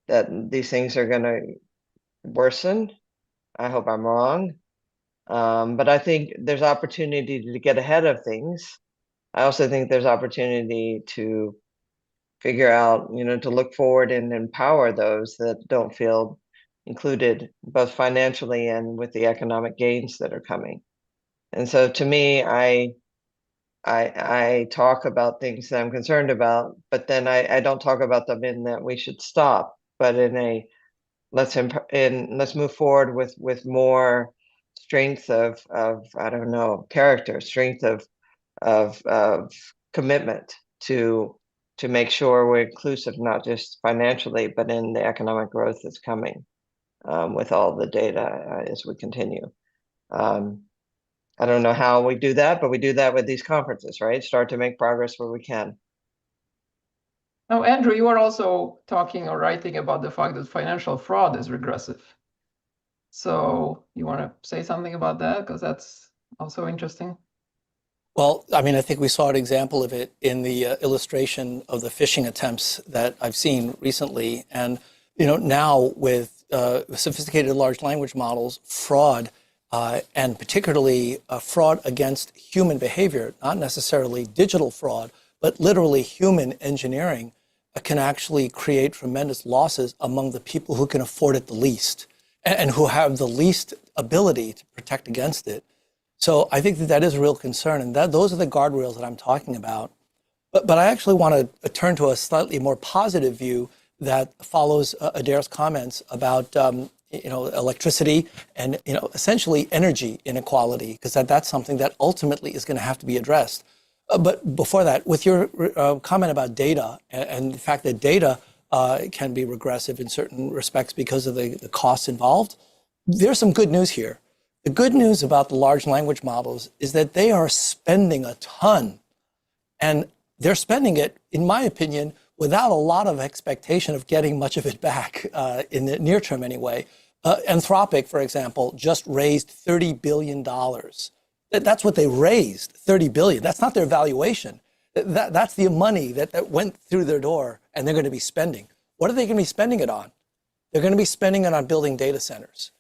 that these things are going to worsen. I hope I'm wrong. But I think there's opportunity to get ahead of things. I also think there's opportunity to figure out, to look forward and empower those that don't feel included, both financially and with the economic gains that are coming. And so to me, I talk about things that I'm concerned about, but then I don't talk about them in that we should stop, but in a let's move forward with more strength of I don't know, character, strength of commitment to make sure we're inclusive, not just financially, but in the economic growth that's coming with all the data as we continue. I don't know how we do that, but we do that with these conferences, right? Start to make progress where we can. Now, Andrew, you are also talking or writing about the fact that financial fraud is regressive. So you want to say something about that? Because that's also interesting. Well, I mean, I think we saw an example of it in the illustration of the phishing attempts that I've seen recently. And, you know, now with sophisticated large language models, fraud, and particularly fraud against human behavior, not necessarily digital fraud, but literally human engineering, can actually create tremendous losses among the people who can afford it the least and who have the least ability to protect against it. So I think that that is a real concern, and those are the guardrails that I'm talking about. But I actually want to turn to a slightly more positive view that follows Adair's comments about you know, electricity and, you know, essentially energy inequality, because that's something that ultimately is going to have to be addressed. But before that, with your comment about data and the fact that data can be regressive in certain respects because of the costs involved, there's some good news here. The good news about the large language models is that they are spending a ton, and they're spending it, in my opinion, without a lot of expectation of getting much of it back in the near term anyway. Anthropic, for example, just raised $30 billion. That's what they raised, $30 billion. That's not their valuation. That's the money that went through their door and they're going to be spending. What are they going to be spending it on? They're going to be spending it on building data centers.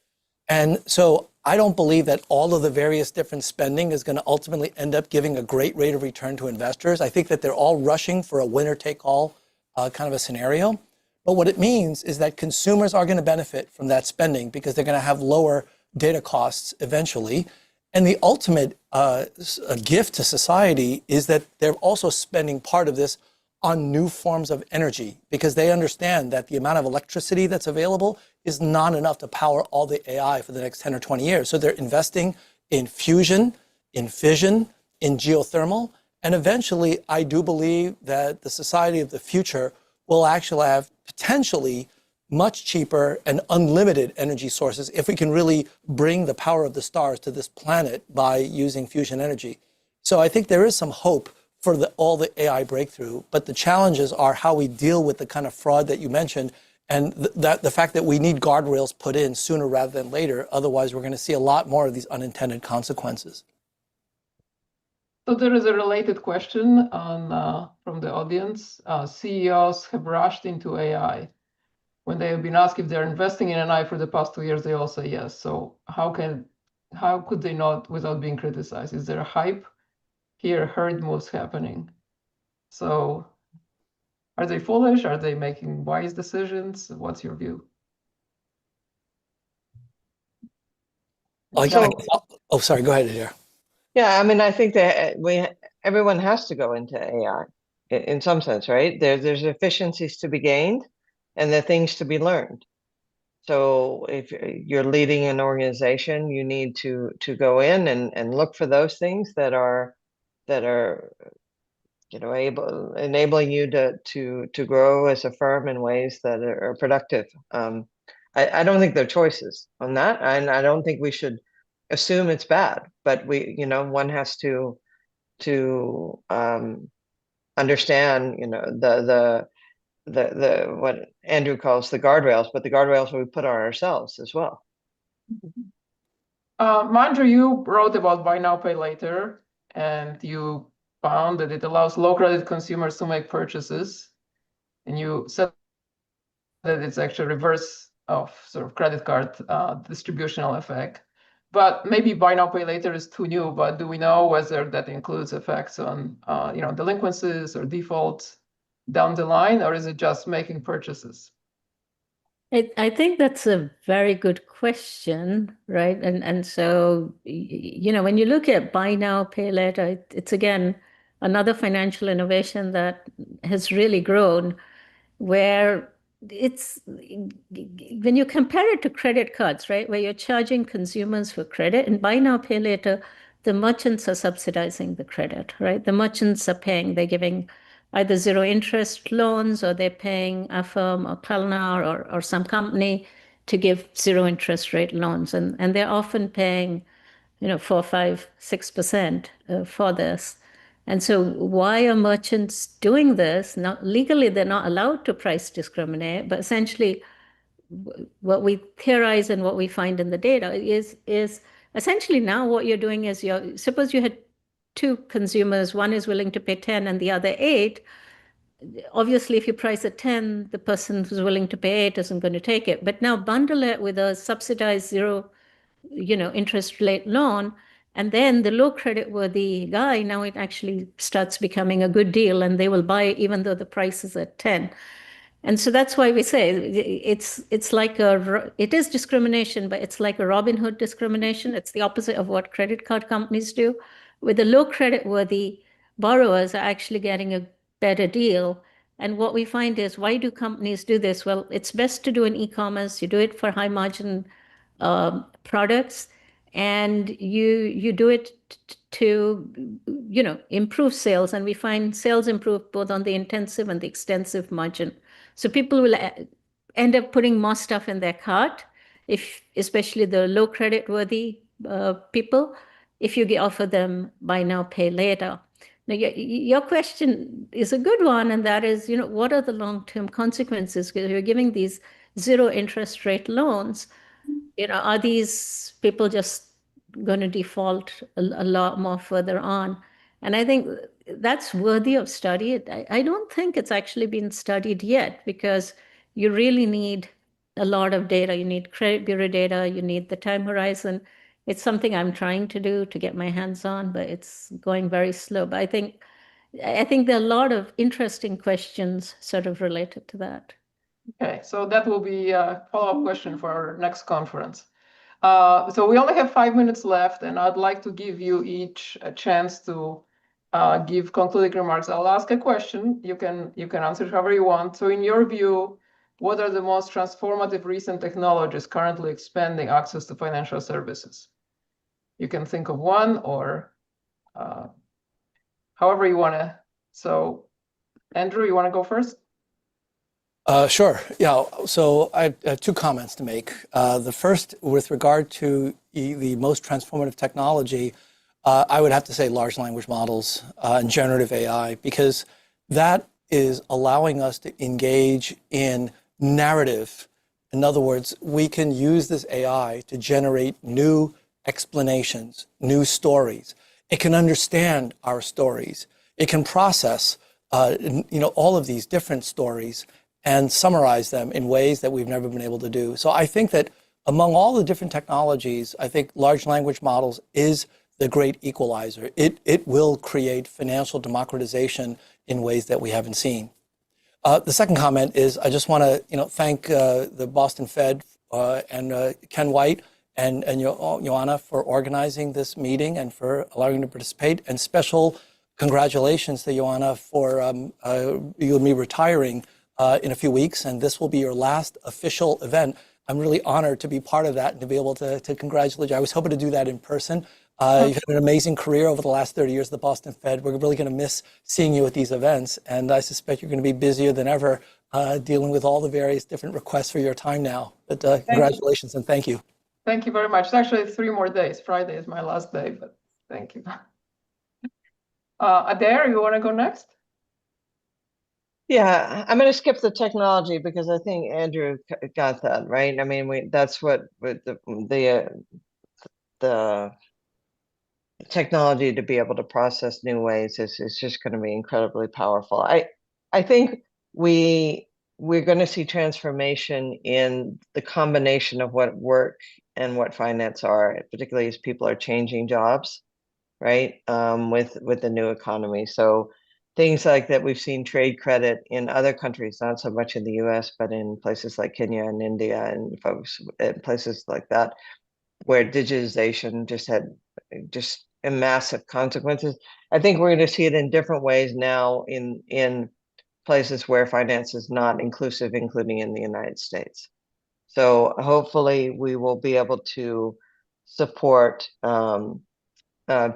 And so I don't believe that all of the various different spending is going to ultimately end up giving a great rate of return to investors. I think that they're all rushing for a winner-take-all kind of a scenario. But what it means is that consumers are going to benefit from that spending because they're going to have lower data costs eventually. And the ultimate gift to society is that they're also spending part of this on new forms of energy because they understand that the amount of electricity that's available is not enough to power all the AI for the next 10 or 20 years. So they're investing in fusion, in fission, in geothermal. And eventually, I do believe that the society of the future will actually have potentially much cheaper and unlimited energy sources if we can really bring the power of the stars to this planet by using fusion energy. So I think there is some hope for all the AI breakthrough, but the challenges are how we deal with the kind of fraud that you mentioned and the fact that we need guardrails put in sooner rather than later. Otherwise, we're going to see a lot more of these unintended consequences. So there is a related question from the audience. CEOs have rushed into AI. When they have been asked if they're investing in AI for the past 2 years, they all say yes. So how could they not without being criticized? Is there a hype here, herd moves happening? So are they foolish? Are they making wise decisions? What's your view? Oh, sorry, go ahead, Adair. Yeah, I mean, I think that everyone has to go into AI in some sense, right? There's efficiencies to be gained and there are things to be learned. So if you're leading an organization, you need to go in and look for those things that are you know, enabling you to grow as a firm in ways that are productive. I don't think there are choices on that, and I don't think we should assume it's bad. But you know, one has to understand, you know, the what Andrew calls the guardrails, but the guardrails we put on ourselves as well. Mandra, you wrote about buy now, pay later, and you found that it allows low credit consumers to make purchases. And you said that it's actually reverse of sort of credit card distributional effect. But maybe buy now, pay later is too new, but do we know whether that includes effects on you know, delinquencies or defaults down the line, or is it just making purchases? I think that's a very good question, right? And so, you know, when you look at buy now, pay later, it's again another financial innovation that has really grown, where it's when you compare it to credit cards, right, where you're charging consumers for credit, and buy now, pay later, the merchants are subsidizing the credit, right? The merchants are paying, they're giving either zero interest loans, or they're paying Affirm or Klarna or some company to give zero interest rate loans. And they're often paying, 4, 5, 6% for this. And so why are merchants doing this? Now, legally, they're not allowed to price discriminate, but essentially what we theorize and what we find in the data is essentially now what you're doing is suppose you had two consumers, one is willing to pay 10 and the other 8. Obviously, if you price at 10, the person who's willing to pay 8 isn't going to take it. But now bundle it with a subsidized zero, interest rate loan, and then the low credit worthy guy, now it actually starts becoming a good deal, and they will buy it even though the price is at 10. And so that's why we say it's like it is discrimination, but it's like a Robin Hood discrimination. It's the opposite of what credit card companies do. With the low credit worthy, borrowers are actually getting a better deal. And what we find is, why do companies do this? Well, it's best to do in e-commerce. You do it for high margin products, and you do it to improve sales. And we find sales improve both on the intensive and the extensive margin. So people will end up putting more stuff in their cart, especially the low credit worthy people, if you offer them buy now, pay later. Now, your question is a good one, and that is, what are the long-term consequences? Because you're giving these zero interest rate loans. Are these people just going to default a lot more further on? And I think that's worthy of study. I don't think it's actually been studied yet, because you really need a lot of data. You need credit bureau data, you need the time horizon. It's something I'm trying to do to get my hands on, but it's going very slow. But I think there are a lot of interesting questions sort of related to that. Okay, so that will be a follow-up question for our next conference. So we only have 5 minutes left, and I'd like to give you each a chance to give concluding remarks. I'll ask a question. You can answer however you want. So in your view, what are the most transformative recent technologies currently expanding access to financial services? You can think of one, or however you want to. So Andrew, you want to go first? Sure. Yeah. So I have 2 comments to make. The first, with regard to the most transformative technology, I would have to say large language models and generative AI, because that is allowing us to engage in narrative. In other words, we can use this AI to generate new explanations, new stories. It can understand our stories. It can process, all of these different stories and summarize them in ways that we've never been able to do. So I think that among all the different technologies, I think large language models is the great equalizer. It will create financial democratization in ways that we haven't seen. The second comment is, I just want to thank the Boston Fed and Ken White and Ioana for organizing this meeting and for allowing me to participate. And special congratulations to Ioana for you and me retiring in a few weeks, and this will be your last official event. I'm really honored to be part of that and to be able to congratulate you. I was hoping to do that in person. You've had an amazing career over the last 30 years at the Boston Fed. We're really going to miss seeing you at these events, and I suspect you're going to be busier than ever dealing with all the various different requests for your time now. But congratulations and thank you. Thank you very much. It's actually 3 more days. Friday is my last day, but thank you. Adair, you want to go next? Yeah, I'm going to skip the technology because I think Andrew got that right. I mean, that's what with the technology to be able to process new ways is just going to be incredibly powerful. I think we're going to see transformation in the combination of what work and what finance are, particularly as people are changing jobs, right? With the new economy. So things like that, we've seen trade credit in other countries, not so much in the US, but in places like Kenya and India and places like that, where digitization just had massive consequences. I think we're going to see it in different ways now in places where finance is not inclusive, including in the United States. So hopefully we will be able to support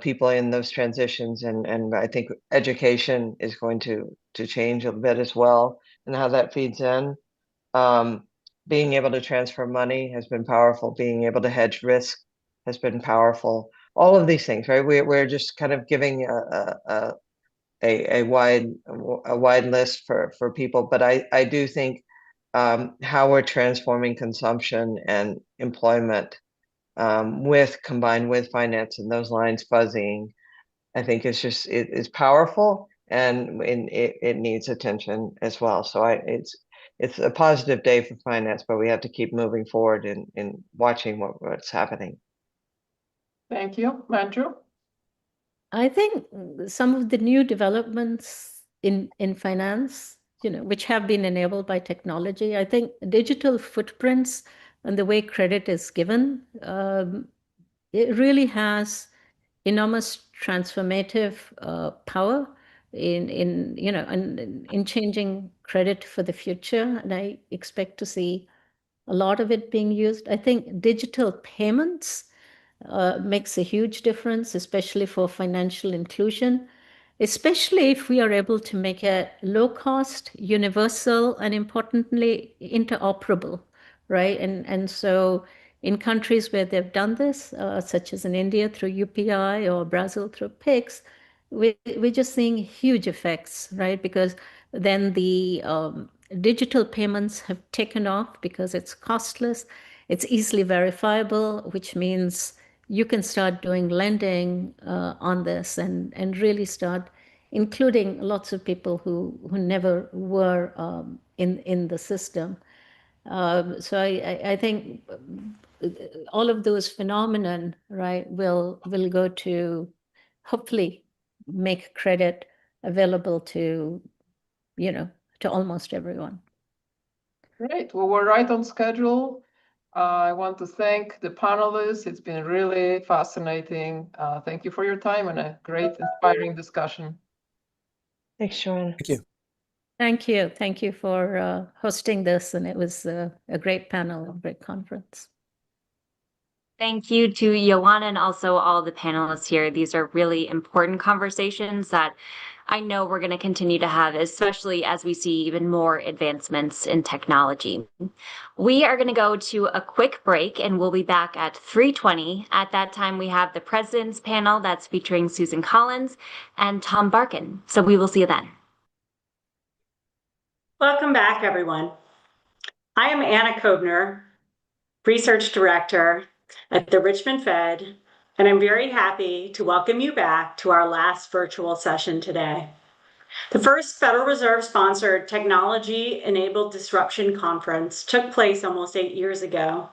people in those transitions, and I think education is going to change a bit as well, and how that feeds in. Being able to transfer money has been powerful. Being able to hedge risk has been powerful. All of these things, right? We're just kind of giving a wide list for people, but I do think how we're transforming consumption and employment combined with finance and those lines fuzzying, I think it's powerful, and it needs attention as well. So it's a positive day for finance, but we have to keep moving forward in watching what's happening. Thank you. Andrew? I think some of the new developments in finance, which have been enabled by technology, I think digital footprints and the way credit is given, it really has enormous transformative power in changing credit for the future, and I expect to see a lot of it being used. I think digital payments makes a huge difference, especially for financial inclusion, especially if we are able to make it low cost, universal, and importantly, interoperable, right? And so in countries where they've done this, such as in India through UPI or Brazil through PIX, we're just seeing huge effects, right? Because then the digital payments have taken off because it's costless, it's easily verifiable, which means you can start doing lending on this and really start including lots of people who never were in the system. So I think all of those phenomenon, right, will go to hopefully make credit available to almost everyone. Great. Well, we're right on schedule. I want to thank the panelists. It's been really fascinating. Thank you for your time and a great, inspiring discussion. Thanks, Sean. Thank you. Thank you. Thank you for hosting this, and it was a great panel, a great conference. Thank you to Joanna and also all the panelists here. These are really important conversations that I know we're going to continue to have, especially as we see even more advancements in technology. We are going to go to a quick break and we'll be back at 3:20. At that time, we have the President's panel that's featuring Susan Collins and Tom Barkin. So we will see you then. Welcome back, everyone. I am Anna Kovner, Research Director at the Richmond Fed, and I'm very happy to welcome you back to our last virtual session today. The first Federal Reserve-sponsored Technology-Enabled Disruption Conference took place almost 8 years ago.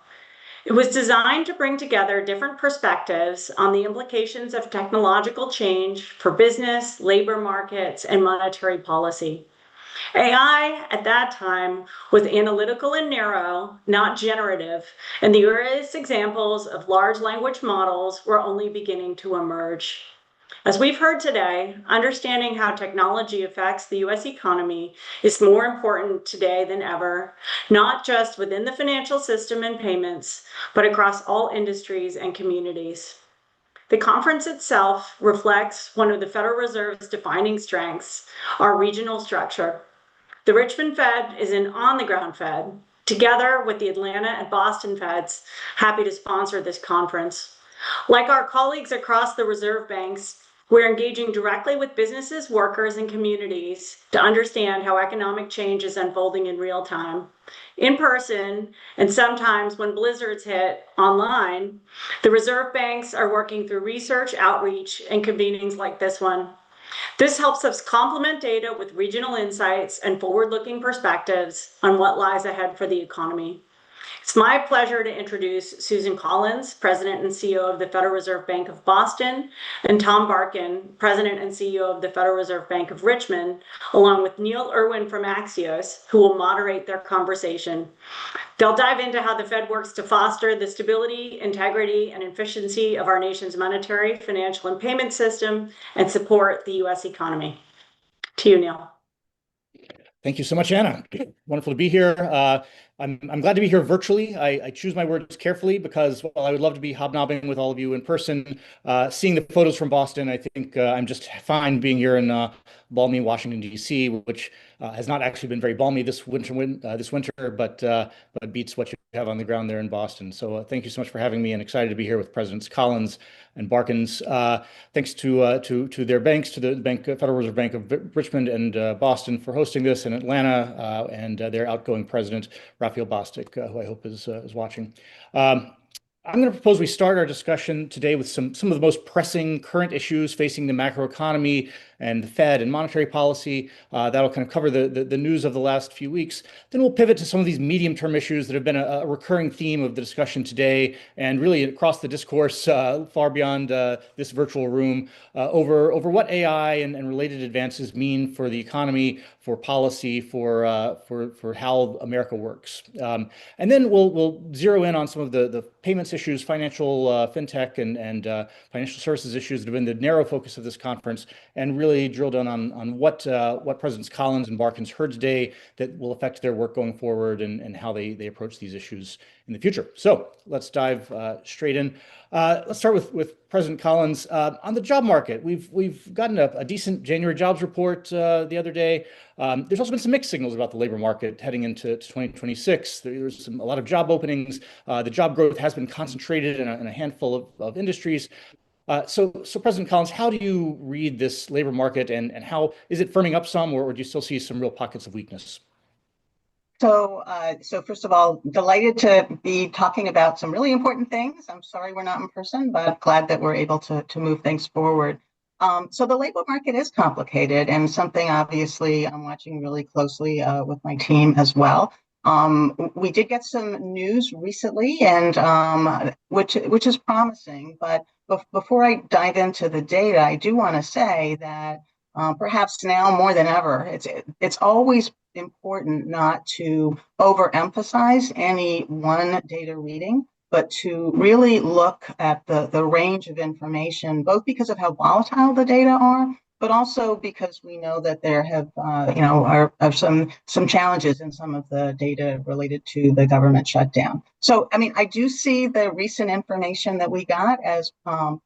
It was designed to bring together different perspectives on the implications of technological change for business, labor markets, and monetary policy. AI at that time was analytical and narrow, not generative, and the earliest examples of large language models were only beginning to emerge. As we've heard today, understanding how technology affects the U.S. economy is more important today than ever, not just within the financial system and payments, but across all industries and communities. The conference itself reflects one of the Federal Reserve's defining strengths, our regional structure. The Richmond Fed is an on-the-ground Fed, together with the Atlanta and Boston Feds, happy to sponsor this conference. Like our colleagues across the Reserve Banks, we're engaging directly with businesses, workers, and communities to understand how economic change is unfolding in real time. In person, and sometimes when blizzards hit online, the Reserve Banks are working through research, outreach, and convenings like this one. This helps us complement data with regional insights and forward-looking perspectives on what lies ahead for the economy. It's my pleasure to introduce Susan Collins, President and CEO of the Federal Reserve Bank of Boston, and Tom Barkin, President and CEO of the Federal Reserve Bank of Richmond, along with Neil Irwin from Axios, who will moderate their conversation. They'll dive into how the Fed works to foster the stability, integrity, and efficiency of our nation's monetary, financial, and payment system and support the U.S. economy. To you, Neil. Thank you so much, Anna. Wonderful to be here. I'm glad to be here virtually. I choose my words carefully because while I would love to be hobnobbing with all of you in person, seeing the photos from Boston, I think I'm just fine being here in balmy Washington, D.C., which has not actually been very balmy this winter, but beats what you have on the ground there in Boston. So thank you so much for having me, and excited to be here with Presidents Collins and Barkins. Thanks to their banks, to the Federal Reserve Bank of Richmond and Boston for hosting this, in Atlanta, and their outgoing president, Raphael Bostic, who I hope is watching. I'm going to propose we start our discussion today with some of the most pressing current issues facing the macroeconomy and the Fed and monetary policy. That'll kind of cover the news of the last few weeks. Then we'll pivot to some of these medium-term issues that have been a recurring theme of the discussion today, and really across the discourse far beyond this virtual room, over what AI and related advances mean for the economy, for policy, for how America works. And then we'll zero in on some of the payments issues, financial fintech and financial services issues that have been the narrow focus of this conference, and really drill down on what Presidents Collins and Barkins heard today that will affect their work going forward, and how they approach these issues in the future. So let's dive straight in. Let's start with President Collins. On the job market, we've gotten a decent January jobs report the other day. There's also been some mixed signals about the labor market heading into 2026. There's a lot of job openings. The job growth has been concentrated in a handful of industries. So President Collins, how do you read this labor market, and how is it firming up some, or do you still see some real pockets of weakness? So first of all, delighted to be talking about some really important things. I'm sorry we're not in person, but glad that we're able to move things forward. So the labor market is complicated, and something obviously I'm watching really closely with my team as well. We did get some news recently, and which is promising. But before I dive into the data, I do want to say that perhaps now more than ever, it's always important not to overemphasize any one data reading, but to really look at the range of information, both because of how volatile the data are, but also because we know that there are some challenges in some of the data related to the government shutdown. So, I mean, I do see the recent information that we got as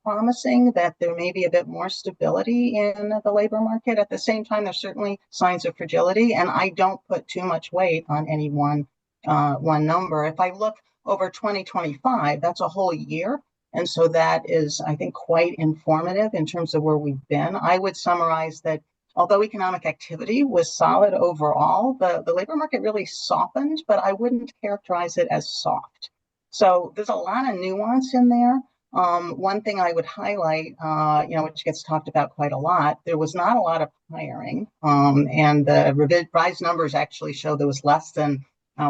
promising that there may be a bit more stability in the labor market. At the same time, there's certainly signs of fragility, and I don't put too much weight on any one number. If I look over 2025, that's a whole year. And so that is, I think, quite informative in terms of where we've been. I would summarize that although economic activity was solid overall, the labor market really softened, but I wouldn't characterize it as soft. So there's a lot of nuance in there. One thing I would highlight, which gets talked about quite a lot, there was not a lot of hiring, and the revised numbers actually show there was less than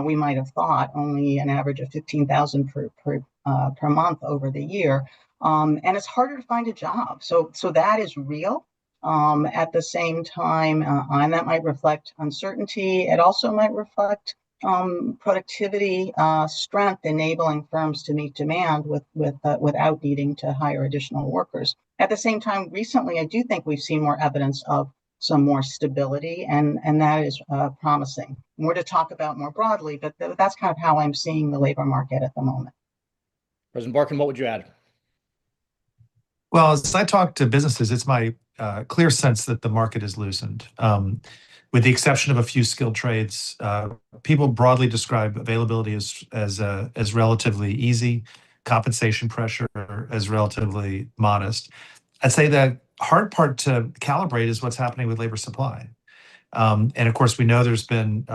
we might have thought, only an average of 15,000 per month over the year. And it's harder to find a job. So that is real. At the same time, and that might reflect uncertainty. It also might reflect productivity strength, enabling firms to meet demand without needing to hire additional workers. At the same time, recently, I do think we've seen more evidence of some more stability, and that is promising. More to talk about more broadly, but that's kind of how I'm seeing the labor market at the moment. President Barkin, what would you add? Well, as I talk to businesses, it's my clear sense that the market is loosened. With the exception of a few skilled trades, people broadly describe availability as relatively easy, compensation pressure as relatively modest. I'd say the hard part to calibrate is what's happening with labor supply. And of course, we know there's been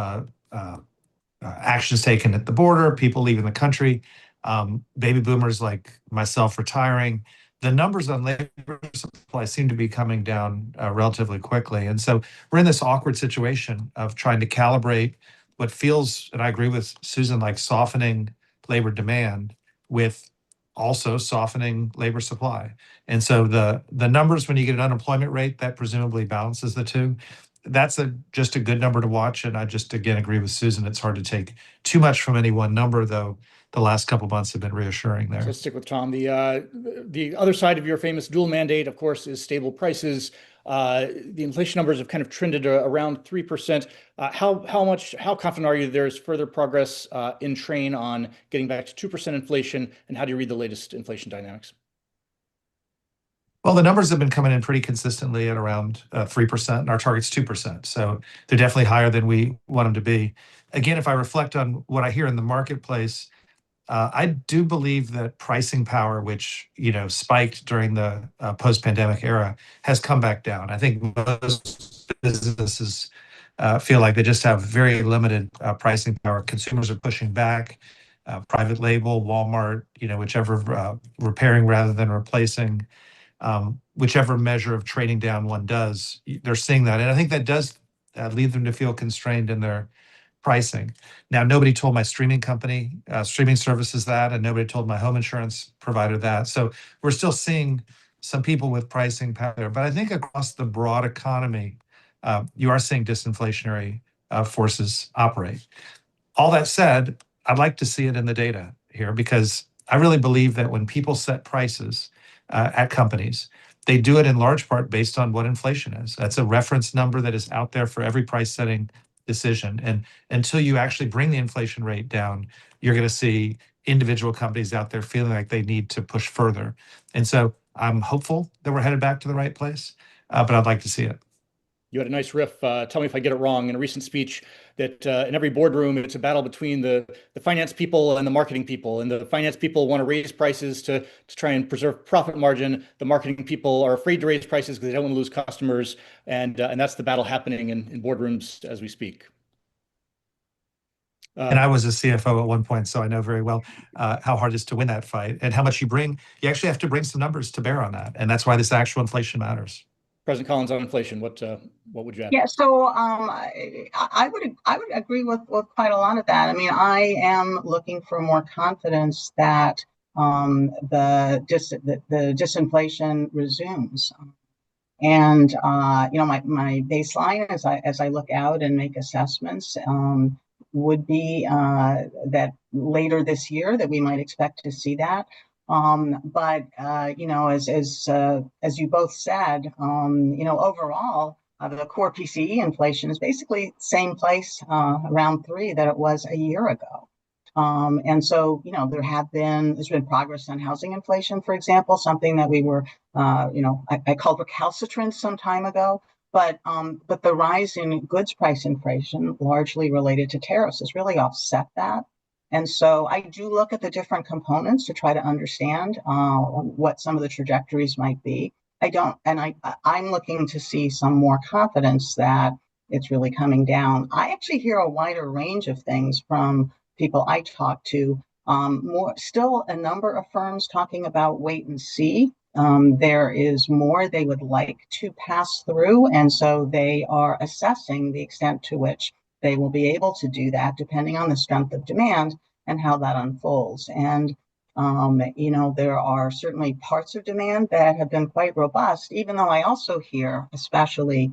actions taken at the border, people leaving the country, baby boomers like myself retiring. The numbers on labor supply seem to be coming down relatively quickly. And so we're in this awkward situation of trying to calibrate what feels, and I agree with Susan, like softening labor demand with also softening labor supply. And so the numbers, when you get an unemployment rate, that presumably balances the two. That's just a good number to watch. And I just, again, agree with Susan. It's hard to take too much from any one number, though the last couple months have been reassuring So there. let's stick with Tom. The other side of your famous dual mandate, of course, is stable prices. The inflation numbers have kind of trended around 3%. How confident are you there's further progress in train on getting back to 2% inflation, and how do you read the latest inflation dynamics? Well, the numbers have been coming in pretty consistently at around 3%, and our target's 2%. So they're definitely higher than we want them to be. Again, if I reflect on what I hear in the marketplace, I do believe that pricing power, which spiked during the post-pandemic era, has come back down. I think most businesses feel like they just have very limited pricing power. Consumers are pushing back. Private label, Walmart, whichever, repairing rather than replacing. Whichever measure of trading down one does, they're seeing that. And I think that does lead them to feel constrained in their pricing. Now, nobody told my streaming company, streaming services that, and nobody told my home insurance provider that. So we're still seeing some people with pricing power. But I think across the broad economy, you are seeing disinflationary forces operate. All that said, I'd like to see it in the data here, because I really believe that when people set prices at companies, they do it in large part based on what inflation is. That's a reference number that is out there for every price setting decision. And until you actually bring the inflation rate down, you're going to see individual companies out there feeling like they need to push further. And so I'm hopeful that we're headed back to the right place, but I'd like to see it. You had a nice riff. Tell me if I get it wrong. In a recent speech, that in every boardroom, it's a battle between the finance people and the marketing people. And the finance people want to raise prices to try and preserve profit margin. The marketing people are afraid to raise prices because they don't want to lose customers. And that's the battle happening in boardrooms as we speak. And I was a CFO at one point, so I know very well how hard it is to win that fight, and how much you bring. You actually have to bring some numbers to bear on that. And that's why this actual inflation matters. President Collins, on inflation, what would you add? Yeah, so I would agree with quite a lot of that. I mean, I am looking for more confidence that the disinflation resumes. And my baseline as I look out and make assessments would be that later this year that we might expect to see that. But as you both said, overall, the core PCE inflation is basically same place around 3 that it was a year ago. And so, there's been progress on housing inflation, for example, something that we were, I called recalcitrant some time ago. But the rise in goods price inflation, largely related to tariffs, has really offset that. And so I do look at the different components to try to understand what some of the trajectories might be. I'm looking to see some more confidence that it's really coming down. I actually hear a wider range of things from people I talk to. Still a number of firms talking about wait and see. There is more they would like to pass through, and so they are assessing the extent to which they will be able to do that, depending on the strength of demand and how that unfolds. And there are certainly parts of demand that have been quite robust, even though I also hear especially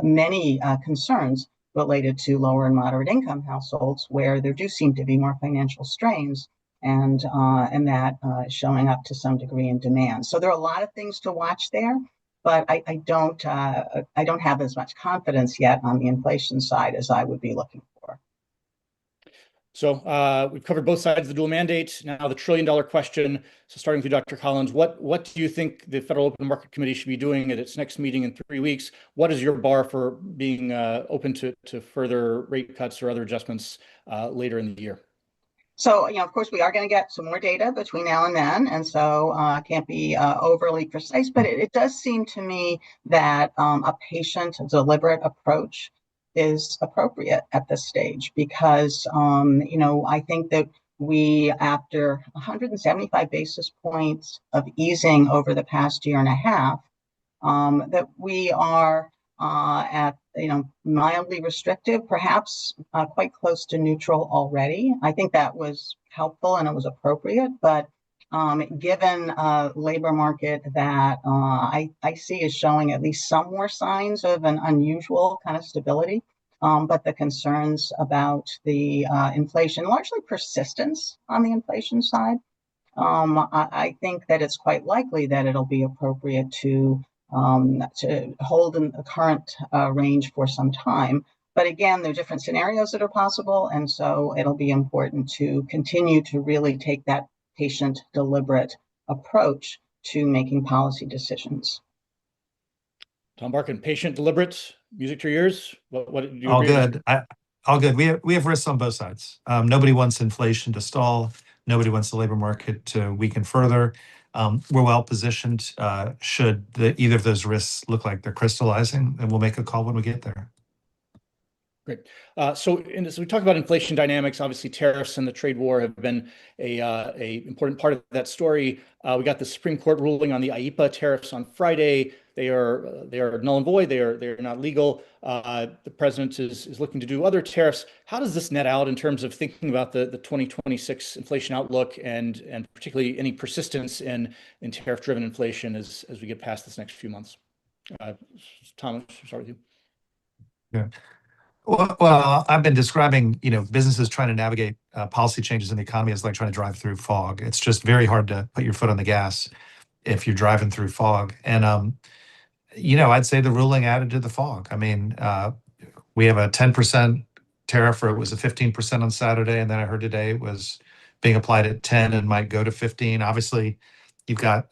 many concerns related to lower and moderate income households, where there do seem to be more financial strains, and that is showing up to some degree in demand. So there are a lot of things to watch there, but I don't have as much confidence yet on the inflation side as I would be looking for. So we've covered both sides of the dual mandate. Now the $1 trillion question. So starting with you, Dr. Collins, what do you think the Federal Open Market Committee should be doing at its next meeting in 3 weeks? What is your bar for being open to further rate cuts or other adjustments later in the year? So, of course, we are going to get some more data between now and then, and so I can't be overly precise, but it does seem to me that a patient, deliberate approach is appropriate at this stage, because, I think that we, after 175 basis points of easing over the past year and a half, that we are at, mildly restrictive, perhaps quite close to neutral already. I think that was helpful and it was appropriate, but given a labor market that I see is showing at least some more signs of an unusual kind of stability, but the concerns about the inflation, largely persistence on the inflation side. I think that it's quite likely that it'll be appropriate to hold in the current range for some time. But again, there are different scenarios that are possible, and so it'll be important to continue to really take that patient, deliberate approach to making policy decisions. Tom Barkin, patient, deliberate, music to your ears. What do you All agree with? good. All good. We have risks on both sides. Nobody wants inflation to stall. Nobody wants the labor market to weaken further. We're well positioned should either of those risks look like they're crystallizing, and we'll make a call when we get there. Great. So we talk about inflation dynamics. Obviously, tariffs and the trade war have been a important part of that story. We got the Supreme Court ruling on the IEEPA tariffs on Friday. They are null and void. They are not legal. The president is looking to do other tariffs. How does this net out in terms of thinking about the 2026 inflation outlook and particularly any persistence in tariff-driven inflation as we get past this next few months? Tom, I'll start with you. Yeah. Well, I've been describing, businesses trying to navigate policy changes in the economy as like trying to drive through fog. It's just very hard to put your foot on the gas if you're driving through fog. And, I'd say the ruling added to the fog. I mean, we have a 10% tariff, or it was a 15% on Saturday. And then I heard today it was being applied at 10 and might go to 15. Obviously, you've got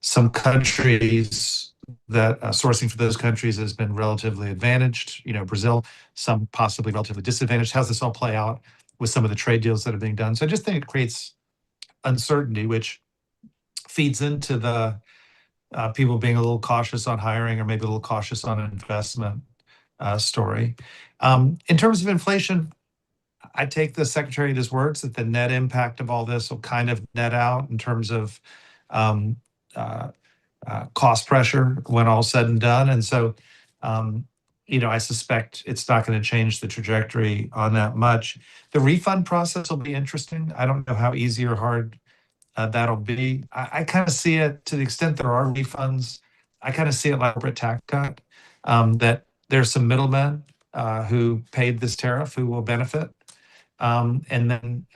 some countries that sourcing for those countries has been relatively advantaged, Brazil, some possibly relatively disadvantaged. How's this all play out with some of the trade deals that are being done? So I just think it creates uncertainty, which feeds into the people being a little cautious on hiring or maybe a little cautious on an investment story. In terms of inflation, I take the secretary at his words that the net impact of all this will kind of net out in terms of cost pressure when all's said and done. And so, I suspect it's not going to change the trajectory on that much. The refund process will be interesting. I don't know how easy or hard that'll be. I kind of see it, to the extent there are refunds, I kind of see it like a corporate tax cut, that there's some middlemen who paid this tariff who will benefit. And then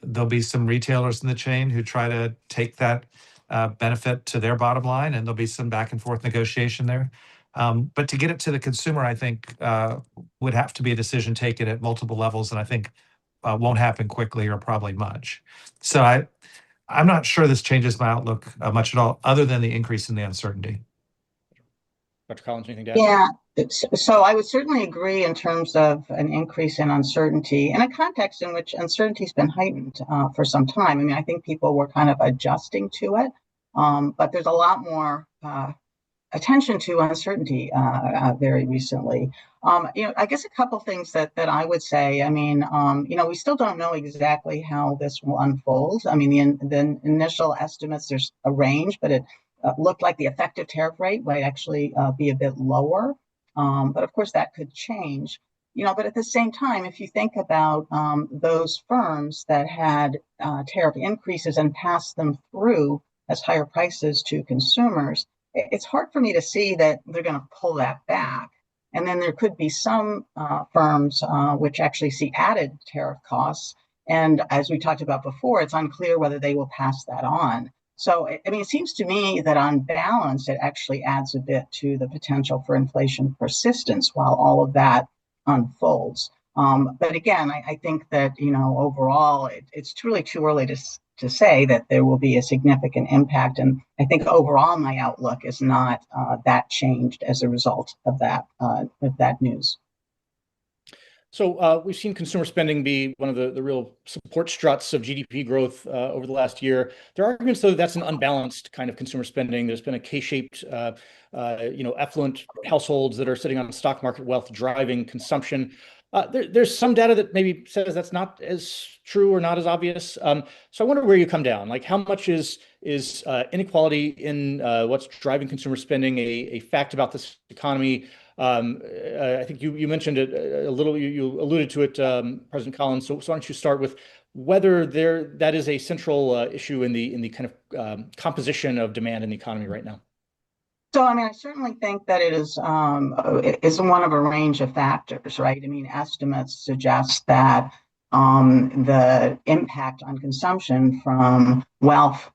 there'll be some retailers in the chain who try to take that benefit to their bottom line, and there'll be some back and forth negotiation there. But to get it to the consumer, I think would have to be a decision taken at multiple levels, and I think won't happen quickly or probably much. So I'm not sure this changes my outlook much at all, other than the increase in the uncertainty. Dr. Collins, anything to add? Yeah, so I would certainly agree in terms of an increase in uncertainty in a context in which uncertainty has been heightened for some time. I mean, I think people were kind of adjusting to it, but there's a lot more attention to uncertainty very recently. I guess a couple things that I would say. I mean, we still don't know exactly how this will unfold. I mean, the initial estimates, there's a range, but it looked like the effective tariff rate might actually be a bit lower. But of course, that could change. But at the same time, if you think about those firms that had tariff increases and passed them through as higher prices to consumers, it's hard for me to see that they're going to pull that back. And then there could be some firms which actually see added tariff costs. And as we talked about before, it's unclear whether they will pass that on. So, I mean, it seems to me that on balance, it actually adds a bit to the potential for inflation persistence while all of that unfolds. But again, I think that, overall, it's truly too early to say that there will be a significant impact. And I think overall, my outlook is not that changed as a result of that news. So we've seen consumer spending be one of the real support struts of GDP growth over the last year. There are arguments, though, that's an unbalanced kind of consumer spending. There's been a K-shaped, affluent households that are sitting on stock market wealth driving consumption. There's some data that maybe says that's not as true or not as obvious. So I wonder where you come down. Like, how much is inequality in what's driving consumer spending a fact about this economy? I think you mentioned it a little. You alluded to it, President Collins. So why don't you start with whether that is a central issue in the kind of composition of demand in the economy right now? So, I mean, I certainly think that it is one of a range of factors, right? I mean, estimates suggest that the impact on consumption from wealth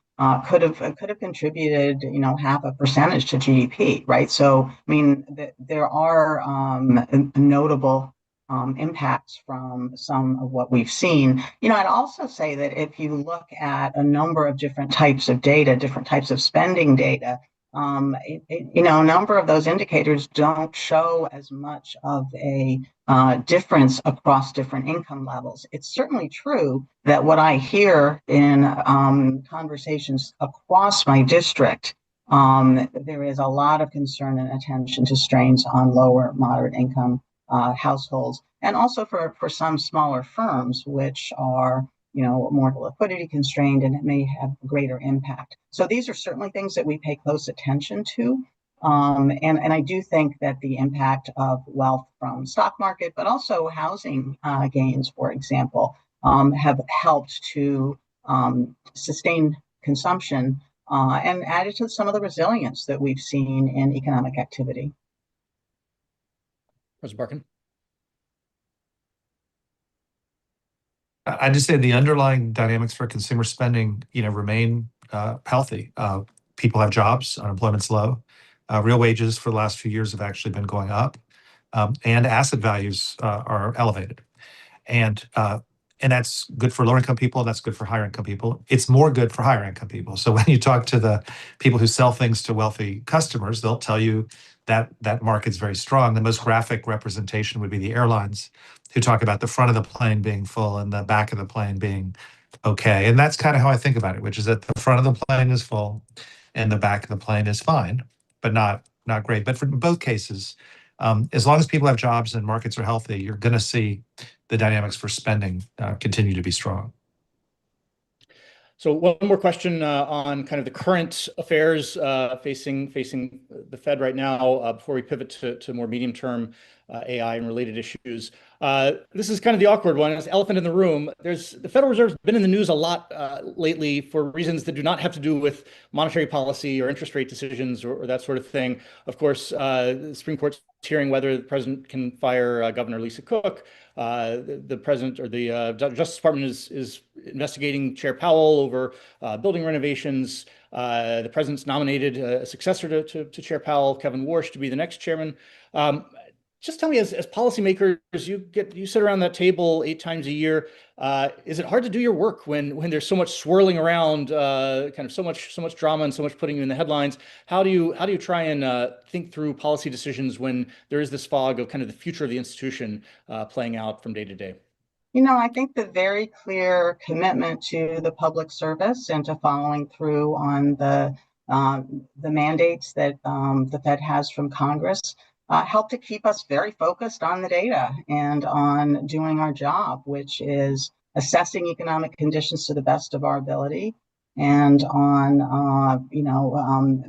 could have contributed, half a percentage to GDP, right? So, I mean, there are notable impacts from some of what we've seen. I'd also say that if you look at a number of different types of data, different types of spending data, a number of those indicators don't show as much of a difference across different income levels. It's certainly true that what I hear in conversations across my district, there is a lot of concern and attention to strains on lower moderate income households, and also for some smaller firms, which are more liquidity constrained, and it may have a greater impact. So these are certainly things that we pay close attention to. And I do think that the impact of wealth from stock market, but also housing gains, for example, have helped to sustain consumption and added to some of the resilience that we've seen in economic activity. President Barkin. I just say the underlying dynamics for consumer spending, remain healthy. People have jobs, unemployment's low. Real wages for the last few years have actually been going up, and asset values are elevated. And that's good for lower income people. That's good for higher income people. It's more good for higher income people. So when you talk to the people who sell things to wealthy customers, they'll tell you that that market's very strong. The most graphic representation would be the airlines, who talk about the front of the plane being full and the back of the plane being okay. And that's kind of how I think about it, which is that the front of the plane is full and the back of the plane is fine, but not great. But for both cases, as long as people have jobs and markets are healthy, you're going to see the dynamics for spending continue to be strong. So one more question on kind of the current affairs facing the Fed right now before we pivot to more medium-term AI and related issues. This is kind of the awkward one. It's elephant in the room. The Federal Reserve's been in the news a lot lately for reasons that do not have to do with monetary policy or interest rate decisions or that sort of thing. Of course, the Supreme Court's hearing whether the president can fire Governor Lisa Cook. The president or the Justice Department is investigating Chair Powell over building renovations. The president's nominated a successor to Chair Powell, Kevin Warsh, to be the next chairman. Just tell me, as policymakers, you sit around that table 8 times a year. Is it hard to do your work when there's so much swirling around, kind of so much drama and so much putting you in the headlines? How do you try and think through policy decisions when there is this fog of kind of the future of the institution playing out from day to day? I think the very clear commitment to the public service and to following through on the mandates that the Fed has from Congress help to keep us very focused on the data and on doing our job, which is assessing economic conditions to the best of our ability and on,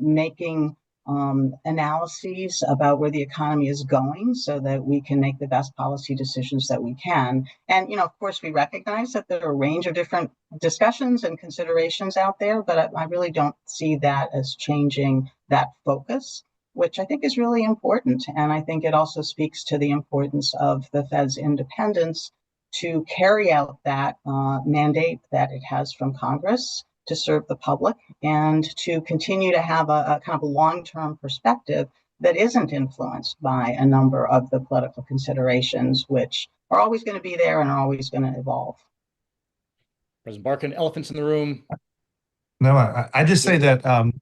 making analyses about where the economy is going so that we can make the best policy decisions that we can. And, of course, we recognize that there are a range of different discussions and considerations out there, but I really don't see that as changing that focus, which I think is really important. And I think it also speaks to the importance of the Fed's independence to carry out that mandate that it has from Congress to serve the public and to continue to have a kind of long-term perspective that isn't influenced by a number of the political considerations, which are always going to be there and are always going to evolve. President Barkin, elephants in the room. No, I just say that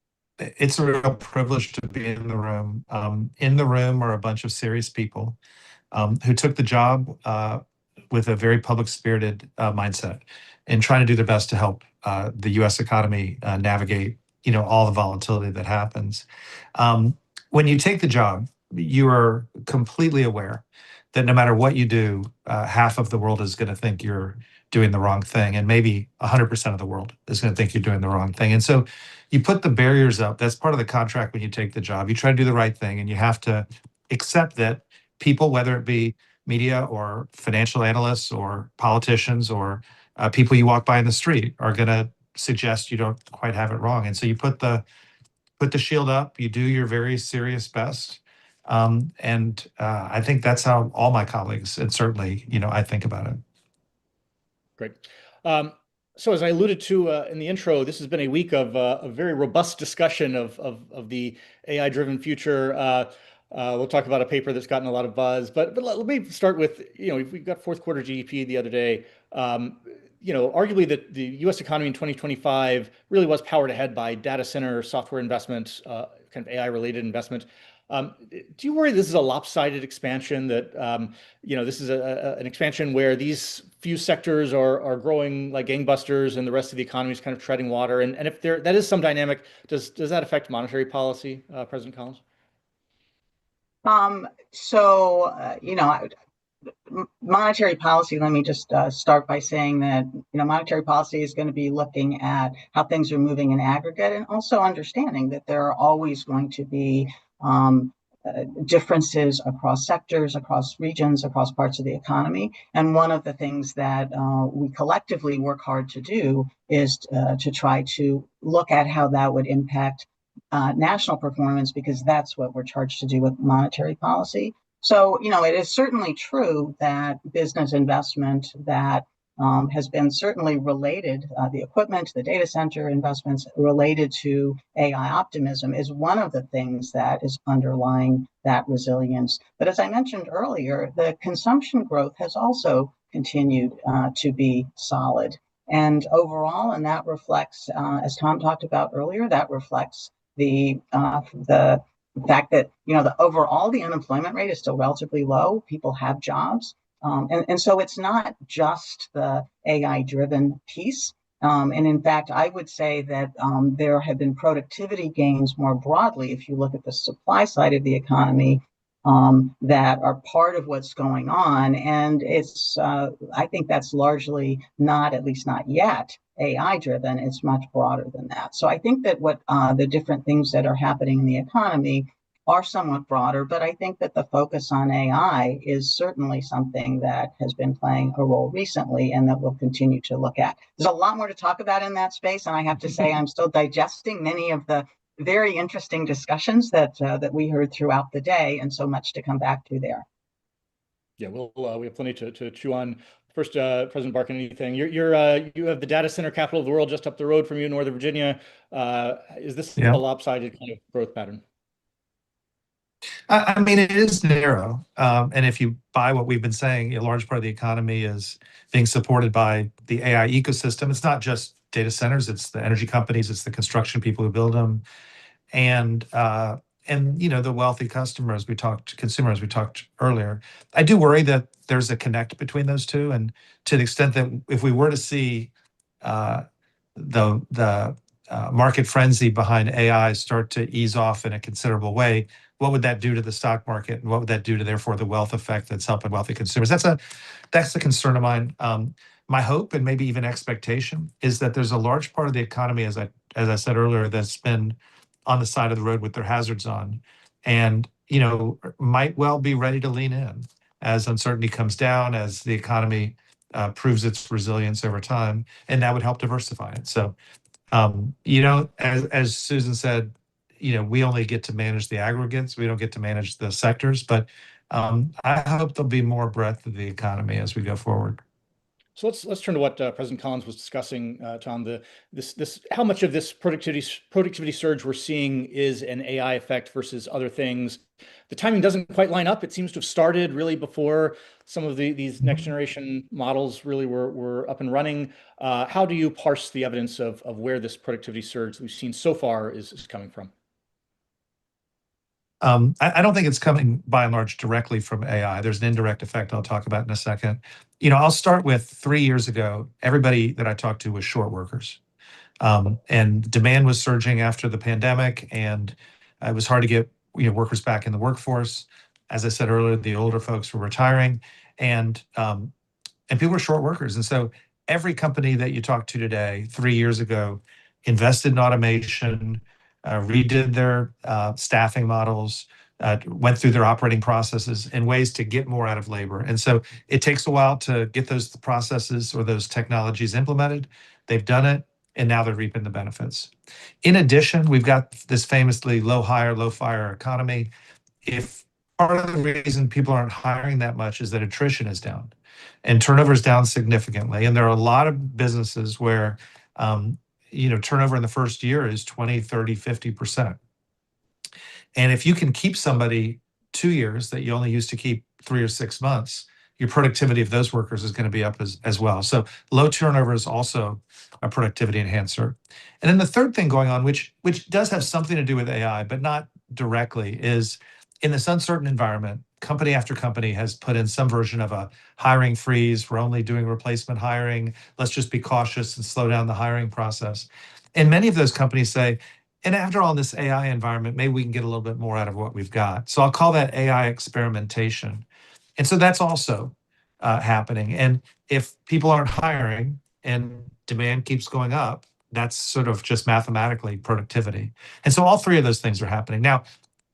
it's a real privilege to be in the room. In the room are a bunch of serious people who took the job with a very public-spirited mindset and trying to do their best to help the U.S. economy navigate, all the volatility that happens. When you take the job, you are completely aware that no matter what you do, half of the world is going to think you're doing the wrong thing, and maybe 100% of the world is going to think you're doing the wrong thing. And so you put the barriers up. That's part of the contract when you take the job. You try to do the right thing, and you have to accept that people, whether it be media or financial analysts or politicians or people you walk by in the street, are going to suggest you don't quite have it wrong. And so you put the put the shield up, you do your very serious best. I think that's how all my colleagues, and certainly, I think about it. Great. So as I alluded to in the intro, this has been a week of a very robust discussion of the AI-driven future. We'll talk about a paper that's gotten a lot of buzz, but let me start with, we've got fourth quarter GDP the other day. Arguably the U.S. economy in 2025 really was powered ahead by data center software investment, kind of AI-related investment. Do you worry this is a lopsided expansion, that this is an expansion where these few sectors are growing like gangbusters and the rest of the economy is kind of treading water? And if that is some dynamic, does that affect monetary policy, President Collins? Monetary policy, let me just start by saying that, monetary policy is going to be looking at how things are moving in aggregate, and also understanding that there are always going to be differences across sectors, across regions, across parts of the economy. And one of the things that we collectively work hard to do is to try to look at how that would impact national performance, because that's what we're charged to do with monetary policy. So, it is certainly true that business investment that has been certainly related, the equipment, the data center investments related to AI optimism is one of the things that is underlying that resilience. But as I mentioned earlier, the consumption growth has also continued to be solid. And overall, and that reflects, as Tom talked about earlier, that reflects the fact that, the unemployment rate is still relatively low. People have jobs. And so it's not just the AI-driven piece. And in fact, I would say that there have been productivity gains more broadly, if you look at the supply side of the economy, that are part of what's going on. And it's, I think that's largely not, at least not yet, AI-driven. It's much broader than that. So I think that what the different things that are happening in the economy are somewhat broader, but I think that the focus on AI is certainly something that has been playing a role recently and that we'll continue to look at. There's a lot more to talk about in that space, and I have to say I'm still digesting many of the very interesting discussions that we heard throughout the day, and so much to come back to there. Yeah, we have plenty to chew on. First, President Barkin, anything? You have the data center capital of the world just up the road from you in Northern Virginia. Is this a lopsided kind of growth pattern? I mean, it is narrow. And if you buy what we've been saying, a large part of the economy is being supported by the AI ecosystem. It's not just data centers, it's the energy companies, it's the construction people who build them. And the wealthy customers consumers we talked earlier. I do worry that there's a connect between those two. And to the extent that if we were to see the market frenzy behind AI start to ease off in a considerable way, what would that do to the stock market? And what would that do to, therefore, the wealth effect that's helping wealthy consumers? That's a concern of mine. My hope, and maybe even expectation, is that there's a large part of the economy, as I said earlier, that's been on the side of the road with their hazards on, and might well be ready to lean in as uncertainty comes down, as the economy proves its resilience over time, and that would help diversify it. So, as Susan said, we only get to manage the aggregates. We don't get to manage the sectors, but I hope there'll be more breadth of the economy as we go forward. So let's turn to what President Collins was discussing, Tom. How much of this productivity surge we're seeing is an AI effect versus other things? The timing doesn't quite line up. It seems to have started really before some of these next generation models really were up and running. How do you parse the evidence of where this productivity surge that we've seen so far is coming from? I don't think it's coming by and large directly from AI. There's an indirect effect I'll talk about in a second. I'll start with 3 years ago, everybody that I talked to was short workers. And demand was surging after the pandemic, and it was hard to get workers back in the workforce. As I said earlier, the older folks were retiring, and people were short workers. And so every company that you talk to today, 3 years ago, invested in automation, redid their staffing models, went through their operating processes in ways to get more out of labor. And so it takes a while to get those processes or those technologies implemented. They've done it. and now they're reaping the benefits. In addition, we've got this famously low hire, low fire economy. If part of the reason people aren't hiring that much is that attrition is down and turnover is down significantly. And there are a lot of businesses where, turnover in the first year is 20, 30, 50%. And if you can keep somebody 2 years that you only used to keep 3 or 6 months, your productivity of those workers is going to be up as well. So low turnover is also a productivity enhancer. And then the third thing going on, which does have something to do with AI, but not directly, is in this uncertain environment, company after company has put in some version of a hiring freeze. We're only doing replacement hiring. Let's just be cautious and slow down the hiring process. And many of those companies say, and after all, in this AI environment, maybe we can get a little bit more out of what we've got. So I'll call that AI experimentation. And so that's also happening. And if people aren't hiring and demand keeps going up, that's sort of just mathematically productivity. And so all three of those things are happening. Now,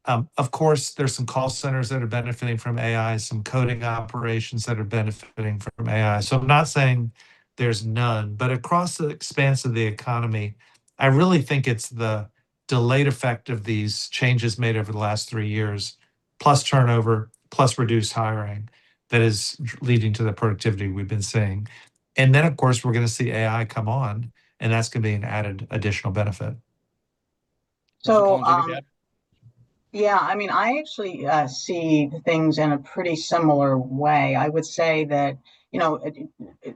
of course, there's some call centers that are benefiting from AI, some coding operations that are benefiting from AI. So I'm not saying there's none, but across the expanse of the economy, I really think it's the delayed effect of these changes made over the last 3 years, plus turnover, plus reduced hiring, that is leading to the productivity we've been seeing. And then, of course, we're going to see AI come on, and that's going to be an added additional benefit. So, yeah, I mean, I actually see things in a pretty similar way. I would say that,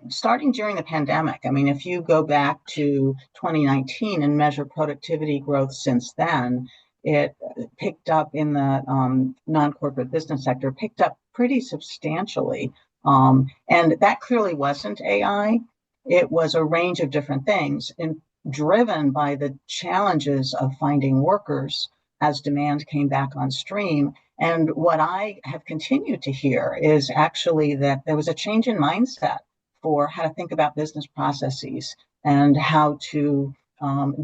starting during the pandemic, I mean, if you go back to 2019 and measure productivity growth since then, it picked up in the non-corporate business sector, picked up pretty substantially. And that clearly wasn't AI. It was a range of different things, and driven by the challenges of finding workers as demand came back on stream. And what I have continued to hear is actually that there was a change in mindset for how to think about business processes and how to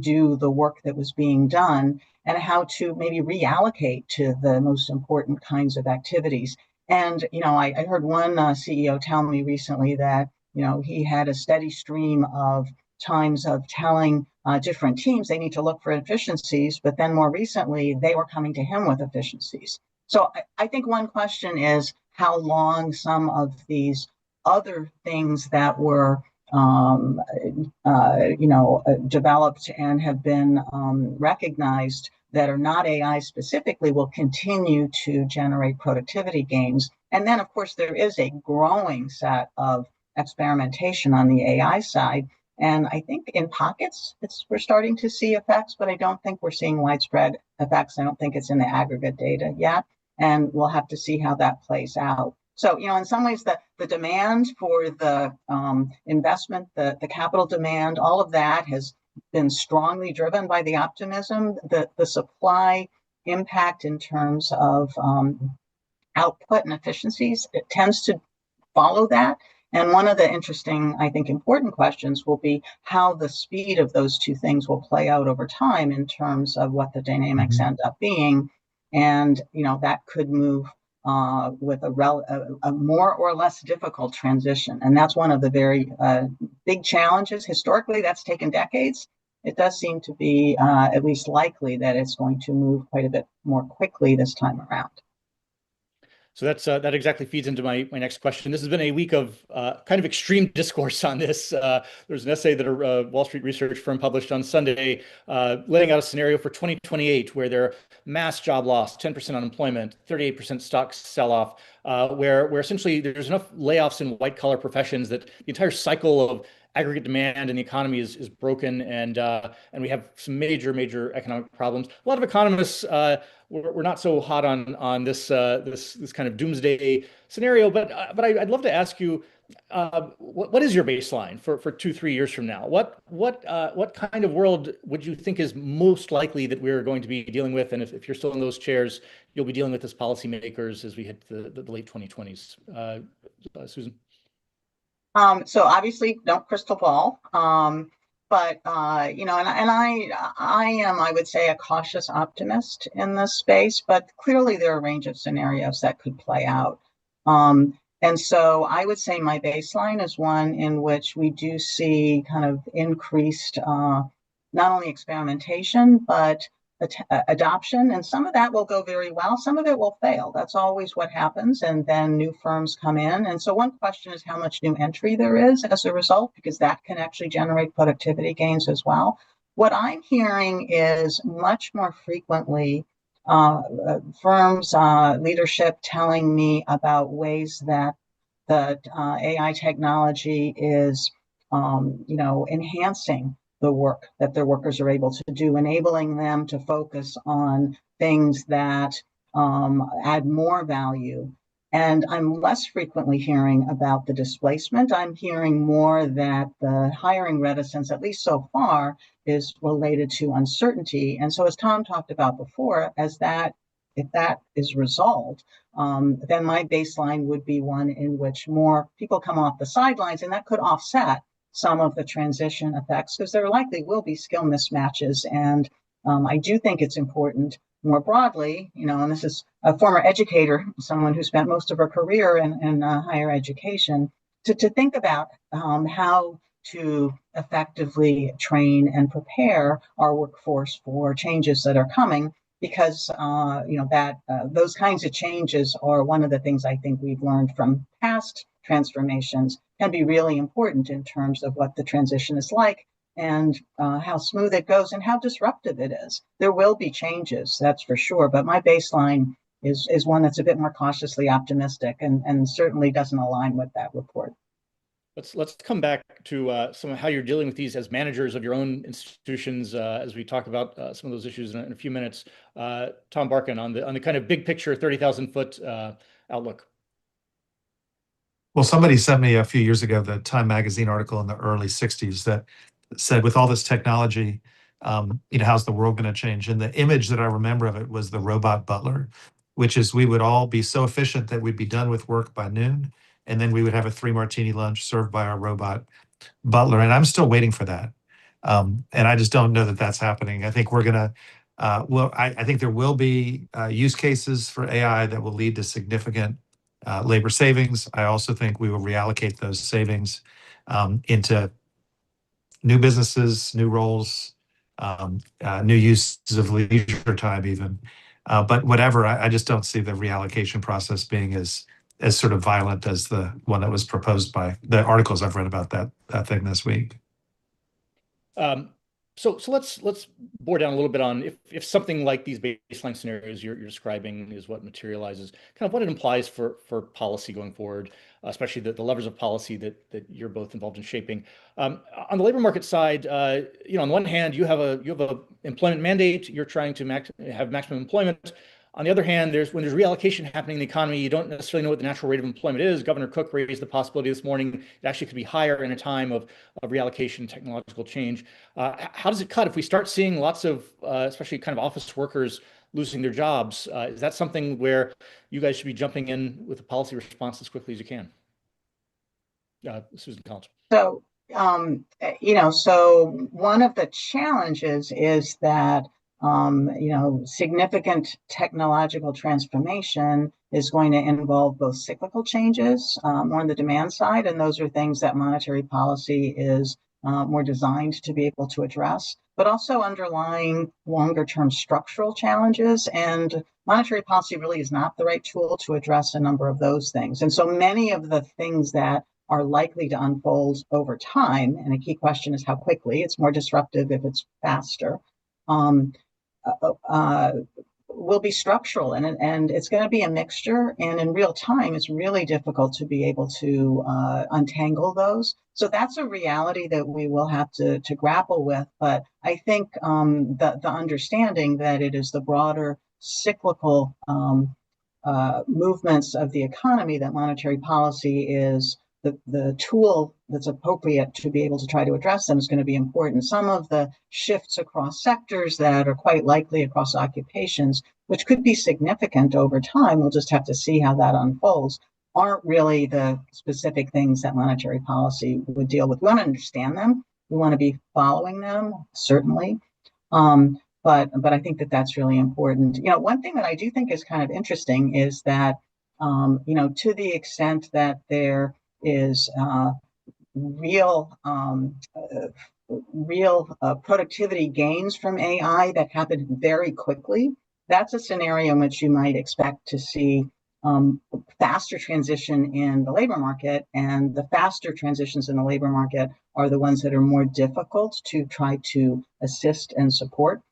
do the work that was being done, and how to maybe reallocate to the most important kinds of activities. And, I heard one CEO tell me recently that, he had a steady stream of times of telling different teams they need to look for efficiencies, but then more recently, they were coming to him with efficiencies. So I think one question is how long some of these other things that were developed and have been recognized that are not AI specifically will continue to generate productivity gains. And then, of course, there is a growing set of experimentation on the AI side. And I think in pockets, we're starting to see effects, but I don't think we're seeing widespread effects. I don't think it's in the aggregate data yet. And we'll have to see how that plays out. So, in some ways, the demand for the investment, the capital demand, all of that has been strongly driven by the optimism. The supply impact in terms of output and efficiencies, it tends to follow that. And one of the interesting, I think, important questions will be how the speed of those two things will play out over time in terms of what the dynamics end up being. And, that could move with a more or less difficult transition. And that's one of the very big challenges. Historically, that's taken decades. It does seem to be at least likely that it's going to move quite a bit more quickly this time around. So that exactly feeds into my next question. This has been a week of kind of extreme discourse on this. There's an essay that a Wall Street research firm published on Sunday, laying out a scenario for 2028 where there are mass job loss, 10% unemployment, 38% stock sell-off, where essentially there's enough layoffs in white-collar professions that the entire cycle of aggregate demand in the economy is broken, and we have some major economic problems. A lot of economists we're not so hot on this kind of doomsday scenario, but I'd love to ask you, what is your baseline for 2-3 years from now? What kind of world would you think is most likely that we're going to be dealing with? And if you're still in those chairs, you'll be dealing with as policymakers as we hit the late 2020s. Susan. So obviously, no crystal ball. But and I am, I would say, a cautious optimist in this space. But clearly, there are a range of scenarios that could play out. And And so I would say my baseline is one in which we do see kind of increased not only experimentation, but adoption. And some of that will go very well. Some of it will fail. That's always what happens. And then new firms come in. And so one question is how much new entry there is as a result, because that can actually generate productivity gains as well. What I'm hearing is much more frequently firms, leadership telling me about ways that the AI technology is, enhancing the work that their workers are able to do, enabling them to focus on things that add more value. And I'm less frequently hearing about the displacement. I'm hearing more that the hiring reticence, at least so far, is related to uncertainty. And so as Tom talked about before, if that is resolved, then my baseline would be one in which more people come off the sidelines, and that could offset some of the transition effects, because there likely will be skill mismatches. And I do think it's important more broadly, and this is a former educator, someone who spent most of her career in higher education, to think about how to effectively train and prepare our workforce for changes that are coming, because those kinds of changes are one of the things I think we've learned from past transformations can be really important in terms of what the transition is like, and how smooth it goes and how disruptive it is. There will be changes, that's for sure, but my baseline is one that's a bit more cautiously optimistic and certainly doesn't align with that report. Let's come back to some of how you're dealing with these as managers of your own institutions as we talk about some of those issues in a few minutes. Tom Barkin, on the kind of big picture, 30,000 foot outlook. Well, somebody sent me a few years ago the Time Magazine article in the early 60s that said, with all this technology, how's the world going to change? And the image that I remember of it was the robot butler, which is we would all be so efficient that we'd be done with work by noon, and then we would have a 3-martini lunch served by our robot butler. And I'm still waiting for that. And I just don't know that that's happening. I think we're going to, I think there will be use cases for AI that will lead to significant labor savings. I also think we will reallocate those savings into new businesses, new roles, new uses of leisure time even. But whatever, I just don't see the reallocation process being as sort of violent as the one that was proposed by the articles I've read about that thing this week. So let's bore down a little bit on if something like these baseline scenarios you're describing is what materializes, kind of what it implies for policy going forward, especially the levers of policy that you're both involved in shaping. On the labor market side, on the one hand, you have a employment mandate. You're trying to have maximum employment. On the other hand, when there's reallocation happening in the economy, you don't necessarily know what the natural rate of employment is. Governor Cook raised the possibility this morning it actually could be higher in a time of reallocation, technological change. How does it cut if we start seeing lots of, especially kind of office workers losing their jobs? Is that something where you guys should be jumping in with a policy response as quickly as you can? Susan Collins. So, so one of the challenges is that significant technological transformation is going to involve both cyclical changes more on the demand side, and those are things that monetary policy is more designed to be able to address, but also underlying longer-term structural challenges. And monetary policy really is not the right tool to address a number of those things. And so many of the things that are likely to unfold over time, and a key question is how quickly. It's more disruptive if it's faster. Will be structural, and it's going to be a mixture, and in real time it's really difficult to be able to untangle those. So that's a reality that we will have to grapple with. But I think the understanding that it is the broader cyclical movements of the economy that monetary policy is the tool that's appropriate to be able to try to address them is going to be important. Some of the shifts across sectors that are quite likely across occupations, which could be significant over time, we'll just have to see how that unfolds, aren't really the specific things that monetary policy would deal with. We want to understand them. We want to be following them, certainly. But I think that that's really important. One thing that I do think is kind of interesting is that To the extent that there is real productivity gains from AI that happen very quickly, that's a scenario in which you might expect to see faster transition in the labor market, and the faster transitions in the labor market are the ones that are more difficult to try to assist and support.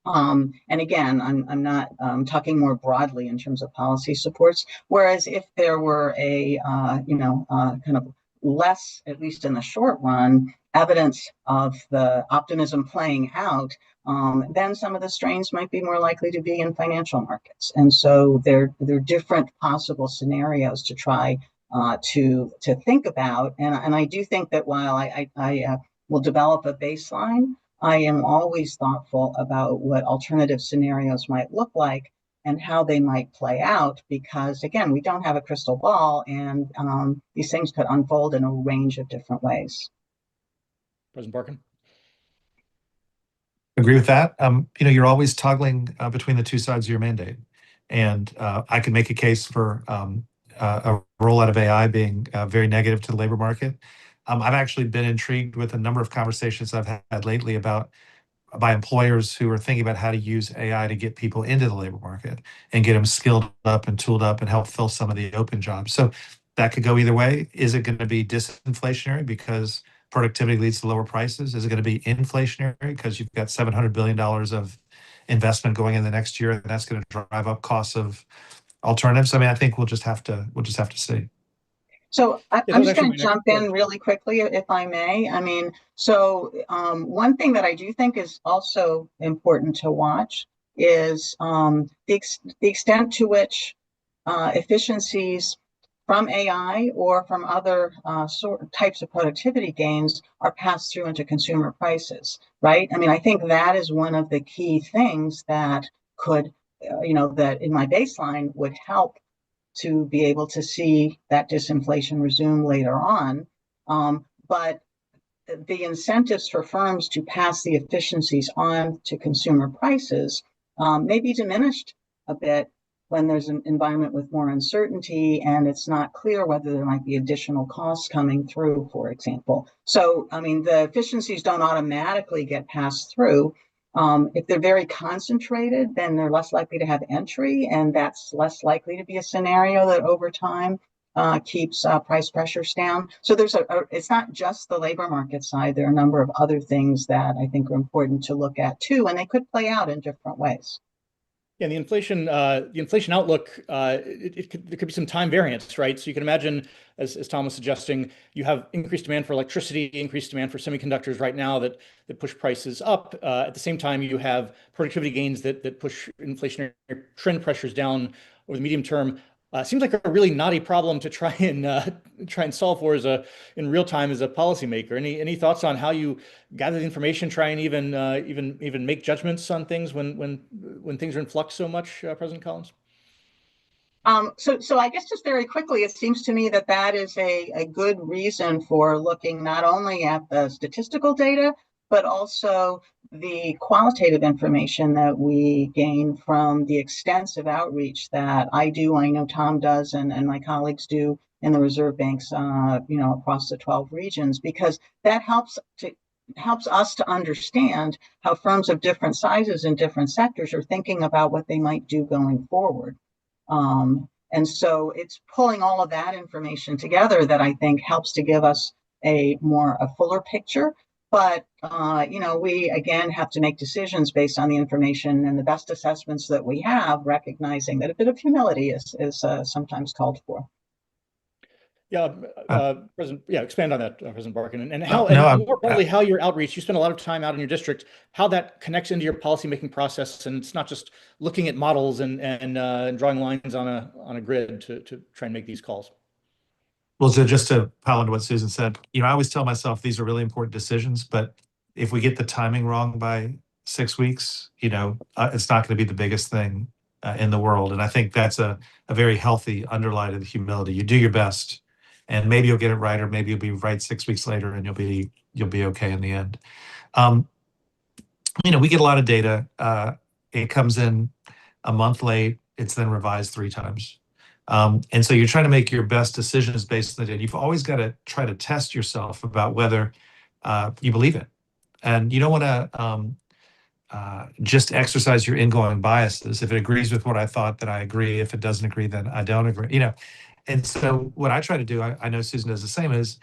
And again, I'm not talking more broadly in terms of policy supports. Whereas if there were a kind of less, at least in the short run, evidence of the optimism playing out, then some of the strains might be more likely to be in financial markets. And so there are different possible scenarios to try to think about. And I do think that while I will develop a baseline, I am always thoughtful about what alternative scenarios might look like and how they might play out, because again, we don't have a crystal ball, and these things could unfold in a range of different ways. President Barkin. Agree with that. You're always toggling between the two sides of your mandate, and I can make a case for a rollout of AI being very negative to the labor market. I've actually been intrigued with a number of conversations I've had lately by employers who are thinking about how to use AI to get people into the labor market and get them skilled up and tooled up and help fill some of the open jobs. So that could go either way. Is it going to be disinflationary because productivity leads to lower prices? Is it going to be inflationary because you've got $700 billion of investment going in the next year, and that's going to drive up costs of alternatives? I mean, I think we'll just have to see. So I'm just going to jump in really quickly, if I may. I mean, so one thing that I do think is also important to watch is the extent to which efficiencies from AI or from other types of productivity gains are passed through into consumer prices, right? I mean, I think that is one of the key things that could, that in my baseline would help to be able to see that disinflation resume later on. But the incentives for firms to pass the efficiencies on to consumer prices may be diminished a bit when there's an environment with more uncertainty and it's not clear whether there might be additional costs coming through, for example. So, I mean, the efficiencies don't automatically get passed through. If they're very concentrated, then they're less likely to have entry, and that's less likely to be a scenario that over time keeps price pressures down. So it's not just the labor market side. There are a number of other things that I think are important to look at too, and they could play out in different ways. Yeah, the inflation outlook, there could be some time variance, right? So you can imagine, as Tom was suggesting, you have increased demand for electricity, increased demand for semiconductors right now that push prices up. At the same time, you have productivity gains that push inflationary trend pressures down over the medium term. Seems like a really knotty problem to try and solve for in real time as a policymaker. Any thoughts on how you gather the information, try and even make judgments on things when things are in flux so much, President Collins? So I guess just very quickly, it seems to me that is a good reason for looking not only at the statistical data, but also the qualitative information that we gain from the extensive outreach that I do, I know Tom does, and my colleagues do in the reserve banks, across the 12 regions, because that helps us to understand how firms of different sizes in different sectors are thinking about what they might do going forward. And so it's pulling all of that information together that I think helps to give us a fuller picture. But, we, again, have to make decisions based on the information and the best assessments that we have, recognizing that a bit of humility is sometimes called for. Yeah, President. Yeah, expand on that, President Barkin, and more broadly, how your outreach. You spend a lot of time out in your district. How that connects into your policymaking process, and it's not just looking at models and drawing lines on a grid to try and make these calls. Well, so just to pile into what Susan said, I always tell myself these are really important decisions, but if we get the timing wrong by 6 weeks, it's not going to be the biggest thing in the world. And I think that's a very healthy underline of humility. You do your best, and maybe you'll get it right, or maybe you'll be right 6 weeks later, and you'll be okay in the end. We get a lot of data. It comes in a month late. It's then revised 3 times. And so you're trying to make your best decisions based on the data. You've always got to try to test yourself about whether you believe it. And you don't want to just exercise your ingoing biases. If it agrees with what I thought, then I agree. If it doesn't agree, then I don't agree. And so what I try to do, I know Susan does the same, is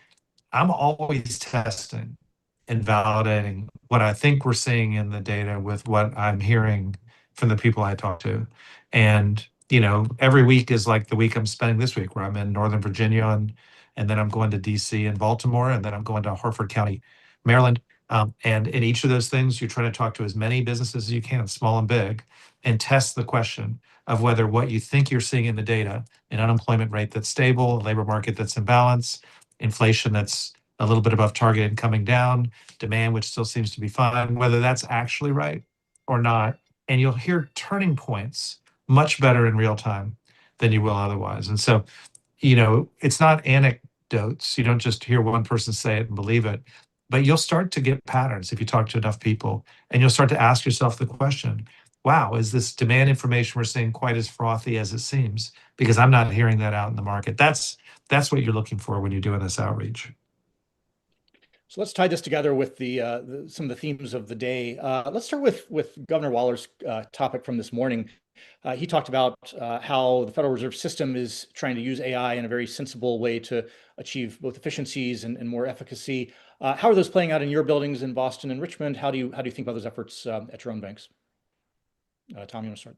I'm always testing and validating what I think we're seeing in the data with what I'm hearing from the people I talk to. And, every week is like the week I'm spending this week, where I'm in Northern Virginia and then I'm going to DC and Baltimore, and then I'm going to Harford County, Maryland. And in each of those things, you're trying to talk to as many businesses as you can, small and big, and test the question of whether what you think you're seeing in the data, an unemployment rate that's stable, a labor market that's in balance, inflation that's a little bit above target and coming down, demand which still seems to be fine, whether that's actually right or not. And you'll hear turning points much better in real time than you will otherwise. And so, it's not anecdotes. You don't just hear one person say it and believe it, but you'll start to get patterns if you talk to enough people, and you'll start to ask yourself the question, wow, is this demand information we're seeing quite as frothy as it seems? Because I'm not hearing that out in the market. That's what you're looking for when you're doing this outreach. So let's tie this together with some of the themes of the day. Let's start with Governor Waller's topic from this morning. He talked about how the Federal Reserve System is trying to use AI in a very sensible way to achieve both efficiencies and more efficacy. How are those playing out in your buildings in Boston and Richmond? How do you think about those efforts at your own banks? Tom, you want to start?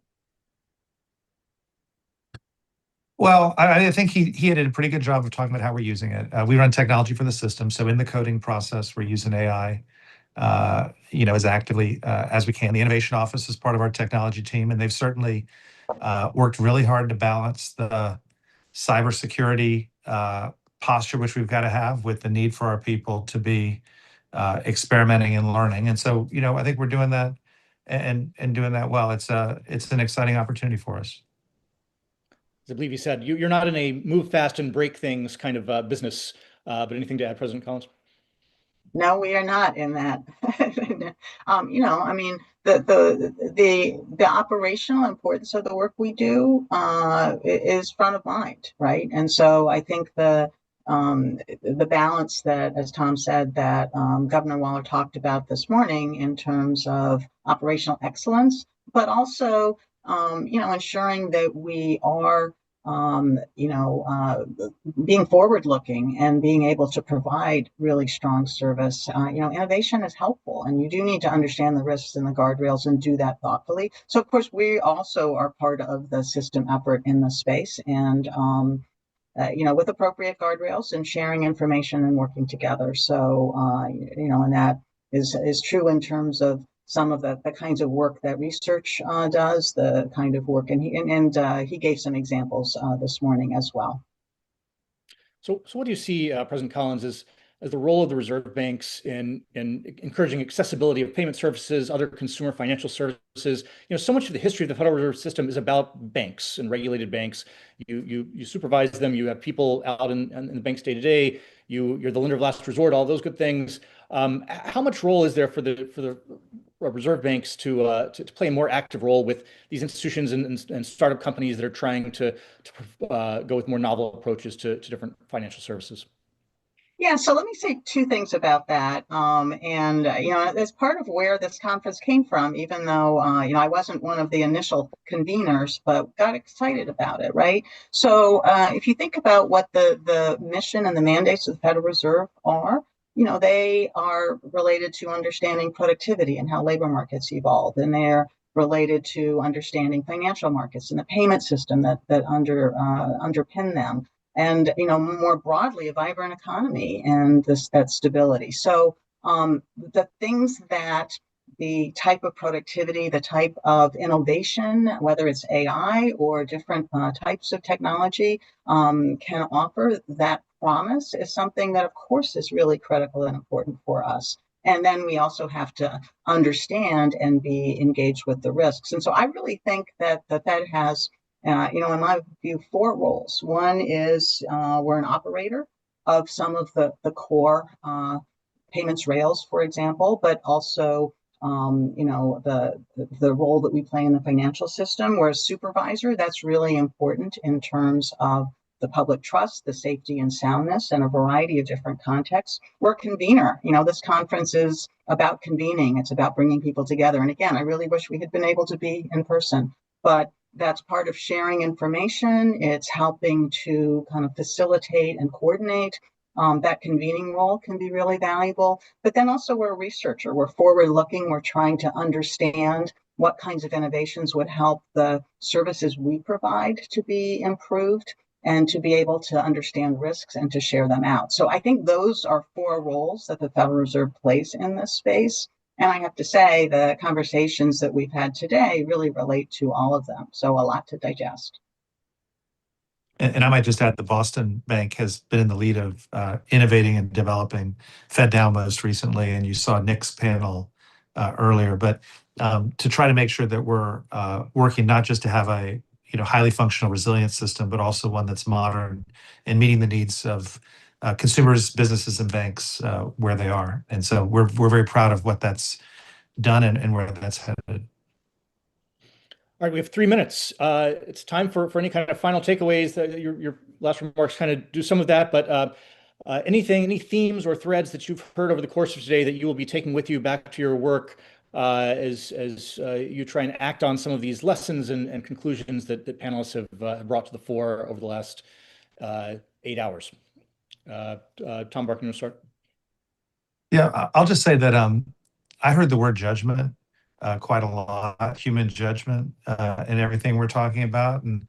Well, I think he did a pretty good job of talking about how we're using it. We run technology for the system. So in the coding process, we're using AI, as actively as we can. The Innovation Office is part of our technology team, and they've certainly worked really hard to balance the cybersecurity posture, which we've got to have, with the need for our people to be experimenting and learning. And so, I think we're doing that and doing that well. It's an exciting opportunity for us. I believe you said you're not in a move fast and break things kind of business, but anything to add, President Collins? No, we are not in that. The operational importance of the work we do is front of mind, right? And so I think the balance that, as Tom said, that Governor Waller talked about this morning in terms of operational excellence, but also ensuring that we are being forward-looking and being able to provide really strong service. Innovation is helpful, and you do need to understand the risks and the guardrails and do that thoughtfully. So, of course, we also are part of the system effort in the space, and with appropriate guardrails and sharing information and working together. So, and that is true in terms of some of the kinds of work that research does, the kind of work, and he gave some examples this morning as well. So what do you see, President Collins, as the role of the reserve banks in encouraging accessibility of payment services, other consumer financial services? So much of the history of the Federal Reserve System is about banks and regulated banks. You supervise them. You have people out in the banks day to day. You're the lender of last resort. All those good things. How much role is there for the reserve banks to play a more active role with these institutions and startup companies that are trying to go with more novel approaches to different financial services? Yeah, so let me say two things about that. As part of where this conference came from, even though, I wasn't one of the initial conveners, but got excited about it, right? So if you think about what the mission and the mandates of the Federal Reserve are, they are related to understanding productivity and how labor markets evolve, and they're related to understanding financial markets and the payment system that underpin them. And, more broadly, a vibrant economy and that stability. So the things that the type of productivity, the type of innovation, whether it's AI or different types of technology, can offer, that promise is something that, of course, is really critical and important for us. And then we also have to understand and be engaged with the risks. And so I really think that the Fed has, in my view, four roles. One is we're an operator of some of the core payments rails, for example, but also the role that we play in the financial system. We're a supervisor. That's really important in terms of the public trust, the safety and soundness, and a variety of different contexts. We're a convener. This conference is about convening. It's about bringing people together. And again, I really wish we had been able to be in person, but that's part of sharing information. It's helping to kind of facilitate and coordinate. That convening role can be really valuable. But then also we're a researcher. We're forward looking. We're trying to understand what kinds of innovations would help the services we provide to be improved and to be able to understand risks and to share them out. So I think those are 4 roles that the Federal Reserve plays in this space. And I have to say the conversations that we've had today really relate to all of them. So a lot to digest. And I might just add the Boston Bank has been in the lead of innovating and developing FedNow most recently. And you saw Nick's panel earlier, but to try to make sure that we're working not just to have a highly functional, resilient system, but also one that's modern and meeting the needs of consumers, businesses, and banks where they are. And so we're very proud of what that's done and where that's headed. All right, we have 3 minutes. It's time for any kind of final takeaways. Your last remarks kind of do some of that, but any themes or threads that you've heard over the course of today that you will be taking with you back to your work as you try and act on some of these lessons and conclusions that panelists have brought to the fore over the last 8 hours. Tom Barkin, you want to start? Yeah, I'll just say that I heard the word judgment quite a lot, human judgment in everything we're talking about. And,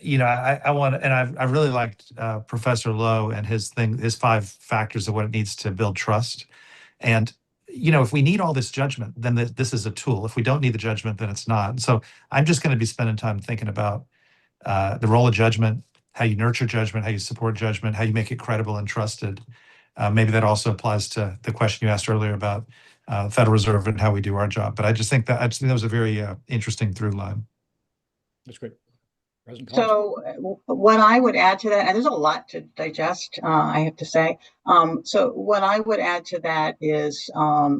I really liked Professor Lowe and his 5 factors of what it needs to build trust. And, if we need all this judgment, then this is a tool. If we don't need the judgment, then it's not. And so I'm just going to be spending time thinking about the role of judgment, how you nurture judgment, how you support judgment, how you make it credible and trusted. Maybe that also applies to the question you asked earlier about Federal Reserve and how we do our job. But I just think that was a very interesting through line. That's great. So what I would add to that, and there's a lot to digest, I have to say. So what I would add to that is, a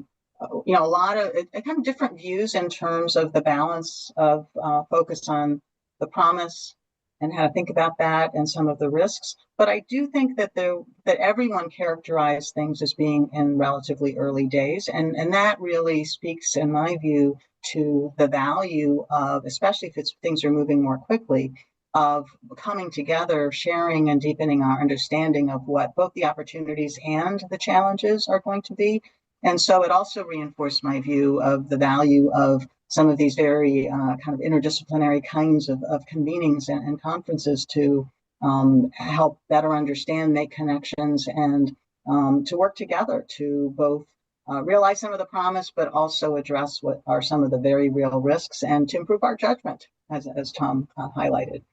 lot of kind of different views in terms of the balance of focus on the promise and how to think about that and some of the risks. But I do think that that everyone characterized things as being in relatively early days. And that really speaks, in my view, to the value of, especially if things are moving more quickly, of coming together, sharing and deepening our understanding of what both the opportunities and the challenges are going to be. And so it also reinforced my view of the value of some of these very kind of interdisciplinary kinds of convenings and conferences to help better understand, make connections, and to work together to both realize some of the promise, but also address what are some of the very real risks and to improve our judgment, as Tom highlighted.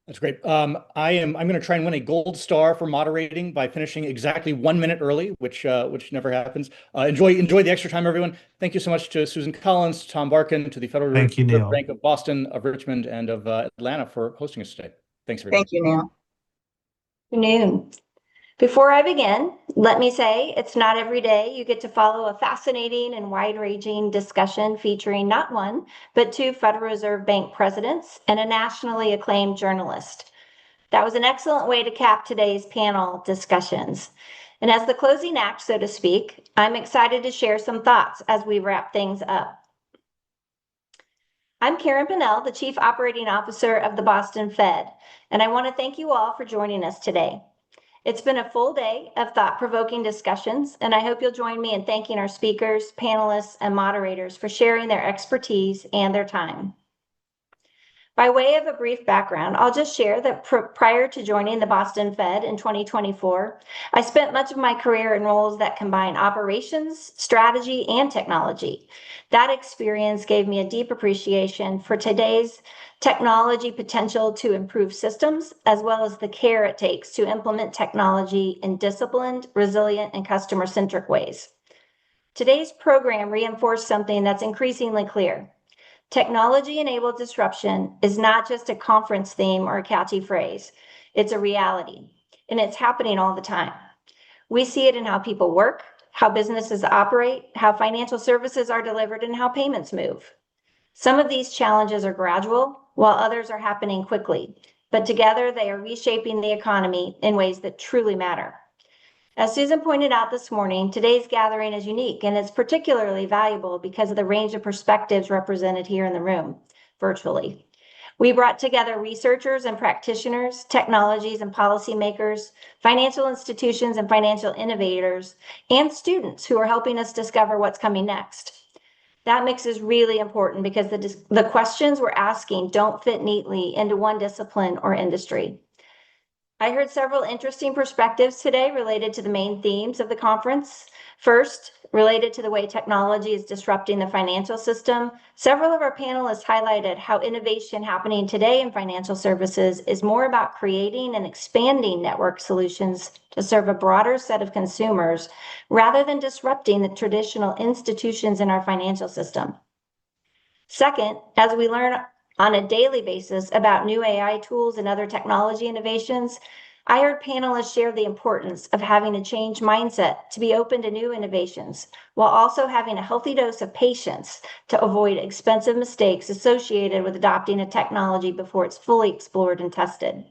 That's great. I'm going to try and win a gold star for moderating by finishing exactly 1 minute early, which never happens. Enjoy the extra time, everyone. Thank you so much to Susan Collins, to Tom Barkin, to the Federal Reserve Bank of Boston, of Richmond, and of Atlanta for hosting us today. Thanks, everybody. Thank you, Neil. Good afternoon. Before I begin, let me say it's not every day you get to follow a fascinating and wide-ranging discussion featuring not one, but 2 Federal Reserve Bank presidents and a nationally acclaimed journalist. That was an excellent way to cap today's panel discussions. And as the closing act, so to speak, I'm excited to share some thoughts as we wrap things up. I'm Karen Pinnell, the Chief Operating Officer of the Boston Fed, and I want to thank you all for joining us today. It's been a full day of thought-provoking discussions, and I hope you'll join me in thanking our speakers, panelists, and moderators for sharing their expertise and their time. By way of a brief background, I'll just share that prior to joining the Boston Fed in 2024, I spent much of my career in roles that combine operations, strategy, and technology. That experience gave me a deep appreciation for today's technology potential to improve systems, as well as the care it takes to implement technology in disciplined, resilient, and customer-centric ways. Today's program reinforced something that's increasingly clear. Technology-enabled disruption is not just a conference theme or a catchy phrase. It's a reality, and it's happening all the time. We see it in how people work, how businesses operate, how financial services are delivered, and how payments move. Some of these challenges are gradual, while others are happening quickly, but together they are reshaping the economy in ways that truly matter. As Susan pointed out this morning, today's gathering is unique and it's particularly valuable because of the range of perspectives represented here in the room virtually. We brought together researchers and practitioners, technologies and policymakers, financial institutions and financial innovators, and students who are helping us discover what's coming next. That mix is really important because the questions we're asking don't fit neatly into one discipline or industry. I heard several interesting perspectives today related to the main themes of the conference. First, related to the way technology is disrupting the financial system, several of our panelists highlighted how innovation happening today in financial services is more about creating and expanding network solutions to serve a broader set of consumers rather than disrupting the traditional institutions in our financial system. Second, as we learn on a daily basis about new AI tools and other technology innovations, I heard panelists share the importance of having a change mindset to be open to new innovations, while also having a healthy dose of patience to avoid expensive mistakes associated with adopting a technology before it's fully explored and tested.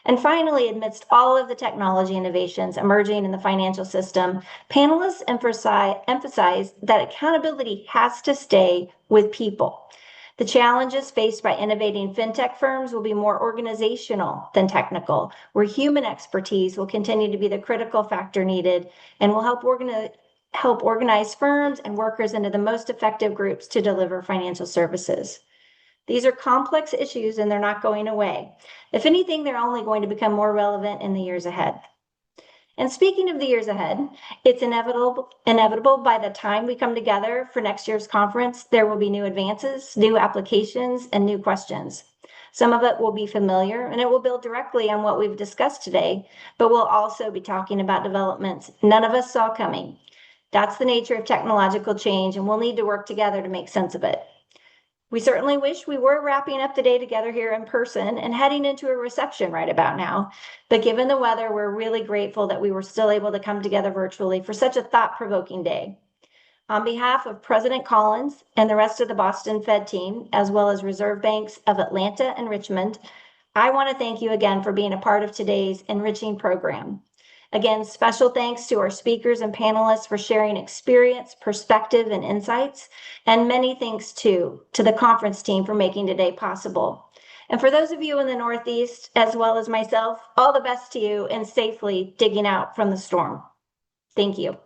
And finally, amidst all of the technology innovations emerging in the financial system, panelists emphasize that accountability has to stay with people. The challenges faced by innovating fintech firms will be more organizational than technical, where human expertise will continue to be the critical factor needed and will help organize firms and workers into the most effective groups to deliver financial services. These are complex issues and they're not going away. If anything, they're only going to become more relevant in the years ahead. And speaking of the years ahead, it's inevitable by the time we come together for next year's conference, there will be new advances, new applications, and new questions. Some of it will be familiar and it will build directly on what we've discussed today, but we'll also be talking about developments none of us saw coming. That's the nature of technological change, and we'll need to work together to make sense of it. We certainly wish we were wrapping up the day together here in person and heading into a reception right about now. But given the weather, we're really grateful that we were still able to come together virtually for such a thought-provoking day. On behalf of President Collins and the rest of the Boston Fed team, as well as Reserve Banks of Atlanta and Richmond, I want to thank you again for being a part of today's enriching program. Again, special thanks to our speakers and panelists for sharing experience, perspective, and insights. And many thanks, too, to the conference team for making today possible. And for those of you in the Northeast, as well as myself, all the best to you in safely digging out from the storm. Thank you.